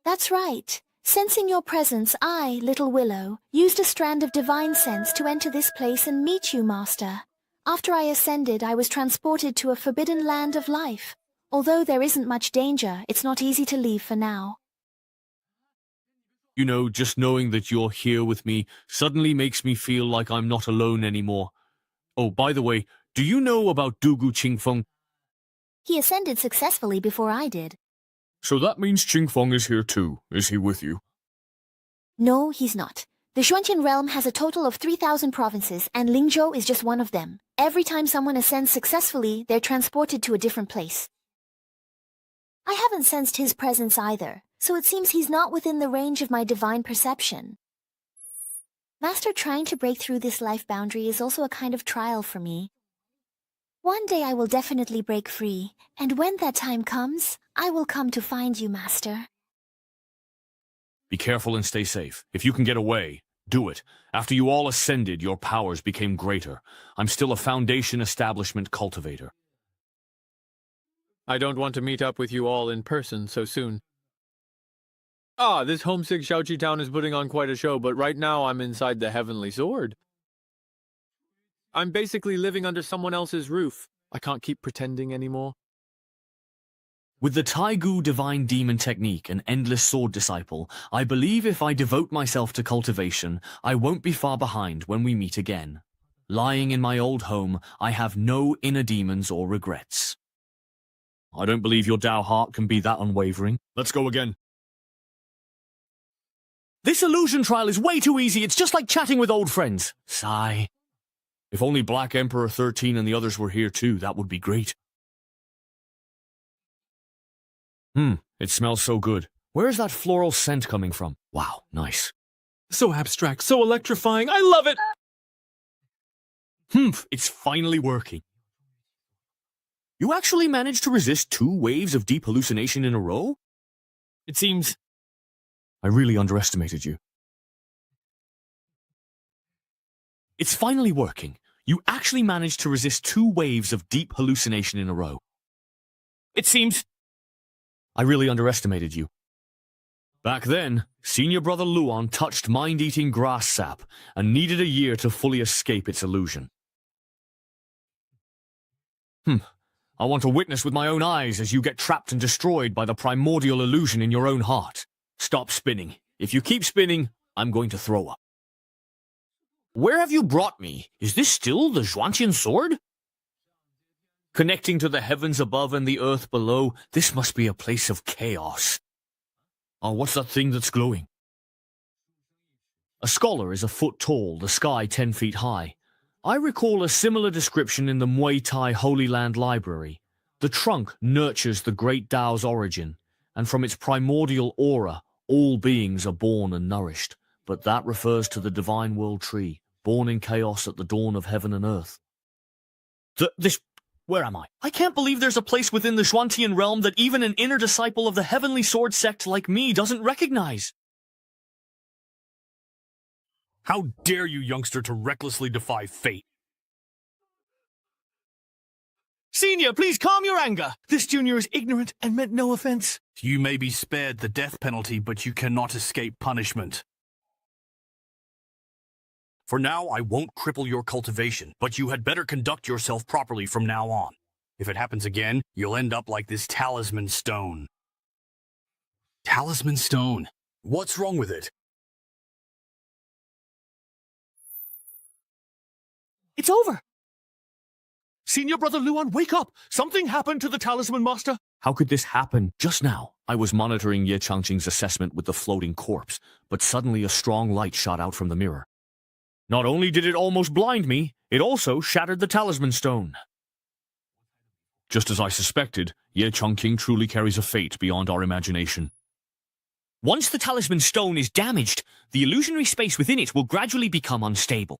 That's right. Sensing your presence, I, Little Willow, used a strand of divine sense to enter this place and meet you, Master. After I ascended, I was transported to a forbidden land of life. Although there isn't much danger, it's not easy to leave for now. You know, just knowing that you're here with me suddenly makes me feel like I'm not alone anymore. Oh, by the way, do you know about Dugu Qingfeng? He ascended successfully before I did. So that means Qingfeng is here too. Is he with you? No, he's not. The Xuanqian realm has a total of 3,000 provinces, and Lingzhou is just one of them. Every time someone ascends successfully, they're transported to a different place. I haven't sensed his presence either, so it seems he's not within the range of my divine perception. Master, trying to break through this life boundary is also a kind of trial for me. One day I will definitely break free, and when that time comes, I will come to find you, Master. Be careful and stay safe. If you can get away, do it. After you all ascended, your powers became greater. I'm still a Foundation establishment cultivator. I don't want to meet up with you all in person so soon. This homesick Xiaoqi town is putting on quite a show, but right now I'm inside the Heavenly Sword. I'm basically living under someone else's roof. I can't keep pretending anymore. With the Taigu Divine Demon Technique and Endless Sword Disciple, I believe if I devote myself to cultivation, I won't be far behind when we meet again. Lying in my old home, I have no inner demons or regrets. I don't believe your Dao heart can be that unwavering. Let's go again. This illusion trial is way too easy. It's just like chatting with old friends. Sigh. If only Black Emperor 13 and the others were here too, that would be great. It smells so good. Where is that floral scent coming from? Wow, nice. So abstract, so electrifying. I love it! It's finally working. You actually managed to resist 2 waves of deep hallucination in a row? It seems... I really underestimated you. It's finally working. You actually managed to resist 2 waves of deep hallucination in a row. It seems... I really underestimated you. Back then, Senior Brother Luan touched mind-eating grass sap and needed a year to fully escape its illusion. I want to witness with my own eyes as you get trapped and destroyed by the primordial illusion in your own heart. Stop spinning. If you keep spinning, I'm going to throw up. Where have you brought me? Is this still the Xuanqian sword? Connecting to the heavens above and the earth below, this must be a place of chaos. Oh, what's that thing that's glowing? A scholar is a foot tall, the sky 10 feet high. I recall a similar description in the Muay Thai Holy Land Library. The trunk nurtures the great Tao's origin, and from its primordial aura, all beings are born and nourished. But that refers to the divine world tree, born in chaos at the dawn of heaven and earth. Where am I? I can't believe there's a place within the Xuantian realm that even an inner disciple of the Heavenly Sword sect like me doesn't recognize. How dare you, youngster, to recklessly defy fate? Senior, please calm your anger. This junior is ignorant and meant no offense. You may be spared the death penalty, but you cannot escape punishment. For now, I won't cripple your cultivation, but you had better conduct yourself properly from now on. If it happens again, you'll end up like this talisman stone. Talisman stone? What's wrong with it? It's over. Senior Brother Luan, wake up. Something happened to the Talisman Master. How could this happen just now? I was monitoring Ye Changqing's assessment with the floating corpse, but suddenly a strong light shot out from the mirror. Not only did it almost blind me, it also shattered the talisman stone. Just as I suspected, Ye Changqing truly carries a fate beyond our imagination. Once the talisman stone is damaged, the illusionary space within it will gradually become unstable.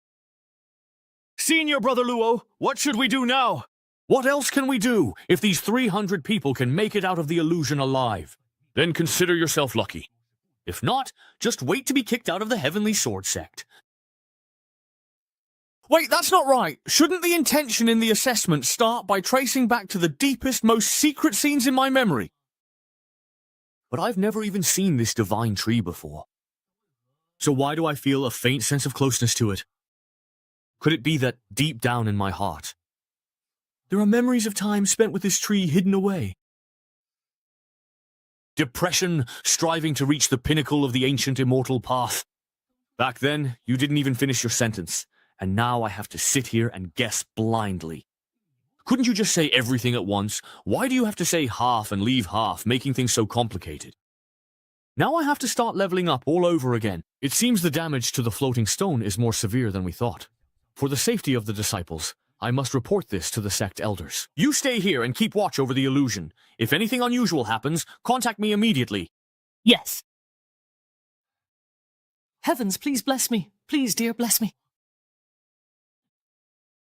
Senior Brother Luo, what should we do now? What else can we do if these 300 people can make it out of the illusion alive? Then consider yourself lucky. If not, just wait to be kicked out of the Heavenly Sword sect. Wait, that's not right. Shouldn't the intention in the assessment start by tracing back to the deepest, most secret scenes in my memory? But I've never even seen this divine tree before. So why do I feel a faint sense of closeness to it? Could it be that deep down in my heart, there are memories of time spent with this tree hidden away? Depression, striving to reach the pinnacle of the ancient immortal path. Back then, you didn't even finish your sentence, and now I have to sit here and guess blindly. Couldn't you just say everything at once? Why do you have to say half and leave half, making things so complicated? Now I have to start leveling up all over again. It seems the damage to the floating stone is more severe than we thought. For the safety of the disciples, I must report this to the sect elders. You stay here and keep watch over the illusion. If anything unusual happens, contact me immediately. Yes. Heavens, please bless me. Please, dear, bless me.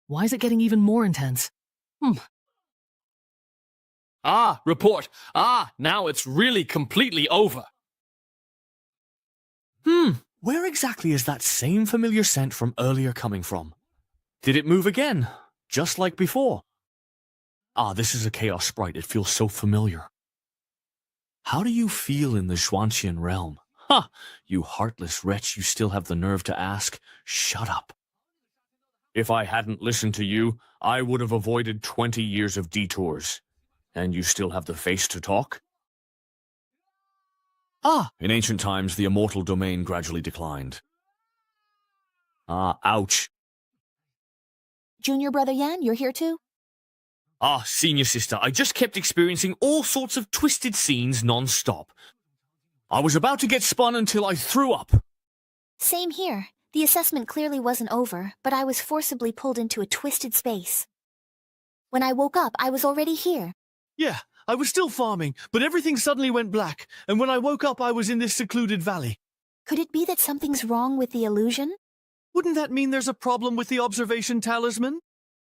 Why is it getting even more intense? Ah, report. Ah, now it's really completely over. Where exactly is that same familiar scent from earlier coming from? Did it move again? Just like before? Ah, this is a chaos sprite. It feels so familiar. How do you feel in the Xuanqian realm? Ha! You heartless wretch, you still have the nerve to ask. Shut up. If I hadn't listened to you, I would have avoided 20 years of detours. And you still have the face to talk? Ah, in ancient times, the immortal domain gradually declined. Ah, ouch. Junior Brother Yan, you're here too? Ah, senior sister, I just kept experiencing all sorts of twisted scenes non-stop. I was about to get spun until I threw up. Same here. The assessment clearly wasn't over, but I was forcibly pulled into a twisted space. When I woke up, I was already here. Yeah, I was still farming, but everything suddenly went black, and when I woke up I was in this secluded valley. Could it be that something's wrong with the illusion? Wouldn't that mean there's a problem with the observation talisman?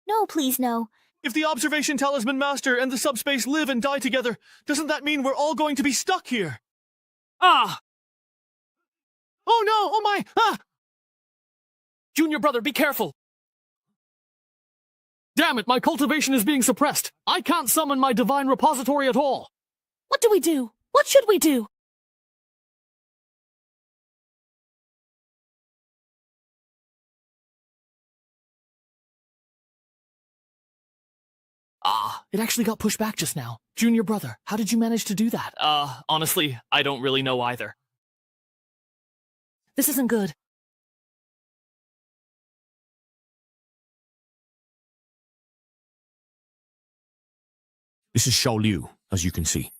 No, please no. If the observation talisman master and the subspace live and die together, doesn't that mean we're all going to be stuck here? Ah! Oh no! Oh my! Ah! Junior brother, be careful! Damn it, my cultivation is being suppressed. I can't summon my divine repository at all. What do we do? What should we do? Ah, it actually got pushed back just now. Junior brother, how did you manage to do that? Honestly, I don't really know either. This isn't good. This is Xiao Liu, as you can see.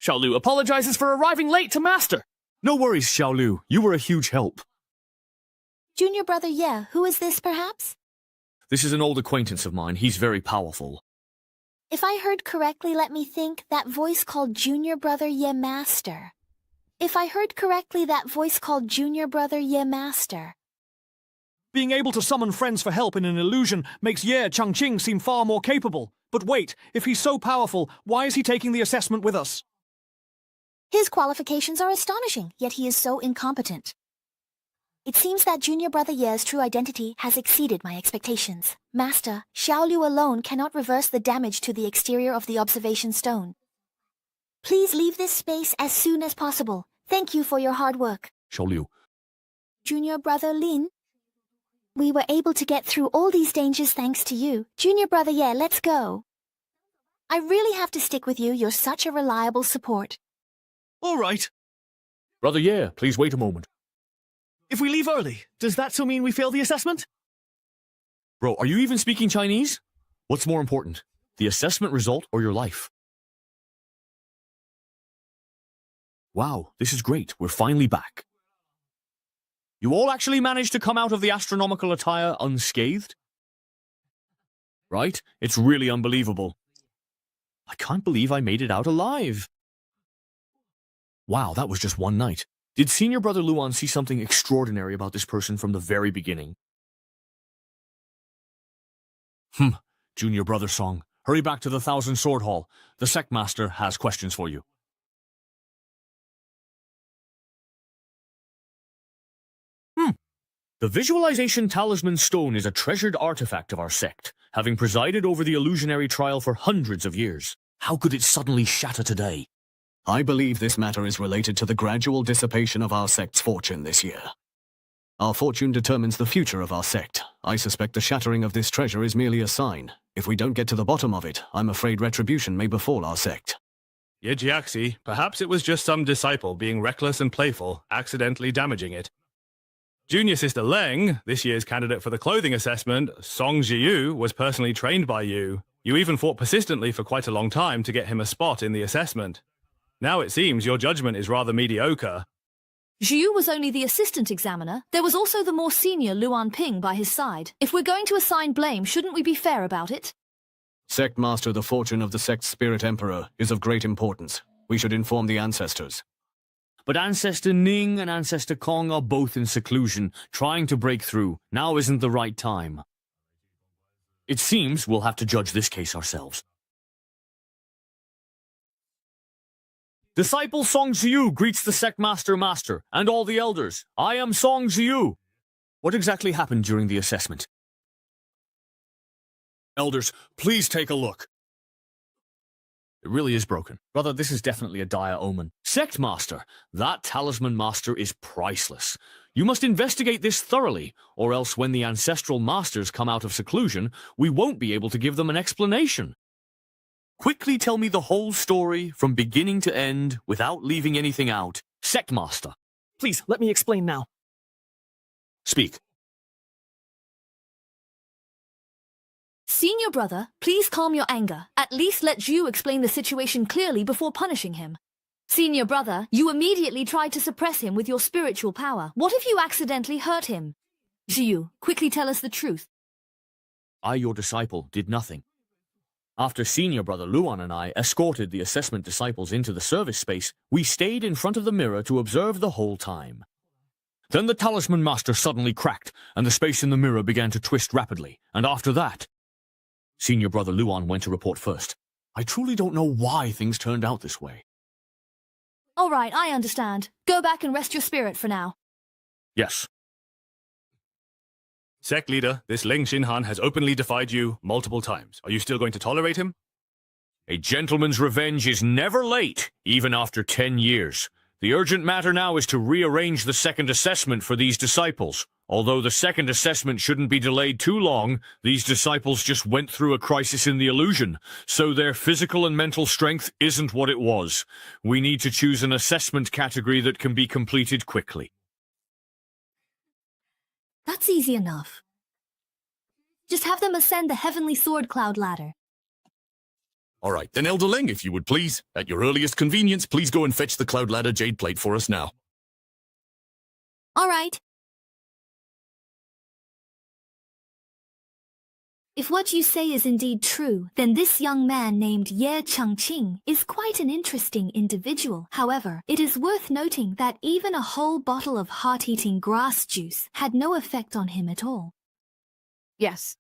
Xiao Liu apologizes for arriving late to Master. No worries, Xiao Liu. You were a huge help. Junior Brother Ye, who is this perhaps? This is an old acquaintance of mine. He's very powerful. If I heard correctly, let me think, that voice called Junior Brother Ye Master. If I heard correctly, that voice called Junior Brother Ye Master. Being able to summon friends for help in an illusion makes Ye Changqing seem far more capable. But wait, if he's so powerful, why is he taking the assessment with us? His qualifications are astonishing, yet he is so incompetent. It seems that Junior Brother Ye's true identity has exceeded my expectations. Master, Xiao Liu alone cannot reverse the damage to the exterior of the observation stone. Please leave this space as soon as possible. Thank you for your hard work. Xiao Liu. Junior Brother Lin? We were able to get through all these dangers thanks to you. Junior Brother Ye, let's go. I really have to stick with you. You're such a reliable support. All right. Brother Ye, please wait a moment. If we leave early, does that still mean we fail the assessment? Bro, are you even speaking Chinese? What's more important, the assessment result or your life? Wow, this is great. We're finally back. You all actually managed to come out of the astronomical attire unscathed? Right? It's really unbelievable. I can't believe I made it out alive. Wow, that was just one night. Did Senior Brother Luan see something extraordinary about this person from the very beginning? Junior Brother Song, hurry back to the Thousand Sword Hall. The Sect Master has questions for you. The Visualization Talisman Stone is a treasured artifact of our sect, having presided over the illusionary trial for hundreds of years. How could it suddenly shatter today? I believe this matter is related to the gradual dissipation of our sect's fortune this year. Our fortune determines the future of our sect. I suspect the shattering of this treasure is merely a sign. If we don't get to the bottom of it, I'm afraid retribution may befall our sect. Yejiaxi, perhaps it was just some disciple being reckless and playful, accidentally damaging it. Junior Sister Leng, this year's candidate for the clothing assessment, Song Jiyu, was personally trained by you. You even fought persistently for quite a long time to get him a spot in the assessment. Now it seems your judgment is rather mediocre. Jiu was only the assistant examiner. There was also the more senior Luan Ping by his side. If we're going to assign blame, shouldn't we be fair about it? Sect Master, the fortune of the sect's Spirit Emperor is of great importance. We should inform the ancestors. But Ancestor Ning and Ancestor Kong are both in seclusion, trying to break through. Now isn't the right time. It seems we'll have to judge this case ourselves. Disciple Song Ziyu greets the Sect Master and all the elders. I am Song Ziyu. What exactly happened during the assessment? Elders, please take a look. It really is broken. Brother, this is definitely a dire omen. Sect Master, that Talisman Master is priceless. You must investigate this thoroughly, or else when the Ancestral Masters come out of seclusion, we won't be able to give them an explanation. Quickly tell me the whole story, from beginning to end, without leaving anything out. Sect Master. Please, let me explain now. Speak. Senior brother, please calm your anger. At least let Jiu explain the situation clearly before punishing him. Senior brother, you immediately tried to suppress him with your spiritual power. What if you accidentally hurt him? Jiu, quickly tell us the truth. I, your disciple, did nothing. After Senior Brother Luan and I escorted the assessment disciples into the service space, we stayed in front of the mirror to observe the whole time. Then the Talisman Master suddenly cracked, and the space in the mirror began to twist rapidly, and after that, Senior Brother Luan went to report first. I truly don't know why things turned out this way. All right, I understand. Go back and rest your spirit for now. Yes. Sect leader, this Leng Xinhan has openly defied you multiple times. Are you still going to tolerate him? A gentleman's revenge is never late, even after 10 years. The urgent matter now is to rearrange the second assessment for these disciples. Although the second assessment shouldn't be delayed too long, these disciples just went through a crisis in the illusion, so their physical and mental strength isn't what it was. We need to choose an assessment category that can be completed quickly. That's easy enough. Just have them ascend the Heavenly Sword Cloud ladder. All right, then Elder Leng, if you would please. At your earliest convenience, please go and fetch the Cloud Ladder Jade Plate for us now. All right. If what you say is indeed true, then this young man named Ye Changqing is quite an interesting individual. However, it is worth noting that even a whole bottle of heart-eating grass juice had no effect on him at all. Yes.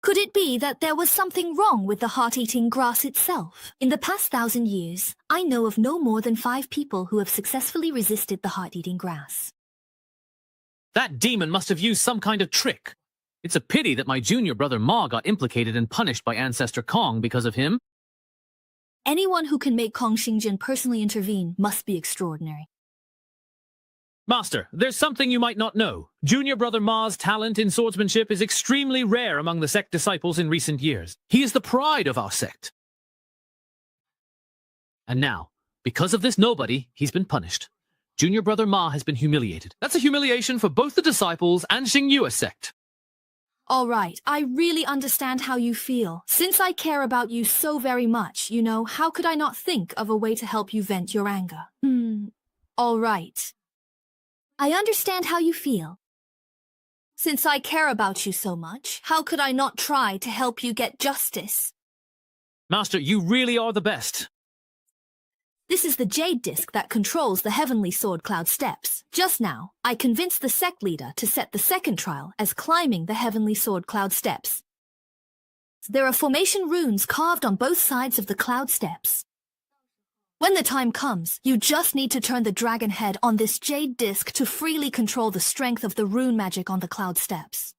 Could it be that there was something wrong with the heart-eating grass itself? In the past 1,000 years, I know of no more than 5 people who have successfully resisted the heart-eating grass. That demon must have used some kind of trick. It's a pity that my junior brother Ma got implicated and punished by Ancestor Kong because of him. Anyone who can make Kong Xingjin personally intervene must be extraordinary. Master, there's something you might not know. Junior brother Ma's talent in swordsmanship is extremely rare among the sect disciples in recent years. He is the pride of our sect. And now, because of this nobody, he's been punished. Junior brother Ma has been humiliated. That's a humiliation for both the disciples and Xingyu's sect. All right, I really understand how you feel. Since I care about you so very much, you know, how could I not think of a way to help you vent your anger? All right. I understand how you feel. Since I care about you so much, how could I not try to help you get justice? Master, you really are the best. This is the jade disc that controls the Heavenly Sword Cloud steps. Just now, I convinced the sect leader to set the second trial as climbing the Heavenly Sword Cloud steps. There are formation runes carved on both sides of the cloud steps. When the time comes, you just need to turn the dragon head on this jade disc to freely control the strength of the rune magic on the cloud steps.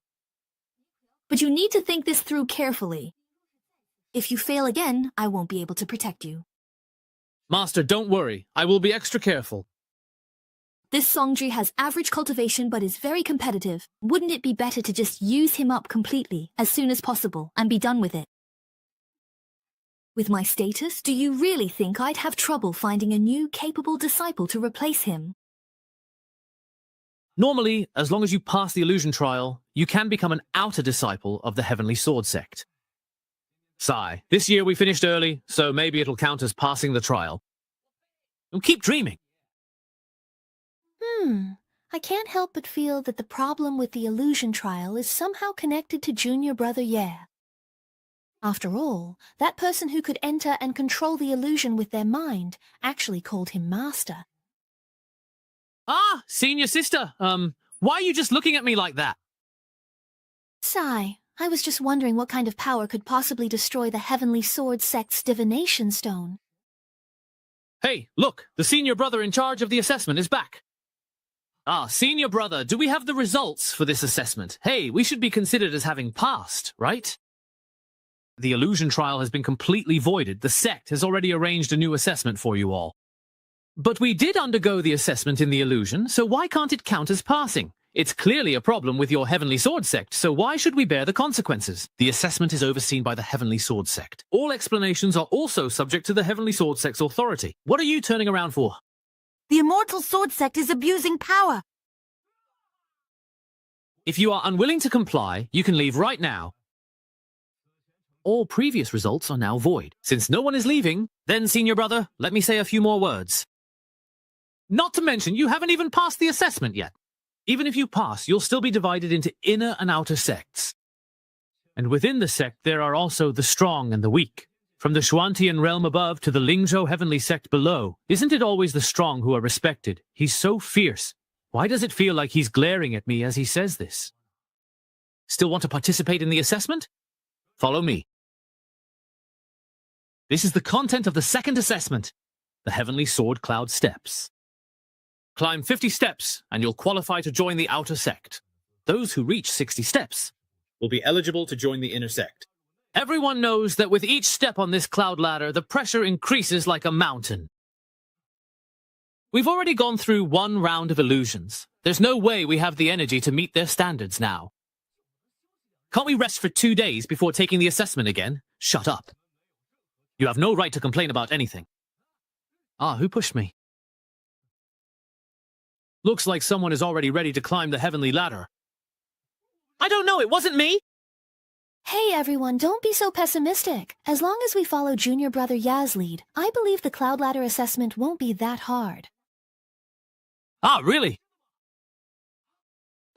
But you need to think this through carefully. If you fail again, I won't be able to protect you. Master, don't worry. I will be extra careful. This Songji has average cultivation but is very competitive. Wouldn't it be better to just use him up completely as soon as possible and be done with it? With my status, do you really think I'd have trouble finding a new capable disciple to replace him? Normally, as long as you pass the illusion trial, you can become an outer disciple of the Heavenly Sword sect. Sigh. This year we finished early, so maybe it'll count as passing the trial. And keep dreaming. I can't help but feel that the problem with the illusion trial is somehow connected to Junior Brother Ye. After all, that person who could enter and control the illusion with their mind actually called him Master. Ah, senior sister, why are you just looking at me like that? Sigh. I was just wondering what kind of power could possibly destroy the Heavenly Sword sect's divination stone. Hey, look, the senior brother in charge of the assessment is back. Ah, senior brother, do we have the results for this assessment? Hey, we should be considered as having passed, right? The illusion trial has been completely voided. The sect has already arranged a new assessment for you all. But we did undergo the assessment in the illusion, so why can't it count as passing? It's clearly a problem with your Heavenly Sword sect, so why should we bear the consequences? The assessment is overseen by the Heavenly Sword sect. All explanations are also subject to the Heavenly Sword sect's authority. What are you turning around for? The Immortal Sword sect is abusing power. If you are unwilling to comply, you can leave right now. All previous results are now void. Since no one is leaving, then, senior brother, let me say a few more words. Not to mention, you haven't even passed the assessment yet. Even if you pass, you'll still be divided into inner and outer sects. And within the sect, there are also the strong and the weak. From the Xuantian realm above to the Lingzhou heavenly sect below, isn't it always the strong who are respected? He's so fierce. Why does it feel like he's glaring at me as he says this? Still want to participate in the assessment? Follow me. This is the content of the second assessment, the Heavenly Sword Cloud Steps. Climb 50 steps, and you'll qualify to join the outer sect. Those who reach 60 steps will be eligible to join the inner sect. Everyone knows that with each step on this cloud ladder, the pressure increases like a mountain. We've already gone through one round of illusions. There's no way we have the energy to meet their standards now. Can't we rest for 2 days before taking the assessment again? Shut up. You have no right to complain about anything. Ah, who pushed me? Looks like someone is already ready to climb the heavenly ladder. I don't know, it wasn't me! Hey everyone, don't be so pessimistic. As long as we follow Junior Brother Ye's lead, I believe the Cloud Ladder assessment won't be that hard. Ah, really?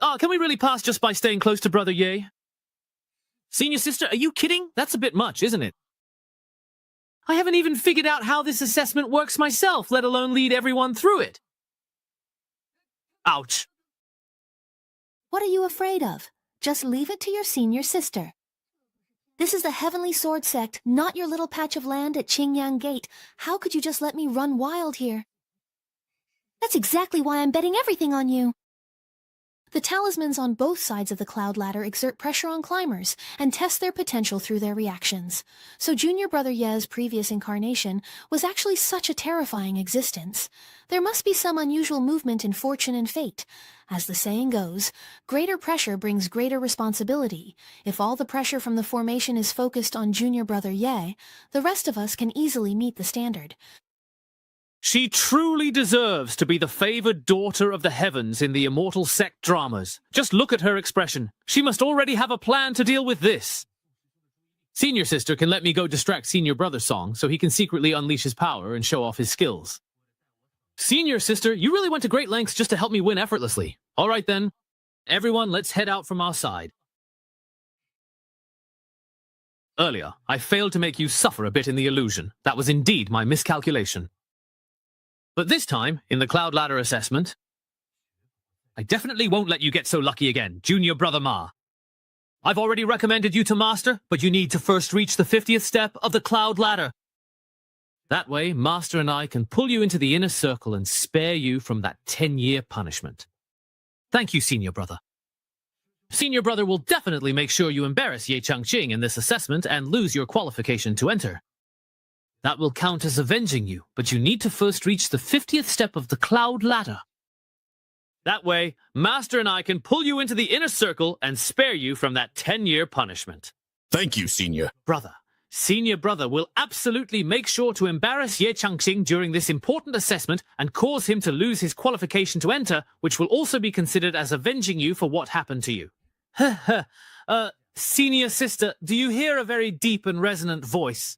Ah, can we really pass just by staying close to Brother Ye? Senior sister, are you kidding? That's a bit much, isn't it? I haven't even figured out how this assessment works myself, let alone lead everyone through it. Ouch. What are you afraid of? Just leave it to your senior sister. This is the Heavenly Sword sect, not your little patch of land at Qingyang Gate. How could you just let me run wild here? That's exactly why I'm betting everything on you. The talismans on both sides of the cloud ladder exert pressure on climbers and test their potential through their reactions. So Junior Brother Ye's previous incarnation was actually such a terrifying existence. There must be some unusual movement in fortune and fate. As the saying goes, greater pressure brings greater responsibility. If all the pressure from the formation is focused on Junior Brother Ye, the rest of us can easily meet the standard. She truly deserves to be the favored daughter of the heavens in the immortal sect dramas. Just look at her expression. She must already have a plan to deal with this. Senior sister can let me go distract senior brother Song so he can secretly unleash his power and show off his skills. Senior sister, you really went to great lengths just to help me win effortlessly. All right then. Everyone, let's head out from our side. Earlier, I failed to make you suffer a bit in the illusion. That was indeed my miscalculation. But this time, in the Cloud Ladder assessment, I definitely won't let you get so lucky again, Junior Brother Ma. I've already recommended you to Master, but you need to first reach the 50th step of the Cloud Ladder. That way, Master and I can pull you into the inner circle and spare you from that 10-year punishment. Thank you, Senior Brother. Senior Brother will definitely make sure you embarrass Ye Changqing in this assessment and lose your qualification to enter. That will count as avenging you, but you need to first reach the 50th step of the Cloud Ladder. That way, Master and I can pull you into the inner circle and spare you from that 10-year punishment. Thank you, Senior. Brother, Senior Brother will absolutely make sure to embarrass Ye Changqing during this important assessment and cause him to lose his qualification to enter, which will also be considered as avenging you for what happened to you. Senior sister, do you hear a very deep and resonant voice?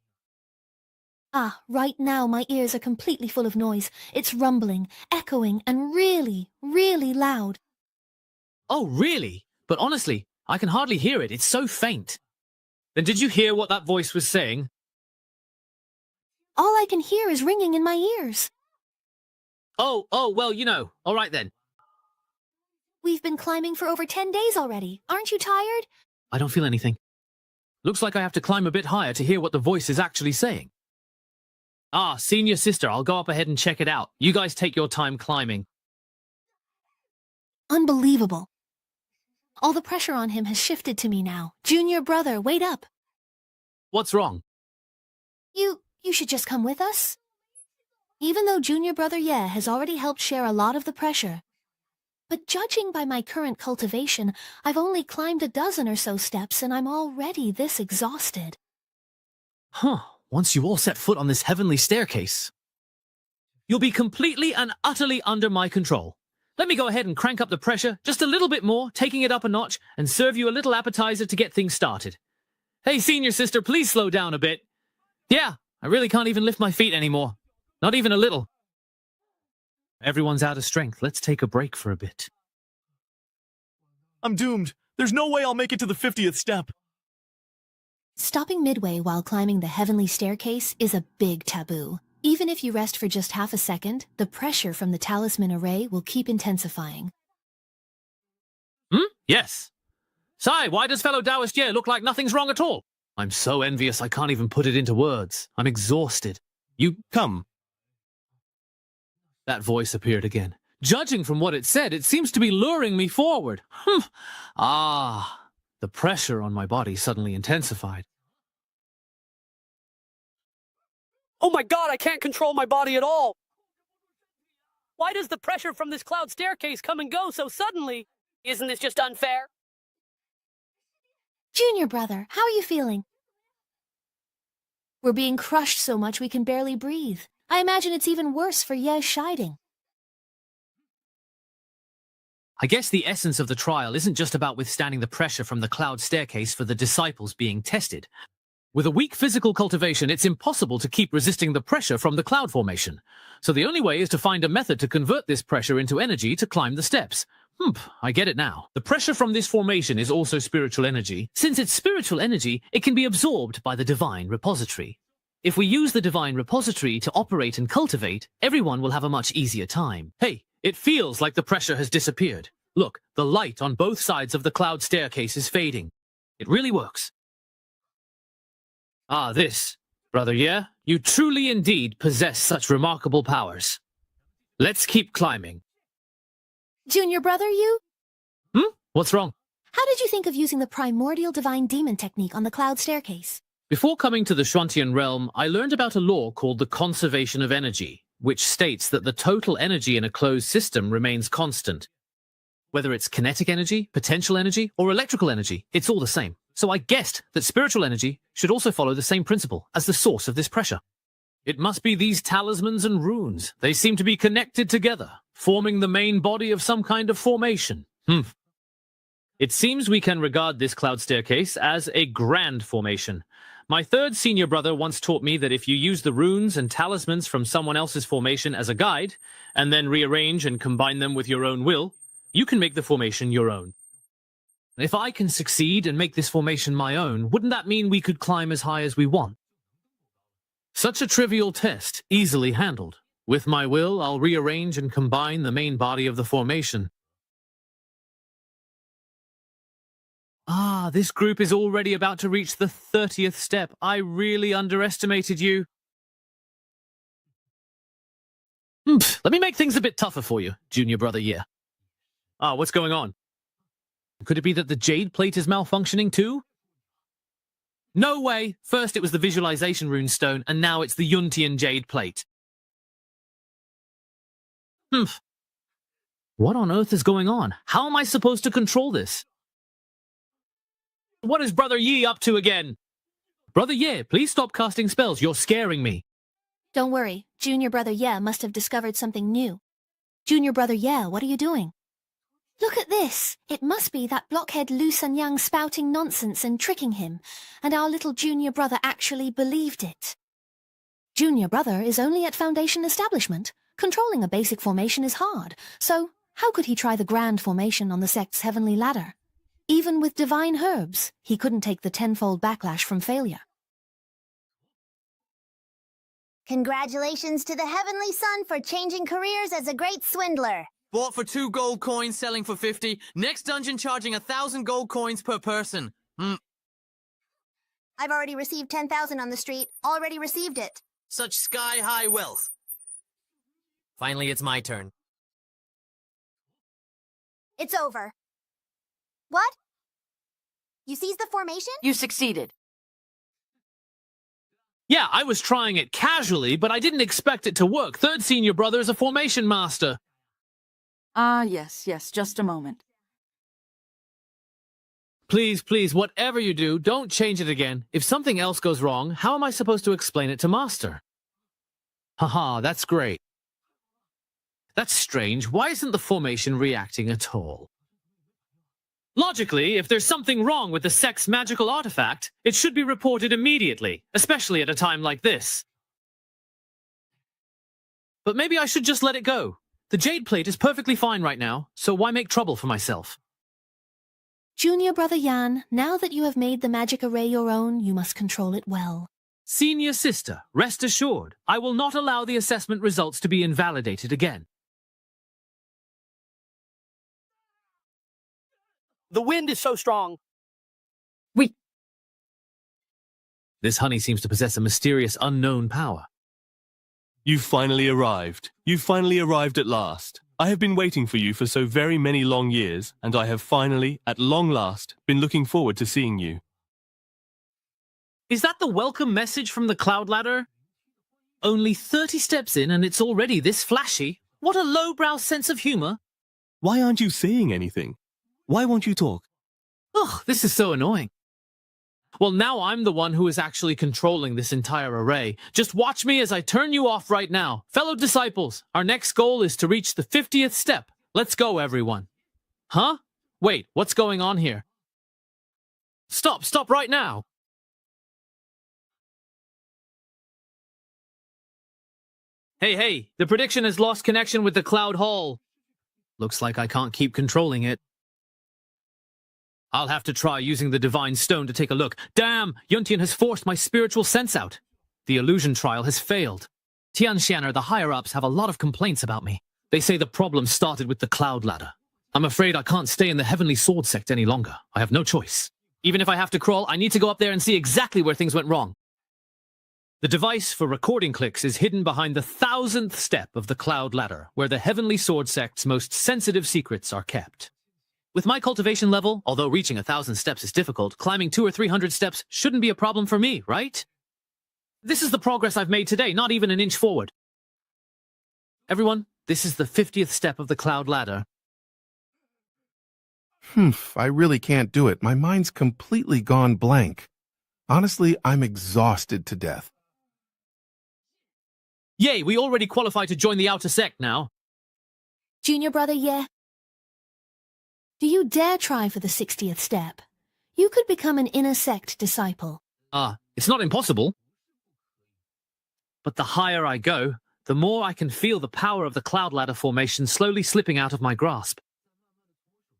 Ah, right now my ears are completely full of noise. It's rumbling, echoing, and really, really loud. Oh, really? But honestly, I can hardly hear it. It's so faint. Then did you hear what that voice was saying? All I can hear is ringing in my ears. Oh, well, you know. All right then. We've been climbing for over 10 days already. Aren't you tired? I don't feel anything. Looks like I have to climb a bit higher to hear what the voice is actually saying. Ah, Senior Sister, I'll go up ahead and check it out. You guys take your time climbing. Unbelievable. All the pressure on him has shifted to me now. Junior Brother, wait up. What's wrong? You should just come with us. Even though Junior Brother Ye has already helped share a lot of the pressure. But judging by my current cultivation, I've only climbed a dozen or so steps and I'm already this exhausted. Huh. Once you all set foot on this heavenly staircase, you'll be completely and utterly under my control. Let me go ahead and crank up the pressure just a little bit more, taking it up a notch, and serve you a little appetizer to get things started. Hey, Senior Sister, please slow down a bit. Yeah, I really can't even lift my feet anymore. Not even a little. Everyone's out of strength. Let's take a break for a bit. I'm doomed. There's no way I'll make it to the 50th step. Stopping midway while climbing the heavenly staircase is a big taboo. Even if you rest for just half a second, the pressure from the talisman array will keep intensifying. Yes. Sai, why does fellow Taoist Ye look like nothing's wrong at all? I'm so envious I can't even put it into words. I'm exhausted. You come. That voice appeared again. Judging from what it said, it seems to be luring me forward. The pressure on my body suddenly intensified. Oh my god, I can't control my body at all! Why does the pressure from this cloud staircase come and go so suddenly? Isn't this just unfair? Junior Brother, how are you feeling? We're being crushed so much we can barely breathe. I imagine it's even worse for Ye Shiding. I guess the essence of the trial isn't just about withstanding the pressure from the cloud staircase for the disciples being tested. With a weak physical cultivation, it's impossible to keep resisting the pressure from the cloud formation. So the only way is to find a method to convert this pressure into energy to climb the steps. I get it now. The pressure from this formation is also spiritual energy. Since it's spiritual energy, it can be absorbed by the divine repository. If we use the divine repository to operate and cultivate, everyone will have a much easier time. Hey, it feels like the pressure has disappeared. Look, the light on both sides of the cloud staircase is fading. It really works. This. Brother Ye, you truly indeed possess such remarkable powers. Let's keep climbing. Junior Brother, you? What's wrong? How did you think of using the primordial divine demon technique on the cloud staircase? Before coming to the Shuantian realm, I learned about a law called the conservation of energy, which states that the total energy in a closed system remains constant. Whether it's kinetic energy, potential energy, or electrical energy, it's all the same. So I guessed that spiritual energy should also follow the same principle as the source of this pressure. It must be these talismans and runes. They seem to be connected together, forming the main body of some kind of formation. It seems we can regard this cloud staircase as a grand formation. My third senior brother once taught me that if you use the runes and talismans from someone else's formation as a guide, and then rearrange and combine them with your own will, you can make the formation your own. If I can succeed and make this formation my own, wouldn't that mean we could climb as high as we want? Such a trivial test, easily handled. With my will, I'll rearrange and combine the main body of the formation. Ah, this group is already about to reach the 30th step. I really underestimated you. Let me make things a bit tougher for you, junior brother Ye. Ah, what's going on? Could it be that the jade plate is malfunctioning too? No way! First it was the visualization rune stone, and now it's the Yuntian jade plate. What on earth is going on? How am I supposed to control this? What is Brother Yi up to again? Brother Ye, please stop casting spells. You're scaring me. Don't worry, Junior Brother Ye must have discovered something new. Junior Brother Ye, what are you doing? Look at this! It must be that blockhead Lu Sanyang spouting nonsense and tricking him, and our little junior brother actually believed it. Junior brother is only at Foundation Establishment. Controlling a basic formation is hard, so how could he try the grand formation on the sect's heavenly ladder? Even with divine herbs, he couldn't take the tenfold backlash from failure. Congratulations to the Heavenly Son for changing careers as a great swindler. Bought for 2 gold coins, selling for 50. Next dungeon charging 1,000 gold coins per person. I've already received 10,000 on the street. Already received it. Such sky-high wealth. Finally, it's my turn. It's over. What? You seized the formation? You succeeded. Yeah, I was trying it casually, but I didn't expect it to work. Third senior brother is a formation master. Ah, yes, just a moment. Please, whatever you do, don't change it again. If something else goes wrong, how am I supposed to explain it to Master? Haha, that's great. That's strange. Why isn't the formation reacting at all? Logically, if there's something wrong with the sect's magical artifact, it should be reported immediately, especially at a time like this. But maybe I should just let it go. The jade plate is perfectly fine right now, so why make trouble for myself? Junior Brother Yan, now that you have made the magic array your own, you must control it well. Senior sister, rest assured, I will not allow the assessment results to be invalidated again. The wind is so strong. This honey seems to possess a mysterious unknown power. You've finally arrived. You've finally arrived at last. I have been waiting for you for so very many long years, and I have finally, at long last, been looking forward to seeing you. Is that the welcome message from the cloud ladder? Only 30 steps in and it's already this flashy? What a lowbrow sense of humor. Why aren't you saying anything? Why won't you talk? Ugh, this is so annoying. Well, now I'm the one who is actually controlling this entire array. Just watch me as I turn you off right now. Fellow disciples, our next goal is to reach the 50th step. Let's go, everyone. Huh? Wait, what's going on here? Stop right now. Hey, the prediction has lost connection with the Cloud Hall. Looks like I can't keep controlling it. I'll have to try using the Divine Stone to take a look. Damn! Yuntian has forced my spiritual sense out. The illusion trial has failed. Tianxianer, the higher-ups, have a lot of complaints about me. They say the problem started with the cloud ladder. I'm afraid I can't stay in the Heavenly Sword sect any longer. I have no choice. Even if I have to crawl, I need to go up there and see exactly where things went wrong. The device for recording clicks is hidden behind the 1000th step of the cloud ladder, where the Heavenly Sword sect's most sensitive secrets are kept. With my cultivation level, although reaching 1,000 steps is difficult, climbing 200 or 300 steps shouldn't be a problem for me, right? This is the progress I've made today, not even an inch forward. Everyone, this is the 50th step of the cloud ladder. I really can't do it. My mind's completely gone blank. Honestly, I'm exhausted to death. Yay, we already qualify to join the outer sect now. Junior brother, yeah? Do you dare try for the 60th step? You could become an inner sect disciple. It's not impossible. But the higher I go, the more I can feel the power of the cloud ladder formation slowly slipping out of my grasp.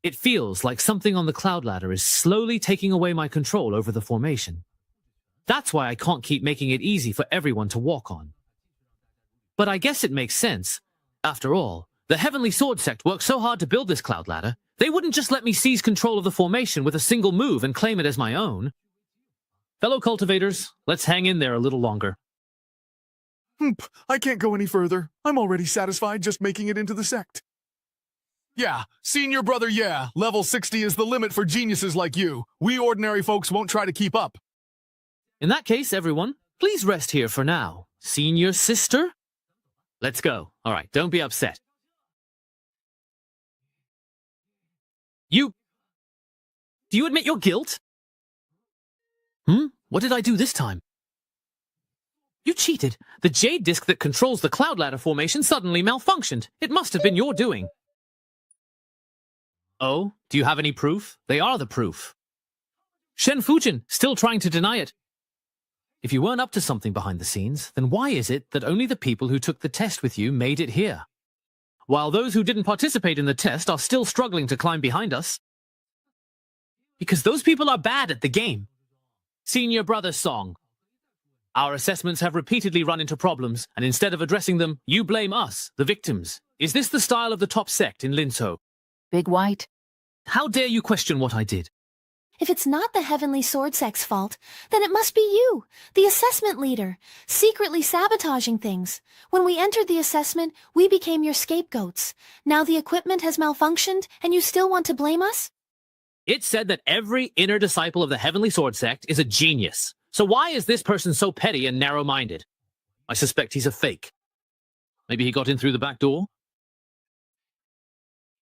It feels like something on the cloud ladder is slowly taking away my control over the formation. That's why I can't keep making it easy for everyone to walk on. But I guess it makes sense. After all, the Heavenly Sword sect worked so hard to build this cloud ladder, they wouldn't just let me seize control of the formation with a single move and claim it as my own. Fellow cultivators, let's hang in there a little longer. I can't go any further. I'm already satisfied just making it into the sect. Yeah, senior brother, yeah. Level 60 is the limit for geniuses like you. We ordinary folks won't try to keep up. In that case, everyone, please rest here for now. Senior sister? Let's go. All right, don't be upset. Do you admit your guilt? What did I do this time? You cheated. The jade disc that controls the cloud ladder formation suddenly malfunctioned. It must have been your doing. Oh, do you have any proof? They are the proof. Shen Fujin, still trying to deny it. If you weren't up to something behind the scenes, then why is it that only the people who took the test with you made it here? While those who didn't participate in the test are still struggling to climb behind us? Because those people are bad at the game. Senior brother song. Our assessments have repeatedly run into problems, and instead of addressing them, you blame us, the victims. Is this the style of the top sect in Linzhou? Big White. How dare you question what I did? If it's not the Heavenly Sword sect's fault, then it must be you, the assessment leader, secretly sabotaging things. When we entered the assessment, we became your scapegoats. Now the equipment has malfunctioned, and you still want to blame us? It said that every inner disciple of the Heavenly Sword sect is a genius. So why is this person so petty and narrow-minded? I suspect he's a fake. Maybe he got in through the back door?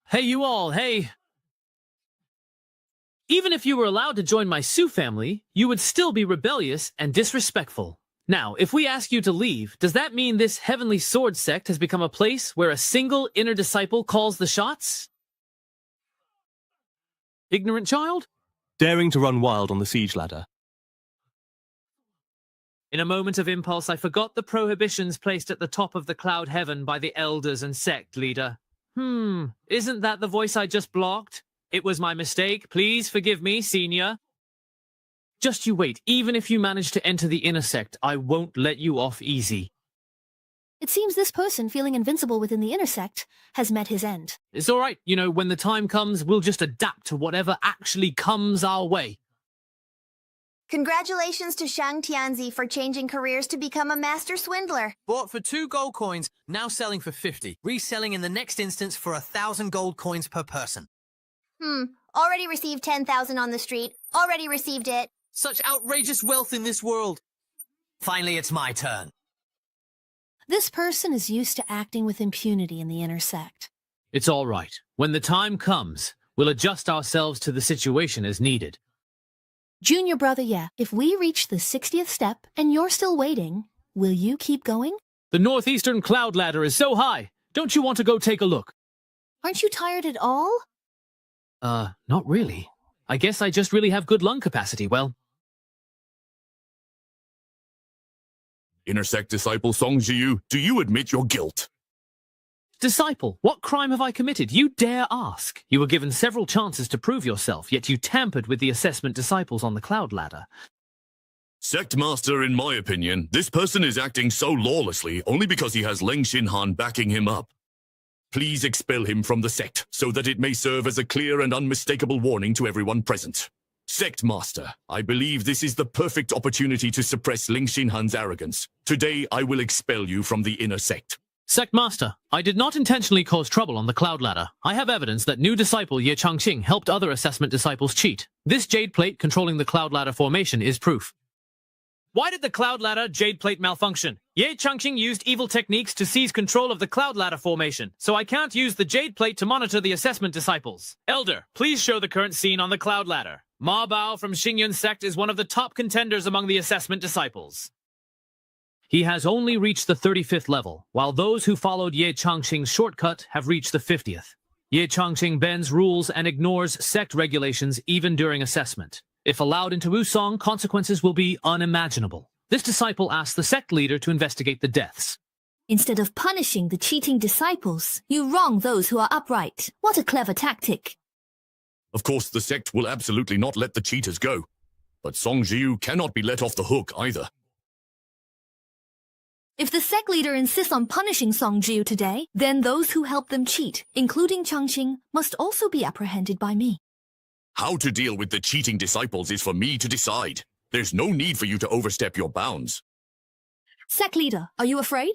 Hey, you all, hey. Even if you were allowed to join my Su family, you would still be rebellious and disrespectful. Now, if we ask you to leave, does that mean this Heavenly Sword sect has become a place where a single inner disciple calls the shots? Ignorant child? Daring to run wild on the siege ladder. In a moment of impulse, I forgot the prohibitions placed at the top of the cloud heaven by the elders and sect leader. Isn't that the voice I just blocked? It was my mistake. Please forgive me, senior. Just you wait. Even if you manage to enter the inner sect, I won't let you off easy. It seems this person, feeling invincible within the inner sect, has met his end. It's all right. You know, when the time comes, we'll just adapt to whatever actually comes our way. Congratulations to Shang Tianzi for changing careers to become a master swindler. Bought for 2 gold coins, now selling for 50. Reselling in the next instance for 1,000 gold coins per person. Already received 10,000 on the street. Already received it. Such outrageous wealth in this world. Finally, it's my turn. This person is used to acting with impunity in the inner sect. It's all right. When the time comes, we'll adjust ourselves to the situation as needed. Junior brother, yeah. If we reach the 60th step and you're still waiting, will you keep going? The northeastern cloud ladder is so high. Don't you want to go take a look? Aren't you tired at all? Not really. I guess I just really have good lung capacity, well. Intersect disciple Song Jiyu, do you admit your guilt? Disciple, what crime have I committed? You dare ask. You were given several chances to prove yourself, yet you tampered with the assessment disciples on the cloud ladder. Sect Master, in my opinion, this person is acting so lawlessly only because he has Leng Xinhan backing him up. Please expel him from the sect, so that it may serve as a clear and unmistakable warning to everyone present. Sect Master, I believe this is the perfect opportunity to suppress Leng Xinhan's arrogance. Today, I will expel you from the inner sect. Sect Master, I did not intentionally cause trouble on the cloud ladder. I have evidence that new disciple Ye Changqing helped other assessment disciples cheat. This jade plate controlling the cloud ladder formation is proof. Why did the cloud ladder jade plate malfunction? Ye Changqing used evil techniques to seize control of the cloud ladder formation, so I can't use the jade plate to monitor the assessment disciples. Elder, please show the current scene on the cloud ladder. Ma Bao from Xingyun sect is one of the top contenders among the assessment disciples. He has only reached the 35th level, while those who followed Ye Changqing's shortcut have reached the 50th. Ye Changqing bends rules and ignores sect regulations even during assessment. If allowed into Wusong, consequences will be unimaginable. This disciple asks the sect leader to investigate the deaths. Instead of punishing the cheating disciples, you wrong those who are upright. What a clever tactic. Of course, the sect will absolutely not let the cheaters go. But Song Jiu cannot be let off the hook either. If the sect leader insists on punishing Song Jiu today, then those who helped them cheat, including Changqing, must also be apprehended by me. How to deal with the cheating disciples is for me to decide. There's no need for you to overstep your bounds. Sect leader, are you afraid?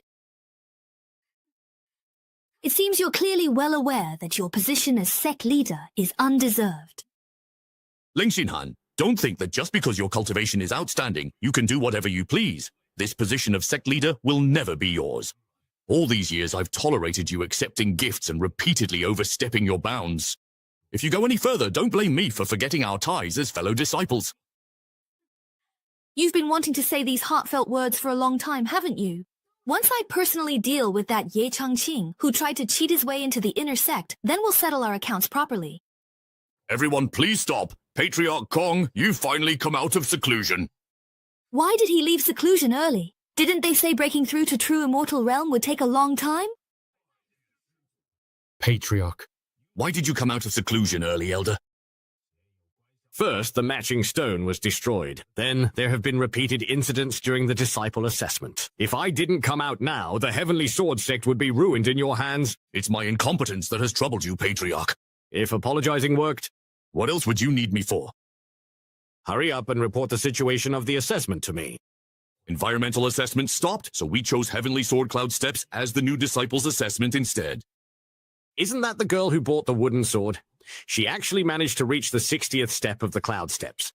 It seems you're clearly well aware that your position as sect leader is undeserved. Ling Xinhan, don't think that just because your cultivation is outstanding, you can do whatever you please. This position of sect leader will never be yours. All these years I've tolerated you accepting gifts and repeatedly overstepping your bounds. If you go any further, don't blame me for forgetting our ties as fellow disciples. You've been wanting to say these heartfelt words for a long time, haven't you? Once I personally deal with that Ye Changqing, who tried to cheat his way into the inner sect, then we'll settle our accounts properly. Everyone, please stop. Patriarch Kong, you've finally come out of seclusion. Why did he leave seclusion early? Didn't they say breaking through to true immortal realm would take a long time? Patriarch. Why did you come out of seclusion early, Elder? First, the matching stone was destroyed. Then, there have been repeated incidents during the disciple assessment. If I didn't come out now, the Heavenly Sword sect would be ruined in your hands. It's my incompetence that has troubled you, Patriarch. If apologizing worked, what else would you need me for? Hurry up and report the situation of the assessment to me. Environmental assessment stopped, so we chose Heavenly Sword Cloud Steps as the new disciples assessment instead. Isn't that the girl who bought the wooden sword? She actually managed to reach the 60th step of the Cloud Steps.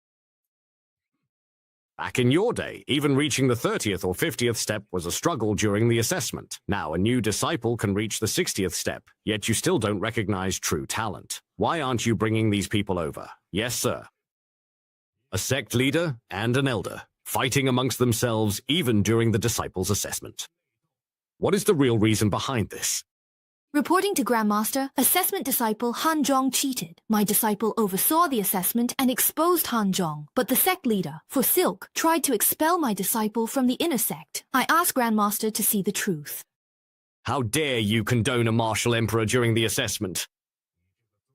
Back in your day, even reaching the 30th or 50th step was a struggle during the assessment. Now a new disciple can reach the 60th step, yet you still don't recognize true talent. Why aren't you bringing these people over? Yes, sir. A sect leader and an elder, fighting amongst themselves even during the disciples' assessment. What is the real reason behind this? Reporting to Grandmaster, assessment disciple Han Zhong cheated. My disciple oversaw the assessment and exposed Han Zhong, but the sect leader, for Silk, tried to expel my disciple from the inner sect. I asked Grandmaster to see the truth. How dare you condone a martial emperor during the assessment?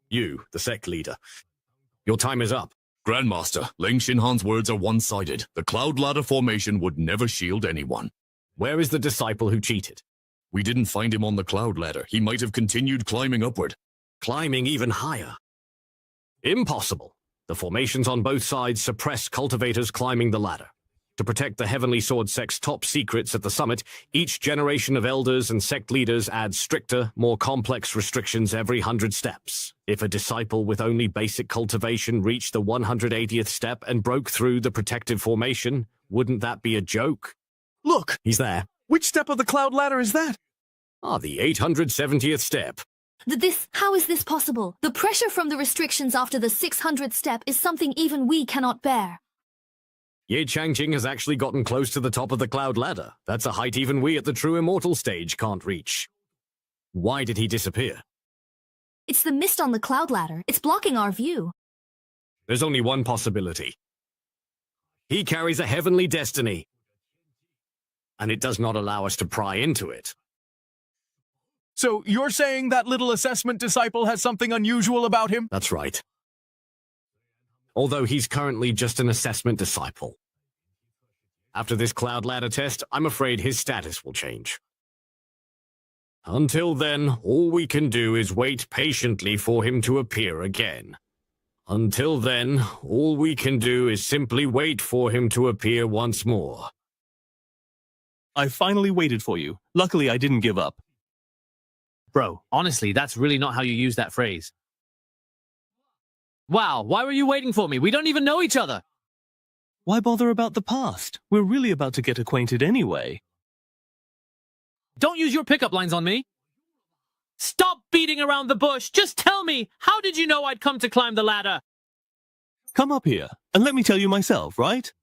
You, the sect leader. Your time is up. Grandmaster, Ling Xinhan's words are one-sided. The Cloud Ladder formation would never shield anyone. Where is the disciple who cheated? We didn't find him on the Cloud Ladder. He might have continued climbing upward. Climbing even higher. Impossible. The formations on both sides suppress cultivators climbing the ladder. To protect the Heavenly Sword sect's top secrets at the summit, each generation of elders and sect leaders adds stricter, more complex restrictions every 100 steps. If a disciple with only basic cultivation reached the 180th step and broke through the protective formation, wouldn't that be a joke? Look! He's there. Which step of the Cloud Ladder is that? The 870th step. How is this possible? The pressure from the restrictions after the 600th step is something even we cannot bear. Ye Changqing has actually gotten close to the top of the Cloud Ladder. That's a height even we at the true immortal stage can't reach. Why did he disappear? It's the mist on the Cloud Ladder. It's blocking our view. There's only one possibility. He carries a heavenly destiny, and it does not allow us to pry into it. So you're saying that little assessment disciple has something unusual about him? That's right. Although he's currently just an assessment disciple. After this Cloud Ladder test, I'm afraid his status will change. Until then, all we can do is wait patiently for him to appear again. Until then, all we can do is simply wait for him to appear once more. I finally waited for you. Luckily, I didn't give up. Bro, honestly, that's really not how you use that phrase. Wow, why were you waiting for me? We don't even know each other. Why bother about the past? We're really about to get acquainted anyway. Don't use your pickup lines on me. Stop beating around the bush. Just tell me, how did you know I'd come to climb the ladder? Come up here, and let me tell you myself, right?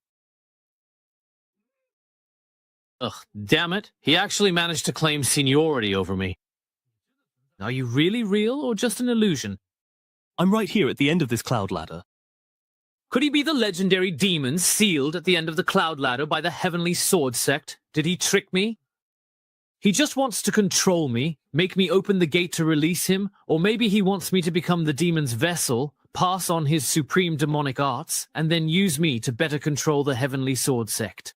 Ugh, damn it. He actually managed to claim seniority over me. Are you really real or just an illusion? I'm right here at the end of this cloud ladder. Could he be the legendary demon sealed at the end of the cloud ladder by the Heavenly Sword Sect? Did he trick me? He just wants to control me, make me open the gate to release him, or maybe he wants me to become the demon's vessel, pass on his supreme demonic arts, and then use me to better control the Heavenly Sword Sect.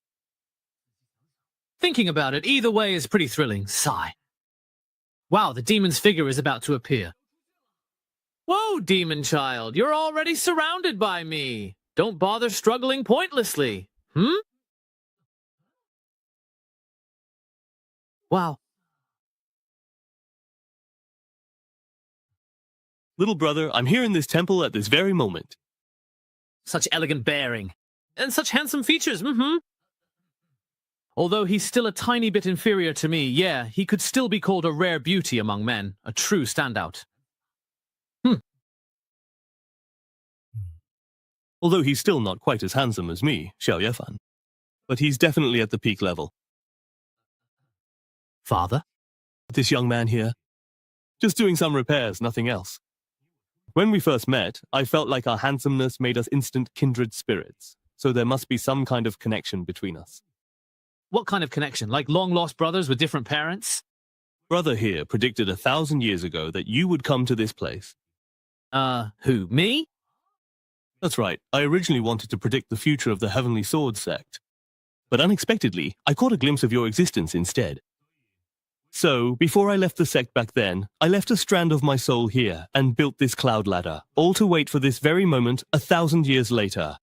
Thinking about it, either way is pretty thrilling. Sigh. Wow, the demon's figure is about to appear. Whoa, demon child, you're already surrounded by me. Don't bother struggling pointlessly. Wow. Little brother, I'm here in this temple at this very moment. Such elegant bearing. And such handsome features, Although he's still a tiny bit inferior to me, yeah, he could still be called a rare beauty among men, a true standout. Although he's still not quite as handsome as me, Xiao Yefan. But he's definitely at the peak level. Father? This young man here. Just doing some repairs, nothing else. When we first met, I felt like our handsomeness made us instant kindred spirits, so there must be some kind of connection between us. What kind of connection? Like long-lost brothers with different parents? Brother here predicted 1,000 years ago that you would come to this place. Who, me? That's right. I originally wanted to predict the future of the Heavenly Sword Sect. But unexpectedly, I caught a glimpse of your existence instead. So, before I left the sect back then, I left a strand of my soul here and built this cloud ladder, all to wait for this very moment 1,000 years later.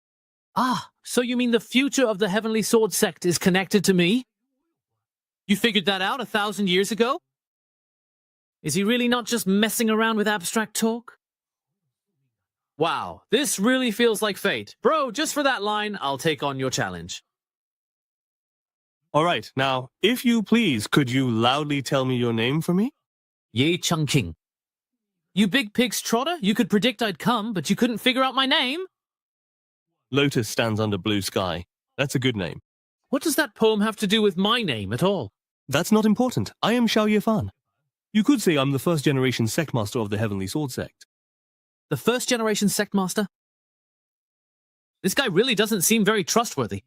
Ah, so you mean the future of the Heavenly Sword Sect is connected to me? You figured that out 1,000 years ago? Is he really not just messing around with abstract talk? Wow, this really feels like fate. Bro, just for that line, I'll take on your challenge. All right, now, if you please, could you loudly tell me your name for me? Ye Changqing. You big pig's trotter, you could predict I'd come, but you couldn't figure out my name? Lotus stands under blue sky. That's a good name. What does that poem have to do with my name at all? That's not important. I am Xiao Yefan. You could say I'm the first-generation sectmaster of the Heavenly Sword Sect. The first-generation sectmaster? This guy really doesn't seem very trustworthy.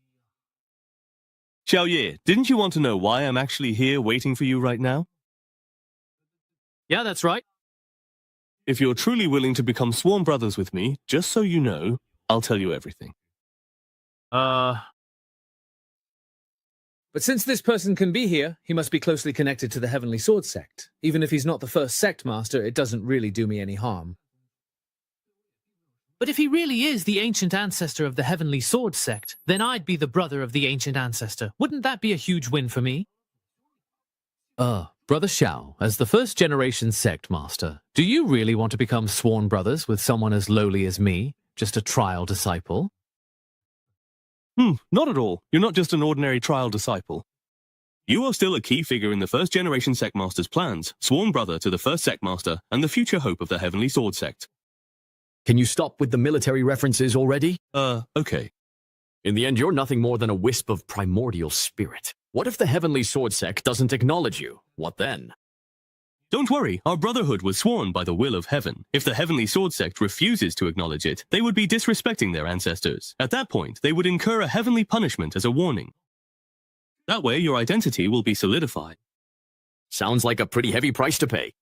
Xiao Ye, didn't you want to know why I'm actually here waiting for you right now? Yeah, that's right. If you're truly willing to become sworn brothers with me, just so you know, I'll tell you everything. But since this person can be here, he must be closely connected to the Heavenly Sword Sect. Even if he's not the first sect master, it doesn't really do me any harm. But if he really is the ancient ancestor of the Heavenly Sword Sect, then I'd be the brother of the ancient ancestor. Wouldn't that be a huge win for me? Brother Xiao, as the first-generation sect master, do you really want to become sworn brothers with someone as lowly as me? Just a trial disciple? Not at all. You're not just an ordinary trial disciple. You are still a key figure in the first-generation sectmaster's plans, sworn brother to the first sectmaster, and the future hope of the Heavenly Sword Sect. Can you stop with the military references already? Okay. In the end, you're nothing more than a wisp of primordial spirit. What if the Heavenly Sword Sect doesn't acknowledge you? What then? Don't worry, our brotherhood was sworn by the will of heaven. If the Heavenly Sword Sect refuses to acknowledge it, they would be disrespecting their ancestors. At that point, they would incur a heavenly punishment as a warning. That way, your identity will be solidified. Sounds like a pretty heavy price to pay.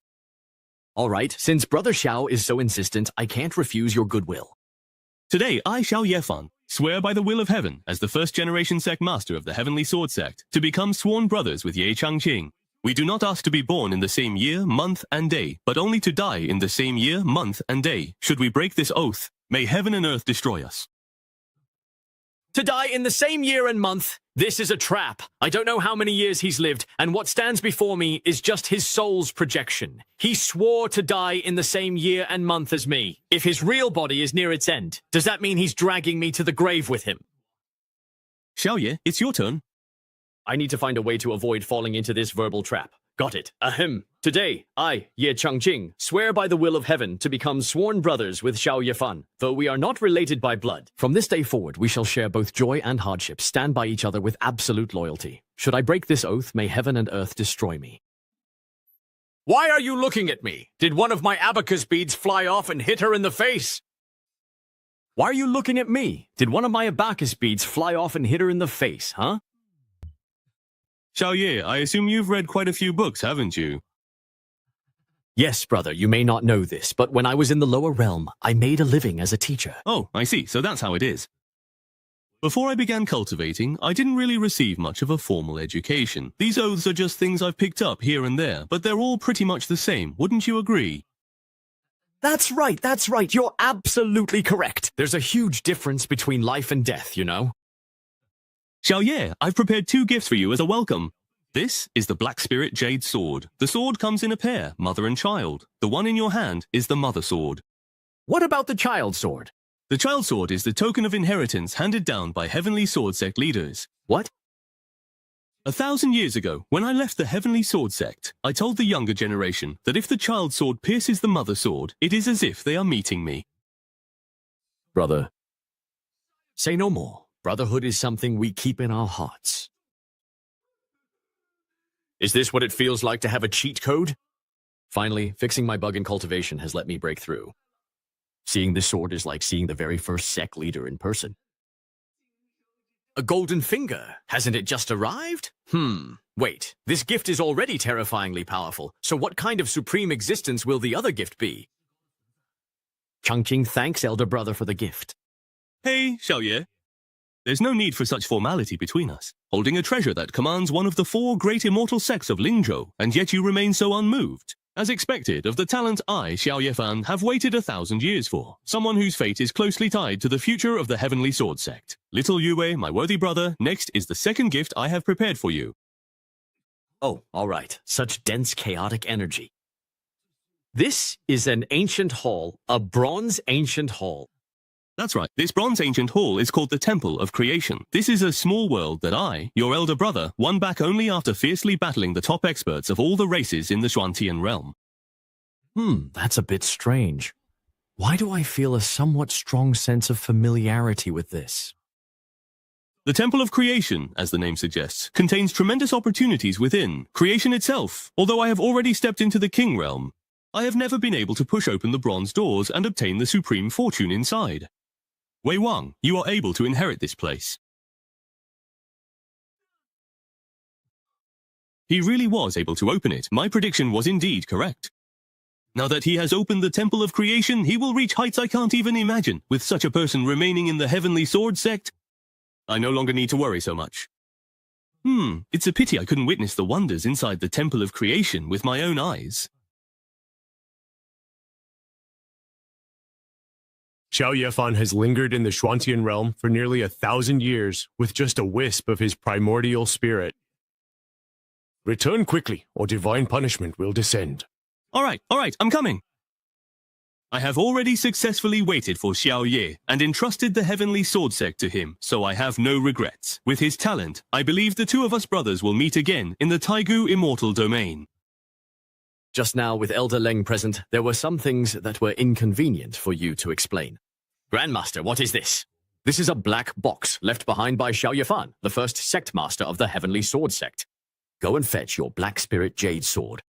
All right, since Brother Xiao is so insistent, I can't refuse your goodwill. Today, I, Xiao Yefan, swear by the will of heaven, as the first-generation sect master of the Heavenly Sword Sect, to become sworn brothers with Ye Changqing. We do not ask to be born in the same year, month, and day, but only to die in the same year, month, and day. Should we break this oath, may heaven and earth destroy us. To die in the same year and month? This is a trap. I don't know how many years he's lived, and what stands before me is just his soul's projection. He swore to die in the same year and month as me. If his real body is near its end, does that mean he's dragging me to the grave with him? Xiao Ye, it's your turn. I need to find a way to avoid falling into this verbal trap. Got it. Ahem. Today, I, Ye Changjing, swear by the will of heaven to become sworn brothers with Xiao Yefan, though we are not related by blood. From this day forward, we shall share both joy and hardship, stand by each other with absolute loyalty. Should I break this oath, may heaven and earth destroy me. Why are you looking at me? Did one of my abacus beads fly off and hit her in the face? Why are you looking at me? Did one of my abacus beads fly off and hit her in the face, huh? Xiao Ye, I assume you've read quite a few books, haven't you? Yes, brother, you may not know this, but when I was in the lower realm, I made a living as a teacher. Oh, I see, so that's how it is. Before I began cultivating, I didn't really receive much of a formal education. These oaths are just things I've picked up here and there, but they're all pretty much the same, wouldn't you agree? That's right, you're absolutely correct. There's a huge difference between life and death, you know? Xiao Ye, I've prepared 2 gifts for you as a welcome. This is the Black Spirit Jade Sword. The sword comes in a pair, mother and child. The one in your hand is the mother sword. What about the child sword? The child sword is the token of inheritance handed down by Heavenly Sword Sect leaders. What? 1,000 years ago, when I left the Heavenly Sword Sect, I told the younger generation that if the child sword pierces the mother sword, it is as if they are meeting me. Brother, say no more. Brotherhood is something we keep in our hearts. Is this what it feels like to have a cheat code? Finally, fixing my bug in cultivation has let me break through. Seeing this sword is like seeing the very first sect leader in person. A golden finger, hasn't it just arrived? Wait, this gift is already terrifyingly powerful, so what kind of supreme existence will the other gift be? Changjing thanks elder brother for the gift. Hey, Xiao Ye. There's no need for such formality between us. Holding a treasure that commands one of the 4 great immortal sects of Lingzhou, and yet you remain so unmoved. As expected, of the talent I, Xiao Yefan, have waited 1,000 years for. Someone whose fate is closely tied to the future of the Heavenly Sword Sect. Little Yue, my worthy brother, next is the second gift I have prepared for you. Oh, all right. Such dense, chaotic energy. This is an ancient hall, a bronze ancient hall. That's right. This bronze ancient hall is called the Temple of Creation. This is a small world that I, your elder brother, won back only after fiercely battling the top experts of all the races in the Xuantian realm. That's a bit strange. Why do I feel a somewhat strong sense of familiarity with this? The Temple of Creation, as the name suggests, contains tremendous opportunities within. Creation itself, although I have already stepped into the King realm, I have never been able to push open the bronze doors and obtain the supreme fortune inside. Wei Wang, you are able to inherit this place. He really was able to open it. My prediction was indeed correct. Now that he has opened the Temple of Creation, he will reach heights I can't even imagine. With such a person remaining in the Heavenly Sword Sect, I no longer need to worry so much. It's a pity I couldn't witness the wonders inside the Temple of Creation with my own eyes. Xiao Yefan has lingered in the Xuantian realm for nearly 1,000 years with just a wisp of his primordial spirit. Return quickly, or divine punishment will descend. All right, I'm coming. I have already successfully waited for Xiao Ye and entrusted the Heavenly Sword Sect to him, so I have no regrets. With his talent, I believe the 2 of us brothers will meet again in the Taigu Immortal Domain. Just now, with Elder Leng present, there were some things that were inconvenient for you to explain. Grandmaster, what is this? This is a black box left behind by Xiao Yefan, the first sect master of the Heavenly Sword Sect. Go and fetch your Black Spirit Jade Sword.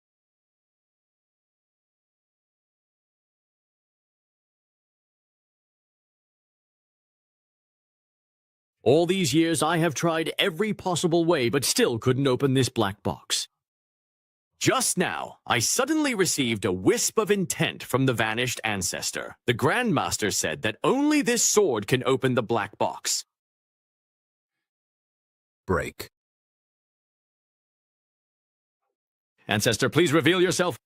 All these years I have tried every possible way, but still couldn't open this black box. Just now, I suddenly received a wisp of intent from the vanished ancestor. The Grandmaster said that only this sword can open the black box. Break. Ancestor, please reveal yourself.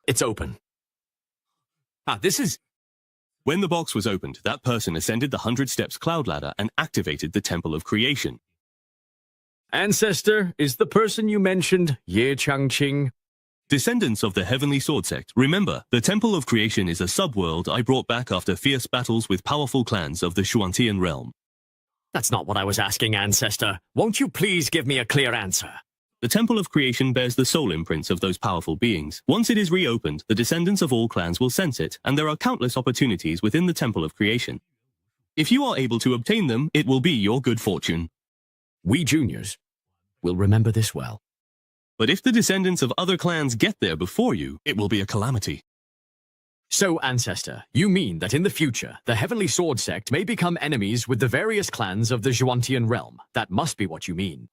It's open. This is... When the box was opened, that person ascended the 100 Steps cloud ladder and activated the Temple of Creation. Ancestor, is the person you mentioned Ye Changjing? Descendants of the Heavenly Sword Sect, remember, the Temple of Creation is a subworld I brought back after fierce battles with powerful clans of the Xuantian realm. That's not what I was asking, Ancestor. Won't you please give me a clear answer? The Temple of Creation bears the soul imprints of those powerful beings. Once it is reopened, the descendants of all clans will sense it, and there are countless opportunities within the Temple of Creation. If you are able to obtain them, it will be your good fortune. We juniors will remember this well. But if the descendants of other clans get there before you, it will be a calamity. So, Ancestor, you mean that in the future, the Heavenly Sword Sect may become enemies with the various clans of the Zhuantian realm? That must be what you mean.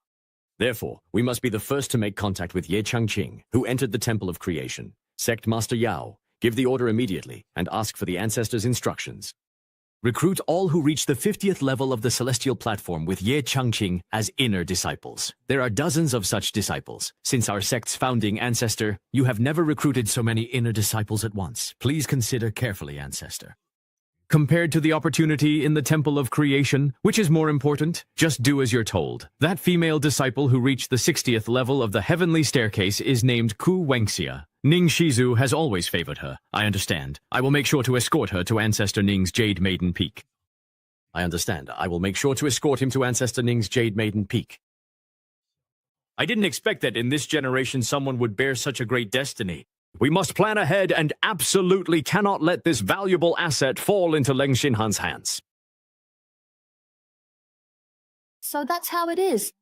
Therefore, we must be the first to make contact with Ye Changqing, who entered the Temple of Creation. Sect Master Yao, give the order immediately and ask for the Ancestor's instructions. Recruit all who reach the 50th level of the Celestial Platform with Ye Changqing as inner disciples. There are dozens of such disciples. Since our sect's founding, Ancestor, you have never recruited so many inner disciples at once. Please consider carefully, Ancestor. Compared to the opportunity in the Temple of Creation, which is more important? Just do as you're told. That female disciple who reached the 60th level of the Heavenly Staircase is named Ku Wengxia. Ning Shizu has always favored her. I understand. I will make sure to escort her to Ancestor Ning's Jade Maiden Peak. I understand. I will make sure to escort him to Ancestor Ning's Jade Maiden Peak. I didn't expect that in this generation someone would bear such a great destiny. We must plan ahead and absolutely cannot let this valuable asset fall into Leng Xinhan's hands. So that's how it is.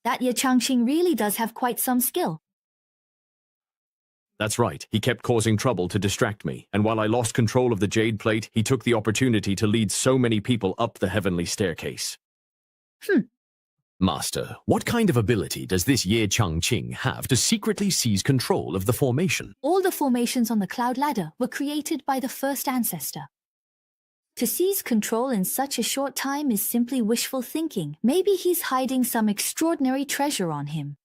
That Ye Changqing really does have quite some skill. That's right. He kept causing trouble to distract me, and while I lost control of the Jade Plate, he took the opportunity to lead so many people up the Heavenly Staircase. Master, what kind of ability does this Ye Changqing have to secretly seize control of the formation? All the formations on the Cloud Ladder were created by the first ancestor. To seize control in such a short time is simply wishful thinking. Maybe he's hiding some extraordinary treasure on him.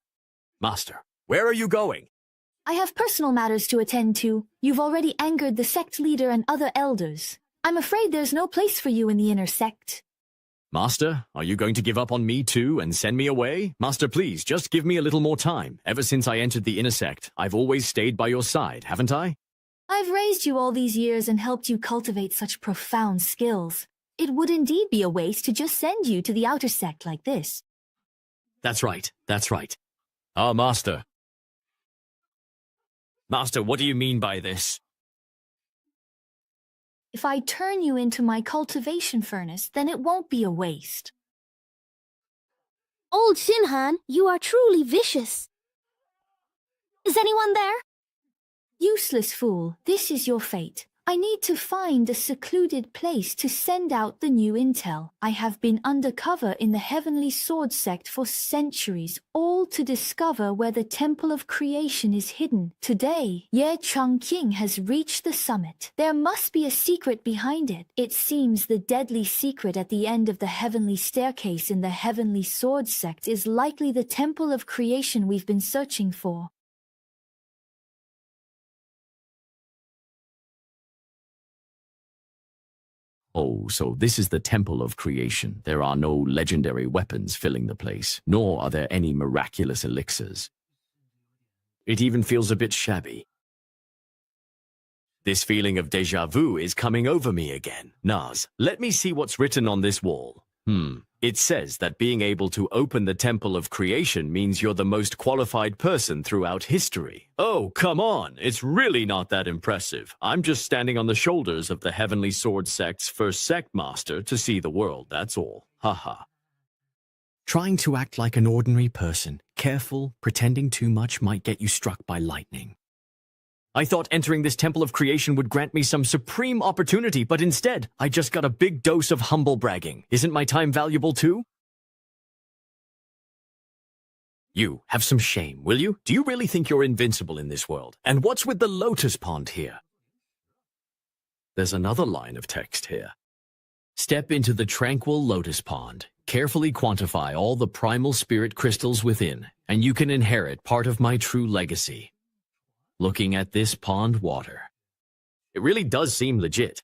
Master, where are you going? I have personal matters to attend to. You've already angered the sect leader and other elders. I'm afraid there's no place for you in the inner sect. Master, are you going to give up on me too and send me away? Master, please, just give me a little more time. Ever since I entered the inner sect, I've always stayed by your side, haven't I? I've raised you all these years and helped you cultivate such profound skills. It would indeed be a waste to just send you to the outer sect like this. That's right, that's right. Ah, Master. Master, what do you mean by this? If I turn you into my cultivation furnace, then it won't be a waste. Old Xinhan, you are truly vicious. Is anyone there? Useless fool, this is your fate. I need to find a secluded place to send out the new intel. I have been undercover in the Heavenly Sword Sect for centuries, all to discover where the Temple of Creation is hidden. Today, Ye Changqing has reached the summit. There must be a secret behind it. It seems the deadly secret at the end of the Heavenly Staircase in the Heavenly Sword Sect is likely the Temple of Creation we've been searching for. Oh, so this is the Temple of Creation. There are no legendary weapons filling the place, nor are there any miraculous elixirs. It even feels a bit shabby. This feeling of déjà vu is coming over me again. Naz, let me see what's written on this wall. It says that being able to open the Temple of Creation means you're the most qualified person throughout history. Oh, come on, it's really not that impressive. I'm just standing on the shoulders of the Heavenly Sword Sect's first sect master to see the world, that's all. Haha. Trying to act like an ordinary person, careful, pretending too much might get you struck by lightning. I thought entering this Temple of Creation would grant me some supreme opportunity, but instead, I just got a big dose of humble bragging. Isn't my time valuable too? You, have some shame, will you? Do you really think you're invincible in this world? And what's with the lotus pond here? There's another line of text here. Step into the tranquil lotus pond. Carefully quantify all the primal spirit crystals within, and you can inherit part of my true legacy. Looking at this pond water. It really does seem legit.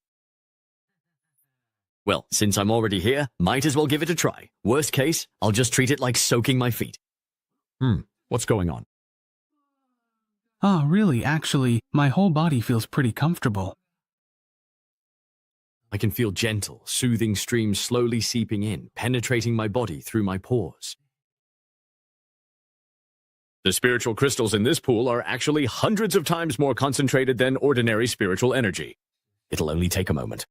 Well, since I'm already here, might as well give it a try. Worst case, I'll just treat it like soaking my feet. What's going on? Really, actually, my whole body feels pretty comfortable. I can feel gentle, soothing streams slowly seeping in, penetrating my body through my pores. The spiritual crystals in this pool are actually hundreds of times more concentrated than ordinary spiritual energy. It'll only take a moment.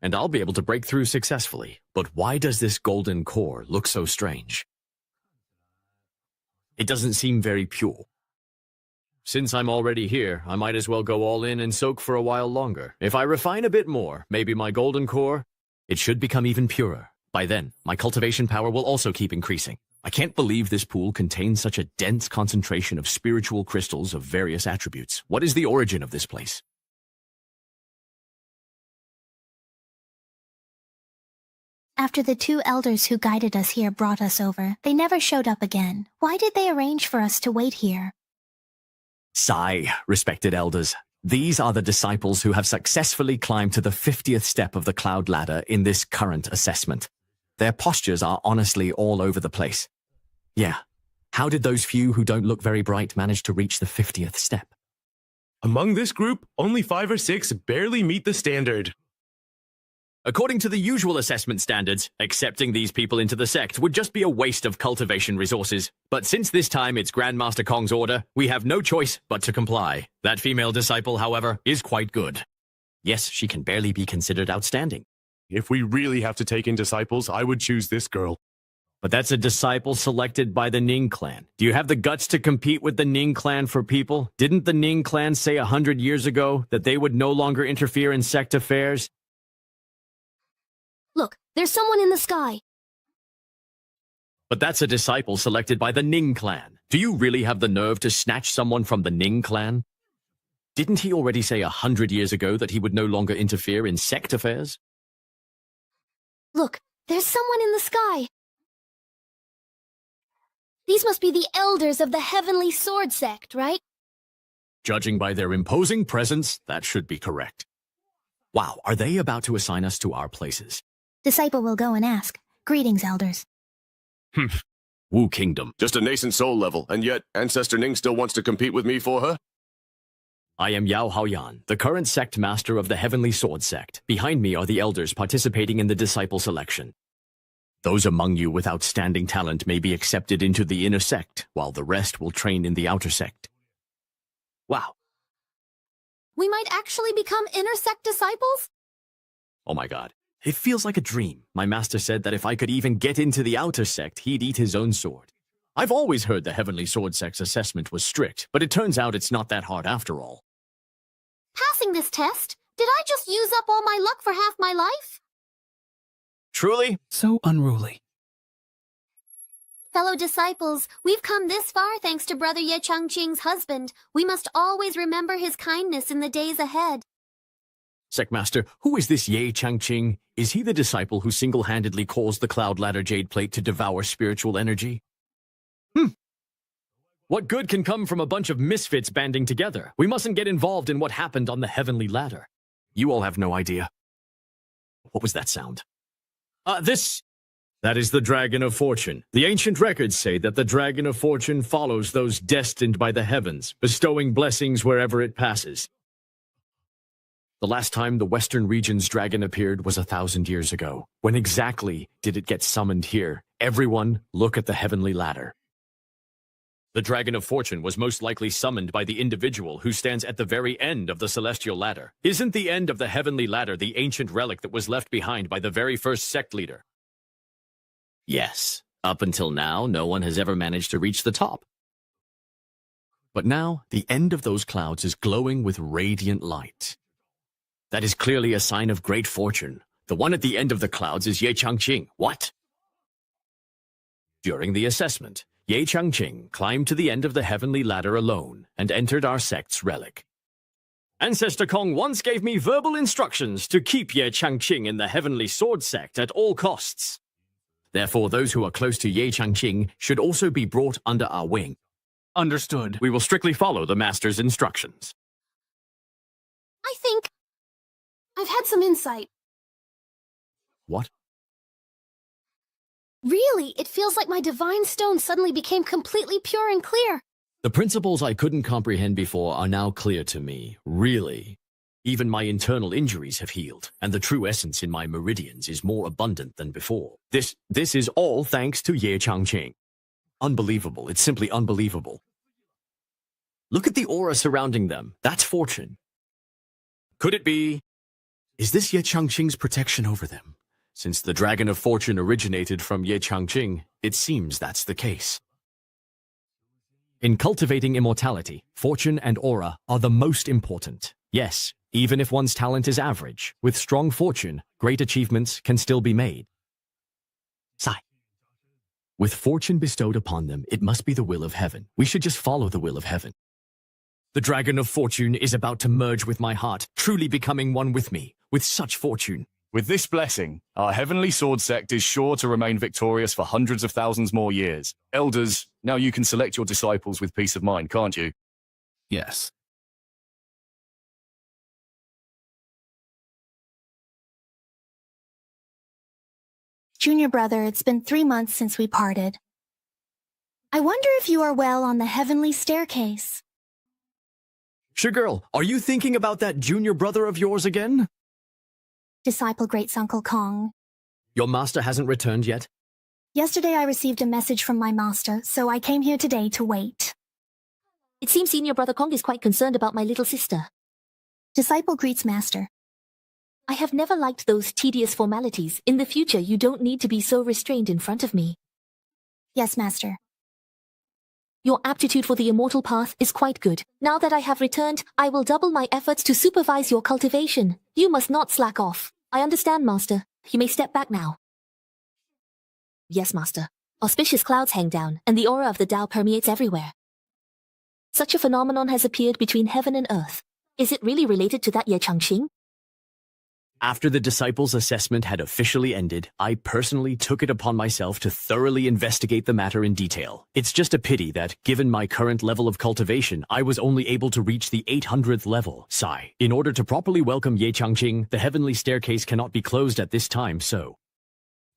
And I'll be able to break through successfully. But why does this golden core look so strange? It doesn't seem very pure. Since I'm already here, I might as well go all in and soak for a while longer. If I refine a bit more, maybe my golden core, it should become even purer. By then, my cultivation power will also keep increasing. I can't believe this pool contains such a dense concentration of spiritual crystals of various attributes. What is the origin of this place? After the two elders who guided us here brought us over, they never showed up again. Why did they arrange for us to wait here? Sigh, respected elders. These are the disciples who have successfully climbed to the 50th step of the cloud ladder in this current assessment. Their postures are honestly all over the place. Yeah, how did those few who don't look very bright manage to reach the 50th step? Among this group, only 5 or 6 barely meet the standard. According to the usual assessment standards, accepting these people into the sect would just be a waste of cultivation resources. But since this time it's Grandmaster Kong's order, we have no choice but to comply. That female disciple, however, is quite good. Yes, she can barely be considered outstanding. If we really have to take in disciples, I would choose this girl. But that's a disciple selected by the Ning clan. Do you have the guts to compete with the Ning clan for people? Didn't the Ning clan say 100 years ago that they would no longer interfere in sect affairs? Look, there's someone in the sky. But that's a disciple selected by the Ning clan. Do you really have the nerve to snatch someone from the Ning clan? Didn't he already say 100 years ago that he would no longer interfere in sect affairs? Look, there's someone in the sky. These must be the elders of the Heavenly Sword sect, right? Judging by their imposing presence, that should be correct. Wow, are they about to assign us to our places? Disciple will go and ask. Greetings, elders. Wu Kingdom. Just a nascent soul level, and yet Ancestor Ning still wants to compete with me for her? I am Yao Haoyan, the current sect master of the Heavenly Sword sect. Behind me are the elders participating in the disciple selection. Those among you with outstanding talent may be accepted into the inner sect, while the rest will train in the outer sect. Wow. We might actually become inner sect disciples? Oh my god. It feels like a dream. My master said that if I could even get into the outer sect, he'd eat his own sword. I've always heard the Heavenly Sword sect's assessment was strict, but it turns out it's not that hard after all. Passing this test? Did I just use up all my luck for half my life? Truly? So unruly. Fellow disciples, we've come this far thanks to Brother Ye Changqing's husband. We must always remember his kindness in the days ahead. Sectmaster, who is this Ye Changqing? Is he the disciple who single-handedly caused the Cloud Ladder Jade Plate to devour spiritual energy? What good can come from a bunch of misfits banding together? We mustn't get involved in what happened on the Heavenly Ladder. You all have no idea. What was that sound? That is the Dragon of Fortune. The ancient records say that the Dragon of Fortune follows those destined by the heavens, bestowing blessings wherever it passes. The last time the Western region's dragon appeared was 1,000 years ago. When exactly did it get summoned here? Everyone, look at the Heavenly Ladder. The Dragon of Fortune was most likely summoned by the individual who stands at the very end of the Celestial Ladder. Isn't the end of the Heavenly Ladder the ancient relic that was left behind by the very first sect leader? Yes, up until now, no one has ever managed to reach the top. But now, the end of those clouds is glowing with radiant light. That is clearly a sign of great fortune. The one at the end of the clouds is Ye Changqing. What? During the assessment, Ye Changqing climbed to the end of the Heavenly Ladder alone and entered our sect's relic. Ancestor Kong once gave me verbal instructions to keep Ye Changqing in the Heavenly Sword sect at all costs. Therefore, those who are close to Ye Changqing should also be brought under our wing. Understood. We will strictly follow the Master's instructions. I think I've had some insight. What? Really, it feels like my divine stone suddenly became completely pure and clear. The principles I couldn't comprehend before are now clear to me, really. Even my internal injuries have healed, and the true essence in my meridians is more abundant than before. This is all thanks to Ye Changqing. Unbelievable. It's simply unbelievable. Look at the aura surrounding them. That's fortune. Could it be? Is this Ye Changqing's protection over them? Since the Dragon of Fortune originated from Ye Changqing, it seems that's the case. In cultivating immortality, fortune and aura are the most important. Yes, even if one's talent is average, with strong fortune, great achievements can still be made. Sigh. With fortune bestowed upon them, it must be the will of heaven. We should just follow the will of heaven. The Dragon of Fortune is about to merge with my heart, truly becoming one with me, with such fortune. With this blessing, our Heavenly Sword sect is sure to remain victorious for hundreds of thousands more years. Elders, now you can select your disciples with peace of mind, can't you? Yes. Junior brother, it's been 3 months since we parted. I wonder if you are well on the heavenly staircase. Girl, are you thinking about that junior brother of yours again? Disciple Great Uncle Kong. Your master hasn't returned yet? Yesterday I received a message from my master, so I came here today to wait. It seems Senior Brother Kong is quite concerned about my little sister. Disciple greets master. I have never liked those tedious formalities. In the future, you don't need to be so restrained in front of me. Yes, master. Your aptitude for the immortal path is quite good. Now that I have returned, I will double my efforts to supervise your cultivation. You must not slack off. I understand, Master. You may step back now. Yes, Master. Auspicious clouds hang down, and the aura of the Tao permeates everywhere. Such a phenomenon has appeared between heaven and earth. Is it really related to that Ye Changqing? After the disciples' assessment had officially ended, I personally took it upon myself to thoroughly investigate the matter in detail. It's just a pity that, given my current level of cultivation, I was only able to reach the 800th level. Sigh. In order to properly welcome Ye Changqing, the heavenly staircase cannot be closed at this time, so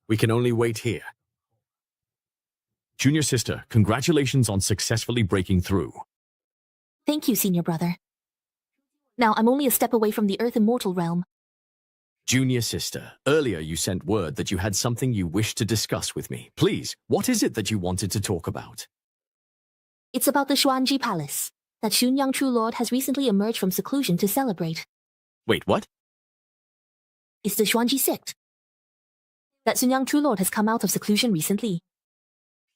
we can only wait here. Junior sister, congratulations on successfully breaking through. Thank you, Senior Brother. Now I'm only a step away from the Earth Immortal realm. Junior sister, earlier you sent word that you had something you wished to discuss with me. Please, what is it that you wanted to talk about? It's about the Xuanji Palace, that Xunyang True Lord has recently emerged from seclusion to celebrate. Wait, what? It's the Xuanji sect. That Xunyang True Lord has come out of seclusion recently.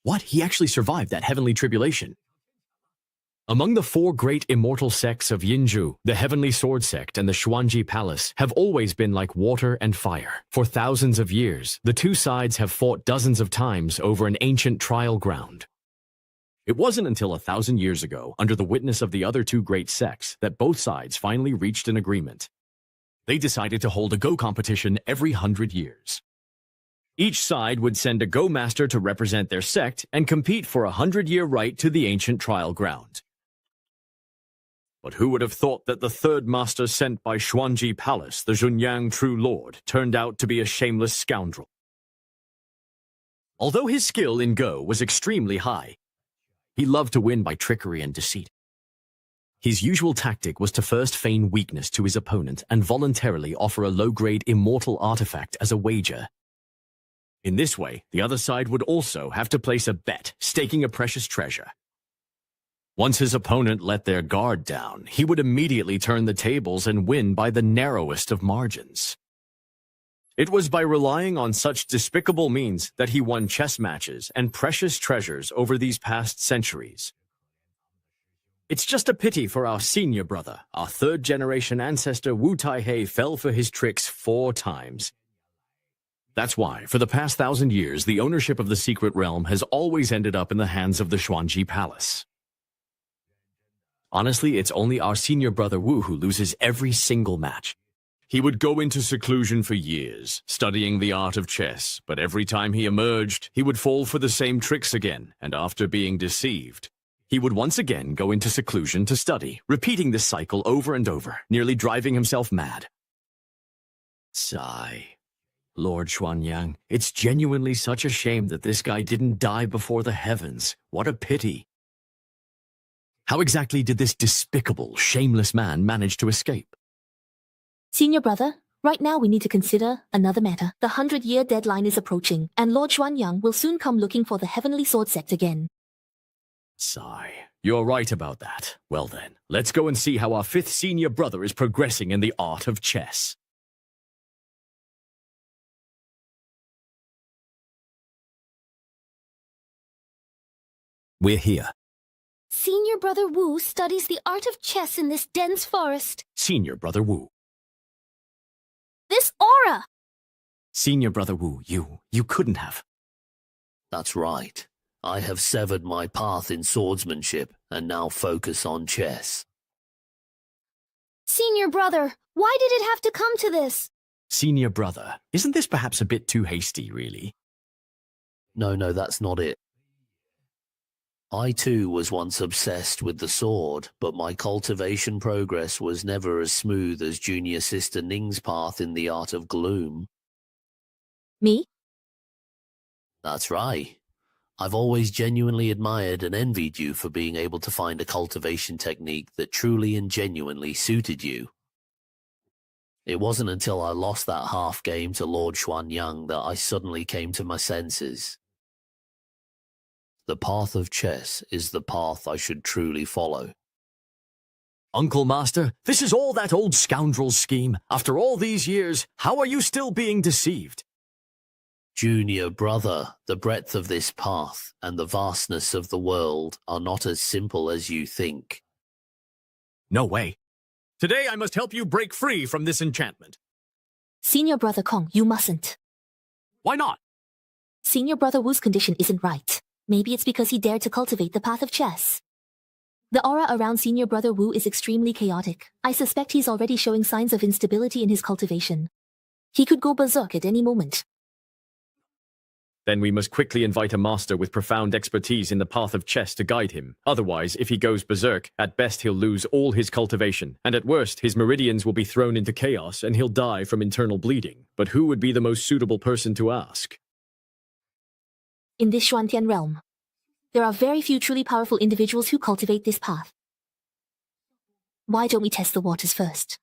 What? He actually survived that heavenly tribulation. Among the 4 great immortal sects of Yinzhu, the Heavenly Sword Sect and the Xuanji Palace have always been like water and fire. For thousands of years, the two sides have fought dozens of times over an ancient trial ground. It wasn't until 1,000 years ago, under the witness of the other 2 great sects, that both sides finally reached an agreement. They decided to hold a Go competition every 100 years. Each side would send a Go master to represent their sect and compete for a 100-year right to the ancient trial ground. But who would have thought that the 3rd master sent by Xuanji Palace, the Xunyang True Lord, turned out to be a shameless scoundrel? Although his skill in Go was extremely high, he loved to win by trickery and deceit. His usual tactic was to first feign weakness to his opponent and voluntarily offer a low-grade immortal artifact as a wager. In this way, the other side would also have to place a bet, staking a precious treasure. Once his opponent let their guard down, he would immediately turn the tables and win by the narrowest of margins. It was by relying on such despicable means that he won chess matches and precious treasures over these past centuries. It's just a pity for our senior brother. Our 3rd-generation ancestor Wu Taihei fell for his tricks 4 times. That's why, for the past 1,000 years, the ownership of the secret realm has always ended up in the hands of the Xuanji Palace. Honestly, it's only our senior brother Wu who loses every single match. He would go into seclusion for years, studying the art of chess, but every time he emerged, he would fall for the same tricks again, and after being deceived, he would once again go into seclusion to study, repeating this cycle over and over, nearly driving himself mad. Sigh. Lord Xuanyang, it's genuinely such a shame that this guy didn't die before the heavens. What a pity. How exactly did this despicable, shameless man manage to escape? Senior Brother, right now we need to consider another matter. The 100-year deadline is approaching, and Lord Xuanyang will soon come looking for the Heavenly Sword Sect again. Sigh. You're right about that. Well then, let's go and see how our 5th senior brother is progressing in the art of chess. We're here. Senior Brother Wu studies the art of chess in this dense forest. Senior Brother Wu. This aura! Senior Brother Wu, you couldn't have. That's right. I have severed my path in swordsmanship and now focus on chess. Senior Brother, why did it have to come to this? Senior Brother, isn't this perhaps a bit too hasty, really? No, that's not it. I too was once obsessed with the sword, but my cultivation progress was never as smooth as junior sister Ning's path in the art of gloom. Me? That's right. I've always genuinely admired and envied you for being able to find a cultivation technique that truly and genuinely suited you. It wasn't until I lost that half game to Lord Xuanyang that I suddenly came to my senses. The path of chess is the path I should truly follow. Uncle Master, this is all that old scoundrel's scheme. After all these years, how are you still being deceived? Junior brother, the breadth of this path and the vastness of the world are not as simple as you think. No way. Today I must help you break free from this enchantment. Senior Brother Kong, you mustn't. Why not? Senior Brother Wu's condition isn't right. Maybe it's because he dared to cultivate the path of chess. The aura around Senior Brother Wu is extremely chaotic. I suspect he's already showing signs of instability in his cultivation. He could go berserk at any moment. Then we must quickly invite a master with profound expertise in the path of chess to guide him. Otherwise, if he goes berserk, at best he'll lose all his cultivation, and at worst his meridians will be thrown into chaos and he'll die from internal bleeding. But who would be the most suitable person to ask? In this Xuantian realm, there are very few truly powerful individuals who cultivate this path. Why don't we test the waters first?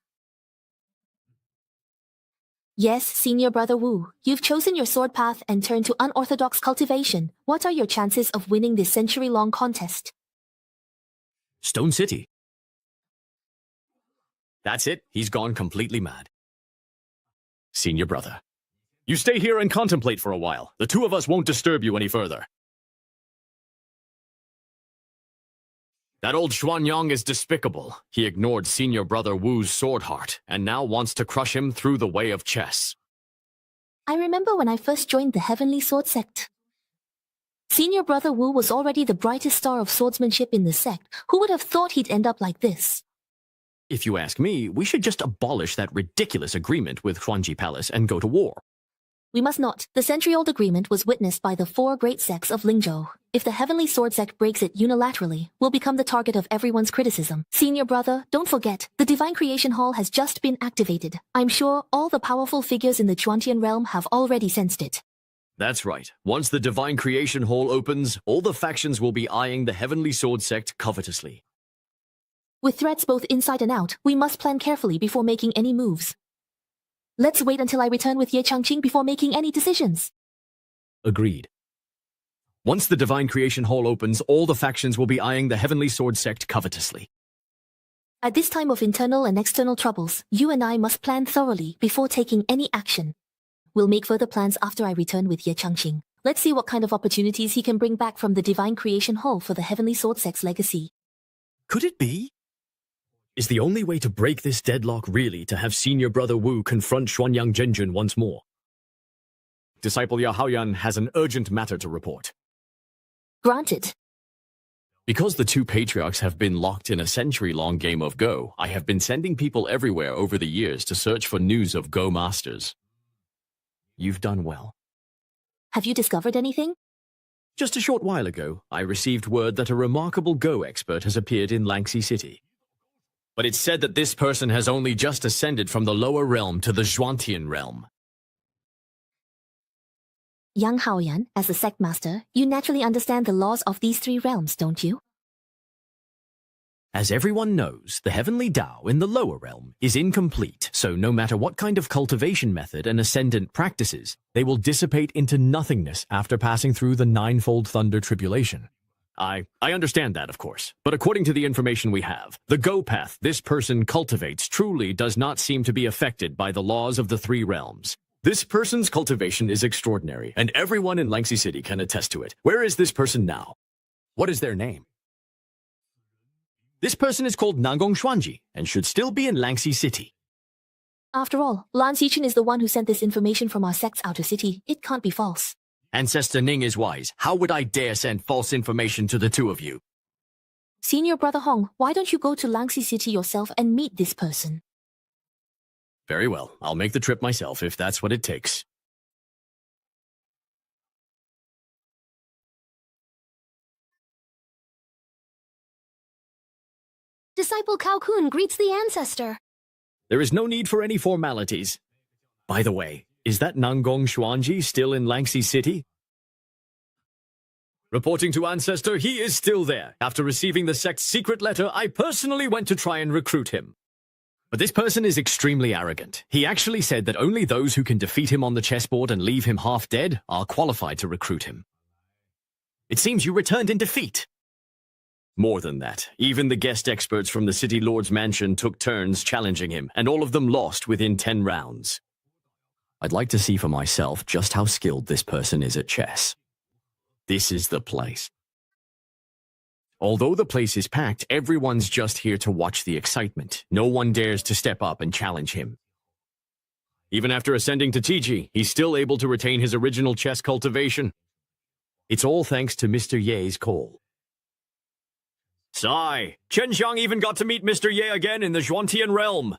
Yes, Senior Brother Wu, you've chosen your sword path and turned to unorthodox cultivation. What are your chances of winning this century-long contest? Stone City. That's it. He's gone completely mad. Senior Brother. You stay here and contemplate for a while. The two of us won't disturb you any further. That old Xuanyang is despicable. He ignored Senior Brother Wu's sword heart, and now wants to crush him through the way of chess. I remember when I first joined the Heavenly Sword sect. Senior Brother Wu was already the brightest star of swordsmanship in the sect. Who would have thought he'd end up like this? If you ask me, we should just abolish that ridiculous agreement with Huanji Palace and go to war. We must not. The century-old agreement was witnessed by the 4 great sects of Lingzhou. If the Heavenly Sword sect breaks it unilaterally, we'll become the target of everyone's criticism. Senior Brother, don't forget, the Divine Creation Hall has just been activated. I'm sure all the powerful figures in the Chuantian realm have already sensed it. That's right. Once the Divine Creation Hall opens, all the factions will be eyeing the Heavenly Sword sect covetously. With threats both inside and out, we must plan carefully before making any moves. Let's wait until I return with Ye Changqing before making any decisions. Agreed. Once the Divine Creation Hall opens, all the factions will be eyeing the Heavenly Sword sect covetously. At this time of internal and external troubles, you and I must plan thoroughly before taking any action. We'll make further plans after I return with Ye Changqing. Let's see what kind of opportunities he can bring back from the Divine Creation Hall for the Heavenly Sword sect's legacy. Could it be? Is the only way to break this deadlock really to have Senior Brother Wu confront Xuanyang Zhenjun once more? Disciple Yahaoyan has an urgent matter to report. Granted. Because the two patriarchs have been locked in a century-long game of Go, I have been sending people everywhere over the years to search for news of Go masters. You've done well. Have you discovered anything? Just a short while ago, I received word that a remarkable Go expert has appeared in Langxi City. But it's said that this person has only just ascended from the lower realm to the Zhuantian realm. Yang Haoyan, as the sect master, you naturally understand the laws of these 3 realms, don't you? As everyone knows, the heavenly Tao in the lower realm is incomplete, so no matter what kind of cultivation method an ascendant practices, they will dissipate into nothingness after passing through the ninefold thunder tribulation. I understand that, of course. But according to the information we have, the Go path this person cultivates truly does not seem to be affected by the laws of the three realms. This person's cultivation is extraordinary, and everyone in Langxi City can attest to it. Where is this person now? What is their name? This person is called Nangong Xuanji, and should still be in Langxi City. After all, Lan Xichen is the one who sent this information from our sect's outer city. It can't be false. Ancestor Ning is wise. How would I dare send false information to the two of you? Senior Brother Hong, why don't you go to Langxi City yourself and meet this person? Very well. I'll make the trip myself if that's what it takes. Disciple Cao Kun greets the ancestor. There is no need for any formalities. By the way, is that Nangong Xuanji still in Langxi City? Reporting to Ancestor, he is still there. After receiving the sect's secret letter, I personally went to try and recruit him. But this person is extremely arrogant. He actually said that only those who can defeat him on the chessboard and leave him half dead are qualified to recruit him. It seems you returned in defeat. More than that, even the guest experts from the City Lord's mansion took turns challenging him, and all of them lost within 10 rounds. I'd like to see for myself just how skilled this person is at chess. This is the place. Although the place is packed, everyone's just here to watch the excitement. No one dares to step up and challenge him. Even after ascending to Tiji, he's still able to retain his original chess cultivation. It's all thanks to Mr. Ye's call. Sigh, Chen Xiang even got to meet Mr. Ye again in the Zhuantian realm.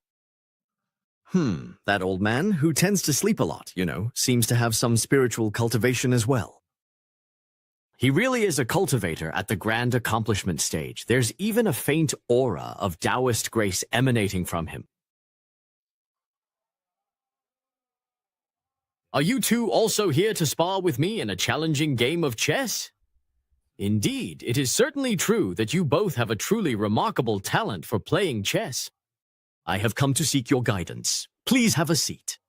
That old man, who tends to sleep a lot, seems to have some spiritual cultivation as well. He really is a cultivator at the grand accomplishment stage. There's even a faint aura of Taoist grace emanating from him. Are you two also here to spar with me in a challenging game of chess? Indeed, it is certainly true that you both have a truly remarkable talent for playing chess. I have come to seek your guidance. Please have a seat.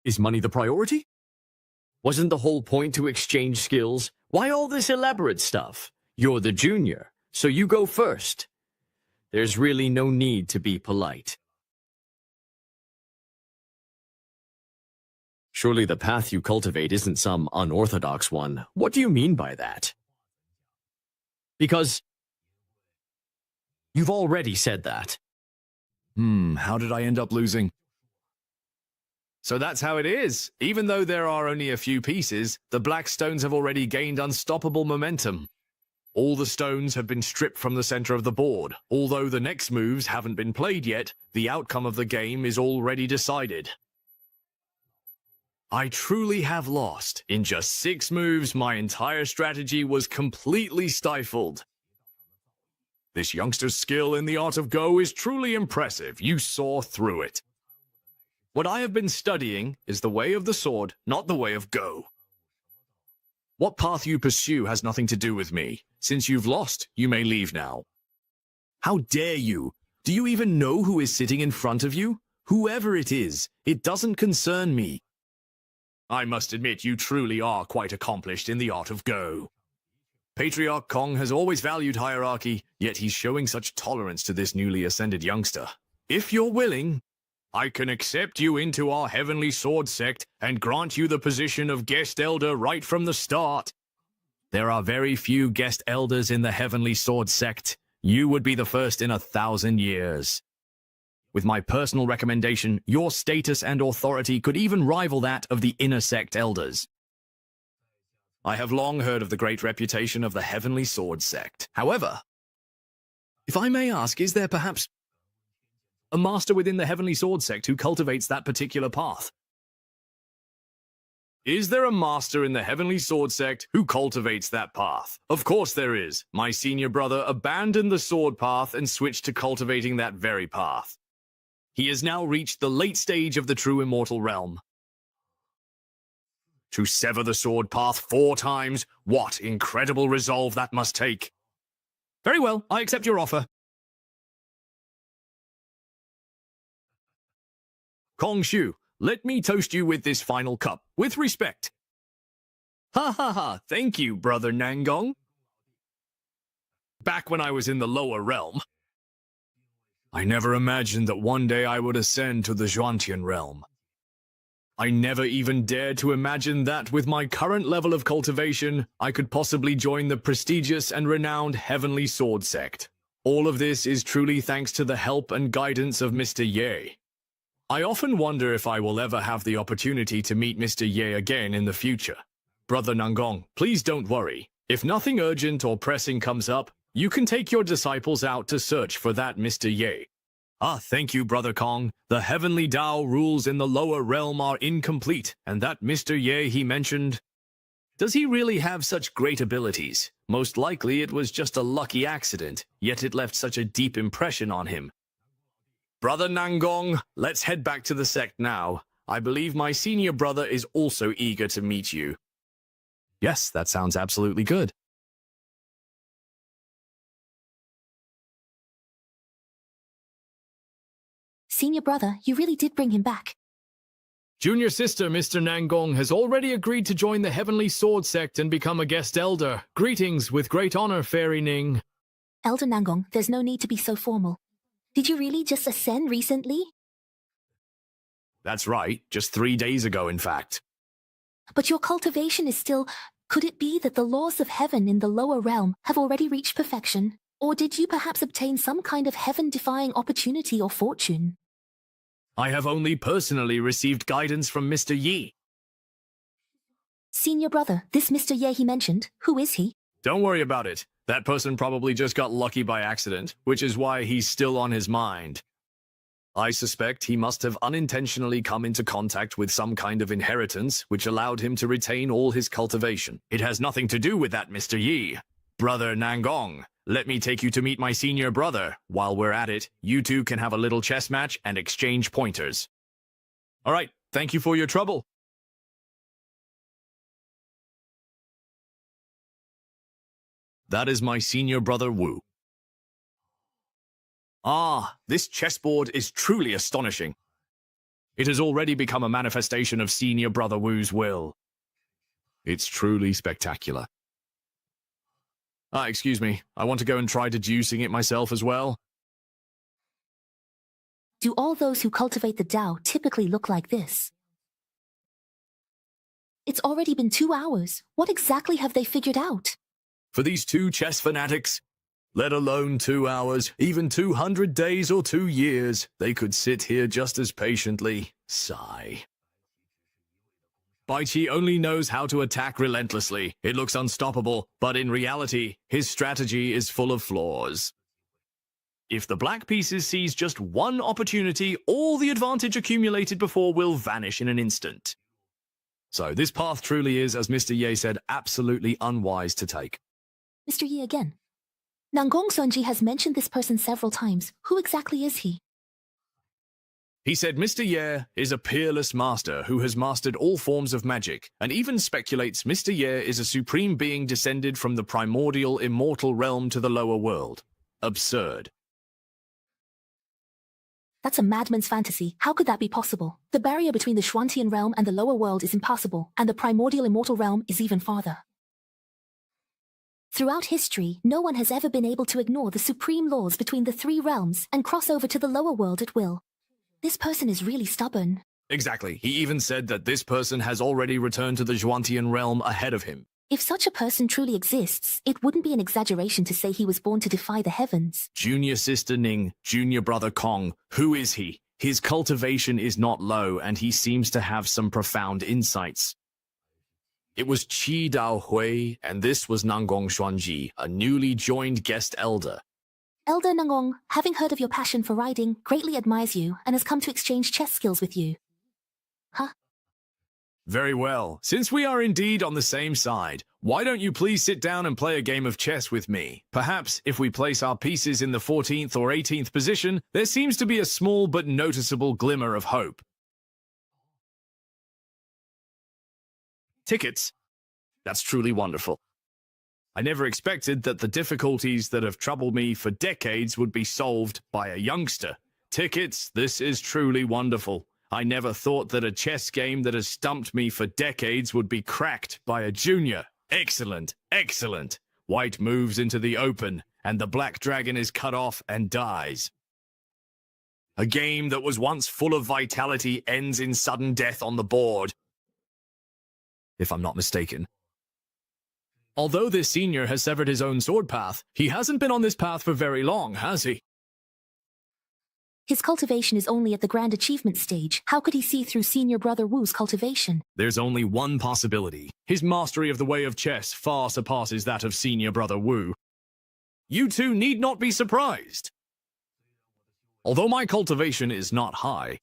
Is money the priority? Wasn't the whole point to exchange skills? Why all this elaborate stuff? You're the junior, so you go first. There's really no need to be polite. Surely the path you cultivate isn't some unorthodox one. What do you mean by that? Because you've already said that. How did I end up losing? So that's how it is. Even though there are only a few pieces, the black stones have already gained unstoppable momentum. All the stones have been stripped from the center of the board. Although the next moves haven't been played yet, the outcome of the game is already decided. I truly have lost. In just 6 moves, my entire strategy was completely stifled. This youngster's skill in the art of Go is truly impressive. You saw through it. What I have been studying is the way of the sword, not the way of Go. What path you pursue has nothing to do with me. Since you've lost, you may leave now. How dare you? Do you even know who is sitting in front of you? Whoever it is, it doesn't concern me. I must admit you truly are quite accomplished in the art of Go. Patriarch Kong has always valued hierarchy, yet he's showing such tolerance to this newly ascended youngster. If you're willing, I can accept you into our Heavenly Sword sect and grant you the position of guest elder right from the start. There are very few guest elders in the Heavenly Sword sect. You would be the first in 1,000 years. With my personal recommendation, your status and authority could even rival that of the inner sect elders. I have long heard of the great reputation of the Heavenly Sword sect. However, if I may ask, is there perhaps a master within the Heavenly Sword sect who cultivates that particular path? Is there a master in the Heavenly Sword sect who cultivates that path? Of course there is. My senior brother abandoned the sword path and switched to cultivating that very path. He has now reached the late stage of the true immortal realm. To sever the sword path 4 times, what incredible resolve that must take. Very well, I accept your offer. Kong Shu, let me toast you with this final cup, with respect. Ha ha ha, thank you, Brother Nangong. back when I was in the lower realm. I never imagined that one day I would ascend to the Zhuantian realm. I never even dared to imagine that with my current level of cultivation, I could possibly join the prestigious and renowned Heavenly Sword Sect. All of this is truly thanks to the help and guidance of Mr. Ye. I often wonder if I will ever have the opportunity to meet Mr. Ye again in the future. Brother Nangong, please don't worry. If nothing urgent or pressing comes up, you can take your disciples out to search for that Mr. Ye. Ah, thank you, Brother Kong. The heavenly Tao rules in the lower realm are incomplete, and that Mr. Ye he mentioned... Does he really have such great abilities? Most likely it was just a lucky accident, yet it left such a deep impression on him. Brother Nangong, let's head back to the sect now. I believe my senior brother is also eager to meet you. Yes, that sounds absolutely good. Senior brother, you really did bring him back. Junior sister, Mr. Nangong, has already agreed to join the Heavenly Sword Sect and become a guest elder. Greetings with great honor, Fairy Ning. Elder Nangong, there's no need to be so formal. Did you really just ascend recently? That's right, just 3 days ago, in fact. But your cultivation is still... Could it be that the laws of heaven in the lower realm have already reached perfection? Or did you perhaps obtain some kind of heaven-defying opportunity or fortune? I have only personally received guidance from Mr. Yi. Senior brother, this Mr. Ye he mentioned, who is he? Don't worry about it. That person probably just got lucky by accident, which is why he's still on his mind. I suspect he must have unintentionally come into contact with some kind of inheritance which allowed him to retain all his cultivation. It has nothing to do with that, Mr. Yi. Brother Nangong, let me take you to meet my senior brother. While we're at it, you two can have a little chess match and exchange pointers. All right, thank you for your trouble. That is my senior brother Wu. Ah, this chessboard is truly astonishing. It has already become a manifestation of senior brother Wu's will. It's truly spectacular. Ah, excuse me. I want to go and try deducing it myself as well. Do all those who cultivate the Tao typically look like this? It's already been 2 hours. What exactly have they figured out? For these two chess fanatics, let alone 2 hours, even 200 days or 2 years, they could sit here just as patiently. Sigh. Baichi only knows how to attack relentlessly. It looks unstoppable, but in reality, his strategy is full of flaws. If the black pieces seize just one opportunity, all the advantage accumulated before will vanish in an instant. So this path truly is, as Mr. Ye said, absolutely unwise to take. Mr. Ye again. Nangong Sunji has mentioned this person several times. Who exactly is he? He said Mr. Ye is a peerless master who has mastered all forms of magic, and even speculates Mr. Ye is a supreme being descended from the primordial immortal realm to the lower world. Absurd. That's a madman's fantasy. How could that be possible? The barrier between the Zhuantian realm and the lower world is impassable, and the primordial immortal realm is even farther. Throughout history, no one has ever been able to ignore the supreme laws between the 3 realms and cross over to the lower world at will. This person is really stubborn. Exactly. He even said that this person has already returned to the Zhuantian realm ahead of him. If such a person truly exists, it wouldn't be an exaggeration to say he was born to defy the heavens. Junior sister Ning, junior brother Kong, who is he? His cultivation is not low, and he seems to have some profound insights. It was Qi Dao Hui, and this was Nangong Xuanji, a newly joined guest elder. Elder Nangong, having heard of your passion for riding, greatly admires you and has come to exchange chess skills with you. Huh? Very well. Since we are indeed on the same side, why don't you please sit down and play a game of chess with me? Perhaps, if we place our pieces in the 14th or 18th position, there seems to be a small but noticeable glimmer of hope. Tickets? That's truly wonderful. I never expected that the difficulties that have troubled me for decades would be solved by a youngster. Tickets, this is truly wonderful. I never thought that a chess game that has stumped me for decades would be cracked by a junior. Excellent, excellent. white moves into the open, and the black dragon is cut off and dies. A game that was once full of vitality ends in sudden death on the board. If I'm not mistaken. Although this senior has severed his own sword path, he hasn't been on this path for very long, has he? His cultivation is only at the grand achievement stage. How could he see through senior brother Wu's cultivation? There's only one possibility. His mastery of the way of chess far surpasses that of senior brother Wu. You two need not be surprised. Although my cultivation is not high,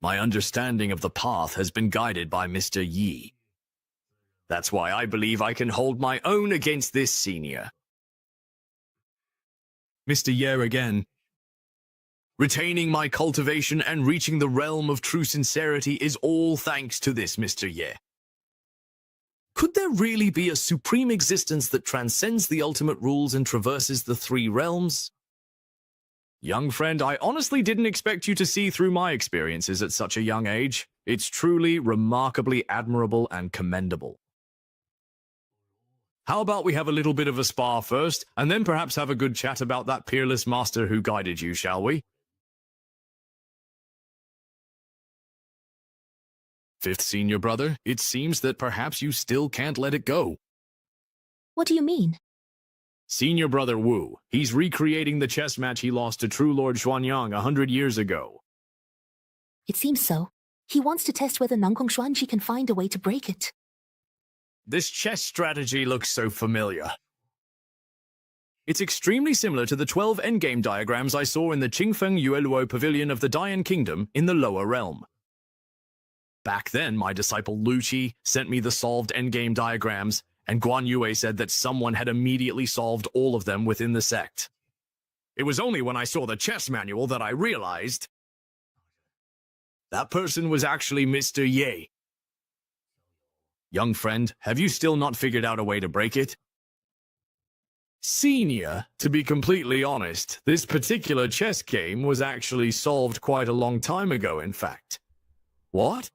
my understanding of the path has been guided by Mr. Yi. That's why I believe I can hold my own against this senior. Mr. Ye again. Retaining my cultivation and reaching the realm of true sincerity is all thanks to this Mr. Ye. Could there really be a supreme existence that transcends the ultimate rules and traverses the three realms? Young friend, I honestly didn't expect you to see through my experiences at such a young age. It's truly remarkably admirable and commendable. How about we have a little bit of a spar first, and then perhaps have a good chat about that peerless master who guided you, shall we? Fifth senior brother, it seems that perhaps you still can't let it go. What do you mean? Senior brother Wu, he's recreating the chess match he lost to True Lord Xuanyang 100 years ago. It seems so. He wants to test whether Nangkong Xuanji can find a way to break it. This chess strategy looks so familiar. It's extremely similar to the 12 endgame diagrams I saw in the Qingfeng Yueluo Pavilion of the Dian Kingdom in the lower realm. Back then, my disciple Lu Qi sent me the solved endgame diagrams, and Guan Yue said that someone had immediately solved all of them within the sect. It was only when I saw the chess manual that I realized that person was actually Mr. Ye. Young friend, have you still not figured out a way to break it? Senior, to be completely honest, this particular chess game was actually solved quite a long time ago, in fact. What?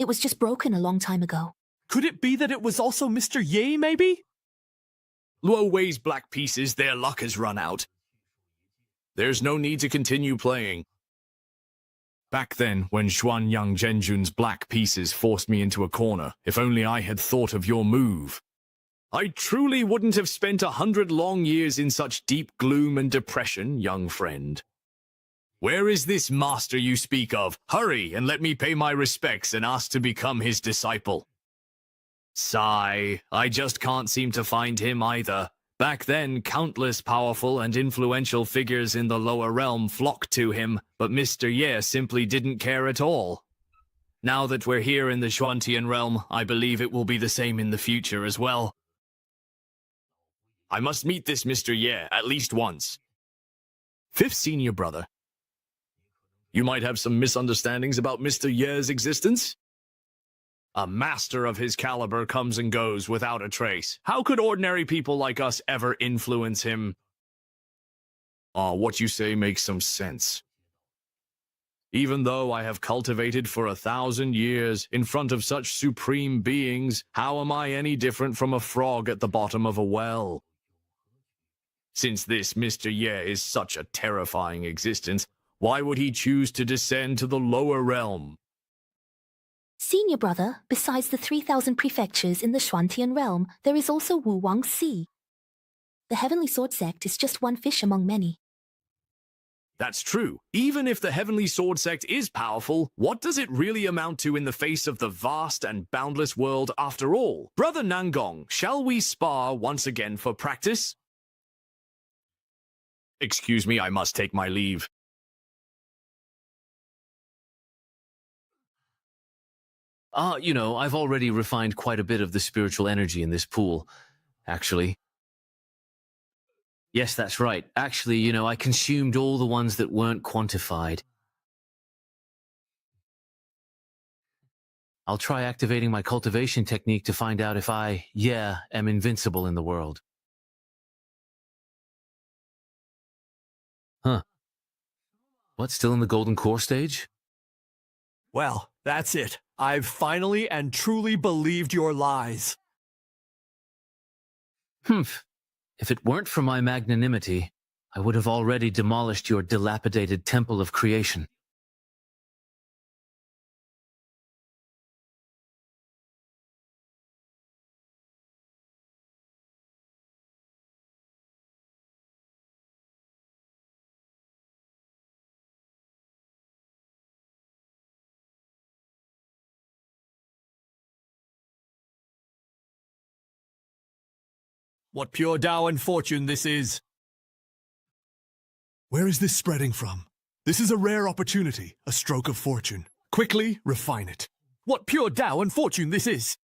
It was just broken a long time ago. Could it be that it was also Mr. Ye, maybe? Luo Wei's black pieces, their luck has run out. There's no need to continue playing. Back then, when Xuanyang Zhenjun's black pieces forced me into a corner, if only I had thought of your move. I truly wouldn't have spent 100 long years in such deep gloom and depression, young friend. Where is this master you speak of? Hurry and let me pay my respects and ask to become his disciple. Sigh, I just can't seem to find him either. Back then, countless powerful and influential figures in the lower realm flocked to him, but Mr. Ye simply didn't care at all. Now that we're here in the Xuantian realm, I believe it will be the same in the future as well. I must meet this Mr. Ye at least once. Fifth senior brother. You might have some misunderstandings about Mr. Ye's existence? A master of his caliber comes and goes without a trace. How could ordinary people like us ever influence him? What you say makes some sense. Even though I have cultivated for 1,000 years in front of such supreme beings, how am I any different from a frog at the bottom of a well? Since this Mr. Ye is such a terrifying existence, why would he choose to descend to the lower realm? Senior brother, besides the 3,000 prefectures in the Xuantian realm, there is also Wu Wang Sea. The Heavenly Sword Sect is just one fish among many. That's true. Even if the Heavenly Sword Sect is powerful, what does it really amount to in the face of the vast and boundless world after all? Brother Nangong, shall we spar once again for practice? Excuse me, I must take my leave. I've already refined quite a bit of the spiritual energy in this pool, actually. Yes, that's right. Actually, I consumed all the ones that weren't quantified. I'll try activating my cultivation technique to find out if I, am invincible in the world. Huh. What, still in the golden core stage? Well, that's it. I've finally and truly believed your lies. Humph. If it weren't for my magnanimity, I would have already demolished your dilapidated temple of creation. What pure Tao and fortune this is! Where is this spreading from? This is a rare opportunity, a stroke of fortune. Quickly refine it. What pure Tao and fortune this is!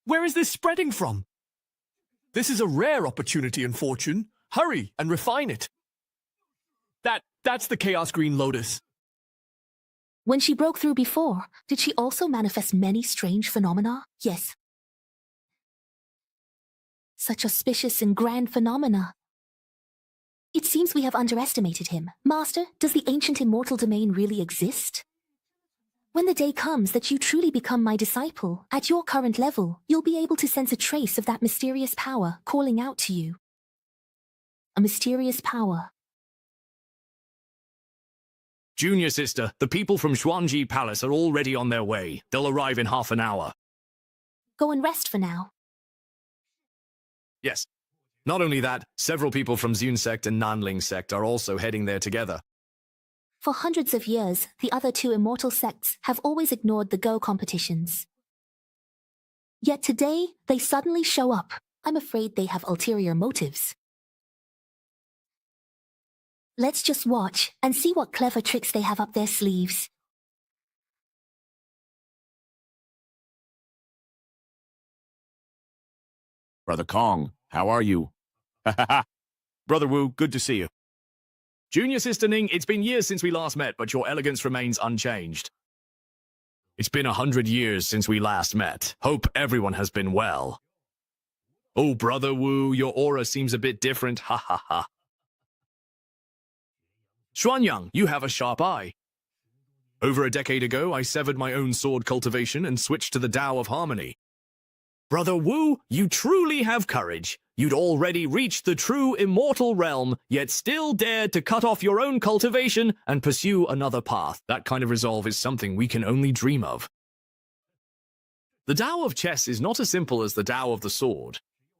Where is this spreading from? This is a rare opportunity and fortune. Hurry and refine it. That's the Chaos Green Lotus. When she broke through before, did she also manifest many strange phenomena? Yes. Such auspicious and grand phenomena. It seems we have underestimated him. Master, does the ancient immortal domain really exist? When the day comes that you truly become my disciple, at your current level, you'll be able to sense a trace of that mysterious power calling out to you. A mysterious power. Junior sister, the people from Xuanji Palace are already on their way. They'll arrive in half an hour. Go and rest for now. Yes. Not only that, several people from Zun Sect and Nanling Sect are also heading there together. For hundreds of years, the other two immortal sects have always ignored the Go competitions. Yet today, they suddenly show up. I'm afraid they have ulterior motives. Let's just watch and see what clever tricks they have up their sleeves. Brother Kong, how are you? Brother Wu, good to see you. Junior Sister Ning, it's been years since we last met, but your elegance remains unchanged. It's been 100 years since we last met. Hope everyone has been well. Oh, Brother Wu, your aura seems a bit different, ha ha ha. Xuanyang, you have a sharp eye. Over a decade ago, I severed my own sword cultivation and switched to the Tao of Harmony. Brother Wu, you truly have courage. You'd already reached the true immortal realm, yet still dared to cut off your own cultivation and pursue another path. That kind of resolve is something we can only dream of. The Tao of chess is not as simple as the Tao of the sword.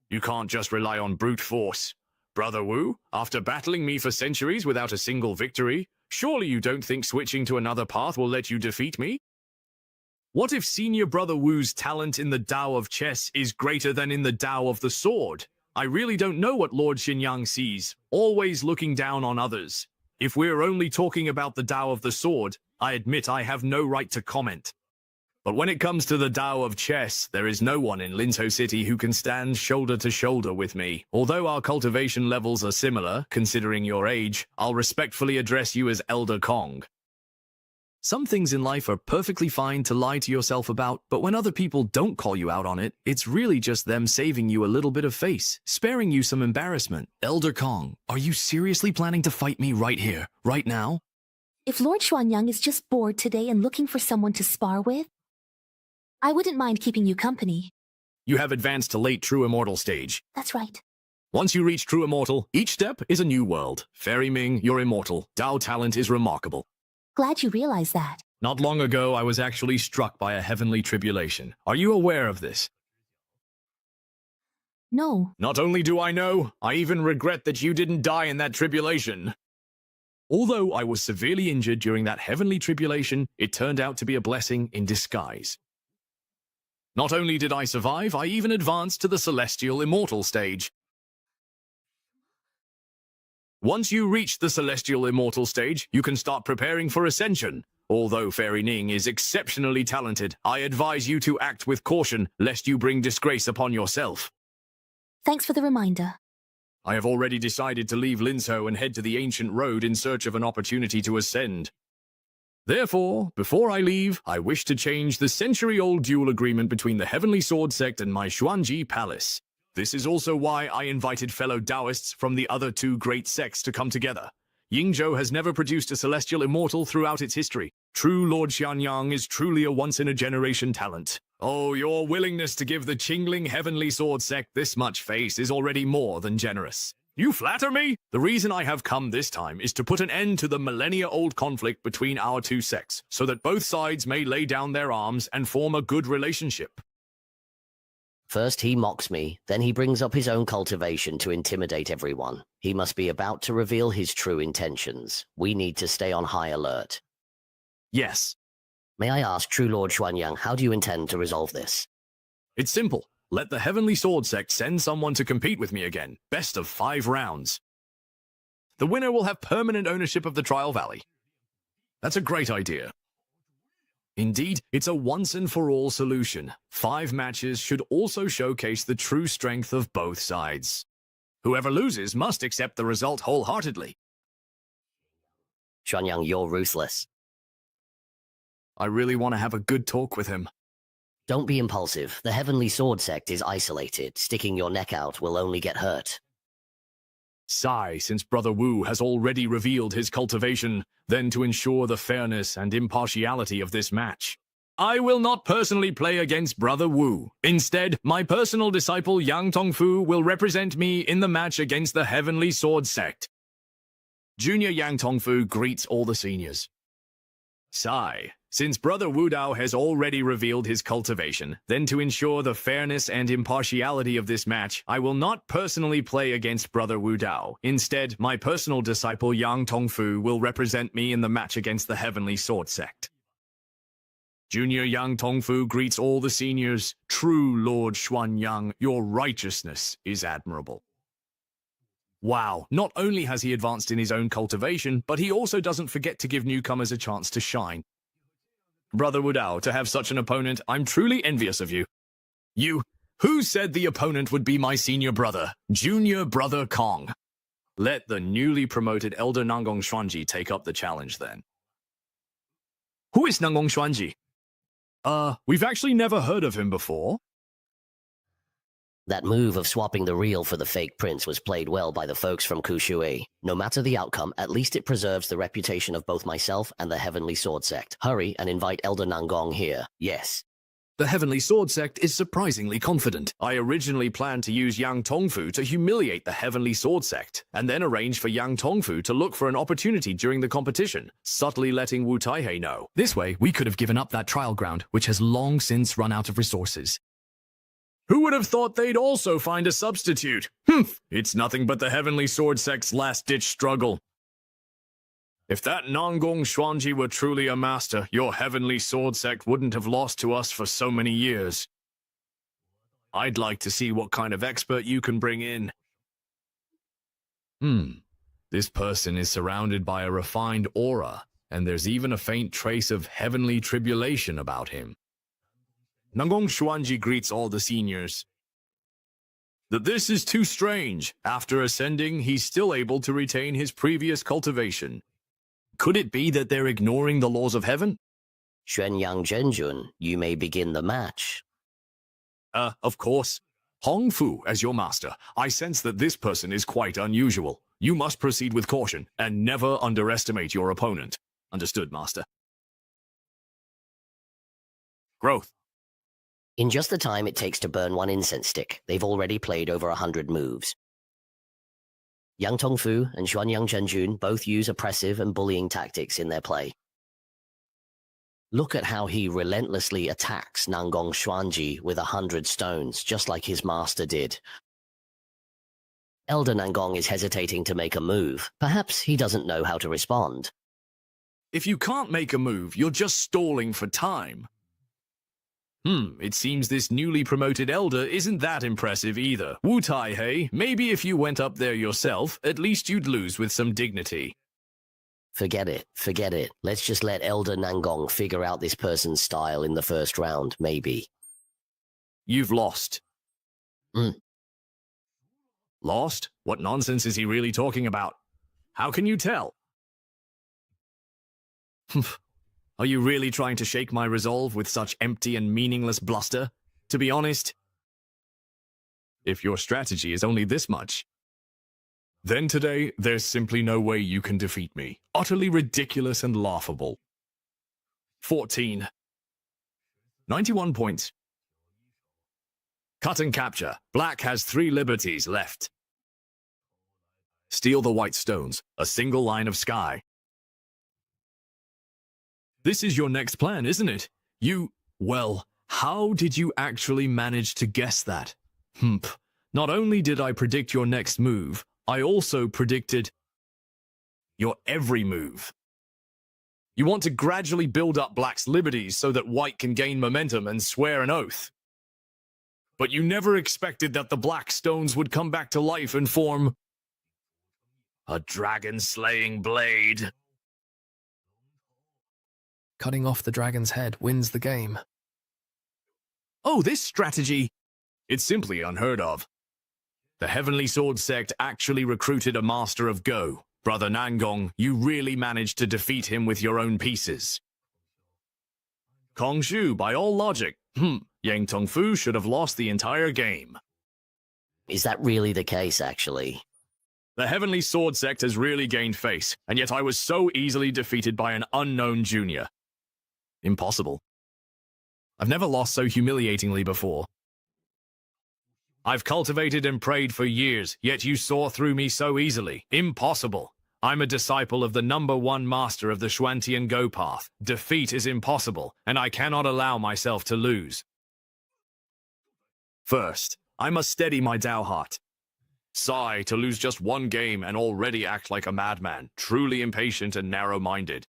You can't just rely on brute force. Brother Wu, after battling me for centuries without a single victory, surely you don't think switching to another path will let you defeat me? What if Senior Brother Wu's talent in the Tao of chess is greater than in the Tao of the sword? I really don't know what Lord Xinyang sees, always looking down on others. If we're only talking about the Tao of the sword, I admit I have no right to comment. But when it comes to the Tao of chess, there is no one in Linzhou City who can stand shoulder to shoulder with me. Although our cultivation levels are similar, considering your age, I'll respectfully address you as Elder Kong. Some things in life are perfectly fine to lie to yourself about, but when other people don't call you out on it, it's really just them saving you a little bit of face, sparing you some embarrassment. Elder Kong, are you seriously planning to fight me right here, right now? If Lord Xuanyang is just bored today and looking for someone to spar with, I wouldn't mind keeping you company. You have advanced to late True Immortal stage. That's right. Once you reach True Immortal, each step is a new world. Fairy Ming, you're immortal. Tao talent is remarkable. Glad you realize that. Not long ago, I was actually struck by a heavenly tribulation. Are you aware of this? No. Not only do I know, I even regret that you didn't die in that tribulation. Although I was severely injured during that heavenly tribulation, it turned out to be a blessing in disguise. Not only did I survive, I even advanced to the Celestial Immortal stage. Once you reach the Celestial Immortal stage, you can start preparing for ascension. Although Fairy Ning is exceptionally talented, I advise you to act with caution, lest you bring disgrace upon yourself. Thanks for the reminder. I have already decided to leave Linzhou and head to the ancient road in search of an opportunity to ascend. Therefore, before I leave, I wish to change the century-old duel agreement between the Heavenly Sword Sect and my Xuanji Palace. This is also why I invited fellow Taoists from the other two great sects to come together. Yingzhou has never produced a celestial immortal throughout its history. True Lord Xianyang is truly a once-in-a-generation talent. Oh, your willingness to give the Qingling Heavenly Sword Sect this much face is already more than generous. You flatter me? The reason I have come this time is to put an end to the millennia-old conflict between our two sects, so that both sides may lay down their arms and form a good relationship. First he mocks me, then he brings up his own cultivation to intimidate everyone. He must be about to reveal his true intentions. We need to stay on high alert. Yes. May I ask, True Lord Xuanyang, how do you intend to resolve this? It's simple. Let the Heavenly Sword Sect send someone to compete with me again. Best of 5 rounds. The winner will have permanent ownership of the Trial Valley. That's a great idea. Indeed, it's a once-and-for-all solution. 5 matches should also showcase the true strength of both sides. Whoever loses must accept the result wholeheartedly. Xuanyang, you're ruthless. I really want to have a good talk with him. Don't be impulsive. The Heavenly Sword Sect is isolated. Sticking your neck out will only get hurt. Sigh, since Brother Wu has already revealed his cultivation, then to ensure the fairness and impartiality of this match, I will not personally play against Brother Wu. Instead, my personal disciple Yang Tongfu will represent me in the match against the Heavenly Sword Sect. Junior Yang Tongfu greets all the seniors. Sigh, since Brother Wu Dao has already revealed his cultivation, then to ensure the fairness and impartiality of this match, I will not personally play against Brother Wu Dao. Instead, my personal disciple Yang Tongfu will represent me in the match against the Heavenly Sword Sect. Junior Yang Tongfu greets all the seniors. True Lord Xuanyang, your righteousness is admirable. Wow, not only has he advanced in his own cultivation, but he also doesn't forget to give newcomers a chance to shine. Brother Wu Dao, to have such an opponent, I'm truly envious of you. You, who said the opponent would be my senior brother, Junior Brother Kong? Let the newly promoted Elder Nangong Xuanji take up the challenge then. Who is Nangong Xuanji? We've actually never heard of him before. That move of swapping the real for the fake prince was played well by the folks from Kushui. No matter the outcome, at least it preserves the reputation of both myself and the Heavenly Sword Sect. Hurry and invite Elder Nangong here. Yes. The Heavenly Sword Sect is surprisingly confident. I originally planned to use Yang Tongfu to humiliate the Heavenly Sword Sect, and then arrange for Yang Tongfu to look for an opportunity during the competition, subtly letting Wu Taihei know. This way, we could have given up that trial ground, which has long since run out of resources. Who would have thought they'd also find a substitute? It's nothing but the Heavenly Sword Sect's last-ditch struggle. If that Nangong Xuanji were truly a master, your Heavenly Sword Sect wouldn't have lost to us for so many years. I'd like to see what kind of expert you can bring in. This person is surrounded by a refined aura, and there's even a faint trace of heavenly tribulation about him. Nangong Xuanji greets all the seniors. That this is too strange. After ascending, he's still able to retain his previous cultivation. Could it be that they're ignoring the laws of heaven? Xuanyang Zhenjun, you may begin the match. Of course. Hong Fu, as your master, I sense that this person is quite unusual. You must proceed with caution, and never underestimate your opponent. Understood, master. Growth. In just the time it takes to burn one incense stick, they've already played over 100 moves. Yang Tongfu and Xuanyang Zhenjun both use oppressive and bullying tactics in their play. Look at how he relentlessly attacks Nangong Xuanji with 100 stones, just like his master did. Elder Nangong is hesitating to make a move. Perhaps he doesn't know how to respond. If you can't make a move, you're just stalling for time. It seems this newly promoted elder isn't that impressive either. Wu Taihei, maybe if you went up there yourself, at least you'd lose with some dignity. Forget it. Let's just let Elder Nangong figure out this person's style in the first round, maybe. You've lost. Lost? What nonsense is he really talking about? How can you tell? Are you really trying to shake my resolve with such empty and meaningless bluster? To be honest, if your strategy is only this much, then today there's simply no way you can defeat me. Utterly ridiculous and laughable. 14. 91 points. Cut and capture. Black has 3 liberties left. Steal the white stones, a single line of sky. This is your next plan, isn't it? Well, how did you actually manage to guess that? Not only did I predict your next move, I also predicted your every move. You want to gradually build up Black's liberties so that White can gain momentum and swear an oath. But you never expected that the black stones would come back to life and form a dragon-slaying blade. Cutting off the dragon's head wins the game. Oh, this strategy! It's simply unheard of. The Heavenly Sword sect actually recruited a master of Go. Brother Nangong, you really managed to defeat him with your own pieces. Kongshu, by all logic, Yang Tongfu should have lost the entire game. Is that really the case, actually? The Heavenly Sword sect has really gained face, and yet I was so easily defeated by an unknown junior. Impossible. I've never lost so humiliatingly before. I've cultivated and prayed for years, yet you saw through me so easily. Impossible. I'm a disciple of the #1 master of the Xuantian Go path. Defeat is impossible, and I cannot allow myself to lose. First, I must steady my Dao heart. Sigh to lose just 1 game and already act like a madman, truly impatient and narrow-minded.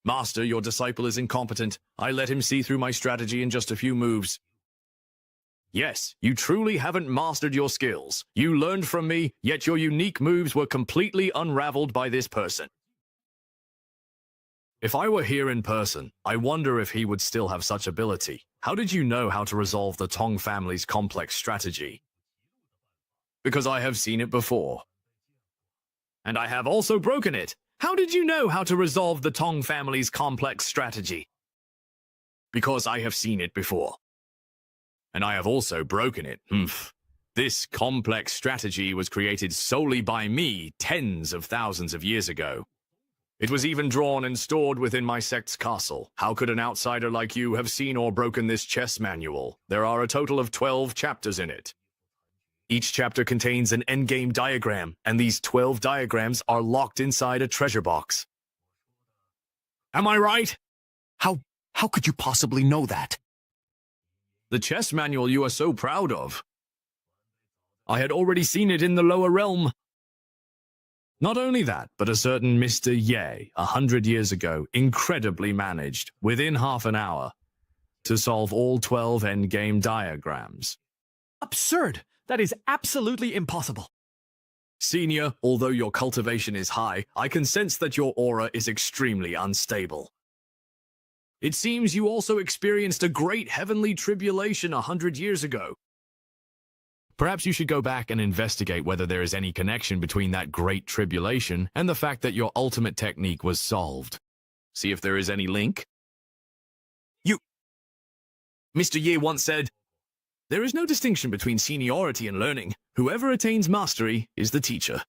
Master, your disciple is incompetent. I let him see through my strategy in just a few moves. Yes, you truly haven't mastered your skills. You learned from me, yet your unique moves were completely unraveled by this person. If I were here in person, I wonder if he would still have such ability. How did you know how to resolve the Tong family's complex strategy? Because I have seen it before. And I have also broken it. How did you know how to resolve the Tong family's complex strategy? Because I have seen it before. And I have also broken it. This complex strategy was created solely by me tens of thousands of years ago. It was even drawn and stored within my sect's castle. How could an outsider like you have seen or broken this chess manual? There are a total of 12 chapters in it. Each chapter contains an endgame diagram, and these 12 diagrams are locked inside a treasure box. Am I right? How could you possibly know that? The chess manual you are so proud of. I had already seen it in the lower realm. Not only that, but a certain Mr. Ye, 100 years ago, incredibly managed, within half an hour, to solve all 12 endgame diagrams. Absurd! That is absolutely impossible. Senior, although your cultivation is high, I can sense that your aura is extremely unstable. It seems you also experienced a great heavenly tribulation 100 years ago. Perhaps you should go back and investigate whether there is any connection between that great tribulation and the fact that your ultimate technique was solved. See if there is any link. Mr. Ye once said, "There is no distinction between seniority and learning. Whoever attains mastery is the teacher."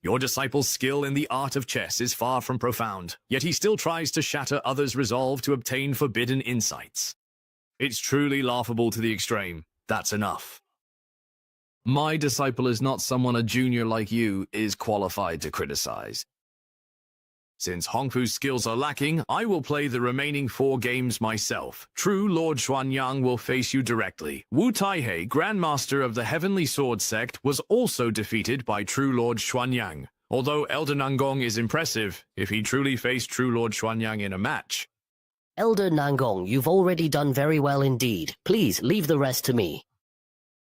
Your disciple's skill in the art of chess is far from profound, yet he still tries to shatter others' resolve to obtain forbidden insights. It's truly laughable to the extreme. That's enough. My disciple is not someone a junior like you is qualified to criticize. Since Hongfu's skills are lacking, I will play the remaining 4 games myself. True Lord Xuanyang will face you directly. Wu Taihei, Grandmaster of the Heavenly Sword Sect, was also defeated by True Lord Xuanyang. Although Elder Nangong is impressive, if he truly faced True Lord Xuanyang in a match. Elder Nangong, you've already done very well indeed. Please, leave the rest to me.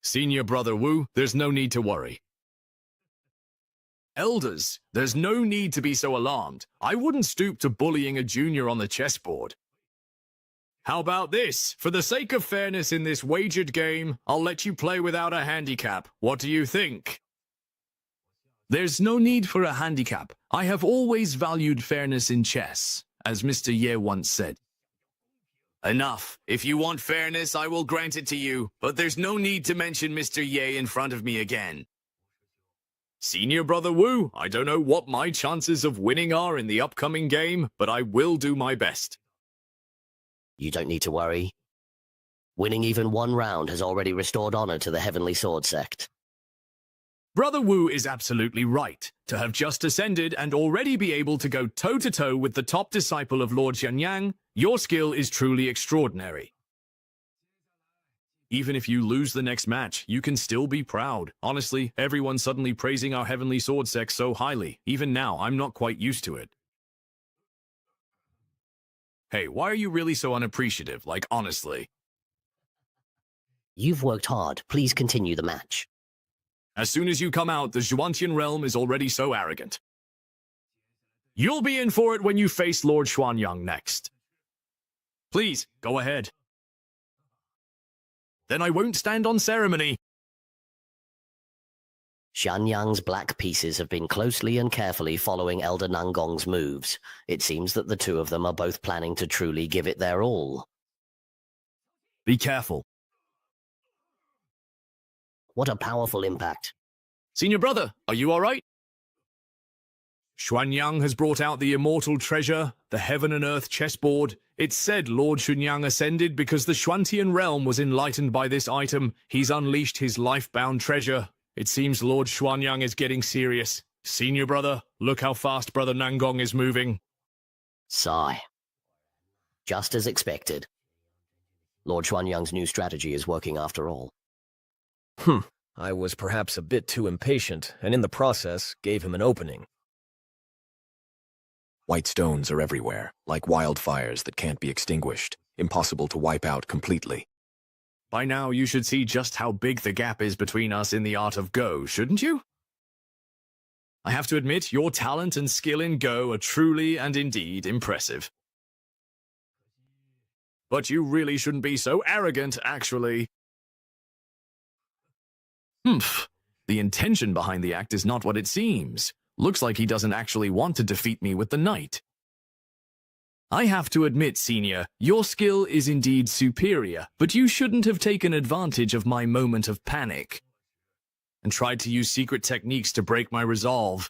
Senior Brother Wu, there's no need to worry. Elders, there's no need to be so alarmed. I wouldn't stoop to bullying a junior on the chessboard. How about this? For the sake of fairness in this wagered game, I'll let you play without a handicap. What do you think? There's no need for a handicap. I have always valued fairness in chess, as Mr. Ye once said. Enough. If you want fairness, I will grant it to you, but there's no need to mention Mr. Ye in front of me again. Senior Brother Wu, I don't know what my chances of winning are in the upcoming game, but I will do my best. You don't need to worry. Winning even one round has already restored honor to the Heavenly Sword Sect. Brother Wu is absolutely right. To have just ascended and already be able to go toe-to-toe with the top disciple of Lord Xianyang, your skill is truly extraordinary. Even if you lose the next match, you can still be proud. Honestly, everyone's suddenly praising our Heavenly Sword Sect so highly. Even now, I'm not quite used to it. Hey, why are you really so unappreciative? Like, honestly. You've worked hard. Please continue the match. As soon as you come out, the Zhuantian realm is already so arrogant. You'll be in for it when you face Lord Xuanyang next. Please, go ahead. Then I won't stand on ceremony. Xianyang's black pieces have been closely and carefully following Elder Nangong's moves. It seems that the two of them are both planning to truly give it their all. Be careful. What a powerful impact. Senior brother, are you all right? Xuanyang has brought out the immortal treasure, the heaven and earth chessboard. It's said Lord Xuanyang ascended because the Xuantian realm was enlightened by this item. He's unleashed his life-bound treasure. It seems Lord Xuanyang is getting serious. Senior brother, look how fast Brother Nangong is moving. Sigh. Just as expected. Lord Xuanyang's new strategy is working after all. I was perhaps a bit too impatient, and in the process, gave him an opening. White stones are everywhere, like wildfires that can't be extinguished, impossible to wipe out completely. By now, you should see just how big the gap is between us in the art of Go, shouldn't you? I have to admit, your talent and skill in Go are truly and indeed impressive. But you really shouldn't be so arrogant, actually. The intention behind the act is not what it seems. Looks like he doesn't actually want to defeat me with the knight. I have to admit, Senior, your skill is indeed superior, but you shouldn't have taken advantage of my moment of panic and tried to use secret techniques to break my resolve.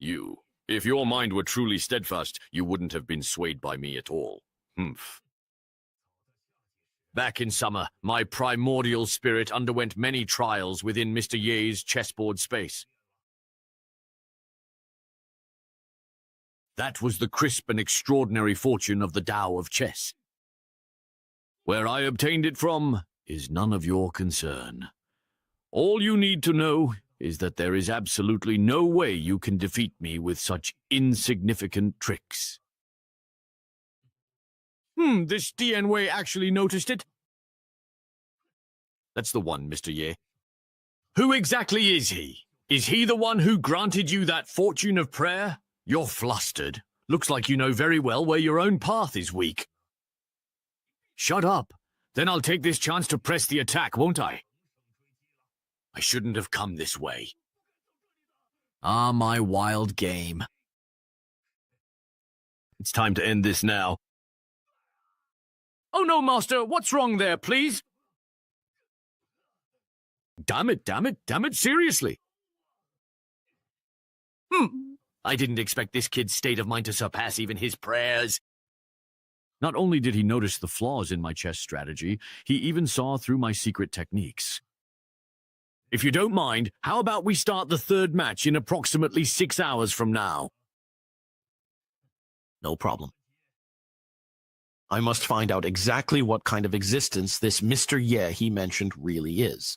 If your mind were truly steadfast, you wouldn't have been swayed by me at all. Back in summer, my primordial spirit underwent many trials within Mr. Ye's chessboard space. That was the crisp and extraordinary fortune of the Tao of chess. Where I obtained it from is none of your concern. All you need to know is that there is absolutely no way you can defeat me with such insignificant tricks. This Dian Wei actually noticed it? That's the one, Mr. Ye. Who exactly is he? Is he the one who granted you that fortune of prayer? You're flustered. Looks like you know very well where your own path is weak. Shut up. Then I'll take this chance to press the attack, won't I? I shouldn't have come this way. Ah, my wild game. It's time to end this now. Oh no, Master, what's wrong there, please? Damn it, seriously. I didn't expect this kid's state of mind to surpass even his prayers. Not only did he notice the flaws in my chess strategy, he even saw through my secret techniques. If you don't mind, how about we start the third match in approximately 6 hours from now? No problem. I must find out exactly what kind of existence this Mr. Ye he mentioned really is.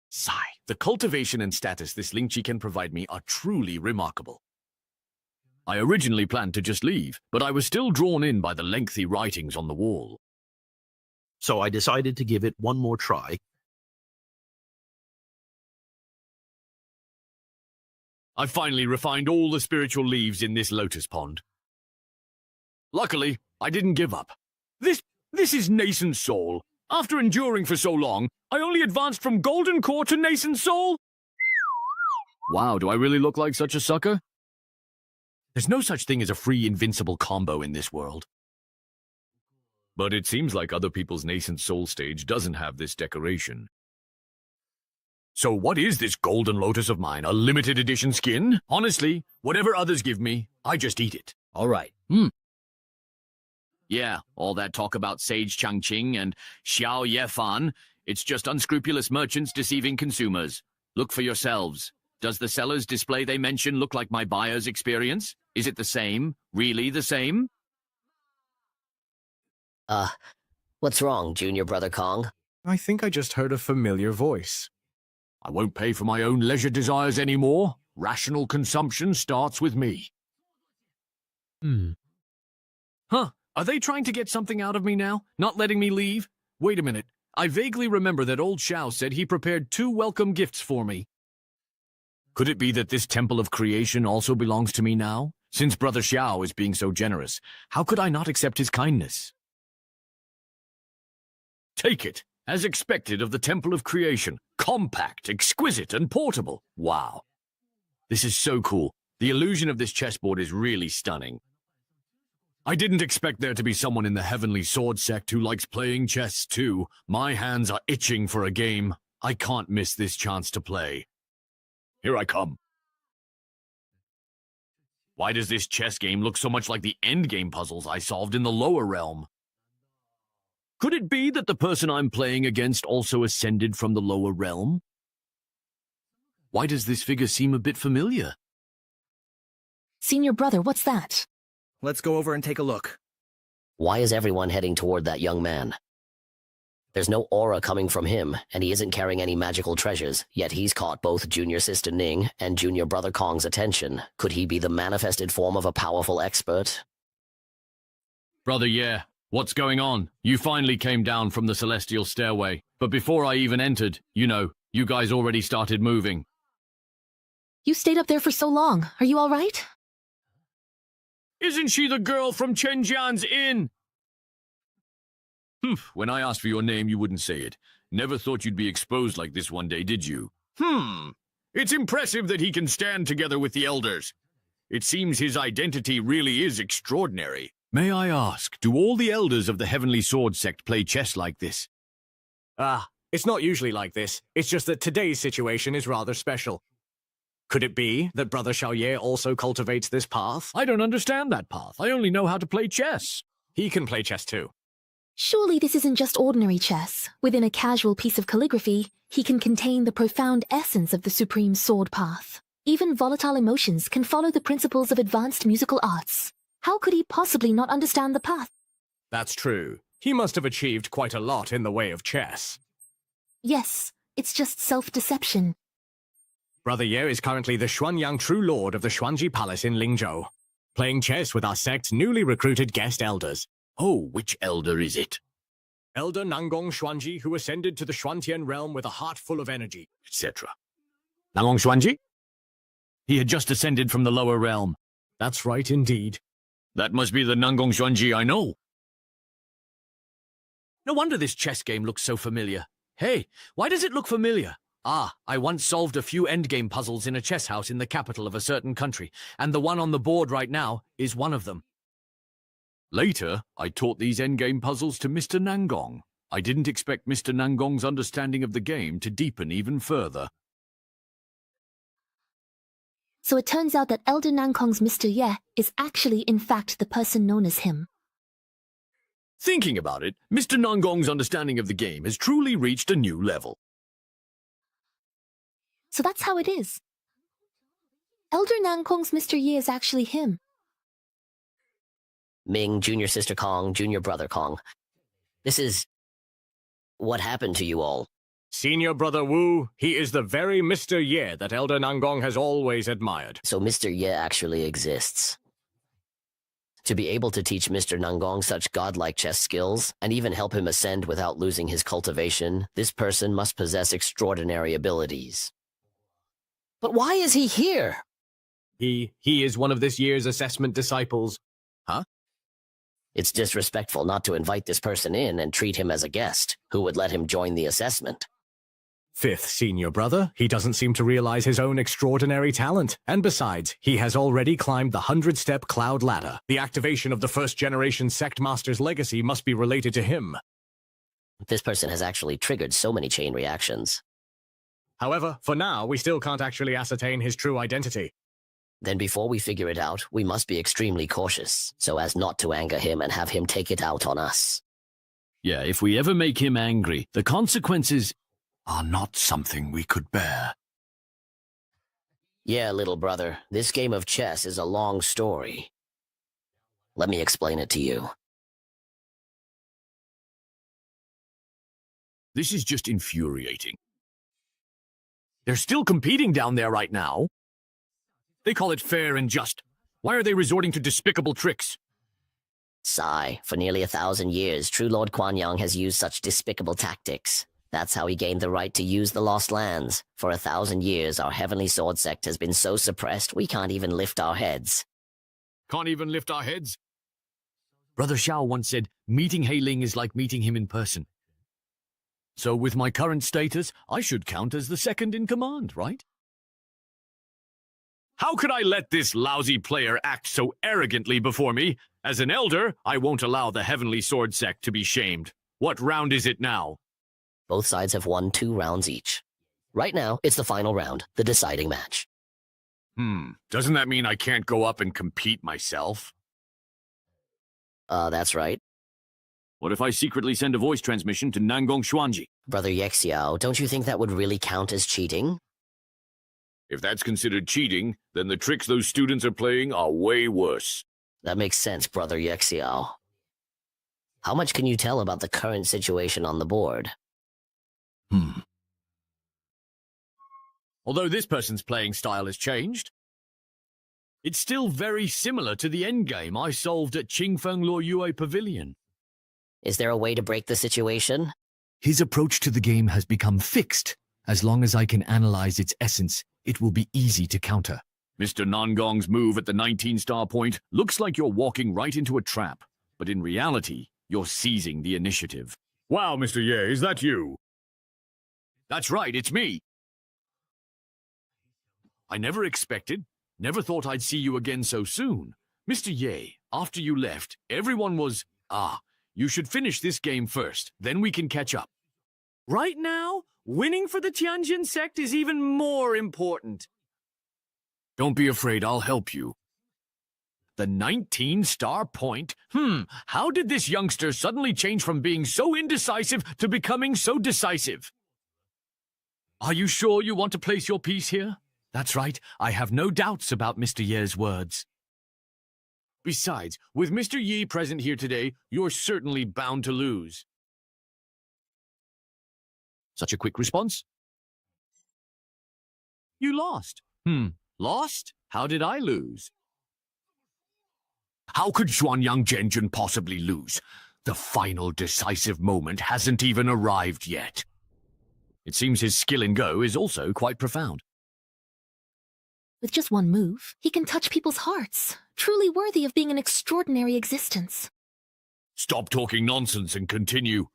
Sigh. The cultivation and status this Lingqi can provide me are truly remarkable. I originally planned to just leave, but I was still drawn in by the lengthy writings on the wall. So I decided to give it one more try. I finally refined all the spiritual leaves in this lotus pond. Luckily, I didn't give up. This is nascent soul. After enduring for so long, I only advanced from golden core to nascent soul? Wow, do I really look like such a sucker? There's no such thing as a free invincible combo in this world. But it seems like other people's nascent soul stage doesn't have this decoration. So what is this golden lotus of mine? A limited edition skin? Honestly, whatever others give me, I just eat it. All right. Yeah, all that talk about Sage Changqing and Xiao Yefan, it's just unscrupulous merchants deceiving consumers. Look for yourselves. Does the seller's display they mention look like my buyer's experience? Is it the same? Really the same? What's wrong, Junior Brother Kong? I think I just heard a familiar voice. I won't pay for my own leisure desires anymore. Rational consumption starts with me. Huh, are they trying to get something out of me now? Not letting me leave? Wait a minute. I vaguely remember that old Xiao said he prepared 2 welcome gifts for me. Could it be that this temple of creation also belongs to me now? Since Brother Xiao is being so generous, how could I not accept his kindness? Take it, as expected of the temple of creation. Compact, exquisite, and portable. Wow. This is so cool. The illusion of this chessboard is really stunning. I didn't expect there to be someone in the Heavenly Sword sect who likes playing chess too. My hands are itching for a game. I can't miss this chance to play. Here I come. Why does this chess game look so much like the endgame puzzles I solved in the lower realm? Could it be that the person I'm playing against also ascended from the lower realm? Why does this figure seem a bit familiar? Senior brother, what's that? Let's go over and take a look. Why is everyone heading toward that young man? There's no aura coming from him, and he isn't carrying any magical treasures, yet he's caught both Junior Sister Ning and Junior Brother Kong's attention. Could he be the manifested form of a powerful expert? Brother, yeah. What's going on? You finally came down from the celestial stairway, but before I even entered, you know, you guys already started moving. You stayed up there for so long. Are you all right? Isn't she the girl from Chen Jian's inn? When I asked for your name, you wouldn't say it. Never thought you'd be exposed like this one day, did you? It's impressive that he can stand together with the elders. It seems his identity really is extraordinary. May I ask, do all the elders of the Heavenly Sword sect play chess like this? It's not usually like this. It's just that today's situation is rather special. Could it be that Brother Xiaoye also cultivates this path? I don't understand that path. I only know how to play chess. He can play chess too. Surely this isn't just ordinary chess. Within a casual piece of calligraphy, he can contain the profound essence of the supreme sword path. Even volatile emotions can follow the principles of advanced musical arts. How could he possibly not understand the path? That's true. He must have achieved quite a lot in the way of chess. Yes, it's just self-deception. Brother Ye is currently the Xuanyang True Lord of the Xuanji Palace in Lingzhou, playing chess with our sect's newly recruited guest elders. Oh, which elder is it? Elder Nangong Xuanji, who ascended to the Xuantian realm with a heart full of energy, etc. Nangong Xuanji? He had just ascended from the lower realm. That's right indeed. That must be the Nangong Xuanji I know. No wonder this chess game looks so familiar. Hey, why does it look familiar? I once solved a few endgame puzzles in a chess house in the capital of a certain country, and the one on the board right now is one of them. Later, I taught these endgame puzzles to Mr. Nangong. I didn't expect Mr. Nangong's understanding of the game to deepen even further. So it turns out that Elder Nangong's Mr. Ye is actually in fact the person known as him. Thinking about it, Mr. Nangong's understanding of the game has truly reached a new level. So that's how it is. Elder Nangong's Mr. Ye is actually him. Ming, Junior Sister Kong, Junior Brother Kong. This is... what happened to you all? Senior Brother Wu, he is the very Mr. Ye that Elder Nangong has always admired. So Mr. Ye actually exists. To be able to teach Mr. Nangong such godlike chess skills, and even help him ascend without losing his cultivation, this person must possess extraordinary abilities. But why is he here? He is one of this year's assessment disciples. Huh? It's disrespectful not to invite this person in and treat him as a guest. Who would let him join the assessment? Fifth Senior Brother, he doesn't seem to realize his own extraordinary talent. And besides, he has already climbed the 100-step cloud ladder. The activation of the first-generation Sect Master's legacy must be related to him. This person has actually triggered so many chain reactions. However, for now, we still can't actually ascertain his true identity. Then before we figure it out, we must be extremely cautious, so as not to anger him and have him take it out on us. Yeah, if we ever make him angry, the consequences are not something we could bear. Yeah, little brother, this game of chess is a long story. Let me explain it to you. This is just infuriating. They're still competing down there right now. They call it fair and just. Why are they resorting to despicable tricks? Sigh, for nearly 1,000 years, true Lord Kuan Yang has used such despicable tactics. That's how he gained the right to use the Lost Lands. For 1,000 years, our Heavenly Sword sect has been so suppressed we can't even lift our heads. Can't even lift our heads? Brother Xiao once said, meeting Hei Ling is like meeting him in person. So with my current status, I should count as the second in command, right? How could I let this lousy player act so arrogantly before me? As an elder, I won't allow the Heavenly Sword sect to be shamed. What round is it now? Both sides have won 2 rounds each. Right now, it's the final round, the deciding match. Doesn't that mean I can't go up and compete myself? That's right. What if I secretly send a voice transmission to Nangong Xuanji? Brother Yexiao, don't you think that would really count as cheating? If that's considered cheating, then the tricks those students are playing are way worse. That makes sense, Brother Yexiao. How much can you tell about the current situation on the board? Although this person's playing style has changed, it's still very similar to the endgame I solved at Qingfeng Luoyue Pavilion. Is there a way to break the situation? His approach to the game has become fixed. As long as I can analyze its essence, it will be easy to counter. Mr. Nangong's move at the 19-star point looks like you're walking right into a trap, but in reality, you're seizing the initiative. Wow, Mr. Ye, is that you? That's right, it's me. I never thought I'd see you again so soon. Mr. Ye, after you left, everyone was, you should finish this game first, then we can catch up. Right now, winning for the Tianjin sect is even more important. Don't be afraid, I'll help you. The 19-star point? How did this youngster suddenly change from being so indecisive to becoming so decisive? Are you sure you want to place your piece here? That's right, I have no doubts about Mr. Ye's words. Besides, with Mr. Yi present here today, you're certainly bound to lose. Such a quick response? You lost. Lost? How did I lose? How could Xuanyang Zhenjun possibly lose? The final decisive moment hasn't even arrived yet. It seems his skill in Go is also quite profound. With just one move, he can touch people's hearts, truly worthy of being an extraordinary existence. Stop talking nonsense and continue.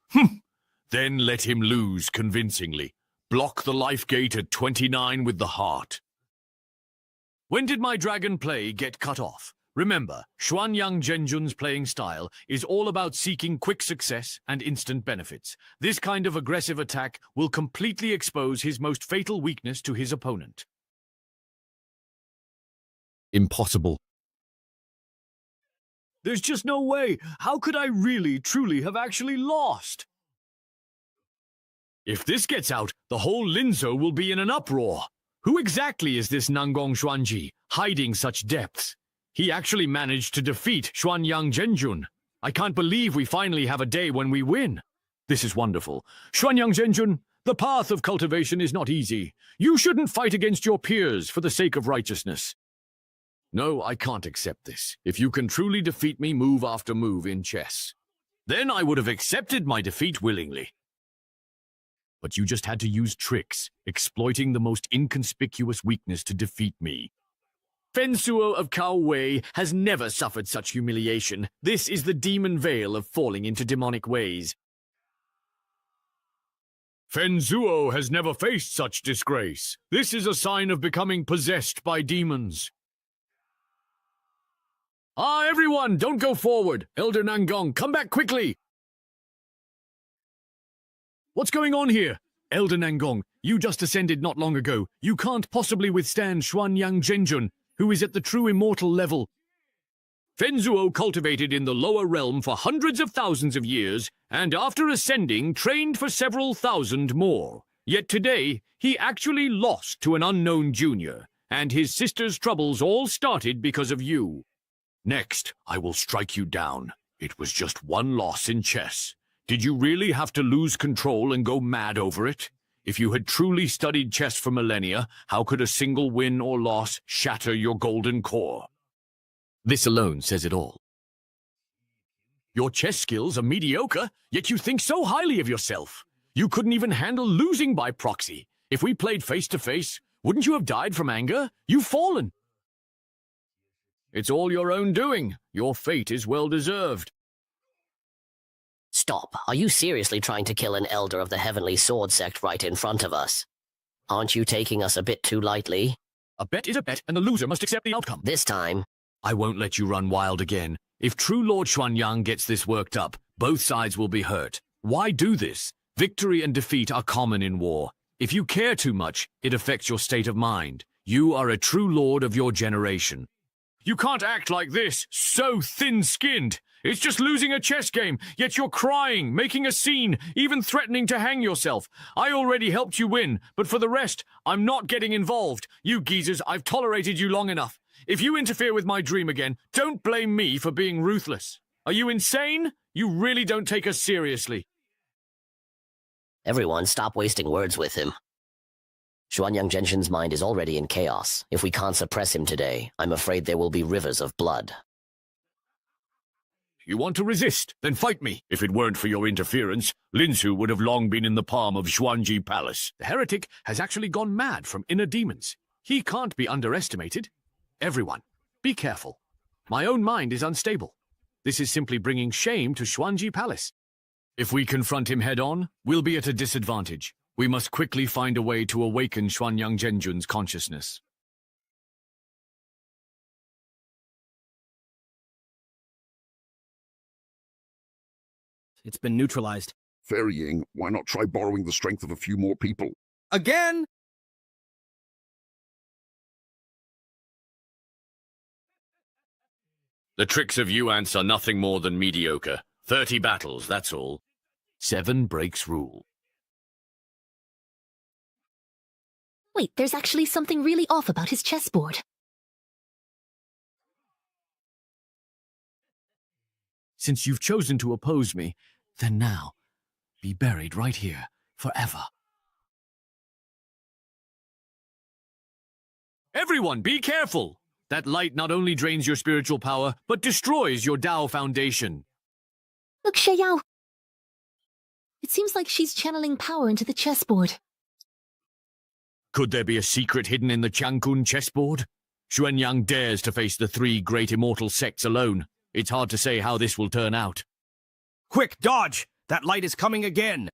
Then let him lose convincingly. Block the life gate at 29 with the heart. When did my dragon play get cut off? Remember, Xuanyang Zhenjun's playing style is all about seeking quick success and instant benefits. This kind of aggressive attack will completely expose his most fatal weakness to his opponent. Impossible. There's just no way. How could I really, truly have actually lost? If this gets out, the whole Linzhou will be in an uproar. Who exactly is this Nangong Xuanji, hiding such depths? He actually managed to defeat Xuanyang Zhenjun. I can't believe we finally have a day when we win. This is wonderful. Xuanyang Zhenjun, the path of cultivation is not easy. You shouldn't fight against your peers for the sake of righteousness. No, I can't accept this. If you can truly defeat me move after move in chess, then I would have accepted my defeat willingly. But you just had to use tricks, exploiting the most inconspicuous weakness to defeat me. Fen Suo of Cao Wei has never suffered such humiliation. This is the demon veil of falling into demonic ways. Fen Zuo has never faced such disgrace. This is a sign of becoming possessed by demons. Everyone, don't go forward. Elder Nangong, come back quickly. What's going on here? Elder Nangong, you just ascended not long ago. You can't possibly withstand Xuanyang Zhenjun, who is at the true immortal level. Fenzuo cultivated in the lower realm for hundreds of thousands of years, and after ascending, trained for several thousand more. Yet today, he actually lost to an unknown junior, and his sister's troubles all started because of you. Next, I will strike you down. It was just one loss in chess. Did you really have to lose control and go mad over it? If you had truly studied chess for millennia, how could a single win or loss shatter your golden core? This alone says it all. Your chess skills are mediocre, yet you think so highly of yourself. You couldn't even handle losing by proxy. If we played face-to-face, wouldn't you have died from anger? You've fallen. It's all your own doing. Your fate is well-deserved. Stop. Are you seriously trying to kill an elder of the Heavenly Sword Sect right in front of us? Aren't you taking us a bit too lightly? A bet is a bet, and the loser must accept the outcome. This time, I won't let you run wild again. If true Lord Xuanyang gets this worked up, both sides will be hurt. Why do this? Victory and defeat are common in war. If you care too much, it affects your state of mind. You are a true lord of your generation. You can't act like this, so thin-skinned. It's just losing a chess game, yet you're crying, making a scene, even threatening to hang yourself. I already helped you win, but for the rest, I'm not getting involved. You geezers, I've tolerated you long enough. If you interfere with my dream again, don't blame me for being ruthless. Are you insane? You really don't take us seriously. everyone stop wasting words with him. Xuanyang Zhenjun's mind is already in chaos. If we can't suppress him today, I'm afraid there will be rivers of blood. You want to resist? Then fight me. If it weren't for your interference, Linsu would have long been in the palm of Xuanji Palace. The heretic has actually gone mad from inner demons. He can't be underestimated. Everyone, be careful. My own mind is unstable. This is simply bringing shame to Xuanji Palace. If we confront him head-on, we'll be at a disadvantage. We must quickly find a way to awaken Xuanyang Zhenjun's consciousness. It's been neutralized. Ferrying, why not try borrowing the strength of a few more people? Again? The tricks of Yuans are nothing more than mediocre. 30 battles, that's all. 7 breaks rule. Wait, there's actually something really off about his chessboard. Since you've chosen to oppose me, then now, be buried right here, forever. Everyone, be careful! That light not only drains your spiritual power, but destroys your Dao foundation. Look, Xiao. It seems like she's channeling power into the chessboard. Could there be a secret hidden in the Changkun chessboard? Xuanyang dares to face the 3 great immortal sects alone. It's hard to say how this will turn out. Quick, dodge! That light is coming again!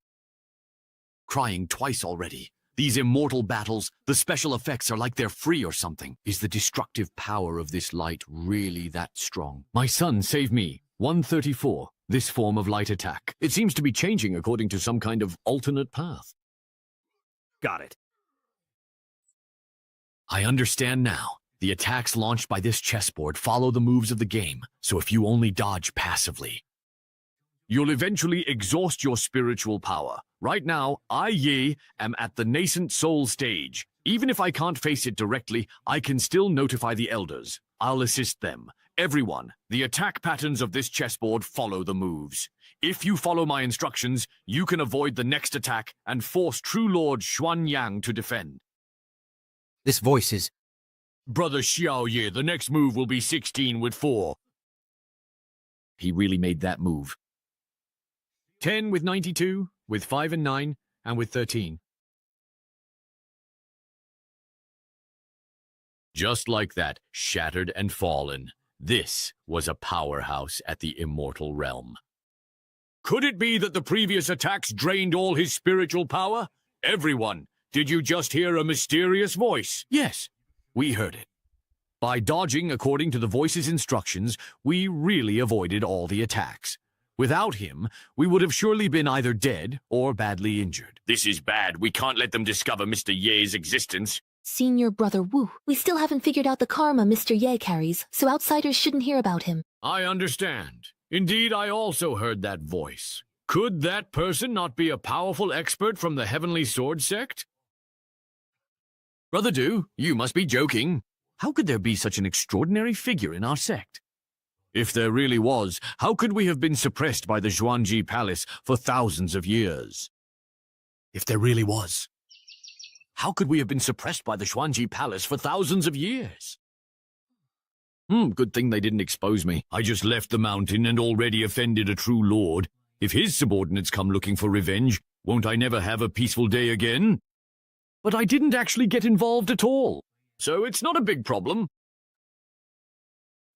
Crying twice already. These immortal battles, the special effects are like they're free or something. Is the destructive power of this light really that strong? My son, save me. 134. This form of light attack. It seems to be changing according to some kind of alternate path. Got it. I understand now. The attacks launched by this chessboard follow the moves of the game, so if you only dodge passively, you'll eventually exhaust your spiritual power. Right now, I, Yi, am at the nascent soul stage. Even if I can't face it directly, I can still notify the elders. I'll assist them. Everyone, the attack patterns of this chessboard follow the moves. If you follow my instructions, you can avoid the next attack and force True Lord Xuanyang to defend. This voice is... Brother Xiao Ye, the next move will be 16 with 4. He really made that move. 10 with 92, with 5 and 9, and with 13. Just like that, shattered and fallen. This was a powerhouse at the immortal realm. Could it be that the previous attacks drained all his spiritual power? Everyone, did you just hear a mysterious voice? Yes, we heard it. By dodging according to the voice's instructions, we really avoided all the attacks. Without him, we would have surely been either dead or badly injured. This is bad. We can't let them discover Mr. Ye's existence. Senior Brother Wu, we still haven't figured out the karma Mr. Ye carries, so outsiders shouldn't hear about him. I understand. Indeed, I also heard that voice. Could that person not be a powerful expert from the Heavenly Sword sect? Brother Du, you must be joking. How could there be such an extraordinary figure in our sect? If there really was, how could we have been suppressed by the Xuanji Palace for thousands of years? If there really was, how could we have been suppressed by the Xuanji Palace for thousands of years? Good thing they didn't expose me. I just left the mountain and already offended a true lord. If his subordinates come looking for revenge, won't I never have a peaceful day again? But I didn't actually get involved at all, so it's not a big problem.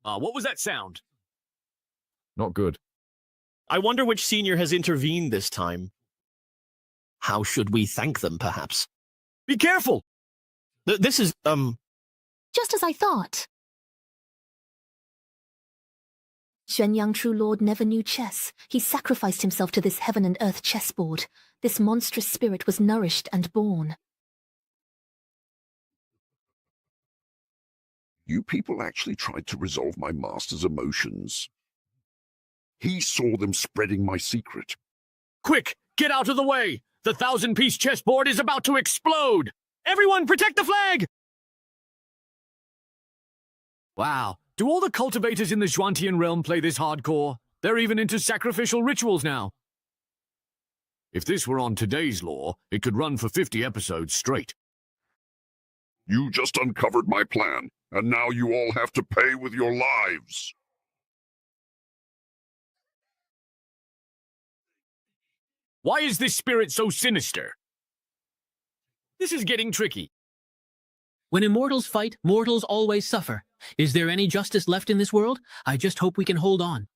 What was that sound? Not good. I wonder which senior has intervened this time. How should we thank them, perhaps? Be careful! This is, Just as I thought. Xuanyang True Lord never knew chess. He sacrificed himself to this heaven and earth chessboard. This monstrous spirit was nourished and born. You people actually tried to resolve my master's emotions. He saw them spreading my secret. Quick, get out of the way! The 1,000-piece chessboard is about to explode! Everyone, protect the flag! Wow, do all the cultivators in the Xuantian realm play this hardcore? They're even into sacrificial rituals now. If this were on today's law, it could run for 50 episodes straight. You just uncovered my plan, and now you all have to pay with your lives. Why is this spirit so sinister? This is getting tricky. When immortals fight, mortals always suffer. Is there any justice left in this world? I just hope we can hold on.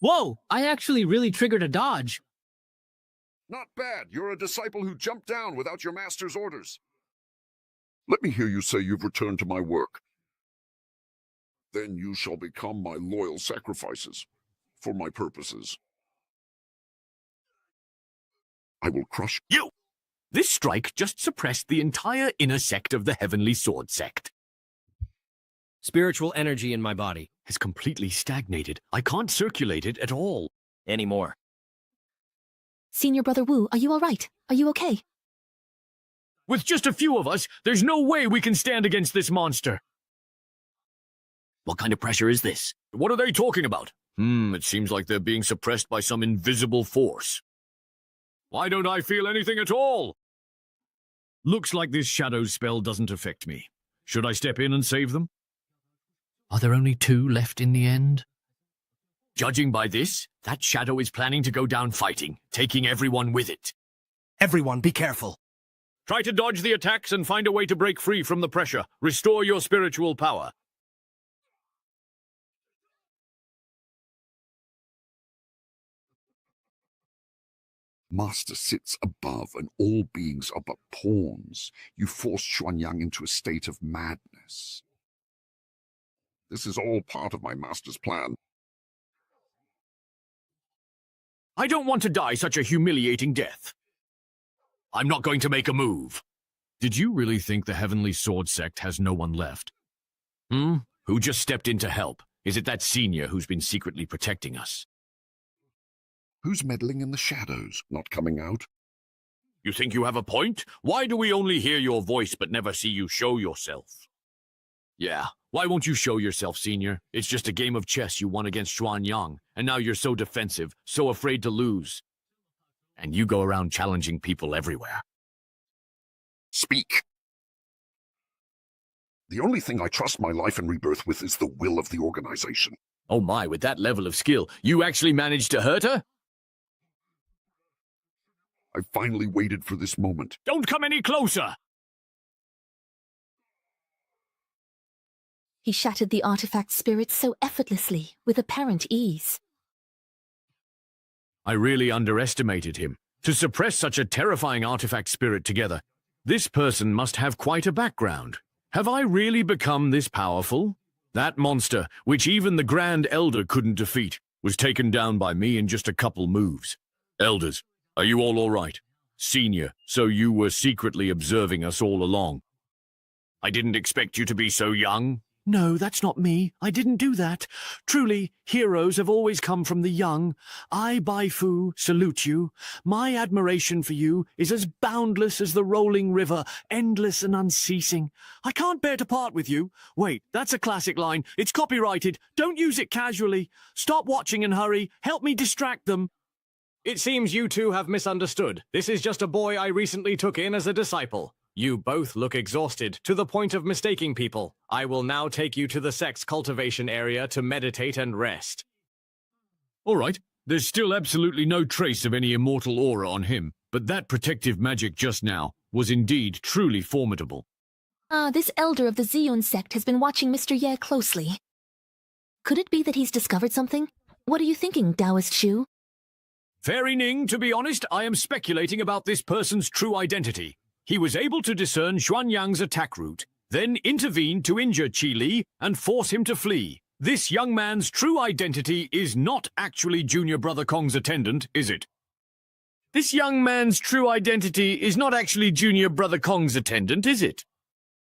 Whoa! I actually really triggered a dodge. Not bad. You're a disciple who jumped down without your master's orders. Let me hear you say you've returned to my work. Then you shall become my loyal sacrifices. For my purposes. I will crush you! This strike just suppressed the entire inner sect of the Heavenly Sword sect. Spiritual energy in my body has completely stagnated. I can't circulate it at all. Anymore. Senior Brother Wu, are you all right? Are you okay? With just a few of us, there's no way we can stand against this monster. What kind of pressure is this? What are they talking about? It seems like they're being suppressed by some invisible force. Why don't I feel anything at all? Looks like this shadow spell doesn't affect me. Should I step in and save them? Are there only 2 left in the end? Judging by this, that shadow is planning to go down fighting, taking everyone with it. Everyone, be careful. Try to dodge the attacks and find a way to break free from the pressure. Restore your spiritual power. Master sits above, and all beings are but pawns. You forced Xuanyang into a state of madness. This is all part of my master's plan. I don't want to die such a humiliating death. I'm not going to make a move. Did you really think the Heavenly Sword sect has no one left? Who just stepped in to help? Is it that senior who's been secretly protecting us? Who's meddling in the shadows, not coming out? You think you have a point? Why do we only hear your voice but never see you show yourself? Yeah, why won't you show yourself, Senior? It's just a game of chess you won against Xuanyang, and now you're so defensive, so afraid to lose. And you go around challenging people everywhere. Speak. The only thing I trust my life and rebirth with is the will of the organization. Oh my, with that level of skill, you actually managed to hurt her? I finally waited for this moment. Don't come any closer! He shattered the artifact spirit so effortlessly, with apparent ease. I really underestimated him. To suppress such a terrifying artifact spirit together, this person must have quite a background. Have I really become this powerful? That monster, which even the Grand Elder couldn't defeat, was taken down by me in just a couple moves. Elders, are you all right? Senior, so you were secretly observing us all along. I didn't expect you to be so young. No, that's not me. I didn't do that. Truly, heroes have always come from the young. I, Baifu, salute you. My admiration for you is as boundless as the rolling river, endless and unceasing. I can't bear to part with you. Wait, that's a classic line. It's copyrighted. Don't use it casually. Stop watching and hurry. Help me distract them. It seems you two have misunderstood. This is just a boy I recently took in as a disciple. You both look exhausted, to the point of mistaking people. I will now take you to the sex cultivation area to meditate and rest. All right, there's still absolutely no trace of any immortal aura on him, but that protective magic just now was indeed truly formidable. This elder of the Ziyun sect has been watching Mr. Ye closely. Could it be that he's discovered something? What are you thinking, Taoist Shu? Fairy Ning, to be honest, I am speculating about this person's true identity. He was able to discern Xuanyang's attack route, then intervene to injure Qi Li and force him to flee. This young man's true identity is not actually Junior Brother Kong's attendant, is it? This young man's true identity is not actually Junior Brother Kong's attendant, is it?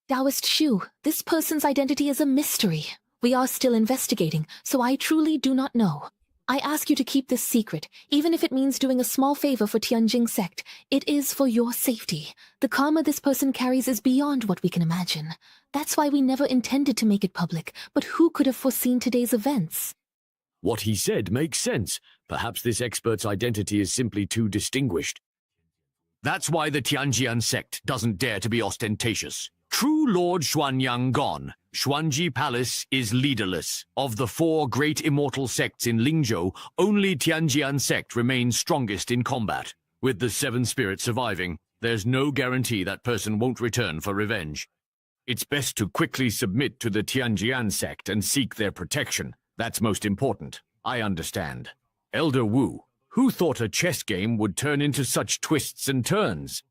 Taoist Shu, this person's identity is a mystery. We are still investigating, so I truly do not know. I ask you to keep this secret, even if it means doing a small favor for Tianjing sect. It is for your safety. The karma this person carries is beyond what we can imagine. That's why we never intended to make it public, but who could have foreseen today's events? What he said makes sense. Perhaps this expert's identity is simply too distinguished. That's why the Tianjian sect doesn't dare to be ostentatious. True Lord Xuanyang gone, Xuanji Palace is leaderless. Of the 4 great immortal sects in Lingzhou, only Tianjian sect remains strongest in combat. With the 7 spirits surviving, there's no guarantee that person won't return for revenge. It's best to quickly submit to the Tianjian sect and seek their protection. That's most important. I understand. Elder Wu, who thought a chess game would turn into such twists and turns?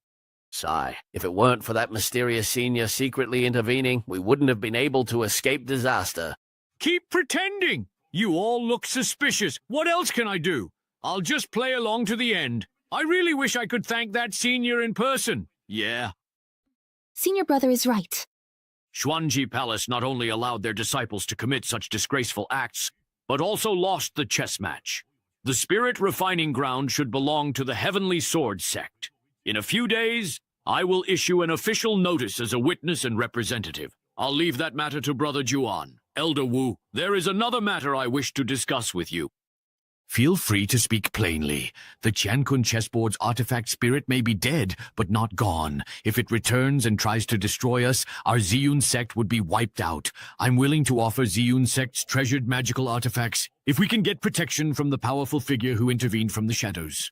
Sigh, if it weren't for that mysterious senior secretly intervening, we wouldn't have been able to escape disaster. Keep pretending! You all look suspicious. What else can I do? I'll just play along to the end. I really wish I could thank that senior in person. Yeah. Senior brother is right. Xuanji Palace not only allowed their disciples to commit such disgraceful acts, but also lost the chess match. The spirit refining ground should belong to the Heavenly Sword sect. In a few days, I will issue an official notice as a witness and representative. I'll leave that matter to Brother Juan. Elder Wu, there is another matter I wish to discuss with you. Feel free to speak plainly. The Qiankun chessboard's artifact spirit may be dead, but not gone. If it returns and tries to destroy us, our Ziyun sect would be wiped out. I'm willing to offer Ziyun sect's treasured magical artifacts if we can get protection from the powerful figure who intervened from the shadows.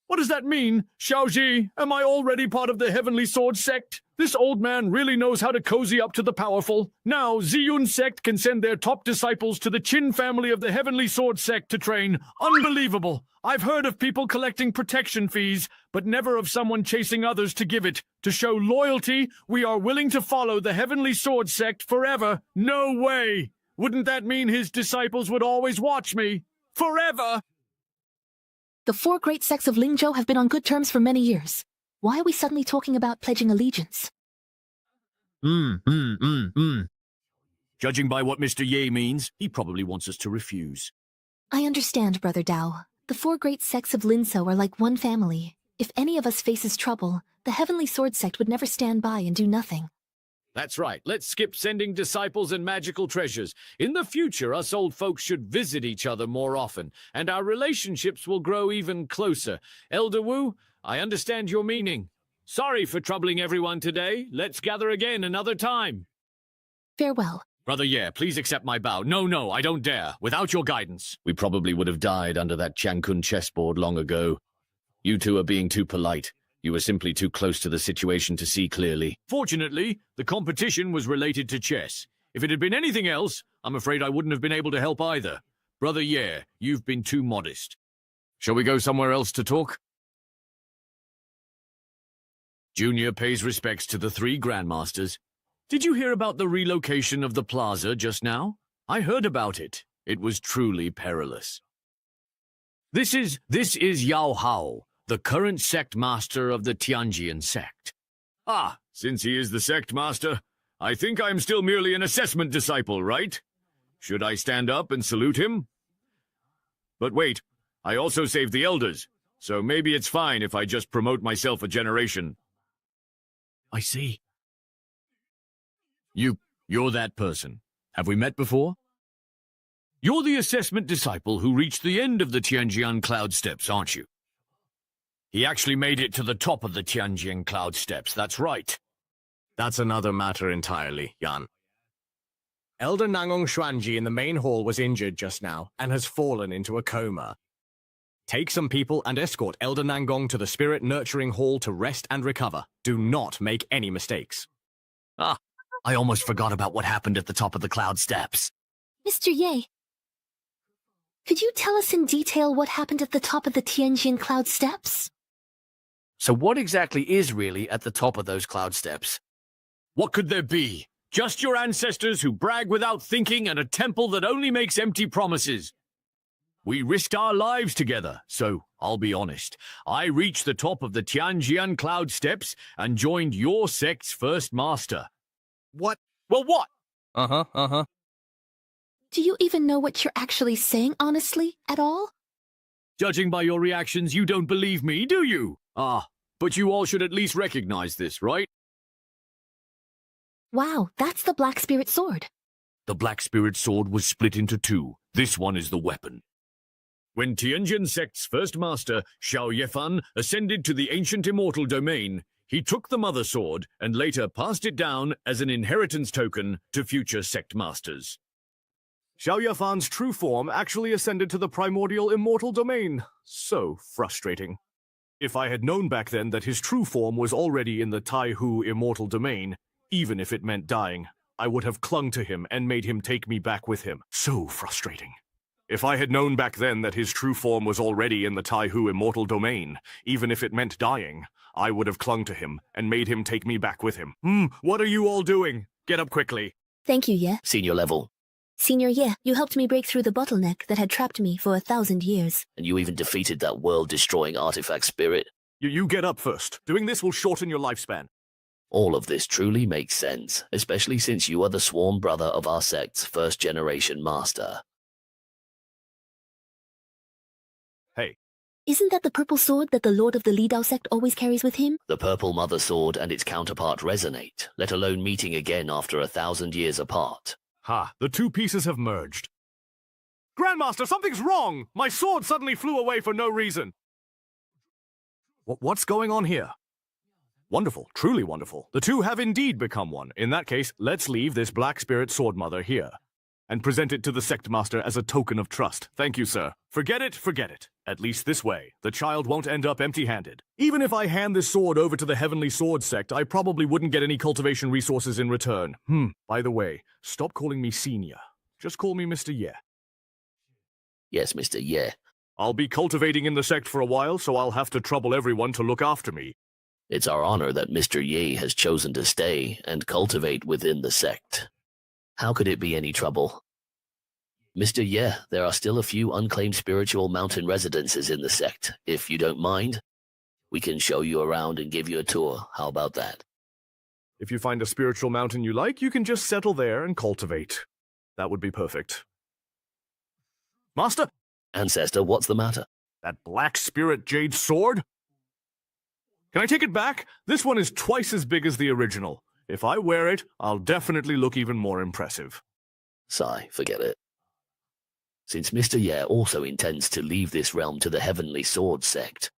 What does that mean? Xiaoji, am I already part of the Heavenly Sword sect? This old man really knows how to cozy up to the powerful. Now, Ziyun sect can send their top disciples to the Qin family of the Heavenly Sword sect to train. Unbelievable! I've heard of people collecting protection fees, but never of someone chasing others to give it. To show loyalty, we are willing to follow the Heavenly Sword sect forever. No way! Wouldn't that mean his disciples would always watch me? Forever! The 4 great sects of Lingzhou have been on good terms for many years. Why are we suddenly talking about pledging allegiance? Judging by what Mr. Ye means, he probably wants us to refuse. I understand, Brother Dao. The 4 great sects of Linzhou are like one family. If any of us faces trouble, the Heavenly Sword sect would never stand by and do nothing. That's right. Let's skip sending disciples and magical treasures. In the future, us old folks should visit each other more often, and our relationships will grow even closer. Elder Wu, I understand your meaning. Sorry for troubling everyone today. Let's gather again another time. Farewell. Brother Ye, please accept my bow. No, I don't dare. Without your guidance, we probably would have died under that Qiankun chessboard long ago. You two are being too polite. You were simply too close to the situation to see clearly. Fortunately, the competition was related to chess. If it had been anything else, I'm afraid I wouldn't have been able to help either. Brother Ye, you've been too modest. Shall we go somewhere else to talk? Junior pays respects to the 3 grandmasters. Did you hear about the relocation of the plaza just now? I heard about it. It was truly perilous. This is Yao Hao, the current sect master of the Tianjian sect. Ah, since he is the sect master, I think I am still merely an assessment disciple, right? Should I stand up and salute him? But wait, I also saved the elders, so maybe it's fine if I just promote myself a generation. I see. You're that person. Have we met before? You're the assessment disciple who reached the end of the Tianjian Cloud Steps, aren't you? He actually made it to the top of the Tianjian Cloud Steps, that's right. That's another matter entirely, Yan. Elder Nangong Xuanji in the main hall was injured just now and has fallen into a coma. Take some people and escort Elder Nangong to the Spirit Nurturing Hall to rest and recover. Do not make any mistakes. Ah, I almost forgot about what happened at the top of the Cloud Steps. Mr. Ye, could you tell us in detail what happened at the top of the Tianjin Cloud Steps? So what exactly is really at the top of those Cloud Steps? What could there be? Just your ancestors who brag without thinking and a temple that only makes empty promises. We risked our lives together, so I'll be honest. I reached the top of the Tianjian Cloud Steps and joined your sect's first master. What? Well, what? Do you even know what you're actually saying, honestly, at all? Judging by your reactions, you don't believe me, do you? Ah, but you all should at least recognize this, right? Wow, that's the Black Spirit Sword. The Black Spirit Sword was split into two. This one is the weapon. When Tianjin Sect's first master, Xiao Yefan, ascended to the ancient immortal domain, he took the Mother Sword and later passed it down as an inheritance token to future sect masters. Xiao Yefan's true form actually ascended to the primordial immortal domain. So frustrating. If I had known back then that his true form was already in the Taihu immortal domain, even if it meant dying, I would have clung to him and made him take me back with him. So frustrating. If I had known back then that his true form was already in the Taihu immortal domain, even if it meant dying, I would have clung to him and made him take me back with him. What are you all doing? Get up quickly. Thank you, Ye. Senior level. Senior Ye, you helped me break through the bottleneck that had trapped me for 1,000 years. And you even defeated that world-destroying artifact spirit. You get up first. Doing this will shorten your lifespan. All of this truly makes sense, especially since you are the sworn brother of our sect's first-generation master. Hey. Isn't that the purple sword that the Lord of the Li Dao sect always carries with him? The purple Mother Sword and its counterpart resonate, let alone meeting again after 1,000 years apart. Ha, the two pieces have merged. Grandmaster, something's wrong! My sword suddenly flew away for no reason. What's going on here? Wonderful, truly wonderful. The two have indeed become one. In that case, let's leave this Black Spirit Sword Mother here and present it to the Sect Master as a token of trust. Thank you, sir. Forget it, forget it. At least this way, the child won't end up empty-handed. Even if I hand this sword over to the Heavenly Sword Sect, I probably wouldn't get any cultivation resources in return. By the way, stop calling me Senior. Just call me Mr. Ye. Yes, Mr. Ye. I'll be cultivating in the sect for a while, so I'll have to trouble everyone to look after me. It's our honor that Mr. Ye has chosen to stay and cultivate within the sect. How could it be any trouble? Mr. Ye, there are still a few unclaimed spiritual mountain residences in the sect. If you don't mind, we can show you around and give you a tour. How about that? If you find a spiritual mountain you like, you can just settle there and cultivate. That would be perfect. Master? Ancestor, what's the matter? That Black Spirit Jade Sword? Can I take it back? This one is twice as big as the original. If I wear it, I'll definitely look even more impressive. Sigh, forget it. Since Mr. Ye also intends to leave this realm to the Heavenly Sword Sect,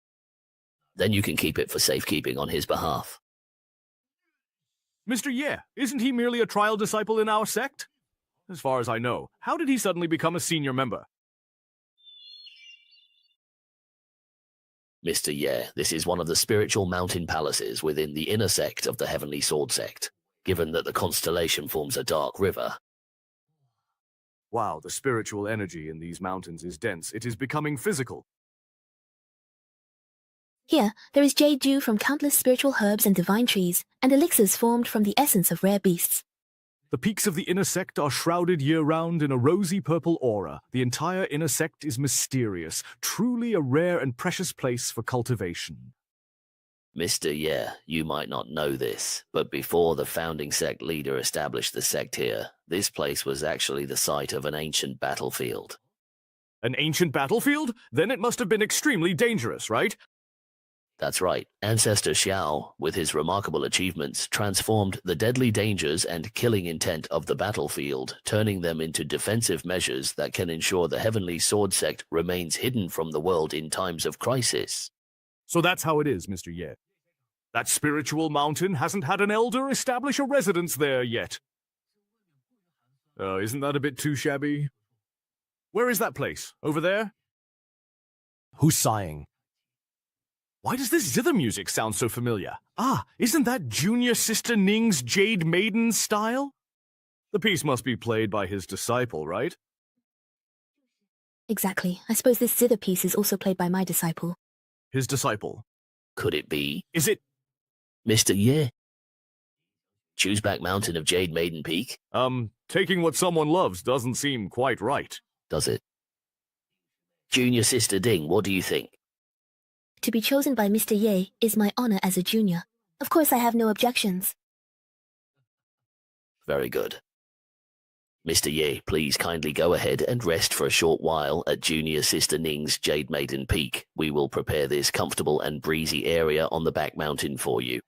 then you can keep it for safekeeping on his behalf. Mr. Ye, isn't he merely a trial disciple in our sect? As far as I know, how did he suddenly become a senior member? Mr. Ye, this is one of the spiritual mountain palaces within the inner sect of the Heavenly Sword Sect, given that the constellation forms a dark river. Wow, the spiritual energy in these mountains is dense. It is becoming physical. Here, there is jade dew from countless spiritual herbs and divine trees, and elixirs formed from the essence of rare beasts. The peaks of the inner sect are shrouded year-round in a rosy purple aura. The entire inner sect is mysterious, truly a rare and precious place for cultivation. Mr. Yeah, you might not know this, but before the founding sect leader established the sect here, this place was actually the site of an ancient battlefield. An ancient battlefield? Then it must have been extremely dangerous, right? That's right. Ancestor Xiao, with his remarkable achievements, transformed the deadly dangers and killing intent of the battlefield, turning them into defensive measures that can ensure the Heavenly Sword Sect remains hidden from the world in times of crisis. So that's how it is, Mr. Ye. That spiritual mountain hasn't had an elder establish a residence there yet. Isn't that a bit too shabby? Where is that place? Over there? Who's sighing? Why does this zither music sound so familiar? Ah, isn't that Junior Sister Ning's Jade Maiden style? The piece must be played by his disciple, right? Exactly. I suppose this zither piece is also played by my disciple. His disciple? Could it be? Is it? Mr. Ye? Chewsback Mountain of Jade Maiden Peak? Taking what someone loves doesn't seem quite right. Does it? Junior Sister Ding, what do you think? To be chosen by Mr. Ye is my honor as a junior. Of course I have no objections. Very good. Mr. Ye, please kindly go ahead and rest for a short while at Junior Sister Ning's Jade Maiden Peak. We will prepare this comfortable and breezy area on the back mountain for you.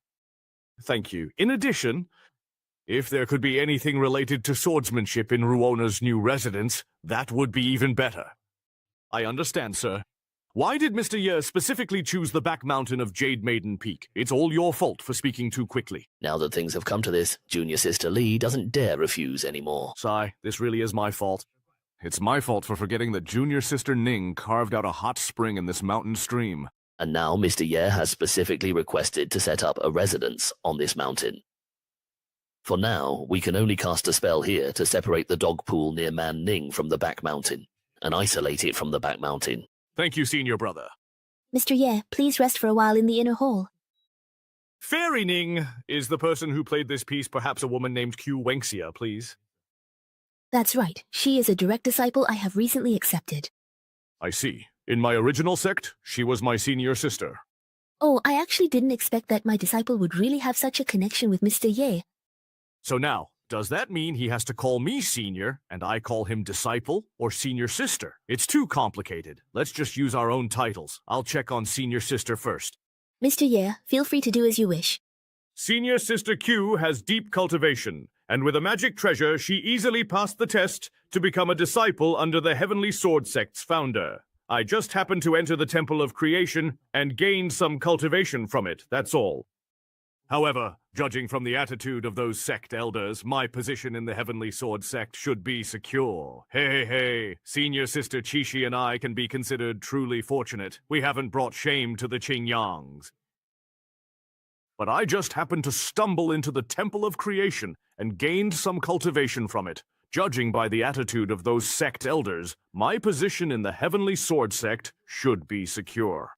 Thank you. In addition, if there could be anything related to swordsmanship in Ruona's new residence, that would be even better. I understand, sir. Why did Mr. Ye specifically choose the back mountain of Jade Maiden Peak? It's all your fault for speaking too quickly. Now that things have come to this, Junior Sister Lee doesn't dare refuse anymore. Sigh, this really is my fault. It's my fault for forgetting that Junior Sister Ning carved out a hot spring in this mountain stream. And now Mr. Ye has specifically requested to set up a residence on this mountain. For now, we can only cast a spell here to separate the dog pool near Man Ning from the back mountain, and isolate it from the back mountain. Thank you, senior brother. Mr. Ye, please rest for a while in the inner hall. Fairy Ning is the person who played this piece, perhaps a woman named Q Wenxia, please. That's right. She is a direct disciple I have recently accepted. I see. In my original sect, she was my senior sister. Oh, I actually didn't expect that my disciple would really have such a connection with Mr. Ye. So now, does that mean he has to call me senior, and I call him disciple, or senior sister? It's too complicated. Let's just use our own titles. I'll check on senior sister first. Mr. Ye, feel free to do as you wish. Senior sister Q has deep cultivation, and with a magic treasure, she easily passed the test to become a disciple under the Heavenly Sword Sect's founder. I just happened to enter the Temple of Creation and gained some cultivation from it, that's all. However, judging from the attitude of those sect elders, my position in the Heavenly Sword Sect should be secure. Hey, Senior Sister Chishi and I can be considered truly fortunate. We haven't brought shame to the Qingyangs. But I just happened to stumble into the Temple of Creation and gained some cultivation from it. Judging by the attitude of those sect elders, my position in the Heavenly Sword Sect should be secure.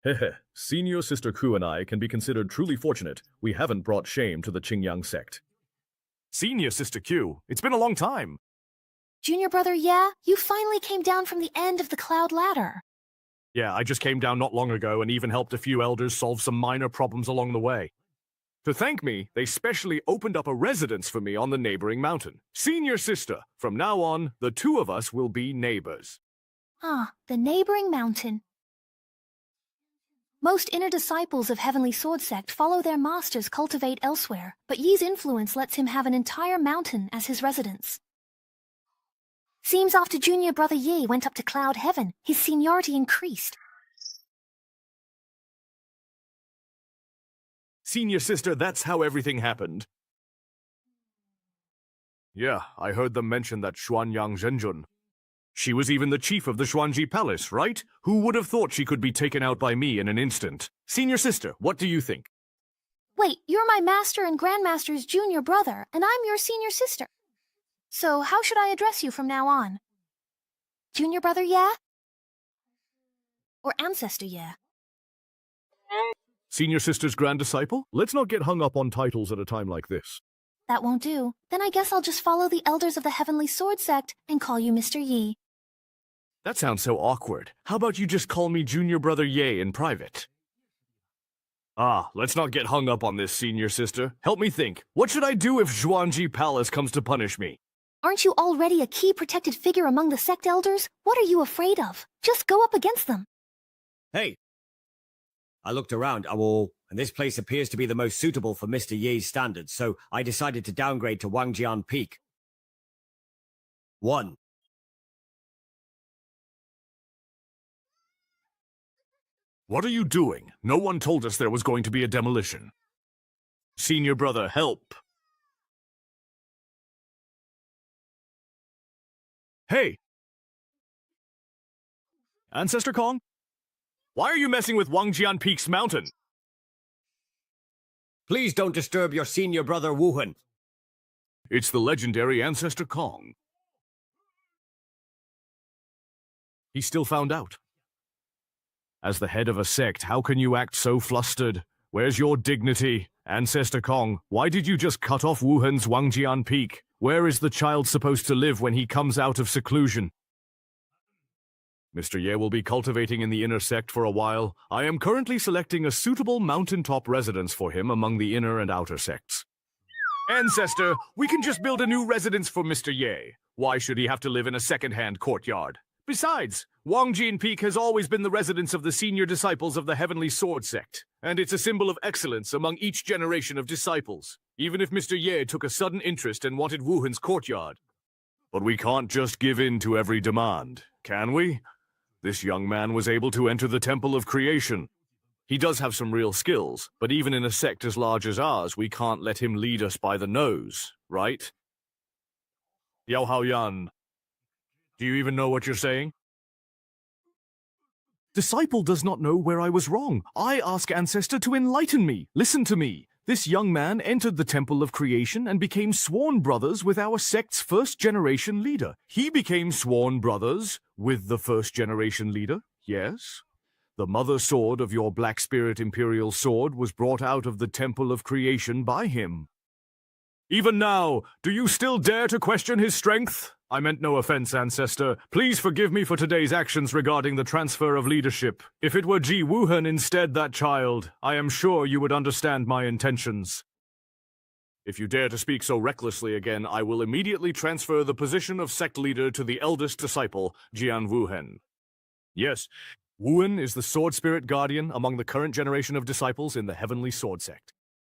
Hehe, Senior Sister Ku and I can be considered truly fortunate. We haven't brought shame to the Qingyang sect. Senior Sister Q, it's been a long time. Junior brother, yeah? You finally came down from the end of the cloud ladder. Yeah, I just came down not long ago and even helped a few elders solve some minor problems along the way. To thank me, they specially opened up a residence for me on the neighboring mountain. Senior Sister, from now on, the two of us will be neighbors. Ah, the neighboring mountain. Most inner disciples of Heavenly Sword Sect follow their masters cultivate elsewhere, but Yi's influence lets him have an entire mountain as his residence. Seems after Junior brother Yi went up to Cloud Heaven, his seniority increased. Senior Sister, that's how everything happened. Yeah, I heard them mention that Xuanyang Zhenjun. She was even the chief of the Xuanji Palace, right? Who would have thought she could be taken out by me in an instant? Senior Sister, what do you think? Wait, you're my master and grandmaster's junior brother, and I'm your senior sister. So how should I address you from now on? Junior brother, yeah? Or ancestor, yeah? Senior Sister's grand disciple? Let's not get hung up on titles at a time like this. That won't do. Then I guess I'll just follow the elders of the Heavenly Sword Sect and call you Mr. Yi. That sounds so awkward. How about you just call me Junior Brother Ye in private? Let's not get hung up on this, Senior Sister. Help me think. What should I do if Zhuangji Palace comes to punish me? Aren't you already a key protected figure among the sect elders? What are you afraid of? Just go up against them. Hey! I looked around, and this place appears to be the most suitable for Mr. Ye's standards, so I decided to downgrade to Wangjian Peak. 1. What are you doing? No one told us there was going to be a demolition. Senior Brother, help! Hey! Ancestor Kong? Why are you messing with Wangjian Peak's mountain? Please don't disturb your senior brother Wuhan. It's the legendary Ancestor Kong. He still found out. As the head of a sect, how can you act so flustered? Where's your dignity? Ancestor Kong, why did you just cut off Wuhan's Wangjian Peak? Where is the child supposed to live when he comes out of seclusion? Mr. Ye will be cultivating in the inner sect for a while. I am currently selecting a suitable mountaintop residence for him among the inner and outer sects. Ancestor, we can just build a new residence for Mr. Ye. Why should he have to live in a second-hand courtyard? Besides, Wangjin Peak has always been the residence of the senior disciples of the Heavenly Sword Sect, and it's a symbol of excellence among each generation of disciples, even if Mr. Ye took a sudden interest and wanted Wuhan's courtyard. But we can't just give in to every demand, can we? This young man was able to enter the Temple of Creation. He does have some real skills, but even in a sect as large as ours, we can't let him lead us by the nose, right? Yao Haoyan, do you even know what you're saying? Disciple does not know where I was wrong. I ask Ancestor to enlighten me. Listen to me. This young man entered the Temple of Creation and became sworn brothers with our sect's first-generation leader. He became sworn brothers with the first-generation leader, yes? The mother sword of your Black Spirit Imperial Sword was brought out of the Temple of Creation by him. Even now, do you still dare to question his strength? I meant no offense, Ancestor. Please forgive me for today's actions regarding the transfer of leadership. If it were Ji Wuhan instead that child, I am sure you would understand my intentions. If you dare to speak so recklessly again, I will immediately transfer the position of sect leader to the eldest disciple, Jian Wuhen. Yes, Wuhen is the sword spirit guardian among the current generation of disciples in the Heavenly Sword Sect.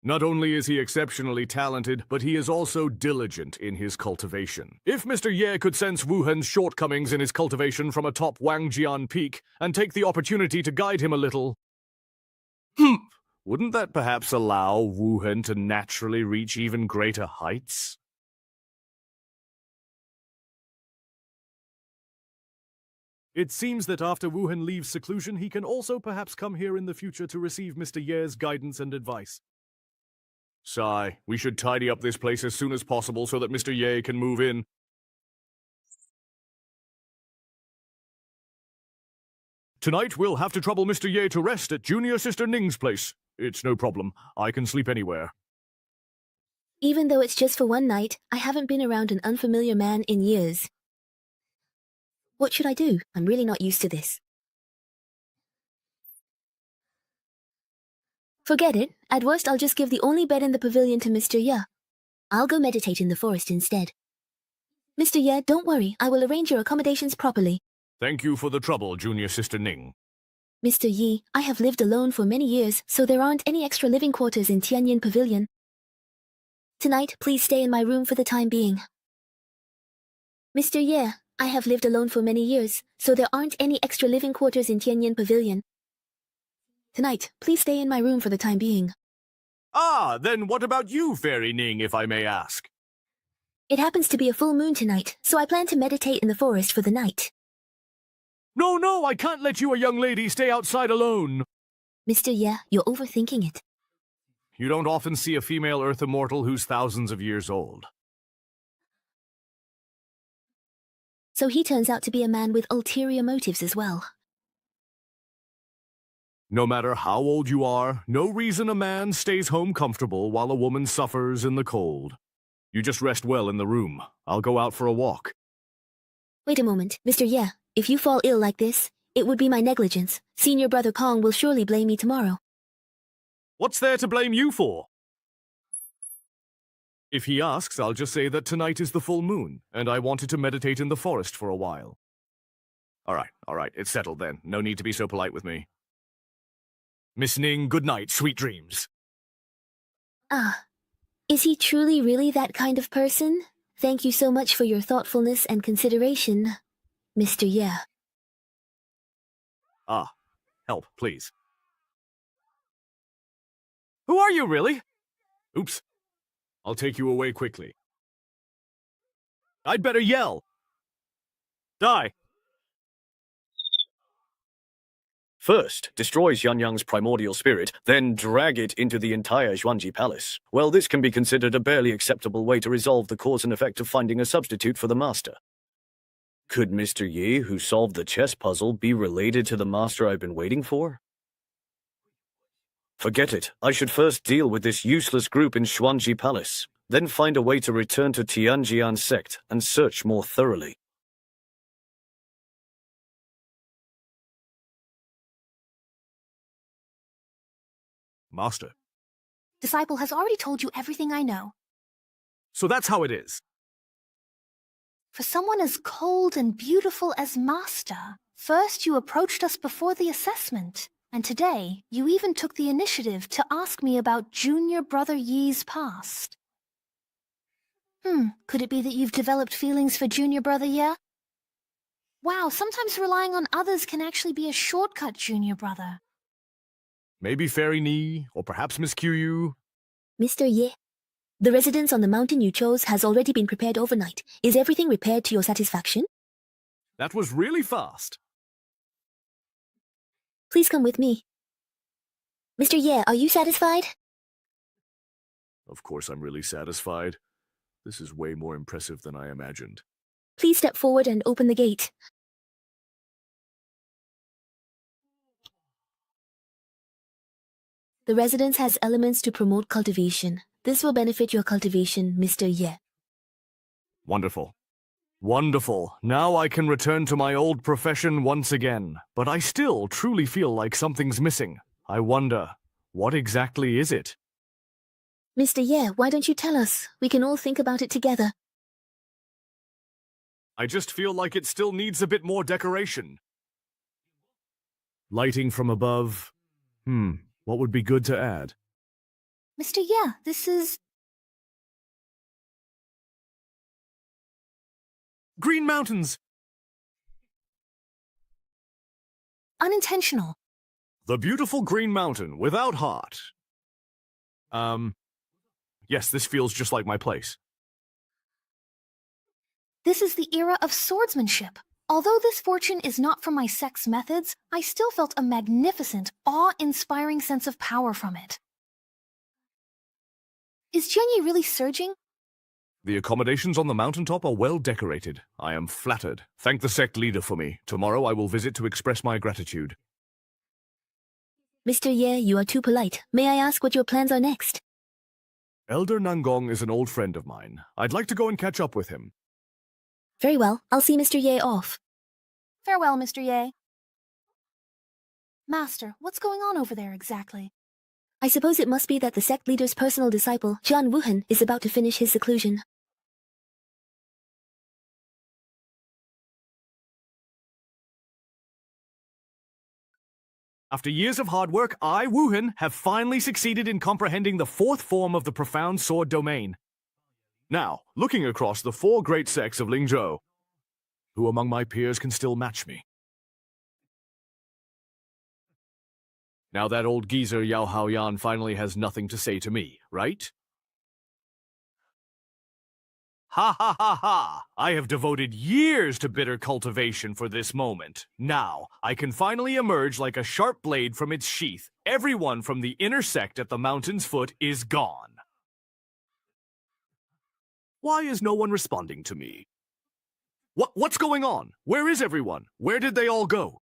Not only is he exceptionally talented, but he is also diligent in his cultivation. If Mr. Ye could sense Wuhen's shortcomings in his cultivation from atop Wangjian Peak and take the opportunity to guide him a little, wouldn't that perhaps allow Wuhen to naturally reach even greater heights? It seems that after Wuhen leaves seclusion, he can also perhaps come here in the future to receive Mr. Ye's guidance and advice. Sigh, we should tidy up this place as soon as possible so that Mr. Ye can move in. Tonight we'll have to trouble Mr. Ye to rest at Junior Sister Ning's place. It's no problem. I can sleep anywhere. Even though it's just for one night, I haven't been around an unfamiliar man in years. What should I do? I'm really not used to this. Forget it. At worst, I'll just give the only bed in the pavilion to Mr. Ye. I'll go meditate in the forest instead. Mr. Ye, don't worry. I will arrange your accommodations properly. Thank you for the trouble, Junior Sister Ning. Mr. Yi, I have lived alone for many years, so there aren't any extra living quarters in Tianyin Pavilion. Tonight, please stay in my room for the time being. Mr. Ye, I have lived alone for many years, so there aren't any extra living quarters in Tianyin Pavilion. Tonight, please stay in my room for the time being. Then what about you, Fairy Ning, if I may ask? It happens to be a full moon tonight, so I plan to meditate in the forest for the night. No, I can't let you, a young lady, stay outside alone. Mr. Ye, you're overthinking it. You don't often see a female Earth immortal who's thousands of years old. So he turns out to be a man with ulterior motives as well. No matter how old you are, no reason a man stays home comfortable while a woman suffers in the cold. You just rest well in the room. I'll go out for a walk. Wait a moment, Mr. Ye. If you fall ill like this, it would be my negligence. Senior Brother Kong will surely blame me tomorrow. What's there to blame you for? If he asks, I'll just say that tonight is the full moon, and I wanted to meditate in the forest for a while. All right, it's settled then. No need to be so polite with me. Miss Ning, good night, sweet dreams. Ah, is he truly really that kind of person? Thank you so much for your thoughtfulness and consideration, Mr. Ye. Ah, help, please. Who are you, really? Oops. I'll take you away quickly. I'd better yell. Die. First, destroy Xianyang's primordial spirit, then drag it into the entire Xuanji Palace. Well, this can be considered a barely acceptable way to resolve the cause and effect of finding a substitute for the master. Could Mr. Yi, who solved the chess puzzle, be related to the master I've been waiting for? Forget it. I should first deal with this useless group in Xuanji Palace, then find a way to return to Tianjian sect and search more thoroughly. Master. Disciple has already told you everything I know. So that's how it is. For someone as cold and beautiful as Master, first you approached us before the assessment, and today you even took the initiative to ask me about Junior Brother Yi's past. Could it be that you've developed feelings for Junior Brother Yi? Wow, sometimes relying on others can actually be a shortcut, Junior Brother. Maybe Fairy Ni, or perhaps Miss Qiyu. Mr. Ye, the residence on the mountain you chose has already been prepared overnight. Is everything repaired to your satisfaction? That was really fast. Please come with me. Mr. Ye, are you satisfied? Of course I'm really satisfied. This is way more impressive than I imagined. Please step forward and open the gate. The residence has elements to promote cultivation. This will benefit your cultivation, Mr. Ye. Wonderful. Wonderful. Now I can return to my old profession once again. But I still truly feel like something's missing. I wonder, what exactly is it? Mr. Ye, why don't you tell us? We can all think about it together. I just feel like it still needs a bit more decoration. Lighting from above. What would be good to add? Mr. Ye, this is... Green mountains! Unintentional. The beautiful green mountain without heart. Yes, this feels just like my place. This is the era of swordsmanship. Although this fortune is not from my sect's methods, I still felt a magnificent, awe-inspiring sense of power from it. Is Jianyi really surging? The accommodations on the mountaintop are well decorated. I am flattered. Thank the sect leader for me. Tomorrow I will visit to express my gratitude. Mr. Ye, you are too polite. May I ask what your plans are next? Elder Nangong is an old friend of mine. I'd like to go and catch up with him. Very well. I'll see Mr. Ye off. Farewell, Mr. Ye. Master, what's going on over there exactly? I suppose it must be that the sect leader's personal disciple, Jian Wuhan, is about to finish his seclusion. After years of hard work, I, Wuhan, have finally succeeded in comprehending the fourth form of the profound sword domain. Now, looking across the four great sects of Lingzhou, who among my peers can still match me? Now that old geezer Yao Haoyan finally has nothing to say to me, right? Ha ha ha ha! I have devoted years to bitter cultivation for this moment. Now, I can finally emerge like a sharp blade from its sheath. Everyone from the inner sect at the mountain's foot is gone. Why is no one responding to me? What's going on? Where is everyone? Where did they all go?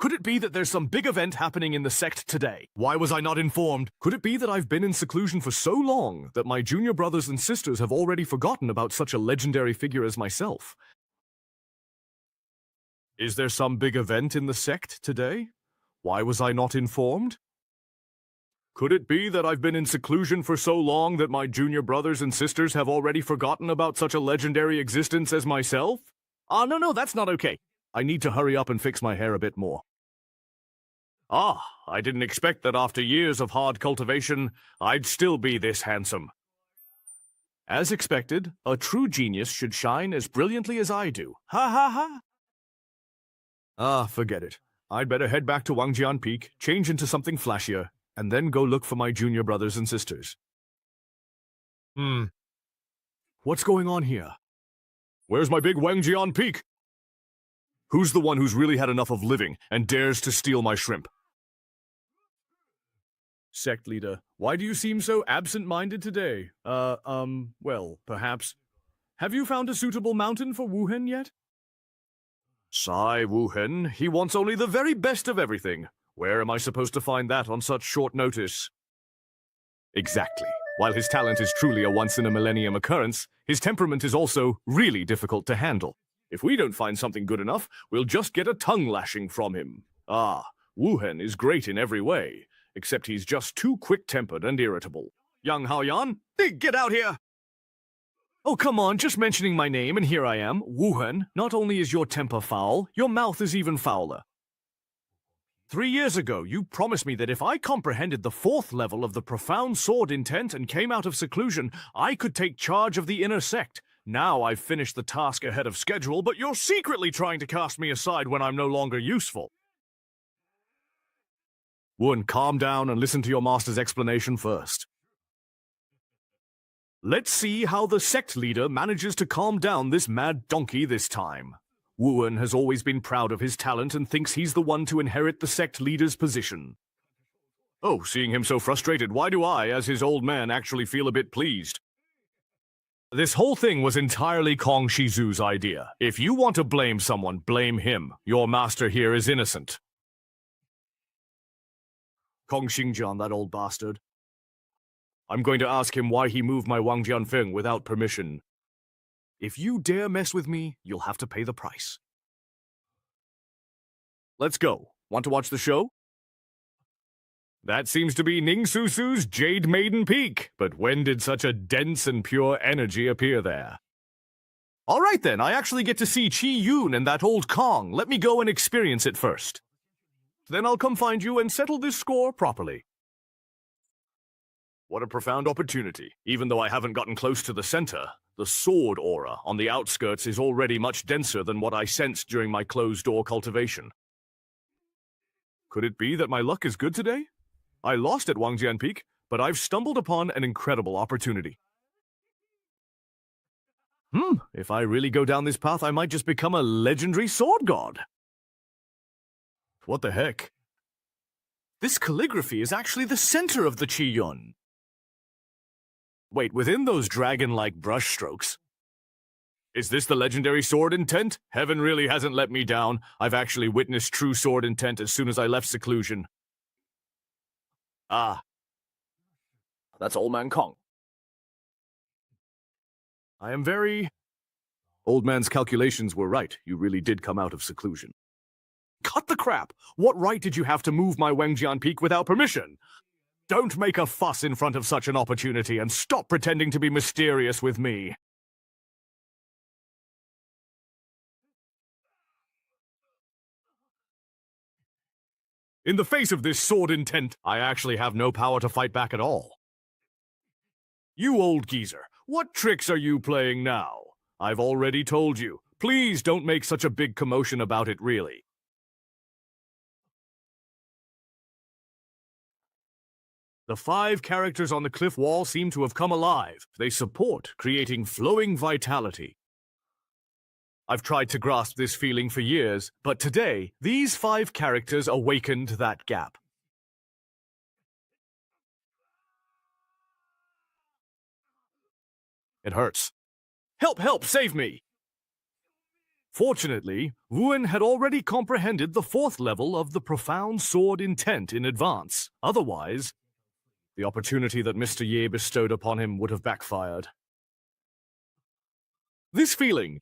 Could it be that there's some big event happening in the sect today? Why was I not informed? Could it be that I've been in seclusion for so long that my junior brothers and sisters have already forgotten about such a legendary figure as myself? Is there some big event in the sect today? Why was I not informed? Could it be that I've been in seclusion for so long that my junior brothers and sisters have already forgotten about such a legendary existence as myself? No, that's not okay. I need to hurry up and fix my hair a bit more. I didn't expect that after years of hard cultivation, I'd still be this handsome. As expected, a true genius should shine as brilliantly as I do. Ha ha ha! Forget it. I'd better head back to Wangjian Peak, change into something flashier, and then go look for my junior brothers and sisters. What's going on here? Where's my big Wangjian Peak? Who's the one who's really had enough of living and dares to steal my shrimp? Sect leader, why do you seem so absent-minded today? Well, perhaps. Have you found a suitable mountain for Wuhen yet? Sigh, Wuhen, he wants only the very best of everything. Where am I supposed to find that on such short notice? Exactly. While his talent is truly a once-in-a-millennium occurrence, his temperament is also really difficult to handle. If we don't find something good enough, we'll just get a tongue-lashing from him. Wuhen is great in every way, except he's just too quick-tempered and irritable. Yang Haoyan, get out here! Oh, come on, just mentioning my name and here I am. Wuhen, not only is your temper foul, your mouth is even fouler. 3 years ago, you promised me that if I comprehended the 4th level of the profound sword intent and came out of seclusion, I could take charge of the inner sect. Now I've finished the task ahead of schedule, but you're secretly trying to cast me aside when I'm no longer useful. Wen, calm down and listen to your master's explanation first. Let's see how the sect leader manages to calm down this mad donkey this time. Wuhan has always been proud of his talent and thinks he's the one to inherit the sect leader's position. Oh, seeing him so frustrated, why do I, as his old man, actually feel a bit pleased? This whole thing was entirely Kong Shizu's idea. If you want to blame someone, blame him. Your master here is innocent. Kong Xingjian, that old bastard. I'm going to ask him why he moved my Wang Jianfeng without permission. If you dare mess with me, you'll have to pay the price. Let's go. Want to watch the show? That seems to be Ning Susu's Jade Maiden Peak, but when did such a dense and pure energy appear there? All right then, I actually get to see Qi Yun and that old Kong. Let me go and experience it first. Then I'll come find you and settle this score properly. What a profound opportunity. Even though I haven't gotten close to the center, the sword aura on the outskirts is already much denser than what I sensed during my closed-door cultivation. Could it be that my luck is good today? I lost at Wangjian Peak, but I've stumbled upon an incredible opportunity. If I really go down this path, I might just become a legendary sword god. What the heck? This calligraphy is actually the center of the Qi Yun. Wait, within those dragon-like brushstrokes. Is this the legendary sword intent? Heaven really hasn't let me down. I've actually witnessed true sword intent as soon as I left seclusion. That's Old Man Kong. I am very... Old Man's calculations were right. You really did come out of seclusion. Cut the crap! What right did you have to move my Wangjian Peak without permission? Don't make a fuss in front of such an opportunity and stop pretending to be mysterious with me. In the face of this sword intent, I actually have no power to fight back at all. You old geezer, what tricks are you playing now? I've already told you. Please don't make such a big commotion about it, really. The 5 characters on the cliff wall seem to have come alive. They support creating flowing vitality. I've tried to grasp this feeling for years, but today, these 5 characters awakened that gap. It hurts. Help, help, save me! Fortunately, Wuhan had already comprehended the 4th level of the profound sword intent in advance. Otherwise, the opportunity that Mr. Ye bestowed upon him would have backfired. This feeling,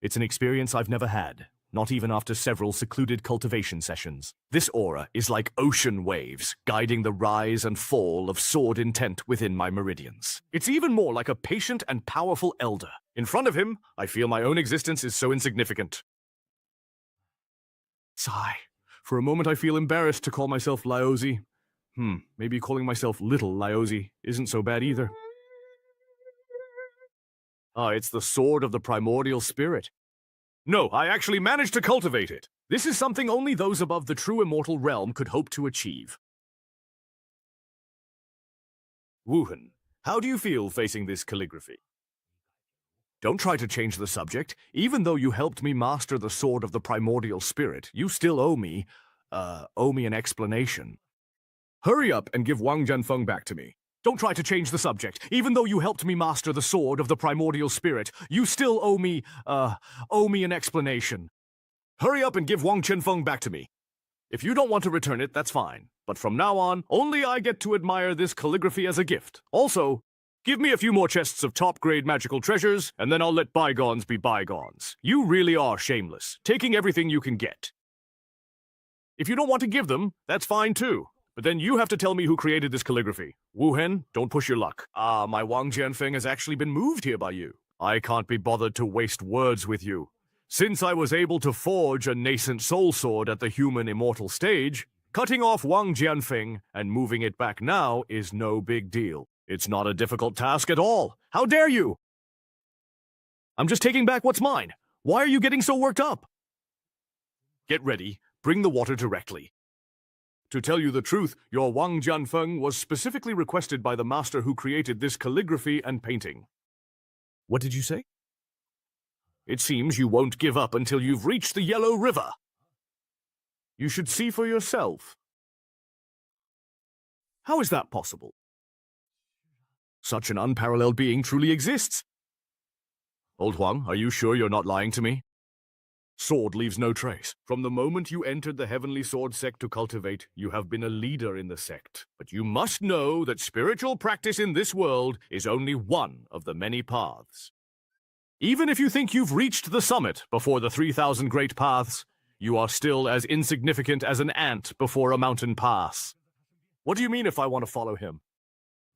it's an experience I've never had, not even after several secluded cultivation sessions. This aura is like ocean waves, guiding the rise and fall of sword intent within my meridians. It's even more like a patient and powerful elder. In front of him, I feel my own existence is so insignificant. Sigh. For a moment I feel embarrassed to call myself Laozi. Maybe calling myself Little Laozi isn't so bad either. It's the sword of the primordial spirit. No, I actually managed to cultivate it. This is something only those above the true immortal realm could hope to achieve. Wuhan, how do you feel facing this calligraphy? Don't try to change the subject. Even though you helped me master the sword of the primordial spirit, you still owe me an explanation. Hurry up and give Wang Jianfeng back to me. Don't try to change the subject. Even though you helped me master the sword of the primordial spirit, you still owe me an explanation. Hurry up and give Wang Jianfeng back to me. If you don't want to return it, that's fine. But from now on, only I get to admire this calligraphy as a gift. Also, give me a few more chests of top-grade magical treasures, and then I'll let bygones be bygones. You really are shameless, taking everything you can get. If you don't want to give them, that's fine too. But then you have to tell me who created this calligraphy. Wu Hen, don't push your luck. My Wang Jianfeng has actually been moved here by you. I can't be bothered to waste words with you. Since I was able to forge a nascent soul sword at the human immortal stage, cutting off Wang Jianfeng and moving it back now is no big deal. It's not a difficult task at all. How dare you? I'm just taking back what's mine. Why are you getting so worked up? Get ready. Bring the water directly. To tell you the truth, your Wang Jianfeng was specifically requested by the master who created this calligraphy and painting. What did you say? It seems you won't give up until you've reached the Yellow River. You should see for yourself. How is that possible? Such an unparalleled being truly exists. Old Huang, are you sure you're not lying to me? Sword leaves no trace. From the moment you entered the Heavenly Sword sect to cultivate, you have been a leader in the sect. But you must know that spiritual practice in this world is only one of the many paths. Even if you think you've reached the summit before the 3,000 great paths, you are still as insignificant as an ant before a mountain pass. What do you mean if I want to follow him?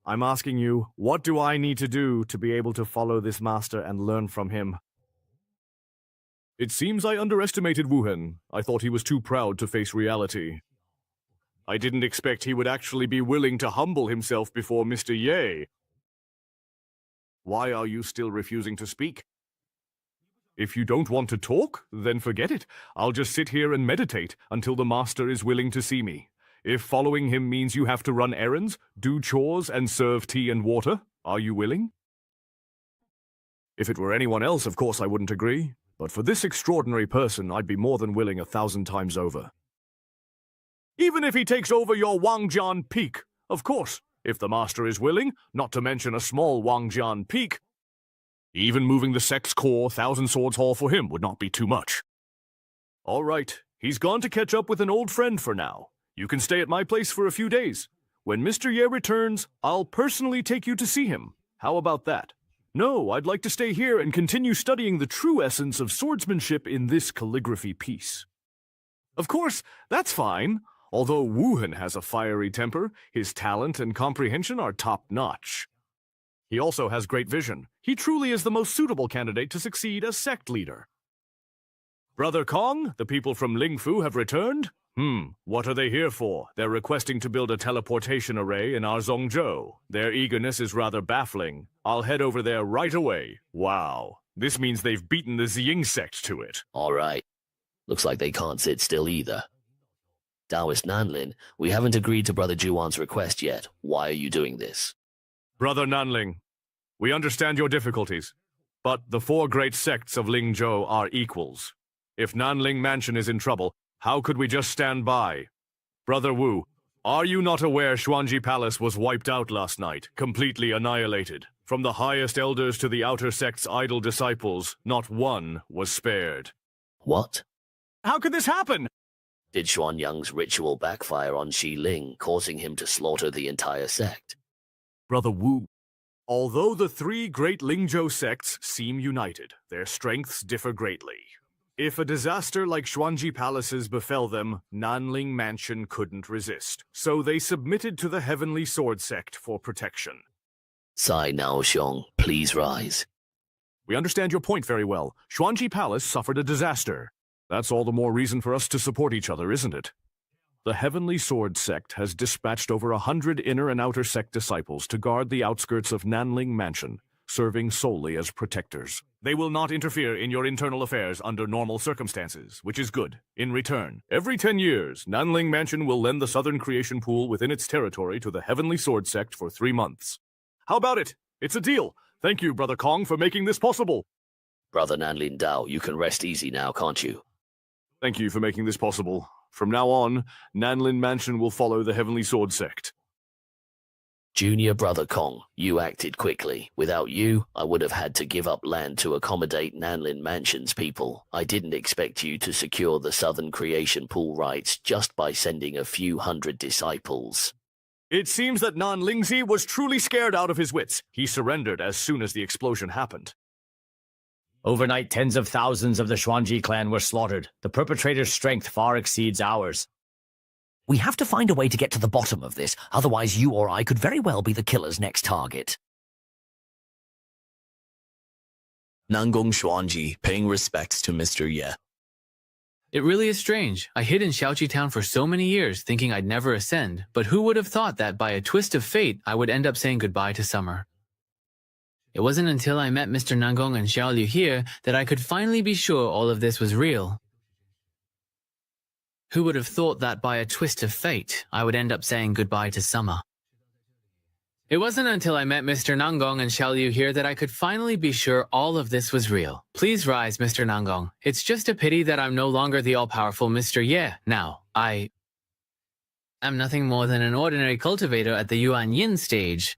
I'm asking you, what do I need to do to be able to follow this master and learn from him? It seems I underestimated Wuhan. I thought he was too proud to face reality. I didn't expect he would actually be willing to humble himself before Mr. Ye. Why are you still refusing to speak? If you don't want to talk, then forget it. I'll just sit here and meditate until the master is willing to see me. If following him means you have to run errands, do chores, and serve tea and water, are you willing? If it were anyone else, of course I wouldn't agree. But for this extraordinary person, I'd be more than willing 1,000 times over. Even if he takes over your Wangjian Peak, of course, if the master is willing, not to mention a small Wangjian Peak. Even moving the sect's core, 1,000 Swords Hall for him would not be too much. All right, he's gone to catch up with an old friend for now. You can stay at my place for a few days. When Mr. Ye returns, I'll personally take you to see him. How about that? No, I'd like to stay here and continue studying the true essence of swordsmanship in this calligraphy piece. Of course, that's fine. Although Wuhan has a fiery temper, his talent and comprehension are top-notch. He also has great vision. He truly is the most suitable candidate to succeed as sect leader. Brother Kong, the people from Lingfu have returned? What are they here for? They're requesting to build a teleportation array in our Zhongzhou. Their eagerness is rather baffling. I'll head over there right away. Wow. This means they've beaten the Ziying sect to it. All right. Looks like they can't sit still either. Taoist Nanlin, we haven't agreed to Brother Juwan's request yet. Why are you doing this? Brother Nanling, we understand your difficulties, but the 4 great sects of Lingzhou are equals. If Nanling Mansion is in trouble, how could we just stand by? Brother Wu, are you not aware Xuanji Palace was wiped out last night, completely annihilated? From the highest elders to the outer sect's idle disciples, not one was spared. What? How could this happen? Did Xuanyang's ritual backfire on Xi Ling, causing him to slaughter the entire sect? Brother Wu, although the three great Lingzhou sects seem united, their strengths differ greatly. If a disaster like Xuanji Palace's befell them, Nanling Mansion couldn't resist, so they submitted to the Heavenly Sword sect for protection. Sai Naoxiong, please rise. We understand your point very well. Xuanji Palace suffered a disaster. That's all the more reason for us to support each other, isn't it? The Heavenly Sword sect has dispatched over 100 inner and outer sect disciples to guard the outskirts of Nanling Mansion, serving solely as protectors. They will not interfere in your internal affairs under normal circumstances, which is good. In return, every 10 years, Nanling Mansion will lend the Southern Creation Pool within its territory to the Heavenly Sword sect for 3 months. How about it? It's a deal. Thank you, Brother Kong, for making this possible. Brother Nanlin Dao, you can rest easy now, can't you? Thank you for making this possible. From now on, Nanlin Mansion will follow the Heavenly Sword sect. Junior Brother Kong, you acted quickly. Without you, I would have had to give up land to accommodate Nanlin Mansion's people. I didn't expect you to secure the Southern Creation Pool rights just by sending a few hundred disciples. It seems that Nan Lingzi was truly scared out of his wits. He surrendered as soon as the explosion happened. Overnight, tens of thousands of the Xuanji clan were slaughtered. The perpetrator's strength far exceeds ours. We have to find a way to get to the bottom of this, otherwise you or I could very well be the killer's next target. Nangong Xuanji, paying respects to Mr. Ye. It really is strange. I hid in Xiaoqi Town for so many years, thinking I'd never ascend, but who would have thought that by a twist of fate, I would end up saying goodbye to summer. It wasn't until I met Mr. Nangong and Xiao Liu here that I could finally be sure all of this was real. Who would have thought that by a twist of fate, I would end up saying goodbye to summer? It wasn't until I met Mr. Nangong and Xiao Liu here that I could finally be sure all of this was real. Please rise, Mr. Nangong. It's just a pity that I'm no longer the all-powerful Mr. Ye now. I am nothing more than an ordinary cultivator at the Yuan Yin stage.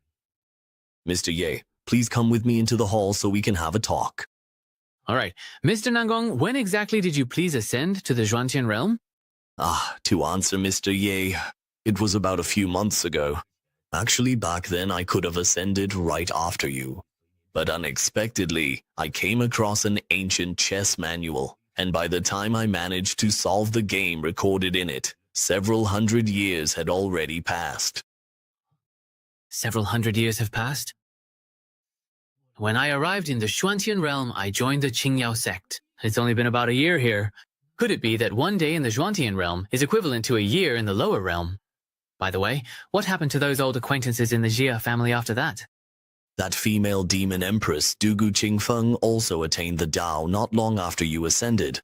Mr. Ye, please come with me into the hall so we can have a talk. All right. Mr. Nangong, when exactly did you please ascend to the Zhuantian realm? To answer Mr. Ye, it was about a few months ago. Actually, back then I could have ascended right after you. But unexpectedly, I came across an ancient chess manual, and by the time I managed to solve the game recorded in it, several hundred years had already passed. Several hundred years have passed? When I arrived in the Xuantian realm, I joined the Qingyao sect. It's only been about a year here. Could it be that one day in the Zhuantian realm is equivalent to a year in the lower realm? By the way, what happened to those old acquaintances in the Jia family after that? That female demon empress, Dugu Qingfeng, also attained the Dao not long after you ascended.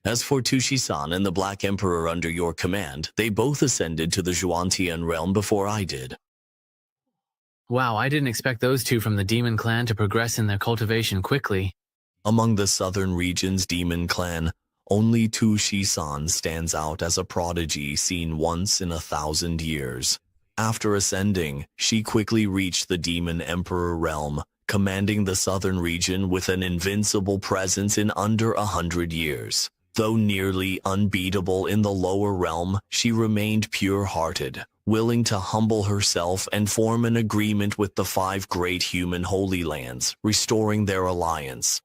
As for Tushi-san and the Black Emperor under your command, they both ascended to the Zhuantian realm before I did. Wow, I didn't expect those two from the demon clan to progress in their cultivation quickly. Among the southern region's demon clan, only Tushi-san stands out as a prodigy seen once in 1,000 years. After ascending, she quickly reached the Demon Emperor realm, commanding the southern region with an invincible presence in under 100 years. Though nearly unbeatable in the lower realm, she remained pure-hearted, willing to humble herself and form an agreement with the 5 great human holy lands, restoring their alliance.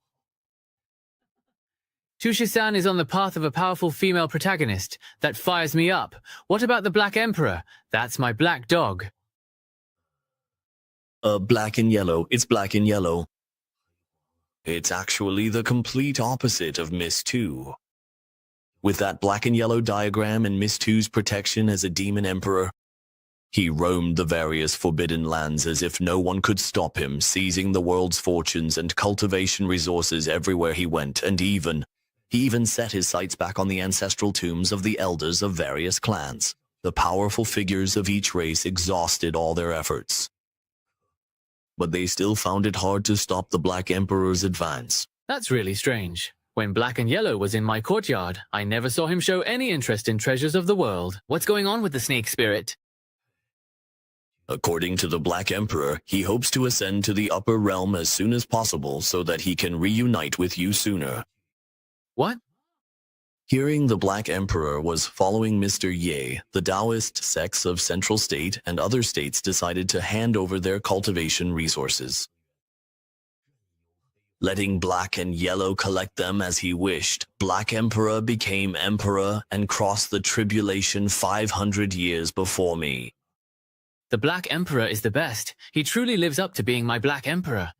Tushi-san is on the path of a powerful female protagonist. That fires me up. What about the Black Emperor? That's my black dog. Black and yellow. It's black and yellow. It's actually the complete opposite of Miss 2. With that black and yellow diagram and Miss 2's protection as a demon emperor, he roamed the various forbidden lands as if no one could stop him, seizing the world's fortunes and cultivation resources everywhere he went, and he even set his sights back on the ancestral tombs of the elders of various clans. The powerful figures of each race exhausted all their efforts. But they still found it hard to stop the Black Emperor's advance. That's really strange. When Black and Yellow was in my courtyard, I never saw him show any interest in treasures of the world. What's going on with the snake spirit? According to the Black Emperor, he hopes to ascend to the upper realm as soon as possible so that he can reunite with you sooner. What? Hearing the Black Emperor was following Mr. Ye, the Taoist sects of Central State and other states decided to hand over their cultivation resources, letting Black and Yellow collect them as he wished. Black Emperor became Emperor and crossed the tribulation 500 years before me. The Black Emperor is the best. He truly lives up to being my Black Emperor.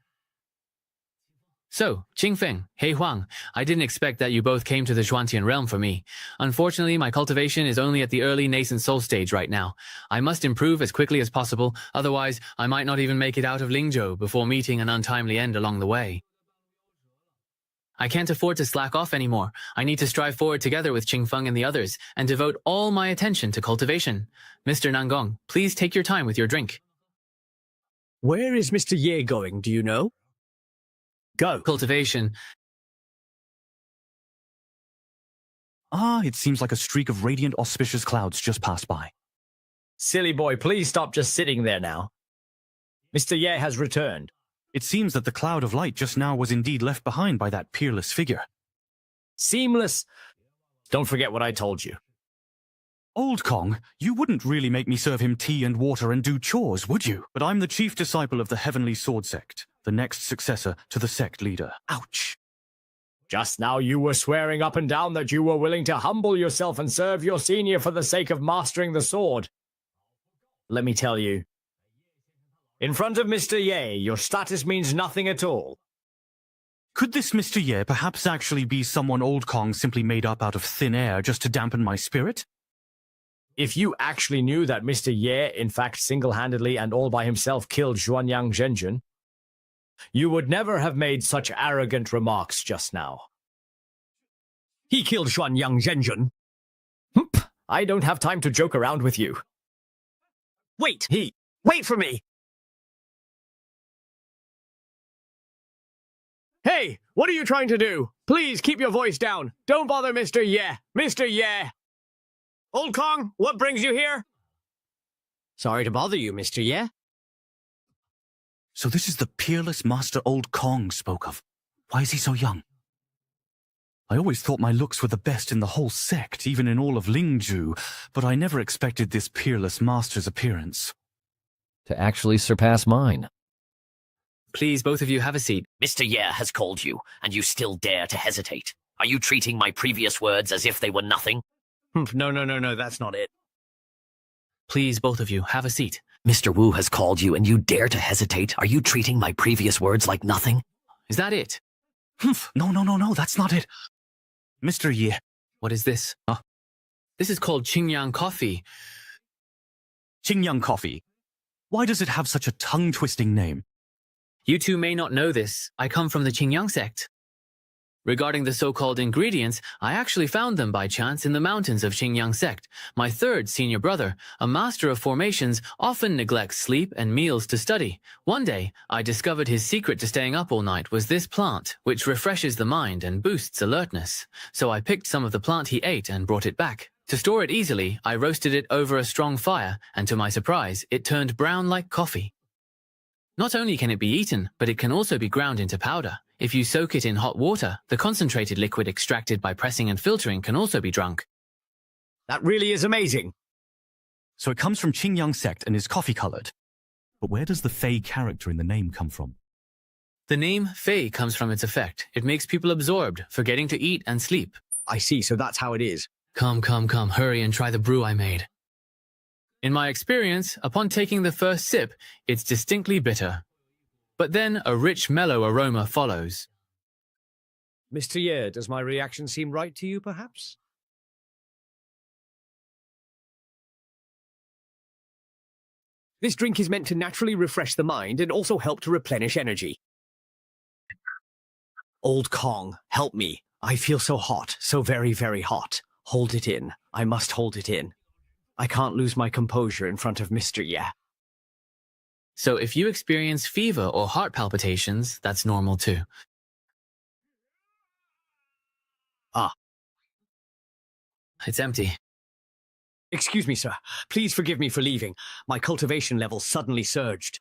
So, Qingfeng, Hei Huang, I didn't expect that you both came to the Xuantian realm for me. Unfortunately, my cultivation is only at the early nascent soul stage right now. I must improve as quickly as possible, otherwise I might not even make it out of Lingzhou before meeting an untimely end along the way. I can't afford to slack off anymore. I need to strive forward together with Qingfeng and the others, and devote all my attention to cultivation. Mr. Nangong, please take your time with your drink. Where is Mr. Ye going, do you know? Go. Cultivation. It seems like a streak of radiant auspicious clouds just passed by. Silly boy, please stop just sitting there now. Mr. Ye has returned. It seems that the cloud of light just now was indeed left behind by that peerless figure. Seamless. Don't forget what I told you. Old Kong, you wouldn't really make me serve him tea and water and do chores, would you? But I'm the chief disciple of the Heavenly Sword Sect, the next successor to the sect leader. Ouch. Just now you were swearing up and down that you were willing to humble yourself and serve your senior for the sake of mastering the sword. Let me tell you, in front of Mr. Ye, your status means nothing at all. Could this Mr. Ye perhaps actually be someone Old Kong simply made up out of thin air just to dampen my spirit? If you actually knew that Mr. Ye, in fact, single-handedly and all by himself killed Xuanyang Zhenjun, you would never have made such arrogant remarks just now. He killed Xuanyang Zhenjun. I don't have time to joke around with you. Wait for me! Hey, what are you trying to do? Please keep your voice down. Don't bother Mr. Ye. Mr. Ye! Old Kong, what brings you here? Sorry to bother you, Mr. Ye. So this is the peerless Master Old Kong spoke of. Why is he so young? I always thought my looks were the best in the whole sect, even in all of Lingzhou, but I never expected this peerless master's appearance to actually surpass mine. Please, both of you, have a seat. Mr. Ye has called you, and you still dare to hesitate. Are you treating my previous words as if they were nothing? No, that's not it. Please, both of you, have a seat. Mr. Wu has called you, and you dare to hesitate. Are you treating my previous words like nothing? Is that it? No, that's not it. Mr. Ye. What is this? This is called Qingyang coffee. Qingyang coffee. Why does it have such a tongue-twisting name? You two may not know this. I come from the Qingyang sect. Regarding the so-called ingredients, I actually found them by chance in the mountains of Qingyang sect. My third senior brother, a master of formations, often neglects sleep and meals to study. One day, I discovered his secret to staying up all night was this plant, which refreshes the mind and boosts alertness. So I picked some of the plant he ate and brought it back. To store it easily, I roasted it over a strong fire, and to my surprise, it turned brown like coffee. Not only can it be eaten, but it can also be ground into powder. If you soak it in hot water, the concentrated liquid extracted by pressing and filtering can also be drunk. That really is amazing. So it comes from Qingyang sect and is coffee-colored. But where does the Fei character in the name come from? The name Fei comes from its effect. It makes people absorbed, forgetting to eat and sleep. I see, so that's how it is. Come, hurry and try the brew I made. In my experience, upon taking the first sip, it's distinctly bitter. But then a rich, mellow aroma follows. Mr. Ye, does my reaction seem right to you, perhaps? This drink is meant to naturally refresh the mind and also help to replenish energy. Old Kong, help me. I feel so hot, so very, very hot. Hold it in. I must hold it in. I can't lose my composure in front of Mr. Ye. So if you experience fever or heart palpitations, that's normal too. It's empty. Excuse me, sir. Please forgive me for leaving. My cultivation level suddenly surged.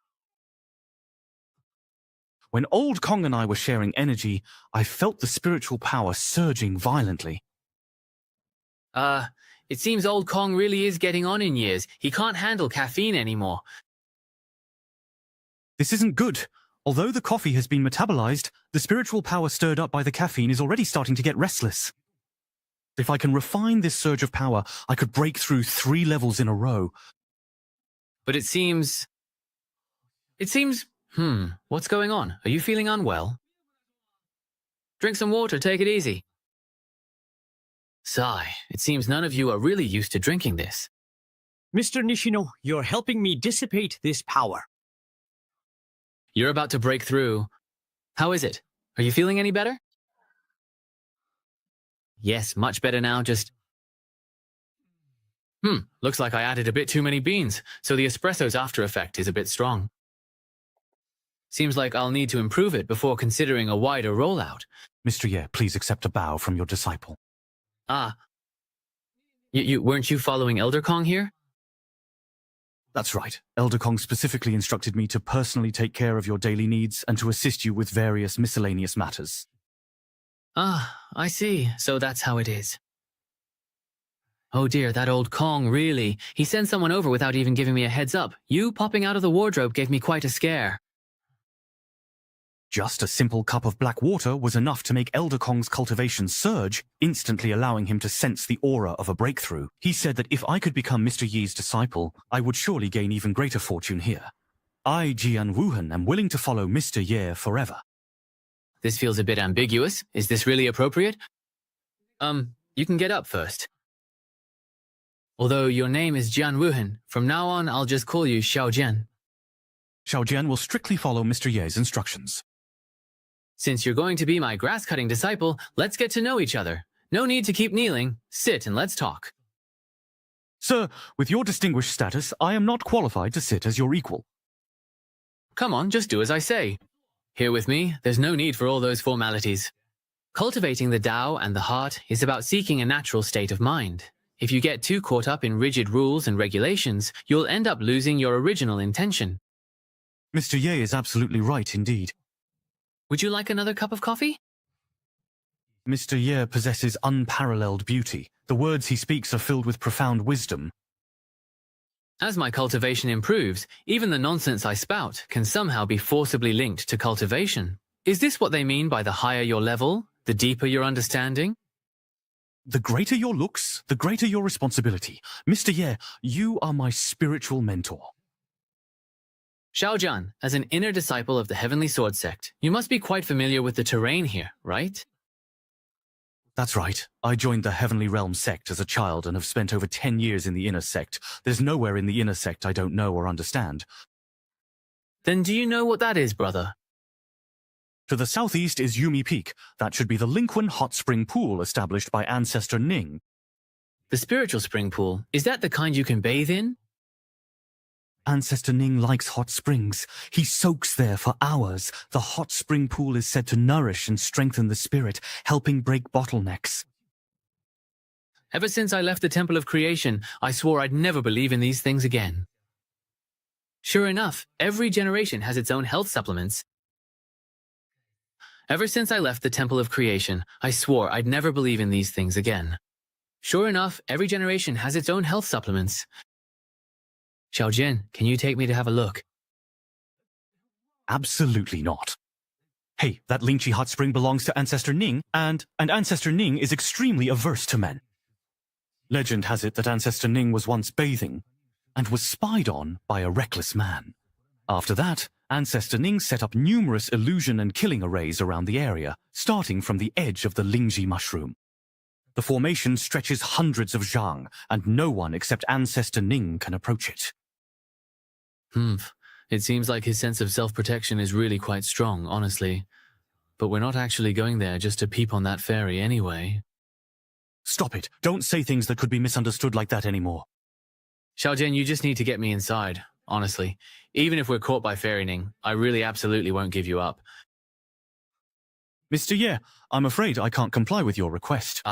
When Old Kong and I were sharing energy, I felt the spiritual power surging violently. It seems Old Kong really is getting on in years. He can't handle caffeine anymore. This isn't good. Although the coffee has been metabolized, the spiritual power stirred up by the caffeine is already starting to get restless. If I can refine this surge of power, I could break through 3 levels in a row. But it seems... what's going on? Are you feeling unwell? Drink some water, take it easy. Sigh, it seems none of you are really used to drinking this. Mr. Nishino, you're helping me dissipate this power. You're about to break through. How is it? Are you feeling any better? Yes, much better now, just... looks like I added a bit too many beans, so the espresso's after effect is a bit strong. Seems like I'll need to improve it before considering a wider rollout. Mr. Ye, please accept a bow from your disciple. Weren't you following Elder Kong here? That's right. Elder Kong specifically instructed me to personally take care of your daily needs and to assist you with various miscellaneous matters. I see. So that's how it is. Oh dear, that Old Kong, really. He sent someone over without even giving me a heads up. You popping out of the wardrobe gave me quite a scare. Just a simple cup of black water was enough to make Elder Kong's cultivation surge, instantly allowing him to sense the aura of a breakthrough. He said that if I could become Mr. Yi's disciple, I would surely gain even greater fortune here. I, Jian Wuhan, am willing to follow Mr. Ye forever. This feels a bit ambiguous. Is this really appropriate? You can get up first. Although your name is Jian Wuhan, from now on I'll just call you Xiao Jian. Xiao Jian will strictly follow Mr. Ye's instructions. Since you're going to be my grass-cutting disciple, let's get to know each other. No need to keep kneeling. Sit and let's talk. Sir, with your distinguished status, I am not qualified to sit as your equal. Come on, just do as I say. Here with me, there's no need for all those formalities. Cultivating the Tao and the heart is about seeking a natural state of mind. If you get too caught up in rigid rules and regulations, you'll end up losing your original intention. Mr. Ye is absolutely right indeed. Would you like another cup of coffee? Mr. Ye possesses unparalleled beauty. The words he speaks are filled with profound wisdom. As my cultivation improves, even the nonsense I spout can somehow be forcibly linked to cultivation. Is this what they mean by the higher your level, the deeper your understanding? The greater your looks, the greater your responsibility. Mr. Ye, you are my spiritual mentor. Xiaojian, as an inner disciple of the Heavenly Sword Sect, you must be quite familiar with the terrain here, right? That's right. I joined the Heavenly Realm sect as a child and have spent over 10 years in the inner sect. There's nowhere in the inner sect I don't know or understand. Then do you know what that is, brother? To the southeast is Yumi Peak. That should be the Linquan hot spring pool established by ancestor Ning. The spiritual spring pool, is that the kind you can bathe in? Ancestor Ning likes hot springs. He soaks there for hours. The hot spring pool is said to nourish and strengthen the spirit, helping break bottlenecks. Ever since I left the Temple of Creation, I swore I'd never believe in these things again. Sure enough, every generation has its own health supplements. Ever since I left the Temple of Creation, I swore I'd never believe in these things again. Sure enough, every generation has its own health supplements. Xiaojin, can you take me to have a look? Absolutely not. Hey, that Lingqi hot spring belongs to Ancestor Ning, and Ancestor Ning is extremely averse to men. Legend has it that Ancestor Ning was once bathing, and was spied on by a reckless man. After that, Ancestor Ning set up numerous illusion and killing arrays around the area, starting from the edge of the Lingji mushroom. The formation stretches hundreds of zhang, and no one except Ancestor Ning can approach it. It seems like his sense of self-protection is really quite strong, honestly. But we're not actually going there just to peep on that fairy anyway. Stop it. Don't say things that could be misunderstood like that anymore. Xiaojian, you just need to get me inside, honestly. Even if we're caught by Fairy Ning, I really absolutely won't give you up. Mr. Ye, I'm afraid I can't comply with your request.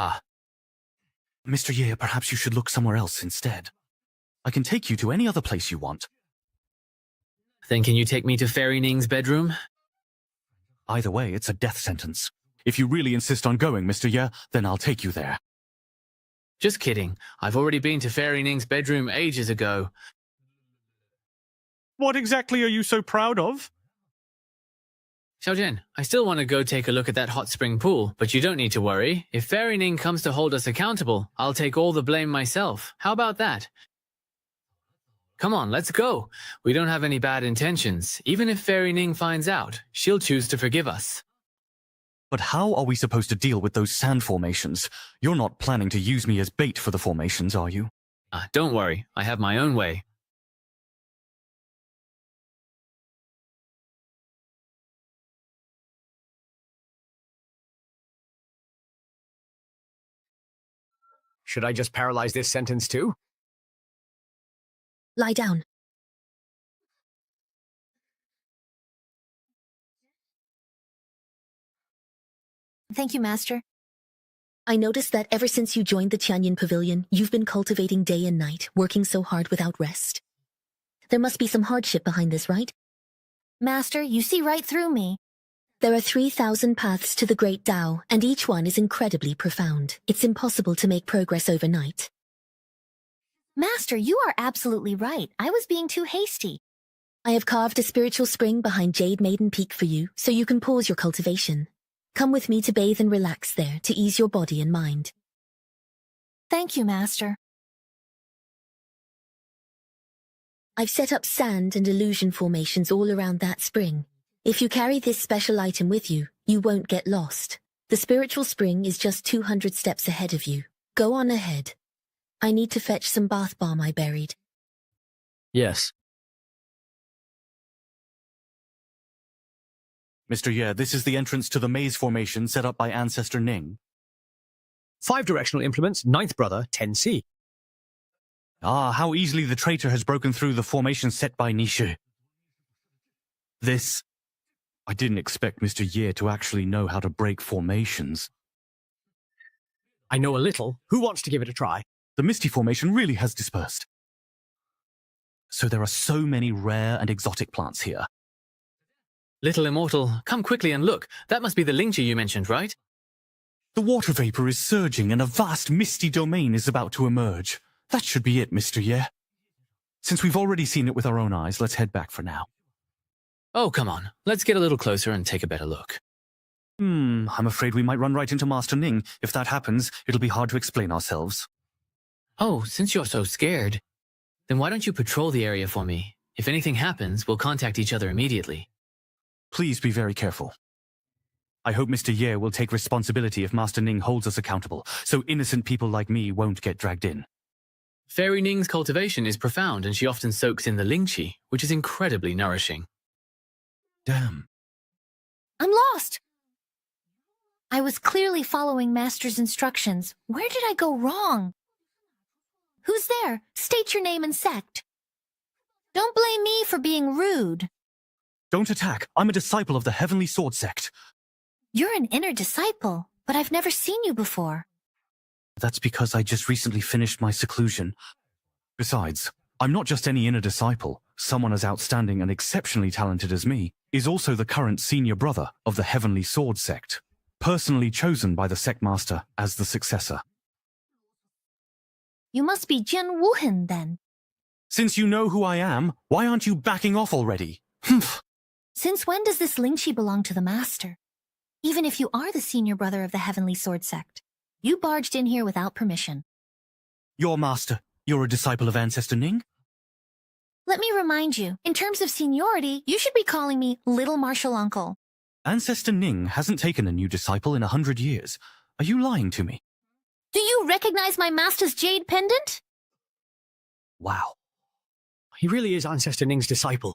Mr. Ye, perhaps you should look somewhere else instead. I can take you to any other place you want. Then can you take me to Fairy Ning's bedroom? Either way, it's a death sentence. If you really insist on going, Mr. Ye, then I'll take you there. Just kidding. I've already been to Fairy Ning's bedroom ages ago. What exactly are you so proud of? Xiaojian, I still want to go take a look at that hot spring pool, but you don't need to worry. If Fairy Ning comes to hold us accountable, I'll take all the blame myself. How about that? Come on, let's go. We don't have any bad intentions. Even if Fairy Ning finds out, she'll choose to forgive us. But how are we supposed to deal with those sand formations? You're not planning to use me as bait for the formations, are you? Don't worry, I have my own way. Should I just paralyze this sentence too? Lie down. Thank you, Master. I noticed that ever since you joined the Tianyin Pavilion, you've been cultivating day and night, working so hard without rest. There must be some hardship behind this, right? Master, you see right through me. There are 3,000 paths to the Great Tao, and each one is incredibly profound. It's impossible to make progress overnight. Master, you are absolutely right. I was being too hasty. I have carved a spiritual spring behind Jade Maiden Peak for you, so you can pause your cultivation. Come with me to bathe and relax there, to ease your body and mind. Thank you, Master. I've set up sand and illusion formations all around that spring. If you carry this special item with you, you won't get lost. The spiritual spring is just 200 steps ahead of you. Go on ahead. I need to fetch some bath balm I buried. Yes. Mr. Ye, this is the entrance to the maze formation set up by Ancestor Ning. 5 directional implements, 9th brother, 10C. Ah, how easily the traitor has broken through the formation set by Nishu. This... I didn't expect Mr. Ye to actually know how to break formations. I know a little. Who wants to give it a try? The Misty formation really has dispersed. So there are so many rare and exotic plants here. Little Immortal, come quickly and look. That must be the Lingchi you mentioned, right? The water vapor is surging and a vast misty domain is about to emerge. That should be it, Mr. Ye. Since we've already seen it with our own eyes, let's head back for now. Oh, come on. Let's get a little closer and take a better look. I'm afraid we might run right into Master Ning. If that happens, it'll be hard to explain ourselves. Oh, since you're so scared, then why don't you patrol the area for me? If anything happens, we'll contact each other immediately. Please be very careful. I hope Mr. Ye will take responsibility if Master Ning holds us accountable, so innocent people like me won't get dragged in. Fairy Ning's cultivation is profound and she often soaks in the Lingchi, which is incredibly nourishing. Damn. I'm lost. I was clearly following Master's instructions. Where did I go wrong? Who's there? State your name and sect. Don't blame me for being rude. Don't attack. I'm a disciple of the Heavenly Sword Sect. You're an inner disciple, but I've never seen you before. That's because I just recently finished my seclusion. Besides, I'm not just any inner disciple. Someone as outstanding and exceptionally talented as me is also the current senior brother of the Heavenly Sword Sect, personally chosen by the sect master as the successor. You must be Jian Wuhan, then. Since you know who I am, why aren't you backing off already? Humph. Since when does this Lingchi belong to the Master? Even if you are the senior brother of the Heavenly Sword Sect, you barged in here without permission. Your master, you're a disciple of Ancestor Ning? Let me remind you, in terms of seniority, you should be calling me Little Martial Uncle. Ancestor Ning hasn't taken a new disciple in 100 years. Are you lying to me? Do you recognize my master's jade pendant? Wow. He really is Ancestor Ning's disciple.